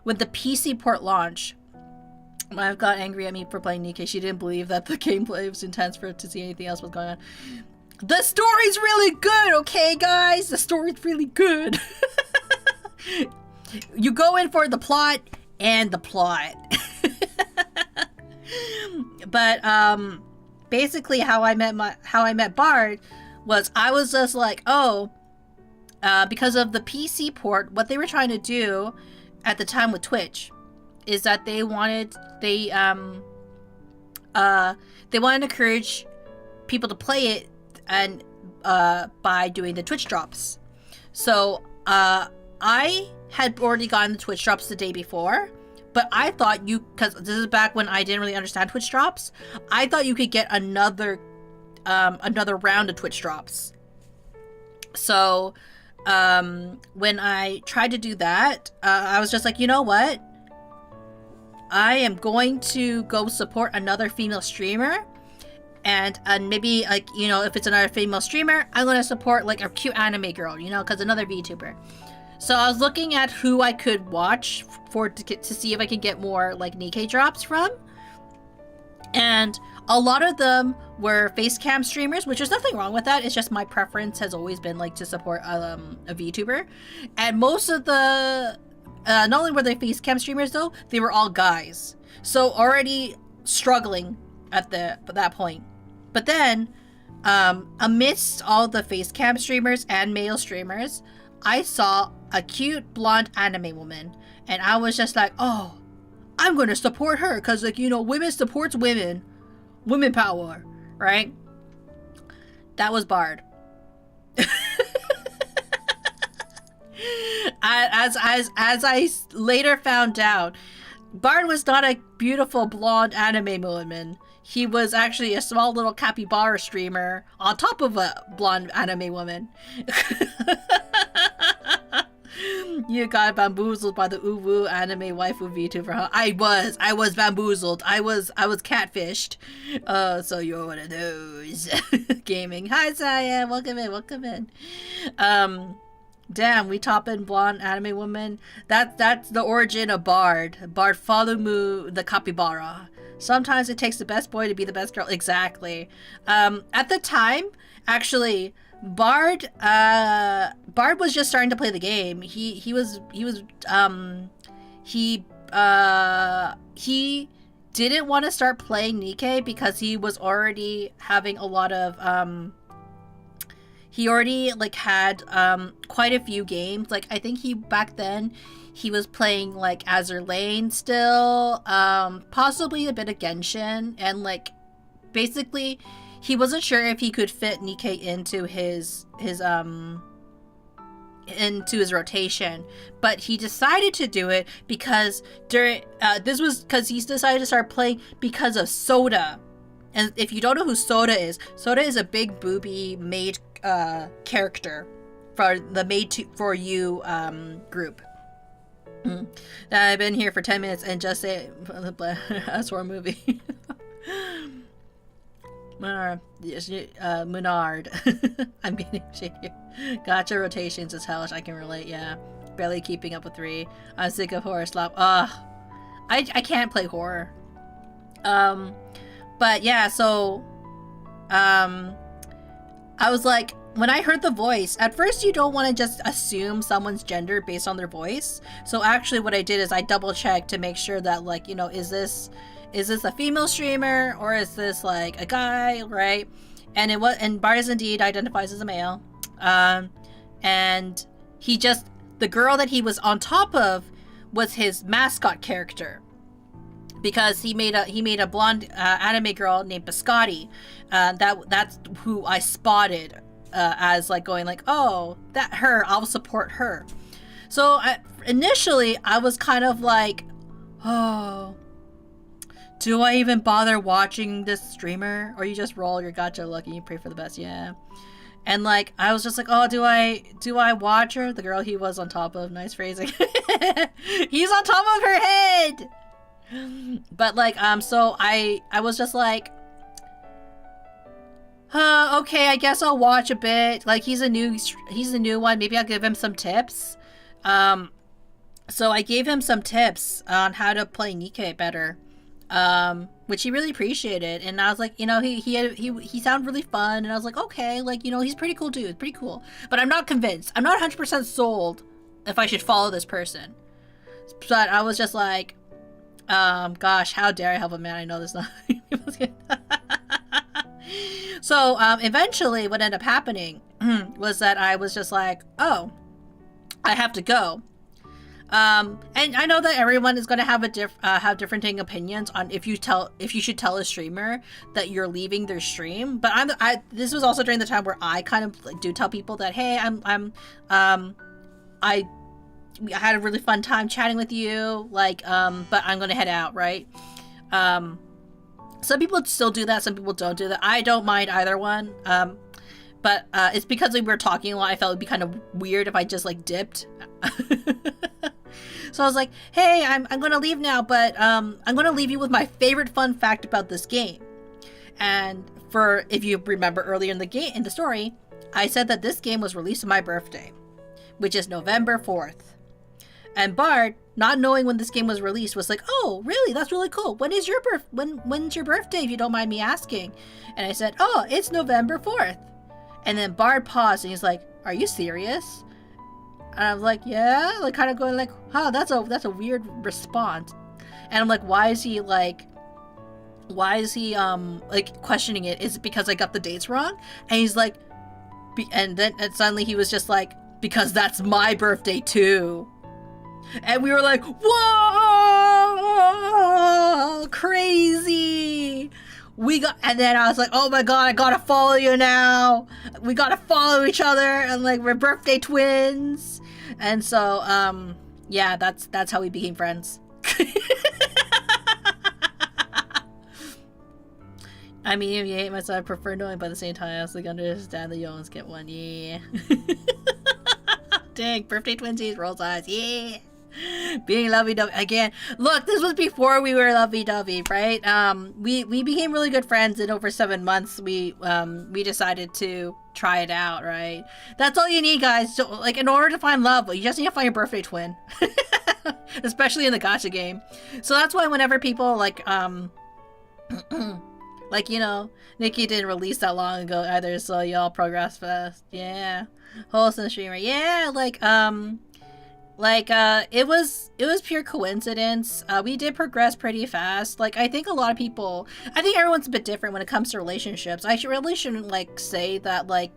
when the PC port launched, my wife got angry at me for playing Nikkei. She didn't believe that the gameplay was intense for her to see anything else was going on. The story's really good, okay, guys? The story's really good. You go in for the plot and the plot. But basically how I met Bard was I was just like, because of the PC port, what they were trying to do at the time with Twitch is that they wanted to encourage people to play it and by doing the Twitch drops. So I had already gotten the Twitch drops the day before, but I thought because this is back when I didn't really understand Twitch drops, I thought you could get another round of Twitch drops. So when I tried to do that, I was just like, you know what? I am going to go support another female streamer, and maybe, like, you know, if it's another female streamer, I'm gonna support like a cute anime girl, you know, because another VTuber. So I was looking at who I could watch to see if I could get more like Nikkei drops from, and a lot of them were face cam streamers, which is nothing wrong with that. It's just my preference has always been like to support a VTuber, and most of the not only were they face cam streamers though, they were all guys. So already struggling at that point. But then, amidst all the face cam streamers and male streamers, I saw a cute blonde anime woman, and I was just like, oh, I'm gonna support her, cause like, you know, women supports women power, right? That was Bard. as I later found out, Bard was not a beautiful blonde anime woman. He was actually a small little capybara streamer on top of a blonde anime woman. You got bamboozled by the uwu anime waifu VTuber, huh? I was bamboozled. I was catfished. So you're one of those. Gaming. Hi Saya, welcome in. Damn, we top in blonde anime woman. That's the origin of Bard. Bard follow mu the capybara. Sometimes it takes the best boy to be the best girl. Exactly. At the time, actually, Bard was just starting to play the game. He didn't want to start playing Nikkei because he was already having a lot of he already like had quite a few games. Like I think back then he was playing like Azur Lane still, possibly a bit of Genshin, and like basically he wasn't sure if he could fit Nikkei into his rotation, but he decided to do it because this was because he decided to start playing because of Soda. And if you don't know who Soda is a big booby maid character for the Made for You group. I've been here for 10 minutes and just say a horror movie. Munard. I'm getting shaky. Gotcha, rotations is hellish. I can relate, yeah. Barely keeping up with 3. I'm sick of horror slop. I can't play horror. But yeah, so I was like, when I heard the voice, at first you don't want to just assume someone's gender based on their voice. So actually what I did is I double checked to make sure that, like, you know, is this a female streamer or is this like a guy, right? And it was, and Bard indeed identifies as a male. And the girl that he was on top of was his mascot character, because he made a blonde anime girl named Biscotti. That's who I spotted as like going like, oh, that her, I'll support her. So initially I was kind of like, oh, do I even bother watching this streamer? Or you just roll your gacha luck and you pray for the best, yeah. And like I was just like, oh, do I watch her? The girl he was on top of, nice phrasing. He's on top of her head. But like so I was just like, okay, I guess I'll watch a bit. Like he's a new one, maybe I'll give him some tips. So I gave him some tips on how to play Nikkei better, which he really appreciated. And I was like, you know, he sounded really fun, and I was like, okay, like, you know, he's a pretty cool dude, pretty cool. But I'm not convinced. I'm not 100% sold if I should follow this person. But I was just like, gosh, how dare I help a man I know this not. So eventually what ended up happening was that I was just like, oh, I have to go. And I know that everyone is going to have have different opinions on if you should tell a streamer that you're leaving their stream. But this was also during the time where I kind of like, do tell people that, hey, I had a really fun time chatting with you, like, but I'm gonna head out, right? Some people still do that, some people don't do that. I don't mind either one. But it's because we were talking a lot, I felt it'd be kind of weird if I just like dipped. So I was like, hey, I'm gonna leave now, but I'm gonna leave you with my favorite fun fact about this game. And if you remember earlier in the story, I said that this game was released on my birthday, which is November 4th. And Bard, not knowing when this game was released, was like, oh, really? That's really cool. When's your birthday, if you don't mind me asking? And I said, oh, it's November 4th. And then Bard paused and he's like, are you serious? And I was like, yeah, like kind of going like, huh, that's a weird response. And I'm like, why is he like questioning it? Is it because I got the dates wrong? And he's like, and suddenly he was just like, because that's my birthday too. And we were like, whoa, crazy. And then I was like, oh my god, I gotta follow you now. We gotta follow each other, and like we're birthday twins. And so, yeah, that's how we became friends. I mean, if you hate myself, I prefer knowing, but at the same time, I also understand that you always get one. Yeah. Dang, birthday twinsies, rolls eyes. Yeah. Being lovey-dovey again. Look, this was before we were lovey-dovey, right? We became really good friends in over 7 months. We decided to try it out, right? That's all you need, guys. So, like, in order to find love, you just need to find your birthday twin. Especially in the gacha game. So that's why whenever people like like, you know, Nikki didn't release that long ago either, so y'all progress fast. Yeah. Wholesome streamer. Yeah, it was pure coincidence. We did progress pretty fast. Like, I think a lot of people, I think everyone's a bit different when it comes to relationships. I really shouldn't like say that like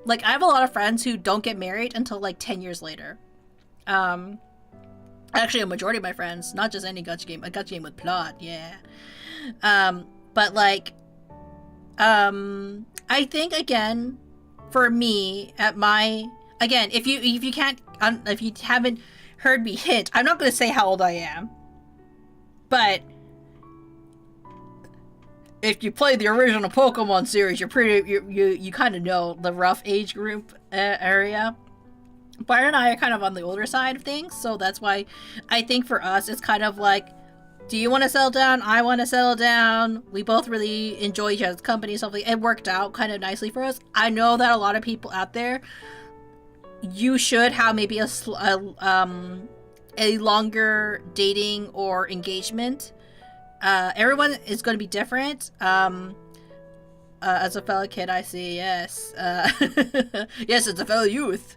I have a lot of friends who don't get married until like 10 years later. Actually a majority of my friends, not just any gacha game, a gacha game with plot, yeah. But like, I think again, for me, again, if you can't, if you haven't heard me hint, I'm not going to say how old I am, but if you play the original Pokemon series, you kind of know the rough age group area. Byron and I are kind of on the older side of things, so that's why I think for us it's kind of like, do you want to settle down? I want to settle down. We both really enjoy each other's company, stuff like it worked out kind of nicely for us. I know that a lot of people out there, you should have maybe a longer dating or engagement. Everyone is going to be different. As a fellow kid, I see, yes. Yes, as a fellow youth.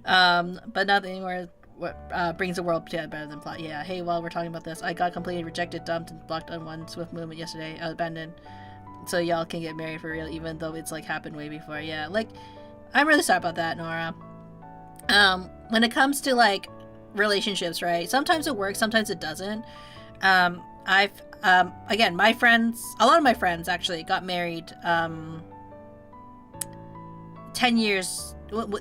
But nothing where what brings the world together better than plot. Yeah, hey, while we're talking about this, I got completely rejected, dumped, and blocked on one swift movement yesterday. Abandoned. So y'all can get married for real, even though it's like happened way before. Yeah, like, I'm really sorry about that, Nora. When it comes to like relationships, right? Sometimes it works, sometimes it doesn't. Again, my friends, a lot of my friends actually got married 10 years.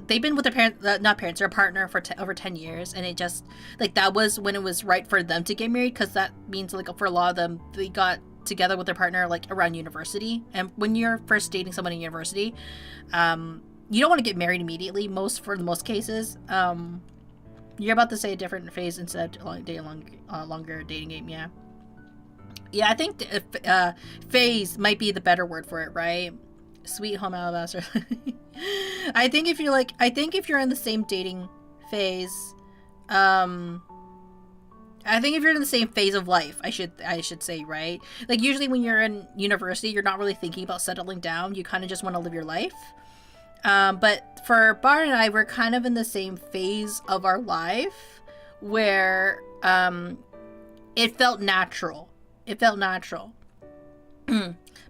They've been with their parents, not parents, their partner for over 10 years, and it just like that was when it was right for them to get married, because that means like for a lot of them they got together with their partner like around university. And when you're first dating someone in university, you don't want to get married immediately. For the most cases, you're about to say a different phase instead of longer dating game. Yeah, I think phase might be the better word for it, right? Sweet home alabaster. I think if you're in the same dating phase, I think if you're in the same phase of life, I should say, right? Like usually when you're in university, you're not really thinking about settling down. You kind of just want to live your life. But for Bar and I, we're kind of in the same phase of our life where it felt natural. But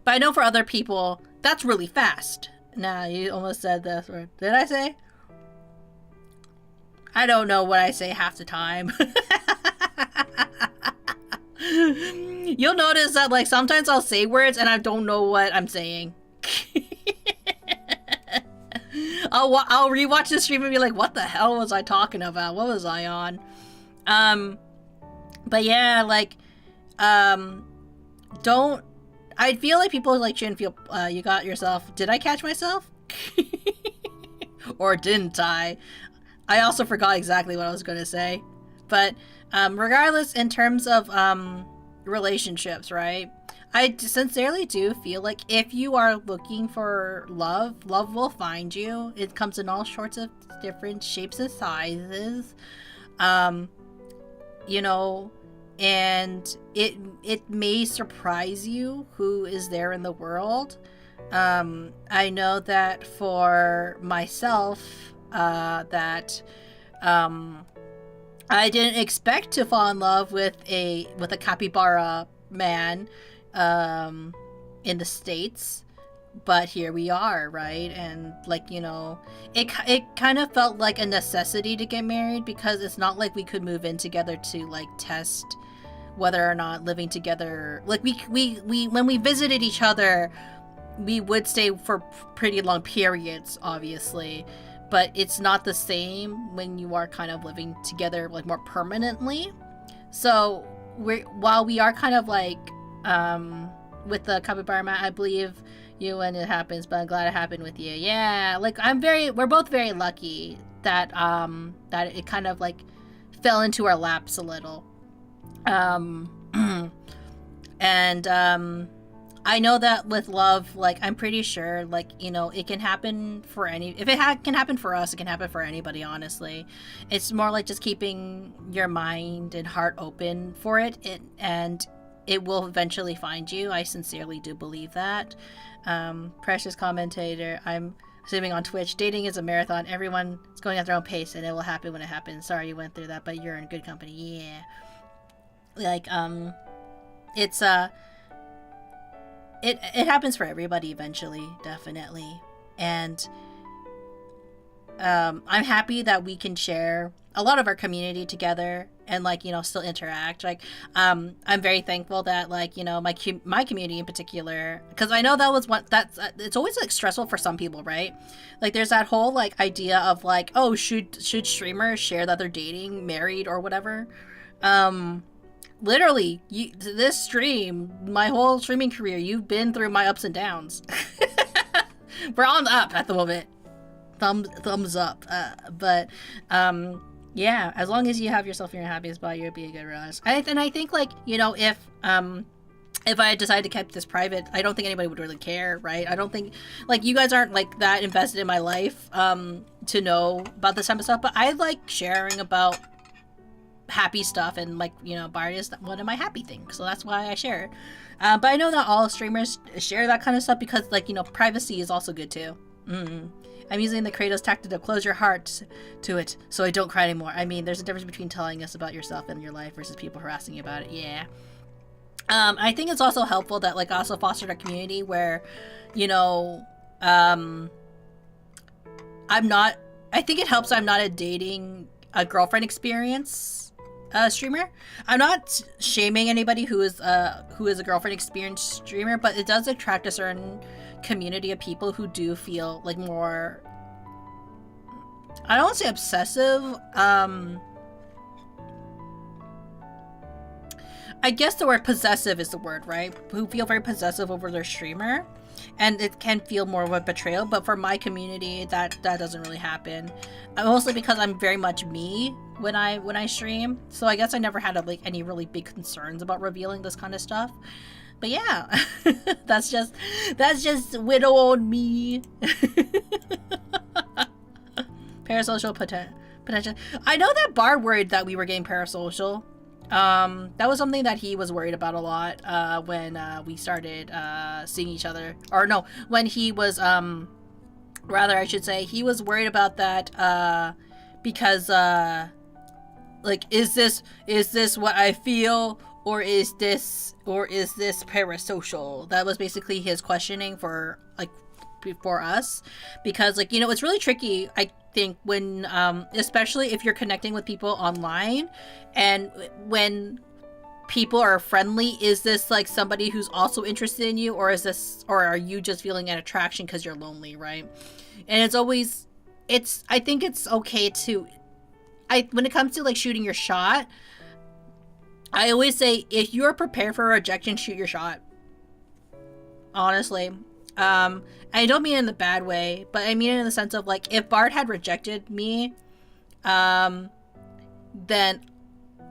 I know for other people, that's really fast. Nah, you almost said this word. Did I say? I don't know what I say half the time. You'll notice that like sometimes I'll say words and I don't know what I'm saying. I'll rewatch the stream and be like, what the hell was I talking about? What was I on? But yeah, like, I feel like people like shouldn't feel, you got yourself, did I catch myself? Or didn't I? I also forgot exactly what I was going to say. But, regardless, in terms of, relationships, right? I sincerely do feel like if you are looking for love will find you. It comes in all sorts of different shapes and sizes. You know, and it may surprise you who is there in the world. I know that for myself, that I didn't expect to fall in love with a capybara man in the States, but here we are, right? And like, you know, it kind of felt like a necessity to get married, because it's not like we could move in together to like test whether or not living together, like we when we visited each other, we would stay for pretty long periods, obviously, but it's not the same when you are kind of living together like more permanently. So while we are kind of like with the capybara man, I believe you when it happens, but I'm glad it happened with you. Yeah, like we're both very lucky that that it kind of like fell into our laps a little. And I know that with love, like, I'm pretty sure, like, you know, it can happen for if it can happen for us, it can happen for anybody, honestly. It's more like just keeping your mind and heart open for it, and it will eventually find you. I sincerely do believe that. Precious commentator, I'm assuming on Twitch, dating is a marathon. Everyone is going at their own pace, and it will happen when it happens. Sorry you went through that, but you're in good company. Yeah. Like, it's, it happens for everybody eventually, definitely. And I'm happy that we can share a lot of our community together and, like, you know, still interact. Like, I'm very thankful that, like, you know, my community in particular, because I know that was one that's it's always like stressful for some people, right? Like, there's that whole like idea of like, oh, should streamers share that they're dating, married, or whatever. Literally, this stream, my whole streaming career, you've been through my ups and downs. We're on the up at the moment. Thumbs up. But yeah, as long as you have yourself in your happiest spot, you'll be a good rush. And I think, like, you know, if I decide to keep this private, I don't think anybody would really care, right? I don't think, like, you guys aren't like that invested in my life to know about this type of stuff, but I like sharing about happy stuff, and, like, you know, Bard is one of my happy things, so that's why I share it. But I know that all streamers share that kind of stuff because, like, you know, privacy is also good too. I'm using the Kratos tactic to close your heart to it so I don't cry anymore. I mean, there's a difference between telling us about yourself and your life versus people harassing you about it. Yeah. I think it's also helpful that, like, also fostered a community where, you know, I think it helps I'm not a dating a girlfriend experience streamer. I'm not shaming anybody who is a girlfriend experience streamer, but it does attract a certain community of people who do feel like more, I don't want to say obsessive, I guess the word possessive is the word, right? Who feel very possessive over their streamer, and it can feel more of a betrayal. But for my community, that doesn't really happen. Mostly because I'm very much me when I stream. So I guess I never had like any really big concerns about revealing this kind of stuff. But yeah, that's just widow on me. Parasocial potential. I know that Bard worried that we were getting parasocial. That was something that he was worried about a lot when we started seeing each other. Or no, when he was rather I should say he was worried about that because like, is this what I feel, or is this parasocial? That was basically his questioning for, like, for us, because, like, you know, it's really tricky, I think, when especially if you're connecting with people online, and when people are friendly, is this like somebody who's also interested in you, or are you just feeling an attraction because you're lonely, right? And I think it's okay to, when it comes to, like, shooting your shot, I always say, if you're prepared for rejection, shoot your shot. Honestly. I don't mean it in the bad way, but I mean it in the sense of, like, if Bard had rejected me, then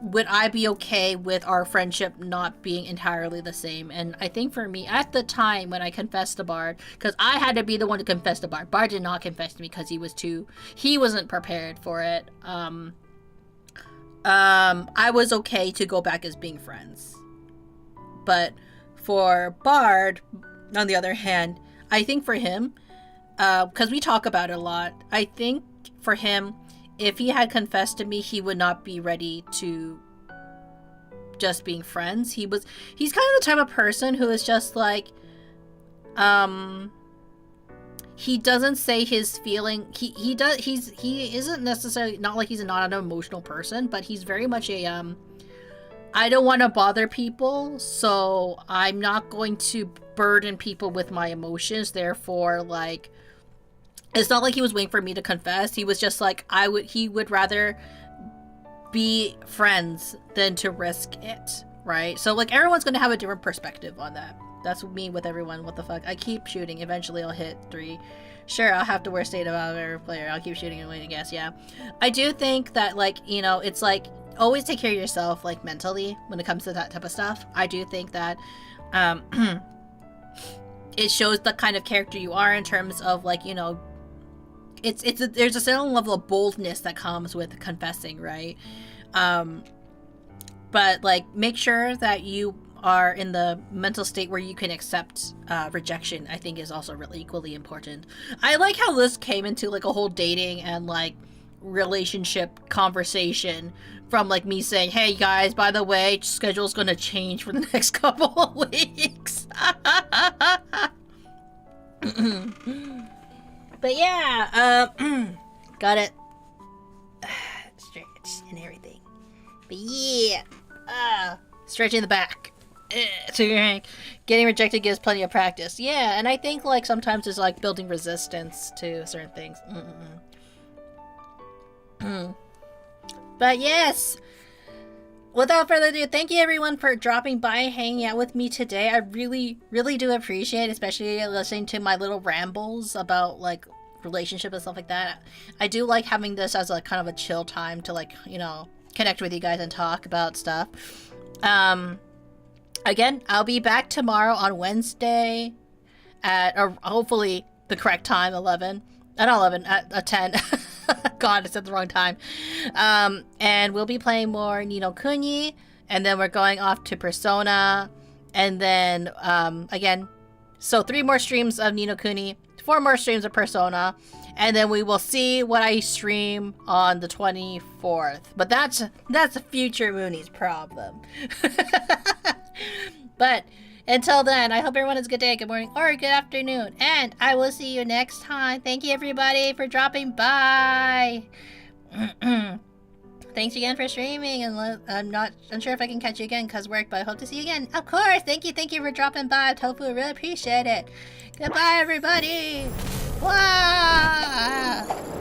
would I be okay with our friendship not being entirely the same? And I think for me, at the time when I confessed to Bard, because I had to be the one to confess to Bard. Bard did not confess to me because he wasn't prepared for it. I was okay to go back as being friends. But for Bard, on the other hand, I think for him, because we talk about it a lot, I think for him, if he had confessed to me, he would not be ready to just being friends. He's kind of the type of person who is just like, he doesn't say his feeling. He isn't necessarily, not like he's not an emotional person, but he's very much a, I don't want to bother people, so I'm not going to burden people with my emotions. Therefore, like, it's not like he was waiting for me to confess. He was just like, he would rather be friends than to risk it, right? So, like, everyone's gonna have a different perspective on that. That's me with everyone. What the fuck? I keep shooting. Eventually, I'll hit 3. Sure, I'll have to wear state of every player. I'll keep shooting and waiting, I guess, yeah. I do think that, like, you know, it's like, always take care of yourself, like, mentally when it comes to that type of stuff. I do think that, it shows the kind of character you are in terms of, like, you know, there's a certain level of boldness that comes with confessing, right? But, like, make sure that you are in the mental state where you can accept rejection. I think is also really equally important. I like how this came into, like, a whole dating and, like, relationship conversation from, like, me saying, hey guys, by the way, schedule's gonna change for the next couple of weeks. But yeah, got it stretched and everything. But yeah, stretching the back. So getting rejected gives plenty of practice. Yeah, and I think, like, sometimes it's like building resistance to certain things. But yes, without further ado, thank you everyone for dropping by and hanging out with me today. I really, really do appreciate it, especially listening to my little rambles about, like, relationship and stuff like that. I do like having this as, like, kind of a chill time to, like, you know, connect with you guys and talk about stuff. Again, I'll be back tomorrow on Wednesday at, or hopefully the correct time, 11. Not 11, at 10. God, I said the wrong time. And we'll be playing more Ni no Kuni, and then we're going off to Persona, and then, again, so 3 more streams of Ni no Kuni, 4 more streams of Persona, and then we will see what I stream on the 24th. But that's a future Munii's problem. But until then, I hope everyone has a good day, good morning, or good afternoon, and I will see you next time. Thank you everybody for dropping by. Thanks again for streaming, and I'm not unsure if I can catch you again because work, but I hope to see you again. Of course, thank you for dropping by. Tofu, really appreciate it. Goodbye, everybody. Wow.